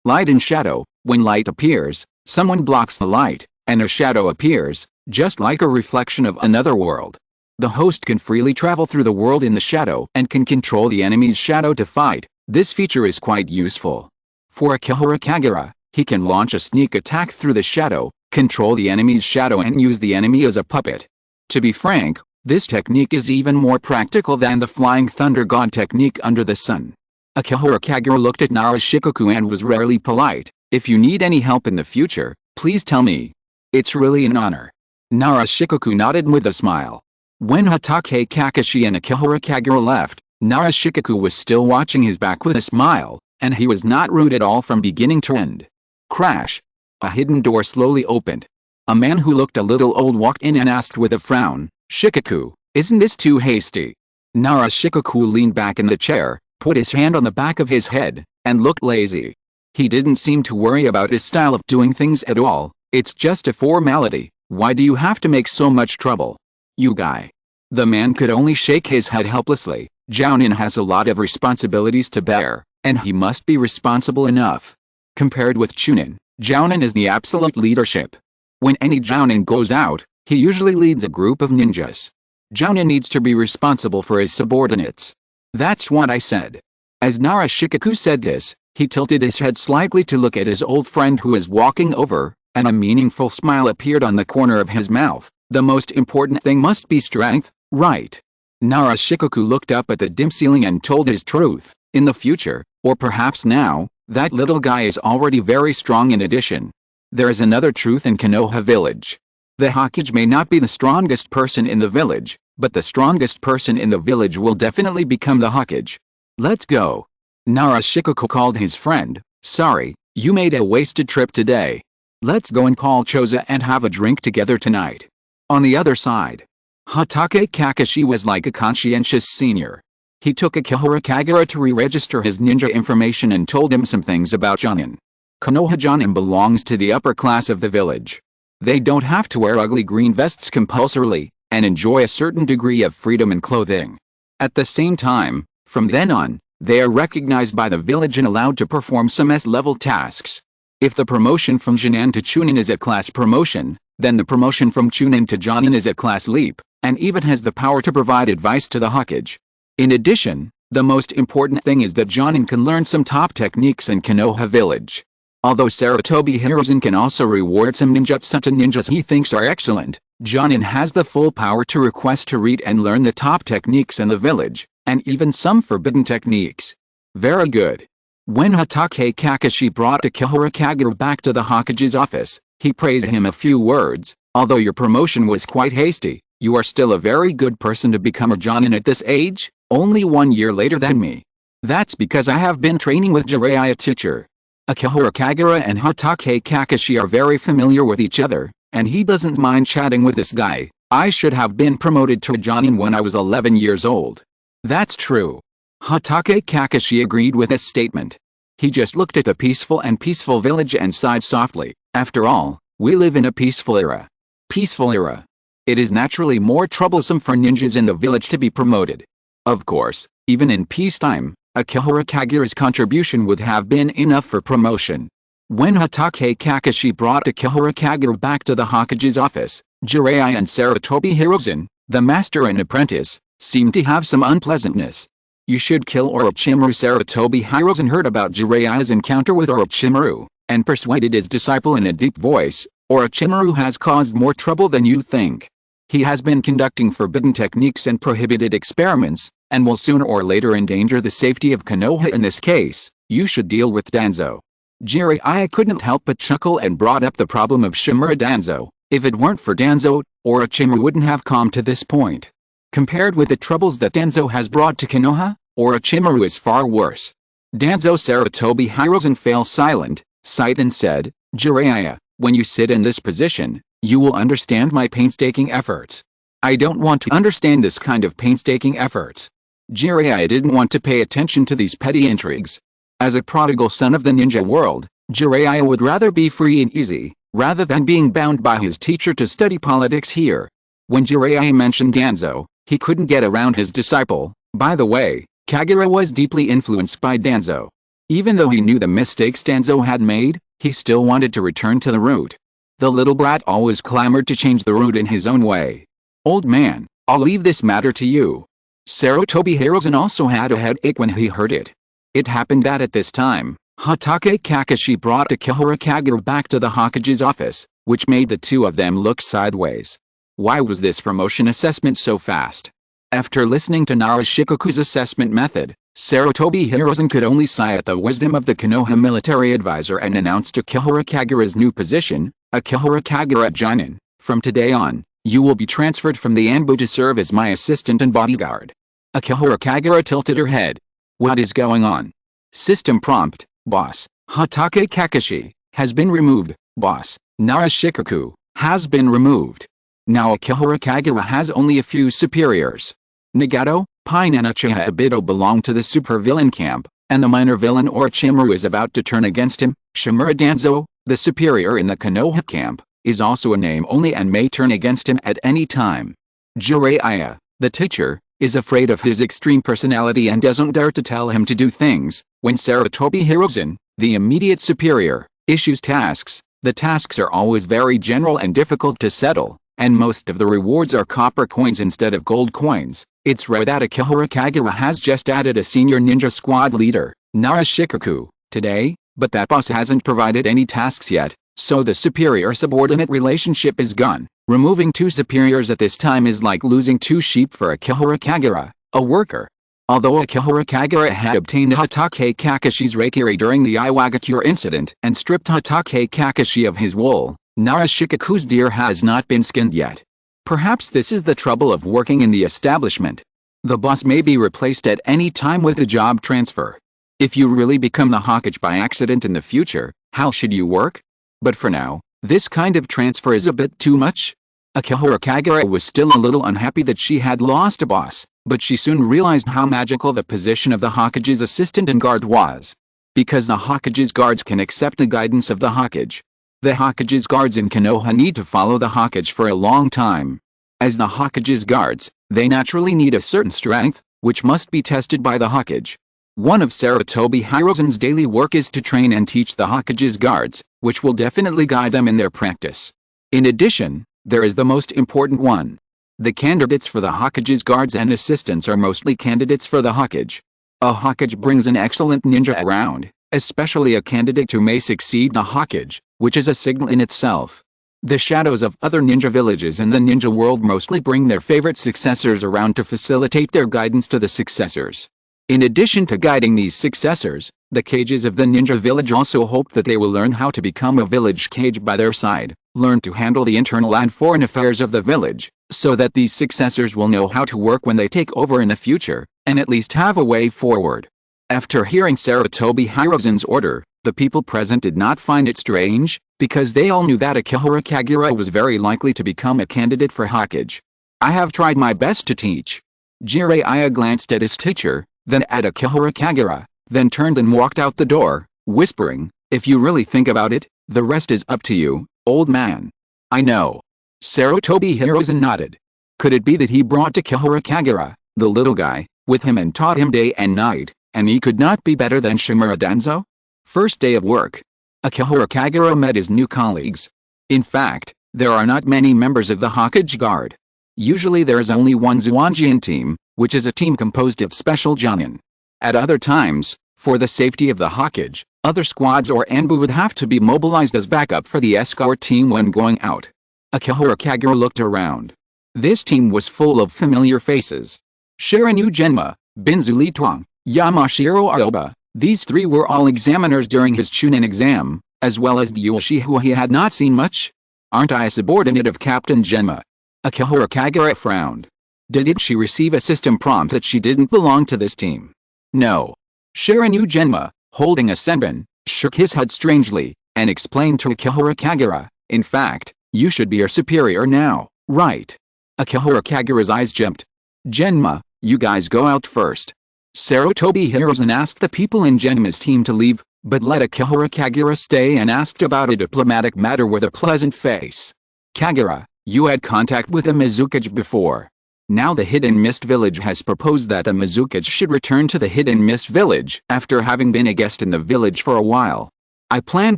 Light and shadow, when light appears, someone blocks the light, and a shadow appears, just like a reflection of another world. The host can freely travel through the world in the shadow and can control the enemy's shadow to fight. This feature is quite useful. For Akihara Kagura, he can launch a sneak attack through the shadow, control the enemy's shadow and use the enemy as a puppet. To be frank, this technique is even more practical than the Flying Thunder God technique under the sun. Akihara Kagura looked at Naruto and was rarely polite. If you need any help in the future, please tell me. It's really an honor. Naruto nodded with a smile. When Hatake Kakashi and Akihara Kagura left, Naruto was still watching his back with a smile, and he was not rude at all from beginning to end. Crash. A hidden door slowly opened. A man who looked a little old walked in and asked with a frown, Shikaku, isn't this too hasty? Naruto leaned back in the chair, put his hand on the back of his head, and looked lazy. He didn't seem to worry about his style of doing things at all. It's just a formality. Why do you have to make so much trouble? You guy. The man could only shake his head helplessly. Jounin has a lot of responsibilities to bear, and he must be responsible enough. Compared with Chunin, Jounin is the absolute leadership. When any Jounin goes out, he usually leads a group of ninjas. Jounin needs to be responsible for his subordinates. That's what I said. As Naruto said this, he tilted his head slightly to look at his old friend who was walking over, and a meaningful smile appeared on the corner of his mouth. The most important thing must be strength, right? Naruto looked up at the dim ceiling and told his truth. In the future, or perhaps now, that little guy is already very strong in addition. There is another truth in Konoha village. The Hokage may not be the strongest person in the village, but the strongest person in the village will definitely become the Hokage. Let's go. Narashikoku called his friend. Sorry, you made a wasted trip today. Let's go and call Choza and have a drink together tonight. On the other side, Hatake Kakashi was like a conscientious senior. He took Akihara Kagura to re-register his ninja information and told him some things about Jonin. Konoha Jonin belongs to the upper class of the village. They don't have to wear ugly green vests compulsorily, and enjoy a certain degree of freedom in clothing. At the same time, from then on, they are recognized by the village and allowed to perform some S-level tasks. If the promotion from Jonin to Chunin is a class promotion, then the promotion from Chunin to Jonin is a class leap, and even has the power to provide advice to the Hokage. In addition, the most important thing is that Jonin can learn some top techniques in Konoha village. Although Sarutobi Hiruzen can also reward some ninjutsu to ninjas he thinks are excellent, Jonin has the full power to request to read and learn the top techniques in the village, and even some forbidden techniques. Very good. When Hatake Kakashi brought Akihara Kagura back to the Hokage's office, he praised him a few words. Although your promotion was quite hasty, you are still a very good person to become a Jonin at this age, only 1 year later than me. That's because I have been training with Jiraiya teacher. Akihara Kagura and Hatake Kakashi are very familiar with each other, and he doesn't mind chatting with this guy. I should have been promoted to a Jonin when I was 11 years old. That's true. Hatake Kakashi agreed with this statement. He just looked at the peaceful village and sighed softly. After all, we live in a peaceful era. Peaceful era. It is naturally more troublesome for ninjas in the village to be promoted. Of course, even in peacetime, Akihara Kagura's contribution would have been enough for promotion. When Hatake Kakashi brought Akihara Kagura back to the Hokage's office, Jiraiya and Sarutobi Hiruzen, the master and apprentice, seemed to have some unpleasantness. You should kill Orochimaru. Sarutobi Hiruzen heard about Jiraiya's encounter with Orochimaru, and persuaded his disciple in a deep voice, Orochimaru has caused more trouble than you think. He has been conducting forbidden techniques and prohibited experiments, and will sooner or later endanger the safety of Konoha. In this case, you should deal with Danzo. Jiraiya couldn't help but chuckle and brought up the problem of Shimura Danzo. If it weren't for Danzo, Orochimaru wouldn't have come to this point. Compared with the troubles that Danzo has brought to Konoha, Orochimaru is far worse. Danzo. Sarutobi Hiruzen fell silent, sighed and said, Jiraiya, when you sit in this position, you will understand my painstaking efforts. I don't want to understand this kind of painstaking efforts. Jiraiya didn't want to pay attention to these petty intrigues. As a prodigal son of the ninja world, Jiraiya would rather be free and easy, rather than being bound by his teacher to study politics here. When Jiraiya mentioned Danzo, he couldn't get around his disciple. By the way, Kagura was deeply influenced by Danzo. Even though he knew the mistakes Danzo had made, he still wanted to return to the root. The little brat always clamored to change the root in his own way. Old man, I'll leave this matter to you. Sarutobi Hiruzen also had a headache when he heard it. It happened that at this time, Hatake Kakashi brought Akihara Kagura back to the Hokage's office, which made the two of them look sideways. Why was this promotion assessment so fast? After listening to Narashikoku's assessment method, Sarutobi Hiruzen could only sigh at the wisdom of the Konoha military advisor and announced Akihara Kagura's new position, Akihara Kagura Jonin. From today on, you will be transferred from the Anbu to serve as my assistant and bodyguard. Akihara Kagura tilted her head. What is going on? System prompt, boss. Hatake Kakashi has been removed, boss. Narashikoku has been removed. Now Akihara Kagura has only a few superiors. Nagato, Pain and Obito belong to the supervillain camp, and the minor villain Orochimaru is about to turn against him. Shimura Danzo, the superior in the Konoha camp, is also a name only and may turn against him at any time. Jiraiya, the teacher, is afraid of his extreme personality and doesn't dare to tell him to do things. When Sarutobi Hiruzen, the immediate superior, issues tasks, the tasks are always very general and difficult to settle, and most of the rewards are copper coins instead of gold coins. It's rare that Akihara Kagura has just added a senior ninja squad leader, Narashikoku, today, but that boss hasn't provided any tasks yet, so the superior-subordinate relationship is gone. Removing two superiors at this time is like losing two sheep for Akihara Kagura, a worker. Although Akihara Kagura had obtained Hatake Kakashi's Reikiri during the Iwagakure incident and stripped Hatake Kakashi of his wool, Narashikaku's deer has not been skinned yet. Perhaps this is the trouble of working in the establishment. The boss may be replaced at any time with a job transfer. If you really become the Hokage by accident in the future, how should you work? But for now, this kind of transfer is a bit too much. Akihara Kagura was still a little unhappy that she had lost a boss, but she soon realized how magical the position of the Hokage's assistant and guard was. Because the Hokage's guards can accept the guidance of the Hokage. The Hokage's guards in Konoha need to follow the Hokage for a long time. As the Hokage's guards, they naturally need a certain strength, which must be tested by the Hokage. One of Sarutobi Hiruzen's daily work is to train and teach the Hokage's guards, which will definitely guide them in their practice. In addition, there is the most important one. The candidates for the Hokage's guards and assistants are mostly candidates for the Hokage. A Hokage brings an excellent ninja around, especially a candidate who may succeed the Hokage, which is a signal in itself. The shadows of other ninja villages in the ninja world mostly bring their favorite successors around to facilitate their guidance to the successors. In addition to guiding these successors, the Kages of the ninja village also hope that they will learn how to become a village Kage by their side, learn to handle the internal and foreign affairs of the village, so that these successors will know how to work when they take over in the future, and at least have a way forward. After hearing Sarutobi Hiruzen's order, the people present did not find it strange, because they all knew that Akihara Kagura was very likely to become a candidate for Hokage. I have tried my best to teach. Jiraiya glanced at his teacher, then at Akihara Kagura, then turned and walked out the door, whispering, "If you really think about it, the rest is up to you, old man." "I know." Sarutobi Hiruzen nodded. Could it be that he brought Akihara Kagura, the little guy, with him and taught him day and night, and he could not be better than Shimura Danzo? First day of work. Akihara Kagura met his new colleagues. In fact, there are not many members of the Hokage Guard. Usually there is only one Zuanjian team, which is a team composed of special Jonin. At other times, for the safety of the Hokage, other squads or Anbu would have to be mobilized as backup for the escort team when going out. Akihara Kagura looked around. This team was full of familiar faces. Shirinu Genma, Binzu Lituang, Yamashiro Aoba, these three were all examiners during his Chunin exam, as well as Ryushi who he had not seen much. "Aren't I a subordinate of Captain Genma?" Akihara Kagura frowned. Did she receive a system prompt that she didn't belong to this team? No. Shirinu Genma, holding a senbon, shook his head strangely, and explained to Akihara Kagura, "In fact, you should be your superior now, right?" Akihara Kagura's eyes jumped. "Genma, you guys go out first." Sarutobi Hiruzen asked the people in Genma's team to leave, but let Akihara Kagura stay and asked about a diplomatic matter with a pleasant face. "Kagura, you had contact with the Mizukage before. Now the Hidden Mist Village has proposed that the Mizukage should return to the Hidden Mist Village after having been a guest in the village for a while. I plan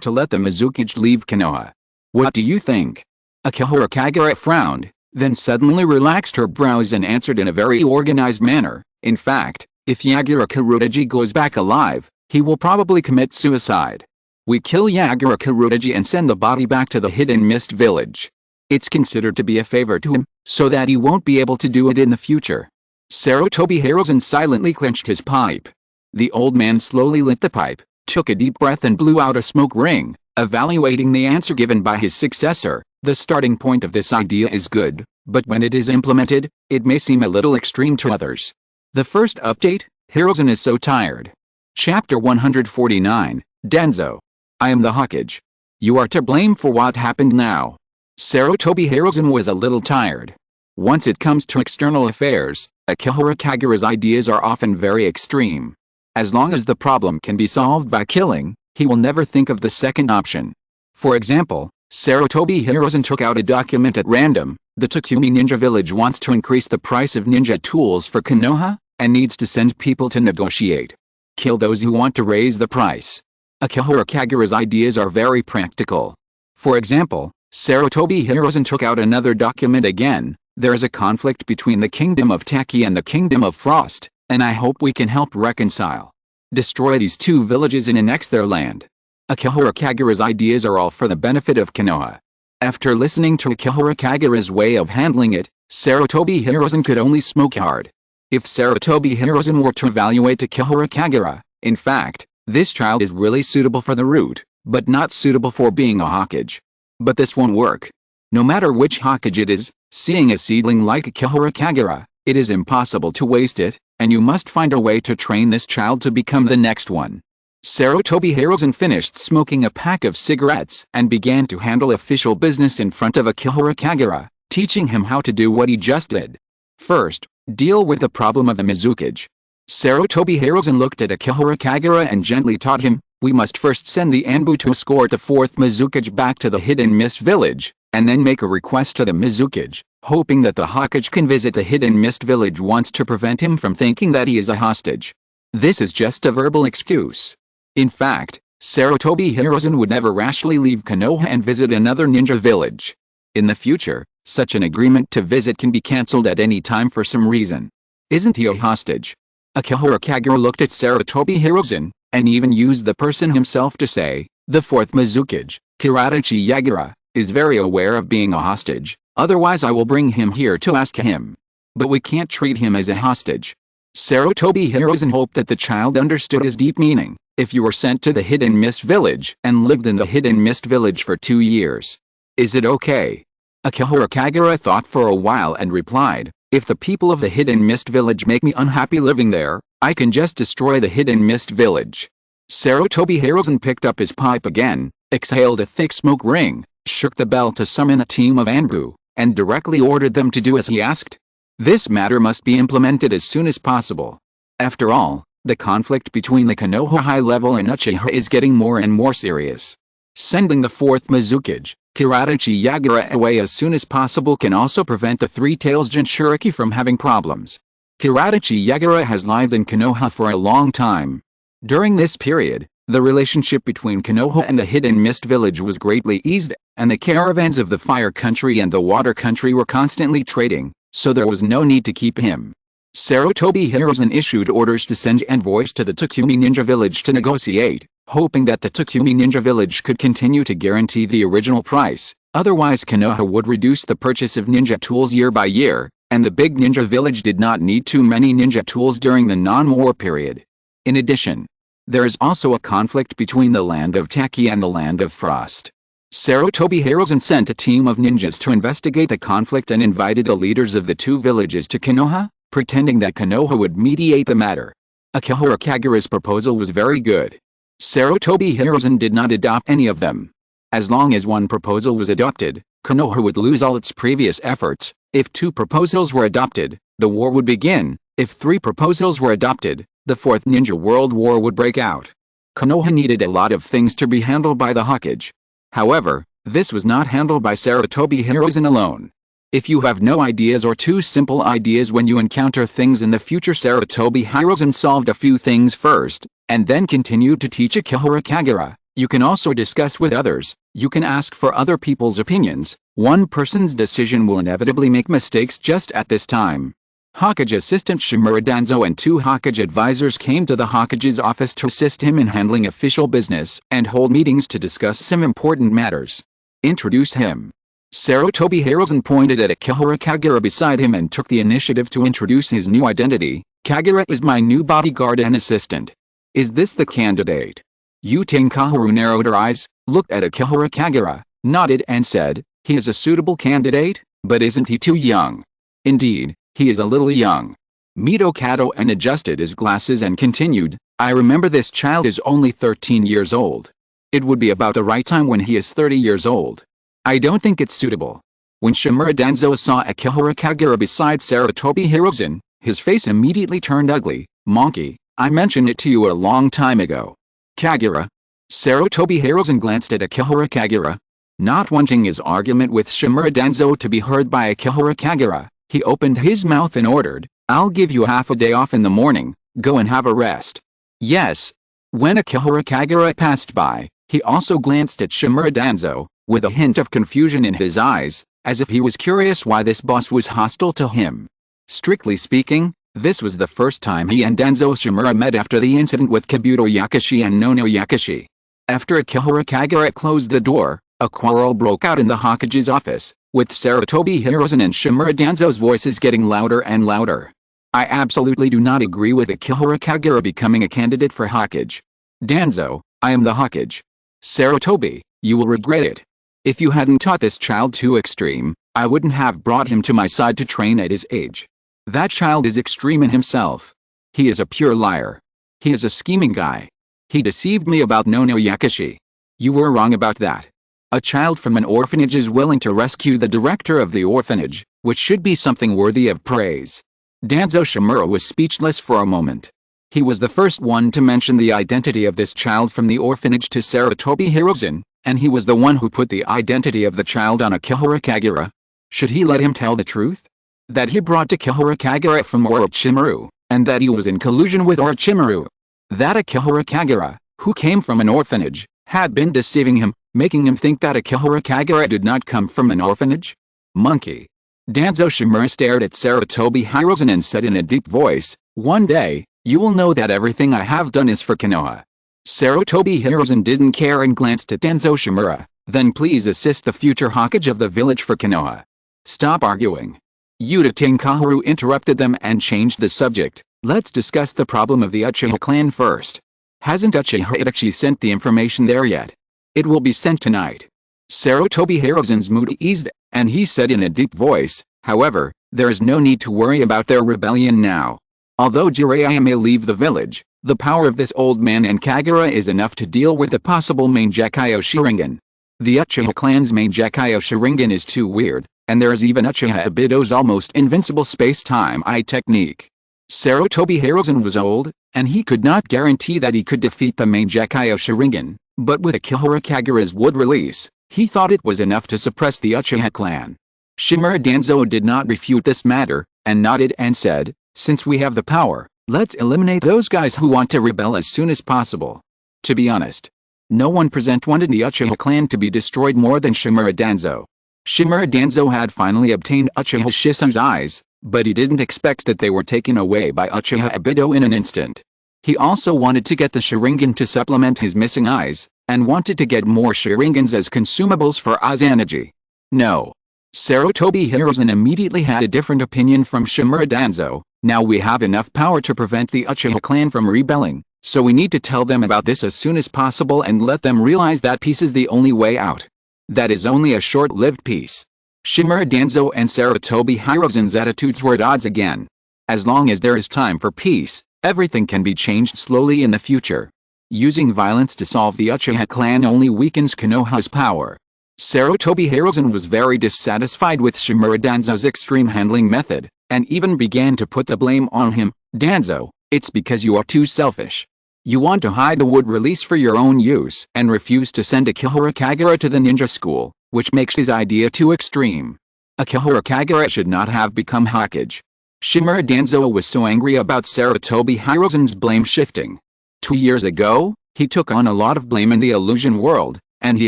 to let the Mizukage leave Konoha. What do you think?" Akihara Kagura frowned, then suddenly relaxed her brows and answered in a very organized manner, "In fact, if Yagura Kurodaji goes back alive, he will probably commit suicide. We kill Yagura Kurodaji and send the body back to the Hidden Mist Village. It's considered to be a favor to him, so that he won't be able to do it in the future." Sarutobi Hiruzen silently clenched his pipe. The old man slowly lit the pipe, took a deep breath and blew out a smoke ring, evaluating the answer given by his successor. The starting point of this idea is good, but when it is implemented, it may seem a little extreme to others. The first update, Hiruzen is so tired. Chapter 149, Denzo. I am the Hokage. You are to blame for what happened now. Sarutobi Hiruzen was a little tired. Once it comes to external affairs, Akihara Kagura's ideas are often very extreme. As long as the problem can be solved by killing, he will never think of the second option. For example, Sarutobi Hiruzen took out a document at random. The Takumi Ninja Village wants to increase the price of ninja tools for Konoha, and needs to send people to negotiate. Kill those who want to raise the price. Akihara Kagura's ideas are very practical. For example, Sarutobi Hiruzen took out another document again. There is a conflict between the Kingdom of Taki and the Kingdom of Frost, and I hope we can help reconcile. Destroy these two villages and annex their land. Akihara Kagura's ideas are all for the benefit of Konoha. After listening to Akihara Kagura's way of handling it, Sarutobi Hiruzen could only smoke hard. If Sarutobi Hiruzen were to evaluate Akihara Kagura, in fact, this child is really suitable for the route, but not suitable for being a Hokage. But this won't work. No matter which Hokage it is, seeing a seedling like Akihara Kagura, it is impossible to waste it, and you must find a way to train this child to become the next one. Sarutobi Hiruzen finished smoking a pack of cigarettes and began to handle official business in front of Akihara Kagura, teaching him how to do what he just did. First, deal with the problem of the Mizukage. Sarutobi Hiruzen looked at Akihara Kagura and gently taught him, we must first send the Anbu to escort the 4th Mizukage back to the Hidden Mist village, and then make a request to the Mizukage, hoping that the Hokage can visit the Hidden Mist village once to prevent him from thinking that he is a hostage. This is just a verbal excuse. In fact, Sarutobi Hiruzen would never rashly leave Konoha and visit another ninja village. In the future, such an agreement to visit can be cancelled at any time for some reason. Isn't he a hostage? Akihara Kagura looked at Sarutobi Hiruzen, and even used the person himself to say, the 4th Mizukage, Karachi Yagura, is very aware of being a hostage, otherwise I will bring him here to ask him. But we can't treat him as a hostage. Sarutobi Hiruzen hoped that the child understood his deep meaning. If you were sent to the Hidden Mist village and lived in the Hidden Mist village for 2 years, is it okay? Akihara Kagura thought for a while and replied, if the people of the Hidden Mist village make me unhappy living there, I can just destroy the Hidden Mist village. Sarutobi Hiruzen picked up his pipe again, exhaled a thick smoke ring, shook the bell to summon a team of Anbu, and directly ordered them to do as he asked. This matter must be implemented as soon as possible. After all, the conflict between the Konoha High Level and Uchiha is getting more and more serious. Sending the 4th Mizukage, Karachi Yagura away as soon as possible can also prevent the Three Tails Jinchuriki from having problems. Karachi Yagura has lived in Konoha for a long time. During this period, the relationship between Konoha and the Hidden Mist village was greatly eased, and the caravans of the Fire Country and the Water Country were constantly trading, so there was no need to keep him. Sarutobi Hiruzen issued orders to send envoys to the Takumi Ninja village to negotiate, hoping that the Takumi Ninja village could continue to guarantee the original price, otherwise Konoha would reduce the purchase of ninja tools year by year, and the big ninja village did not need too many ninja tools during the non-war period. In addition, there is also a conflict between the land of Taki and the land of Frost. Sarutobi Hiruzen sent a team of ninjas to investigate the conflict and invited the leaders of the two villages to Konoha, pretending that Konoha would mediate the matter. Akihara Kagura's proposal was very good. Sarutobi Hiruzen did not adopt any of them. As long as one proposal was adopted, Konoha would lose all its previous efforts. If 2 proposals were adopted, the war would begin. If 3 proposals were adopted, the 4th Ninja World War would break out. Konoha needed a lot of things to be handled by the Hokage. However, this was not handled by Sarutobi Hiruzen alone. If you have no ideas or too simple ideas when you encounter things in the future, Sarutobi Hiruzen solved a few things first, and then continued to teach Akihara Kagura. You can also discuss with others. You can ask for other people's opinions. One person's decision will inevitably make mistakes just at this time. Hokage assistant Shimura Danzo and 2 Hokage advisors came to the Hokage's office to assist him in handling official business and hold meetings to discuss some important matters. Introduce him. Sarutobi Hiruzen pointed at Akihara Kagura beside him and took the initiative to introduce his new identity. Kagura is my new bodyguard and assistant. Is this the candidate? Uten Kaharu narrowed her eyes, looked at Akihara Kagura, nodded and said, he is a suitable candidate, but isn't he too young? Indeed, he is a little young. Mito Kato and adjusted his glasses and continued, I remember this child is only 13 years old. It would be about the right time when he is 30 years old. I don't think it's suitable. When Shimura Danzo saw Akihara Kagura beside Sarutobi Hiruzen, his face immediately turned ugly. Monkey, I mentioned it to you a long time ago. Kagura. Sarutobi Hiruzen glanced at Akihara Kagura. Not wanting his argument with Shimura Danzo to be heard by Akihara Kagura, he opened his mouth and ordered, I'll give you half a day off in the morning, go and have a rest. Yes. When Akihara Kagura passed by, he also glanced at Shimura Danzo, with a hint of confusion in his eyes, as if he was curious why this boss was hostile to him. Strictly speaking, this was the first time he and Danzo Shimura met after the incident with Kabuto Yakashi and Nono Yakashi. After Akihara Kagura closed the door, a quarrel broke out in the Hokage's office, with Sarutobi Hiruzen and Shimura Danzo's voices getting louder and louder. I absolutely do not agree with Akihara Kagura becoming a candidate for Hokage. Danzo, I am the Hokage. Sarutobi, you will regret it. If you hadn't taught this child to extreme, I wouldn't have brought him to my side to train at his age. That child is extreme in himself. He is a pure liar. He is a scheming guy. He deceived me about Nono Yakashi. You were wrong about that. A child from an orphanage is willing to rescue the director of the orphanage, which should be something worthy of praise. Danzo Shimura was speechless for a moment. He was the first one to mention the identity of this child from the orphanage to Sarutobi Hiruzen, and he was the one who put the identity of the child on Akihara Kagura. Should he let him tell the truth? That he brought Akihara Kagura from Orochimaru, and that he was in collusion with Orochimaru. That Akihara Kagura, who came from an orphanage, had been deceiving him, making him think that Akihara Kagura did not come from an orphanage? Monkey. Danzo Shimura stared at Sarutobi Hiruzen and said in a deep voice, "One day, you will know that everything I have done is for Konoha." Sarutobi Hiruzen didn't care and glanced at Danzo Shimura. "Then please assist the future Hokage of the village for Konoha." "Stop arguing." Yuta Tenkaharu interrupted them and changed the subject. "Let's discuss the problem of the Uchiha clan first. Hasn't Uchiha Itachi sent the information there yet? It will be sent tonight." Sarutobi Hiruzen's mood eased, and he said in a deep voice, "However, there is no need to worry about their rebellion now. Although Jiraiya may leave the village, the power of this old man and Kagura is enough to deal with the possible main Gekyo Sharingan. The Uchiha clan's main Gekyo Sharingan is too weird, and there is even Uchiha Obito's almost invincible space-time eye technique." Sarutobi Hiruzen was old, and he could not guarantee that he could defeat the main Gekyo Sharingan, but with Akihara Kagura's wood release, he thought it was enough to suppress the Uchiha clan. Shimura Danzo did not refute this matter, and nodded and said, "Since we have the power, let's eliminate those guys who want to rebel as soon as possible." To be honest, no one present wanted the Uchiha clan to be destroyed more than Shimura Danzo. Shimura Danzo had finally obtained Uchiha Shisu's eyes, but he didn't expect that they were taken away by Uchiha Obito in an instant. He also wanted to get the Sharingan to supplement his missing eyes, and wanted to get more Sharingans as consumables for Izanagi. No. Sarutobi Hiruzen immediately had a different opinion from Shimura Danzo. "Now we have enough power to prevent the Uchiha clan from rebelling, so we need to tell them about this as soon as possible and let them realize that peace is the only way out. That is only a short-lived peace." Shimura Danzo and Sarutobi Hiruzen's attitudes were at odds again. As long as there is time for peace, everything can be changed slowly in the future. Using violence to solve the Uchiha clan only weakens Konoha's power. Sarutobi Hiruzen was very dissatisfied with Shimura Danzo's extreme handling method, and even began to put the blame on him. "Danzo, it's because you are too selfish. You want to hide the wood release for your own use and refuse to send Akihara Kagura to the ninja school, which makes his idea too extreme. Akihara Kagura should not have become Hokage." Shimura Danzo was so angry about Sarutobi Hiruzen's blame shifting. 2 years ago, he took on a lot of blame in the illusion world, and he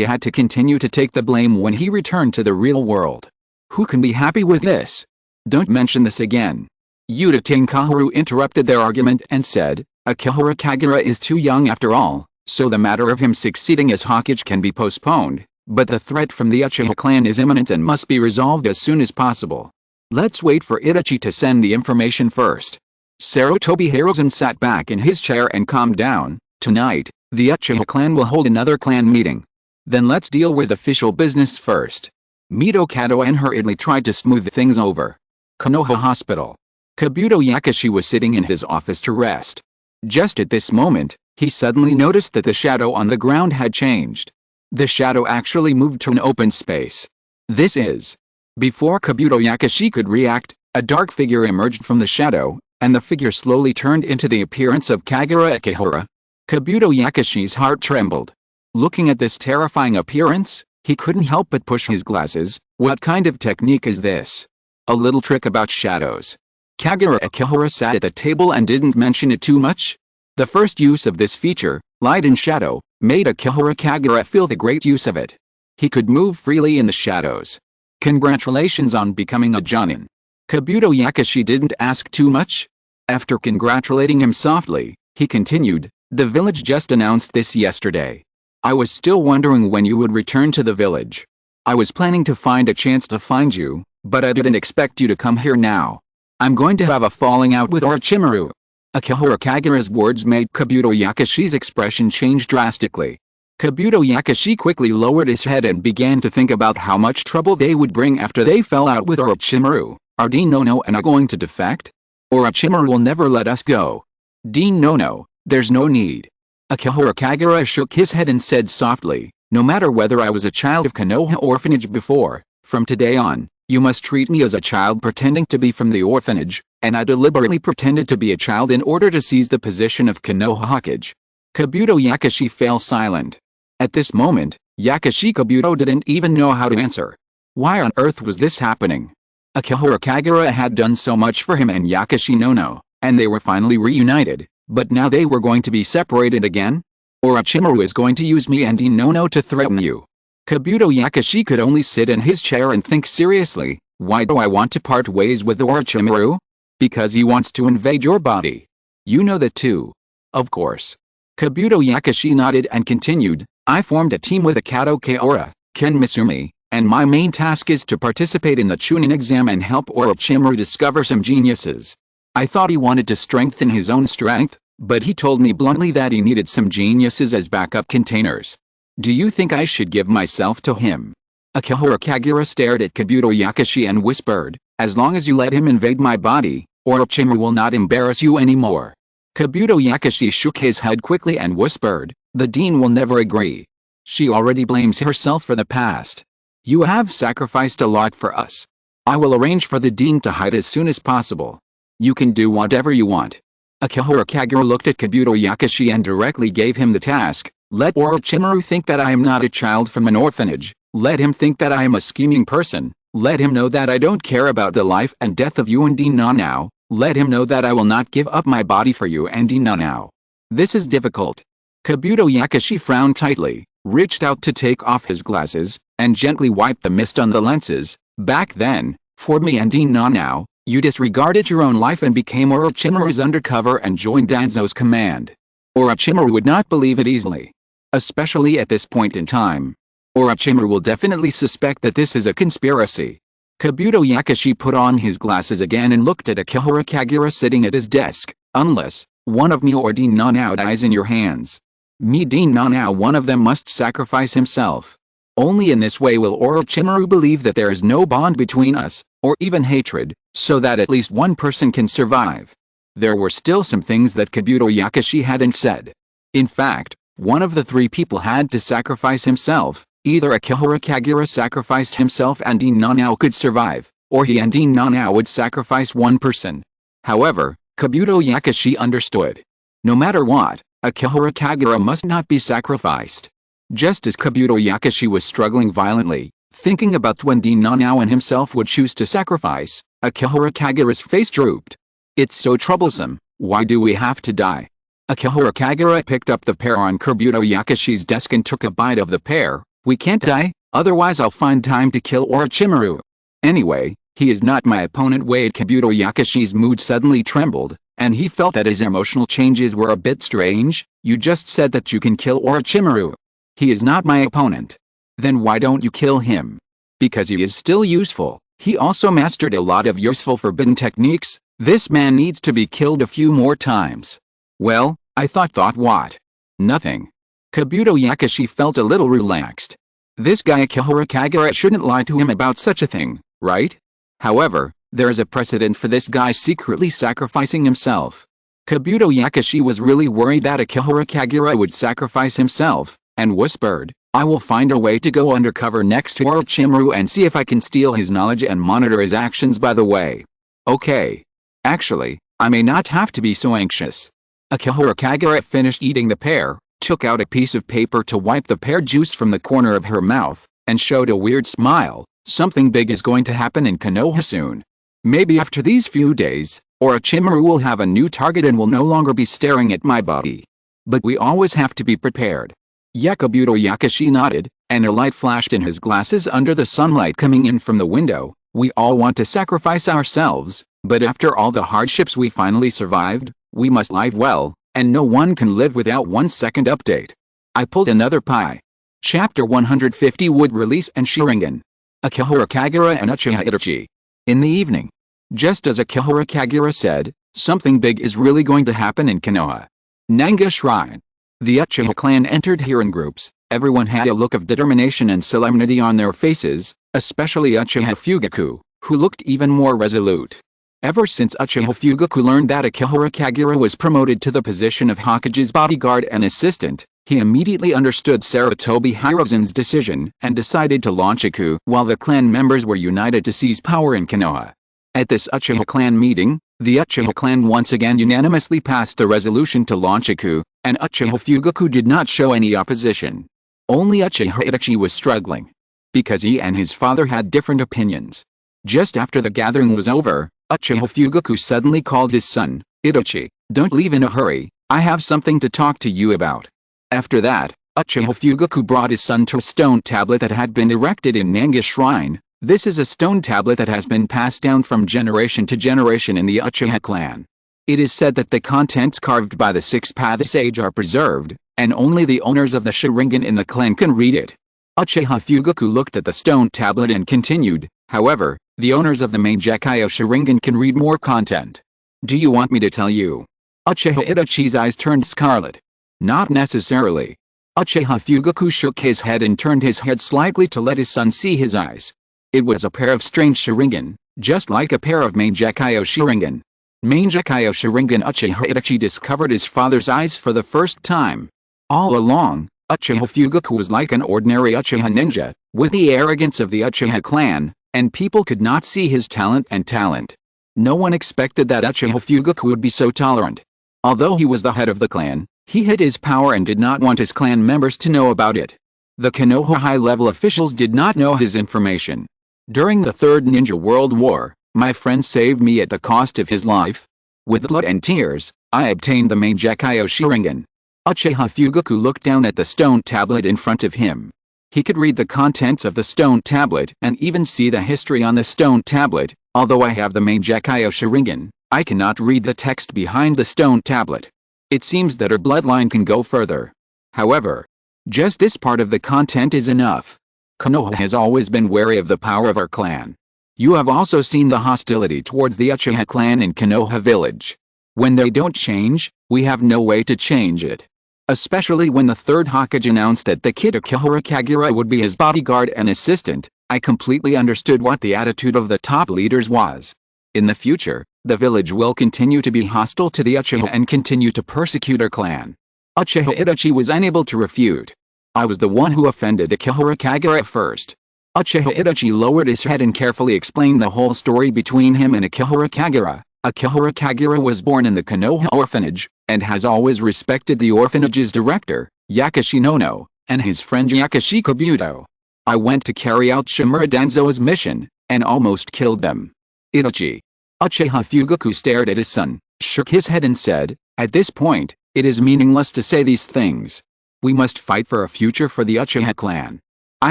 had to continue to take the blame when he returned to the real world. Who can be happy with this? "Don't mention this again." Yuta Tenkaharu interrupted their argument and said, "Akihara Kagura is too young after all, so the matter of him succeeding as Hokage can be postponed, but the threat from the Uchiha clan is imminent and must be resolved as soon as possible. Let's wait for Itachi to send the information first." Sarutobi Hiruzen sat back in his chair and calmed down. "Tonight, the Uchiha clan will hold another clan meeting. Then let's deal with official business first." Mito Kato and hurriedly tried to smooth things over. Konoha Hospital. Kabuto Yakashi was sitting in his office to rest. Just at this moment, he suddenly noticed that the shadow on the ground had changed. The shadow actually moved to an open space. This is. Before Kabuto Yakashi could react, a dark figure emerged from the shadow, and the figure slowly turned into the appearance of Kagura Akihara. Kabuto Yakashi's heart trembled. Looking at this terrifying appearance, he couldn't help but push his glasses. What kind of technique is this? A little trick about shadows. Kagura Akihara sat at the table and didn't mention it too much. The first use of this feature, light and shadow, made Akihara Kagura feel the great use of it. He could move freely in the shadows. Congratulations on becoming a Jonin. Kabuto Yakashi didn't ask too much. After congratulating him softly, he continued, "The village just announced this yesterday. I was still wondering when you would return to the village. I was planning to find a chance to find you, but I didn't expect you to come here now. I'm going to have a falling out with Orochimaru. Akihiro Kagura's words made Kabuto Yakashi's expression change drastically. Kabuto Yakashi quickly lowered his head and began to think about how much trouble they would bring after they fell out with Orochimaru. Are Dean Nono and I going to defect? Orochimaru will never let us go. Dean Nono, there's no need. Akihiro Kagura shook his head and said softly, no matter whether I was a child of Konoha orphanage before, from today on, you must treat me as a child pretending to be from the orphanage, and I deliberately pretended to be a child in order to seize the position of Konoha Hokage. Kabuto Yakashi fell silent. At this moment, Yakashi Kabuto didn't even know how to answer. Why on earth was this happening? Akihiro Kagura had done so much for him and Yakashi Nono, and they were finally reunited, but now they were going to be separated again? Orochimaru is going to use me and Dean Nono to threaten you. Kabuto Yakashi could only sit in his chair and think seriously, why do I want to part ways with Orochimaru? Because he wants to invade your body. You know that too. Of course. Kabuto Yakashi nodded and continued, I formed a team with Akato Kaora, Ken Misumi, and my main task is to participate in the Chunin exam and help Orochimaru discover some geniuses. I thought he wanted to strengthen his own strength, but he told me bluntly that he needed some geniuses as backup containers. Do you think I should give myself to him? Akihiro Kagura stared at Kabuto Yakashi and whispered, as long as you let him invade my body, Orochimaru will not embarrass you anymore. Kabuto Yakashi shook his head quickly and whispered, the dean will never agree. She already blames herself for the past. You have sacrificed a lot for us. I will arrange for the dean to hide as soon as possible. You can do whatever you want. Akihiro Kagura looked at Kabuto Yakashi and directly gave him the task, let Orochimaru think that I am not a child from an orphanage, let him think that I am a scheming person, let him know that I don't care about the life and death of you and Dean Nono, let him know that I will not give up my body for you and Dean Nono. This is difficult. Kabuto Yakashi frowned tightly, reached out to take off his glasses, and gently wiped the mist on the lenses. Back then, for me and Dean Nono, you disregarded your own life and became Orochimaru's undercover and joined Danzo's command. Orochimaru would not believe it easily. Especially at this point in time. Orochimaru will definitely suspect that this is a conspiracy. Kabuto Yakashi put on his glasses again and looked at Akihiro Kagura sitting at his desk. Unless one of me or Dean Nono dies in your hands. Me Dean Nono, one of them must sacrifice himself. Only in this way will Orochimaru believe that there is no bond between us, or even hatred, so that at least one person can survive. There were still some things that Kabuto Yakashi hadn't said. In fact, one of the three people had to sacrifice himself. Either Akihiro Kagura sacrificed himself and Dean Nono could survive, or he and Dean Nono would sacrifice one person. However, Kabuto Yakashi understood. No matter what, Akihiro Kagura must not be sacrificed. Just as Kabuto Yakashi was struggling violently, thinking about when Dean Nono and himself would choose to sacrifice, Akihiro Kagura's face drooped. It's so troublesome, why do we have to die? Akihiro Kagura picked up the pear on Kabuto Yakashi's desk and took a bite of the pear. We can't die, otherwise I'll find time to kill Orochimaru. Anyway, he is not my opponent. Wait, Kabuto Yakashi's mood suddenly trembled, and he felt that his emotional changes were a bit strange. You just said that you can kill Orochimaru. He is not my opponent. Then why don't you kill him? Because he is still useful. He also mastered a lot of useful forbidden techniques. This man needs to be killed a few more times. Well, I thought what? Nothing. Kabuto Yakashi felt a little relaxed. This guy Akihiro Kagura shouldn't lie to him about such a thing, right? However, there is a precedent for this guy secretly sacrificing himself. Kabuto Yakashi was really worried that Akihiro Kagura would sacrifice himself, and whispered, I will find a way to go undercover next to Orochimaru and see if I can steal his knowledge and monitor his actions by the way. Okay. Actually, I may not have to be so anxious. Akihiro Kagura finished eating the pear, took out a piece of paper to wipe the pear juice from the corner of her mouth, and showed a weird smile. Something big is going to happen in Konoha soon. Maybe after these few days, Orochimaru will have a new target and will no longer be staring at my body. But we always have to be prepared. Kabuto Yakashi nodded, and a light flashed in his glasses under the sunlight coming in from the window. We all want to sacrifice ourselves, but after all the hardships we finally survived, we must live well. And no one can live without 1 second update. I pulled another pie. Chapter 150 Wood Release and Sharingan. Akihiro Kagura and Uchiha Itachi. In the evening. Just as Akihara Kagura said, something big is really going to happen in Konoha. Nanga Shrine. The Uchiha clan entered here in groups. Everyone had a look of determination and solemnity on their faces, especially Uchiha Fugaku, who looked even more resolute. Ever since Uchiha Fugaku learned that Akihara Kagura was promoted to the position of Hokage's bodyguard and assistant, he immediately understood Sarutobi Hiruzen's decision and decided to launch a coup while the clan members were united to seize power in Konoha. At this Uchiha clan meeting, the Uchiha clan once again unanimously passed the resolution to launch a coup, and Uchiha Fugaku did not show any opposition. Only Uchiha Itachi was struggling, because he and his father had different opinions. Just after the gathering was over, Uchiha Fugaku suddenly called his son, "Itachi, don't leave in a hurry, I have something to talk to you about." After that, Uchiha Fugaku brought his son to a stone tablet that had been erected in Nanga Shrine. This is a stone tablet that has been passed down from generation to generation in the Uchiha clan. It is said that the contents carved by the six-path sage are preserved, and only the owners of the Sharingan in the clan can read it. Uchiha Fugaku looked at the stone tablet and continued, "However, the owners of the Mangekyou Sharingan can read more content. Do you want me to tell you?" Uchiha Itachi's eyes turned scarlet. "Not necessarily." Uchiha Fugaku shook his head and turned his head slightly to let his son see his eyes. It was a pair of strange Sharingan, just like a pair of Mangekyou Sharingan. Mangekyou Sharingan. Uchiha Itachi discovered his father's eyes for the first time. All along, Uchiha Fugaku was like an ordinary Uchiha ninja, with the arrogance of the Uchiha clan, and people could not see his talent and talent. No one expected that Uchiha Fugaku would be so tolerant. Although he was the head of the clan, he hid his power and did not want his clan members to know about it. The Konoha high-level officials did not know his information. During the Third Ninja World War, my friend saved me at the cost of his life. With blood and tears, I obtained the Mangekyou Sharingan. Uchiha Fugaku looked down at the stone tablet in front of him. He could read the contents of the stone tablet and even see the history on the stone tablet. Although I have the Mangekyou Sharingan, I cannot read the text behind the stone tablet. It seems that her bloodline can go further. However, just this part of the content is enough. Konoha has always been wary of the power of our clan. You have also seen the hostility towards the Uchiha clan in Konoha village. When they don't change, we have no way to change it. Especially when the third Hokage announced that the kid Akihara Kagura would be his bodyguard and assistant, I completely understood what the attitude of the top leaders was. In the future, the village will continue to be hostile to the Uchiha and continue to persecute our clan. Uchiha Itachi was unable to refute. I was the one who offended Akihara Kagura first. Uchiha Itachi lowered his head and carefully explained the whole story between him and Akihara Kagura. Akihara Kagura was born in the Konoha orphanage, and has always respected the orphanage's director, Yakashinono, and his friend Yakashi Kabuto. I went to carry out Shimura Danzo's mission, and almost killed them. Itachi. Uchiha Fugaku stared at his son, shook his head and said, "At this point, it is meaningless to say these things. We must fight for a future for the Uchiha clan. I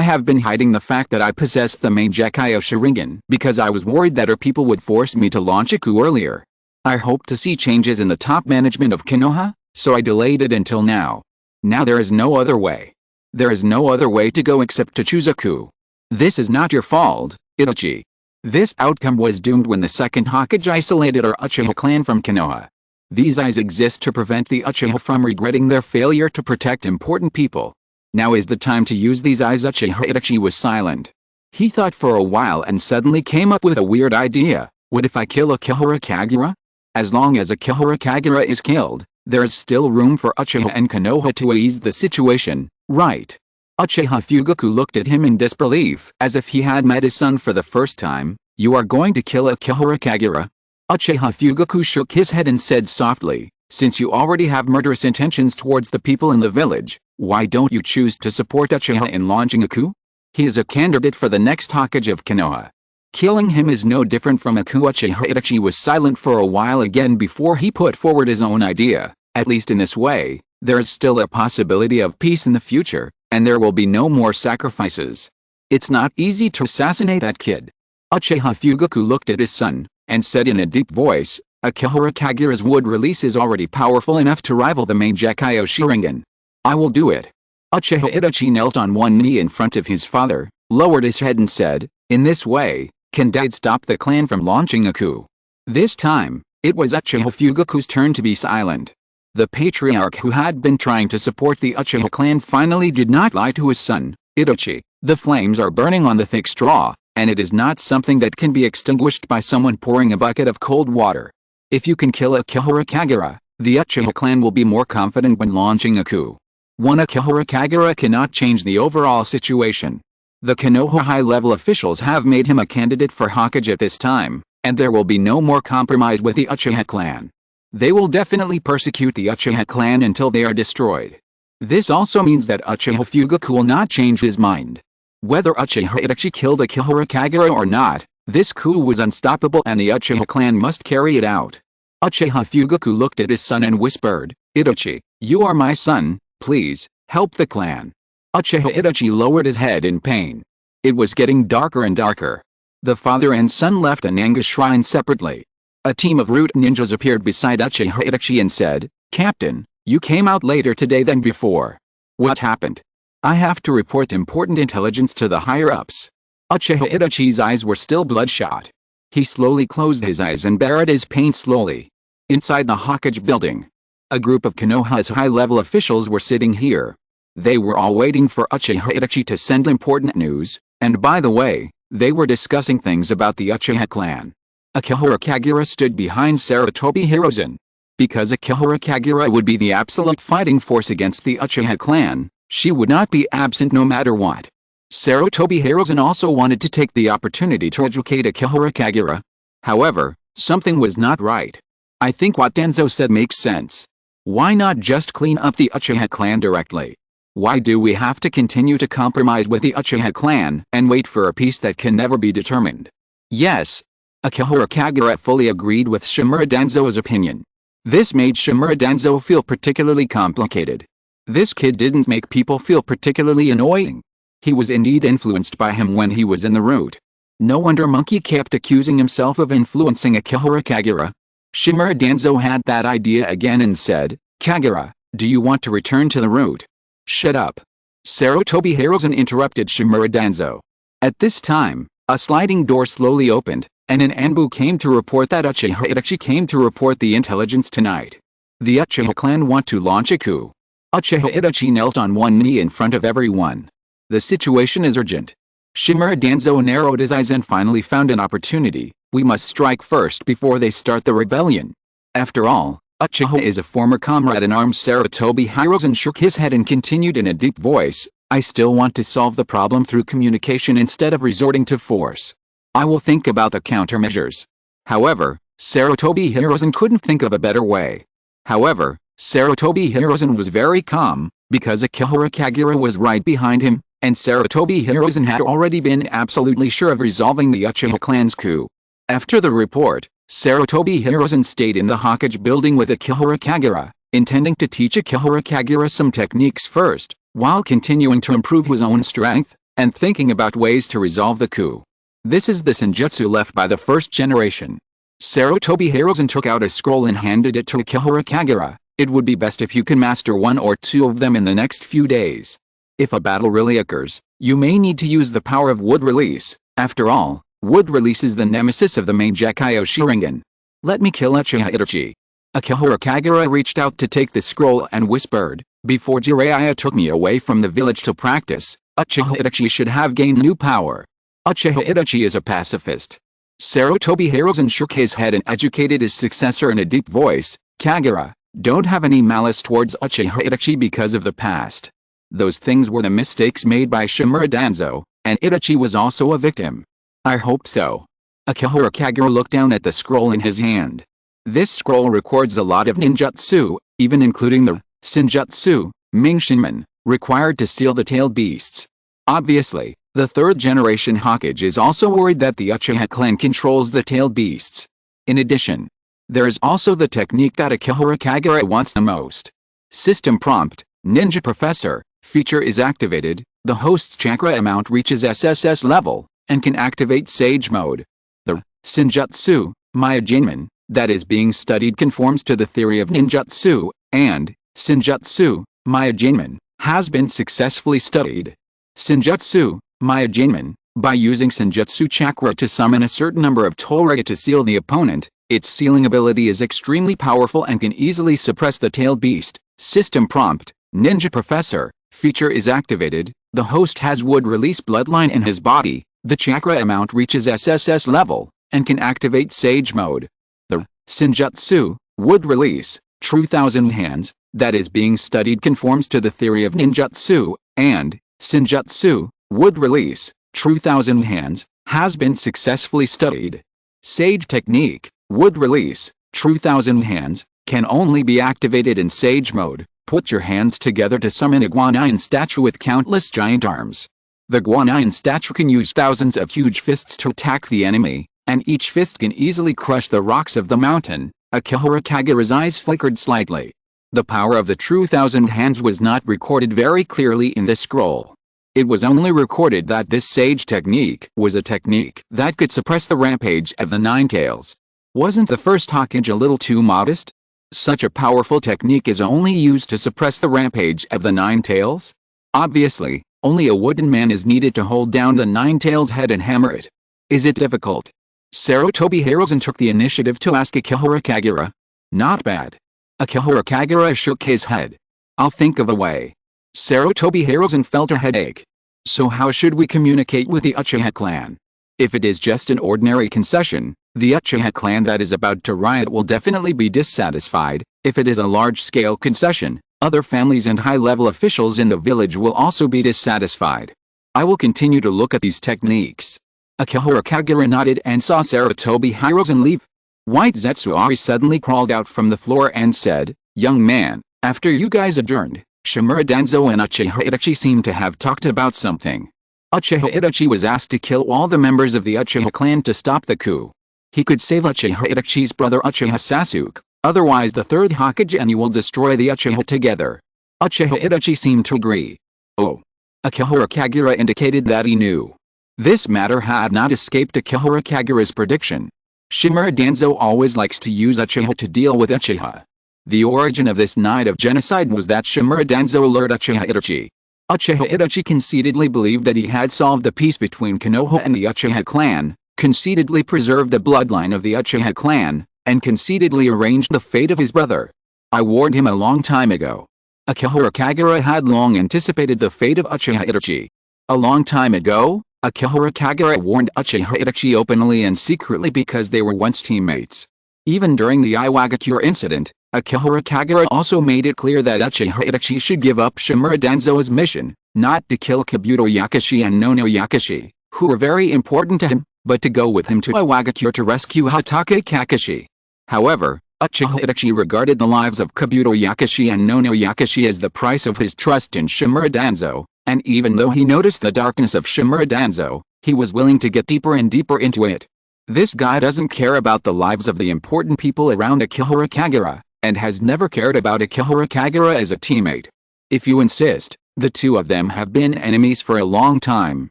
have been hiding the fact that I possessed the Mangekyou Sharingan because I was worried that our people would force me to launch a coup earlier. I hoped to see changes in the top management of Konoha, so I delayed it until now. Now there is no other way. There is no other way to go except to choose a coup. This is not your fault, Itachi. This outcome was doomed when the second Hokage isolated our Uchiha clan from Konoha. These eyes exist to prevent the Uchiha from regretting their failure to protect important people. Now is the time to use these eyes." Uchiha Itachi was silent. He thought for a while and suddenly came up with a weird idea. What if I kill Akihara Kagura? As long as Akihara Kagura is killed, there is still room for Uchiha and Konoha to ease the situation, right? Uchiha Fugaku looked at him in disbelief as if he had met his son for the first time. "You are going to kill Akihara Kagura?" Uchiha Fugaku shook his head and said softly, "Since you already have murderous intentions towards the people in the village, why don't you choose to support Uchiha in launching a coup? He is a candidate for the next Hokage of Konoha. Killing him is no different from a coup." Uchiha Itachi was silent for a while again before he put forward his own idea. "At least in this way, there is still a possibility of peace in the future, and there will be no more sacrifices. It's not easy to assassinate that kid." Uchiha Fugaku looked at his son, and said in a deep voice, "Akihara Kagura's wood release is already powerful enough to rival the Mangekyou Sharingan. I will do it." Uchiha Itachi knelt on one knee in front of his father, lowered his head and said, "In this way, can Dad stop the clan from launching a coup?" This time, it was Uchiha Fugaku's turn to be silent. The patriarch who had been trying to support the Uchiha clan finally did not lie to his son, Itachi. The flames are burning on the thick straw, and it is not something that can be extinguished by someone pouring a bucket of cold water. If you can kill Akihara Kagura, the Uchiha clan will be more confident when launching a coup. One Akihara Kagura cannot change the overall situation. The Konoha high-level officials have made him a candidate for Hokage at this time, and there will be no more compromise with the Uchiha clan. They will definitely persecute the Uchiha clan until they are destroyed. This also means that Uchiha Fugaku will not change his mind. Whether Uchiha Itachi killed Akihara Kagura or not, this coup was unstoppable and the Uchiha clan must carry it out. Uchiha Fugaku looked at his son and whispered, "Itachi, you are my son, please, help the clan." Uchiha Itachi lowered his head in pain. It was getting darker and darker. The father and son left the Nanga shrine separately. A team of root ninjas appeared beside Uchiha Itachi and said, "Captain, you came out later today than before. What happened?" "I have to report important intelligence to the higher-ups." Uchiha Itachi's eyes were still bloodshot. He slowly closed his eyes and bared his pain slowly. Inside the Hokage building, a group of Konoha's high-level officials were sitting here. They were all waiting for Uchiha Itachi to send important news, and by the way, they were discussing things about the Uchiha clan. Akihara Kagura stood behind Sarutobi Hiruzen. Because Akihara Kagura would be the absolute fighting force against the Uchiha clan, she would not be absent no matter what. Sarutobi Hiruzen also wanted to take the opportunity to educate Akihara Kagura. However, something was not right. "I think what Denzo said makes sense. Why not just clean up the Uchiha clan directly? Why do we have to continue to compromise with the Uchiha clan and wait for a peace that can never be determined?" Yes. Akihara Kagura fully agreed with Shimura Danzo's opinion. This made Shimura Danzo feel particularly complicated. This kid didn't make people feel particularly annoying. He was indeed influenced by him when he was in the root. No wonder Monkey kept accusing himself of influencing Akihara Kagura. Shimura Danzo had that idea again and said, "Kagura, do you want to return to the root?" "Shut up." Sarutobi Hiruzen interrupted Shimura Danzo. At this time, a sliding door slowly opened, and an Anbu came to report that Uchiha Itachi came to report the intelligence tonight. The Uchiha clan want to launch a coup. Uchiha Itachi knelt on one knee in front of everyone. "The situation is urgent." Shimura Danzo narrowed his eyes and finally found an opportunity. "We must strike first before they start the rebellion." After all, Uchiha is a former comrade-in-arms. Sarutobi Hiruzen shook his head and continued in a deep voice, "I still want to solve the problem through communication instead of resorting to force. I will think about the countermeasures." However, Sarutobi Hiruzen couldn't think of a better way. However, Sarutobi Hiruzen was very calm, because Akihara Kagura was right behind him, and Sarutobi Hiruzen had already been absolutely sure of resolving the Uchiha clan's coup. After the report, Sarutobi Hiruzen stayed in the Hokage building with Akihara Kagura, intending to teach Akihara Kagura some techniques first, while continuing to improve his own strength, and thinking about ways to resolve the coup. This is the senjutsu left by the first generation. Sarutobi Hiruzen took out a scroll and handed it to Akihara Kagura. "It would be best if you can master one or two of them in the next few days. If a battle really occurs, you may need to use the power of wood release. After all, wood release is the nemesis of the main Gekyo Sharingan. Let me kill Uchiha Itachi." Akihara Kagura reached out to take the scroll and whispered, "Before Jiraiya took me away from the village to practice, Uchiha Itachi should have gained new power. Uchiha Itachi is a pacifist." Sarutobi Hiruzen shook his head and educated his successor in a deep voice, "Kagura, don't have any malice towards Uchiha Itachi because of the past. Those things were the mistakes made by Shimura Danzo, and Itachi was also a victim." "I hope so." Akihara Kagura looked down at the scroll in his hand. This scroll records a lot of ninjutsu, even including the senjutsu, Mingshinman, required to seal the tailed beasts. Obviously, the third-generation Hokage is also worried that the Uchiha clan controls the tailed beasts. In addition, there is also the technique that Akihara Kagura wants the most. System prompt, Ninja Professor, feature is activated, the host's chakra amount reaches SSS level, and can activate Sage mode. The senjutsu, Myojinman, that is being studied conforms to the theory of ninjutsu, and senjutsu, Myojinman, has been successfully studied. Senjutsu, Myojinman, by using senjutsu chakra to summon a certain number of Tolrega to seal the opponent, Its sealing ability is extremely powerful and can easily suppress the tailed beast. System prompt, Ninja Professor, feature is activated. The host has would release bloodline in his body. The chakra amount reaches SSS level, and can activate Sage mode. The Senjutsu, would release, True Thousand Hands, that is being studied conforms to the theory of ninjutsu, and Senjutsu, would release, True Thousand Hands, has been successfully studied. Sage technique, would release, True Thousand Hands, can only be activated in Sage mode. Put your hands together to summon a Guanyin statue with countless giant arms. The Guanyin statue can use thousands of huge fists to attack the enemy, and each fist can easily crush the rocks of the mountain. Akihara Kagura's eyes flickered slightly. The power of the True Thousand Hands was not recorded very clearly in this scroll. It was only recorded that this Sage technique was a technique that could suppress the rampage of the Nine Tails. Wasn't the first Hokage a little too modest? Such a powerful technique is only used to suppress the rampage of the Nine Tails? Obviously, only a wooden man is needed to hold down the Nine Tails' head and hammer it. Is it difficult? Sarutobi Hiruzen took the initiative to ask Akihara Kagura. Not bad. Akihara Kagura shook his head. I'll think of a way. Sarutobi Hiruzen felt a headache. So how should we communicate with the Uchiha clan? If it is just an ordinary concession, the Uchiha clan that is about to riot will definitely be dissatisfied. If it is a large-scale concession, other families and high-level officials in the village will also be dissatisfied. I will continue to look at these techniques. Akihara Kagura nodded and saw Sarutobi Hiruzen leave. White Zetsuari suddenly crawled out from the floor and said, "Young man, after you guys adjourned, Shimura Danzo and Uchiha Itachi seemed to have talked about something. Uchiha Itachi was asked to kill all the members of the Uchiha clan to stop the coup. He could save Uchiha Itachi's brother Uchiha Sasuke, otherwise the third Hokage and you will destroy the Uchiha together." Uchiha Itachi seemed to agree. Oh. Akihara Kagura indicated that he knew. This matter had not escaped Akihara Kagura's prediction. Shimura Danzo always likes to use Uchiha to deal with Uchiha. The origin of this night of genocide was that Shimura Danzo lured Uchiha Itachi. Uchiha Itachi conceitedly believed that he had solved the peace between Konoha and the Uchiha clan, conceitedly preserved the bloodline of the Uchiha clan, and conceitedly arranged the fate of his brother. I warned him a long time ago. Akihara Kagura had long anticipated the fate of Uchiha Itachi. A long time ago, Akihara Kagura warned Uchiha Itachi openly and secretly because they were once teammates. Even during the Iwagakure incident, Akihara Kagura also made it clear that Uchiha Itachi should give up Shimura Danzo's mission, not to kill Kabuto Yakashi and Nono Yakashi, who were very important to him, but to go with him to Iwagakure to rescue Hatake Kakashi. However, Uchiha Itachi regarded the lives of Kabuto Yakashi and Nono Yakashi as the price of his trust in Shimura Danzo, and even though he noticed the darkness of Shimura Danzo, he was willing to get deeper and deeper into it. This guy doesn't care about the lives of the important people around Akihara Kagura, and has never cared about Akihara Kagura as a teammate. If you insist, the two of them have been enemies for a long time.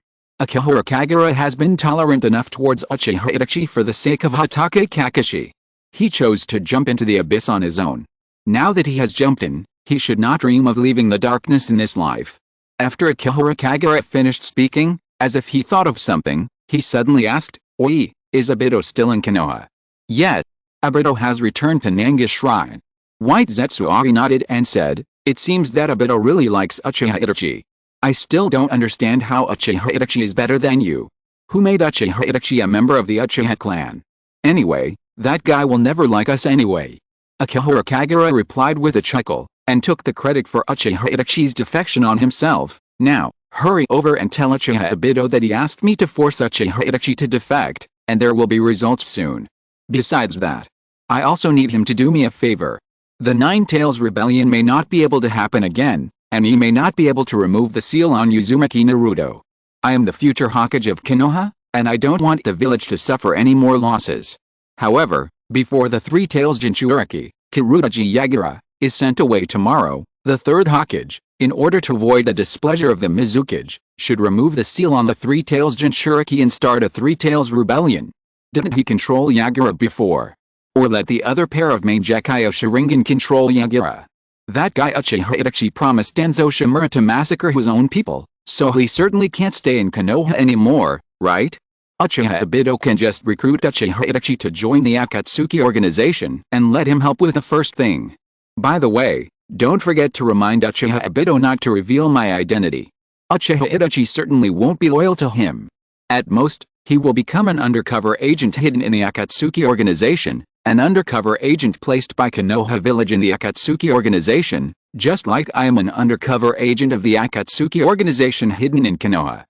Akihara Kagura has been tolerant enough towards Uchiha Itachi for the sake of Hatake Kakashi. He chose to jump into the abyss on his own. Now that he has jumped in, he should not dream of leaving the darkness in this life. After Akihara Kagura finished speaking, as if he thought of something, he suddenly asked, "Oi, is Obito still in Konoha?" "Yes. Obito has returned to Nanga Shrine." White Zetsuari nodded and said, "It seems that Obito really likes Uchiha Itachi. I still don't understand how Uchiha Itachi is better than you. Who made Uchiha Itachi a member of the Uchiha clan? Anyway, that guy will never like us anyway." Akihara Kagura replied with a chuckle, and took the credit for Uchiha Itachi's defection on himself. "Now, hurry over and tell Uchiha Obito that he asked me to force Uchiha Itachi to defect, and there will be results soon. Besides that, I also need him to do me a favor. The Nine Tails Rebellion may not be able to happen again, and he may not be able to remove the seal on Uzumaki Naruto. I am the future Hokage of Konoha, and I don't want the village to suffer any more losses. However, before the Three Tails Jinchuriki, Kirutaji Yagura, is sent away tomorrow, the third Hokage, in order to avoid the displeasure of the Mizukage, should remove the seal on the Three Tails Jinchuriki and start a Three Tails Rebellion. Didn't he control Yagura before? Or let the other pair of Mangekyou Sharingan control Yagura? That guy Uchiha Itachi promised Danzo Shimura to massacre his own people, so he certainly can't stay in Konoha anymore, right? Uchiha Obito can just recruit Uchiha Itachi to join the Akatsuki organization and let him help with the first thing. By the way, don't forget to remind Uchiha Obito not to reveal my identity. Uchiha Itachi certainly won't be loyal to him. At most, he will become an undercover agent hidden in the Akatsuki organization, an undercover agent placed by Konoha village in the Akatsuki organization, just like I am an undercover agent of the Akatsuki organization hidden in Konoha.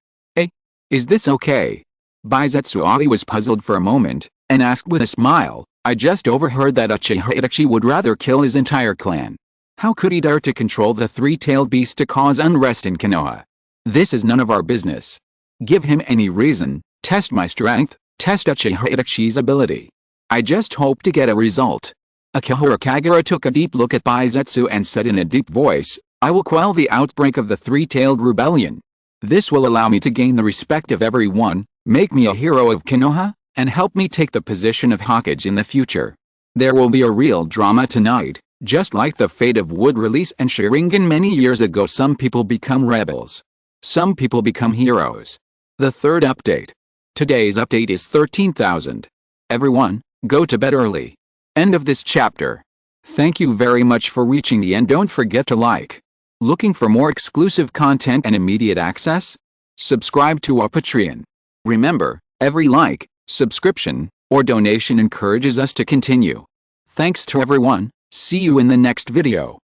Is this okay? Baizetsuari was puzzled for a moment, and asked with a smile, I just overheard that Uchiha Itachi would rather kill his entire clan. How could he dare to control the three-tailed beast to cause unrest in Konoha? This is none of our business. Give him any reason, test my strength, test Uchiha Itachi's ability. I just hope to get a result. Akihara Kagura took a deep look at Baizetsu and said in a deep voice, I will quell the outbreak of the three-tailed rebellion. This will allow me to gain the respect of everyone, make me a hero of Konoha, and help me take the position of Hokage in the future. There will be a real drama tonight, just like the fate of Wood Release and Sharingan many years ago. Some people become rebels. Some people become heroes. The third update. Today's update is 13,000. Everyone, go to bed early. End of this chapter. Thank you very much for reaching the end. Don't forget to like. Looking for more exclusive content and immediate access? Subscribe to our Patreon. Remember, every like, subscription, or donation encourages us to continue. Thanks to everyone, see you in the next video.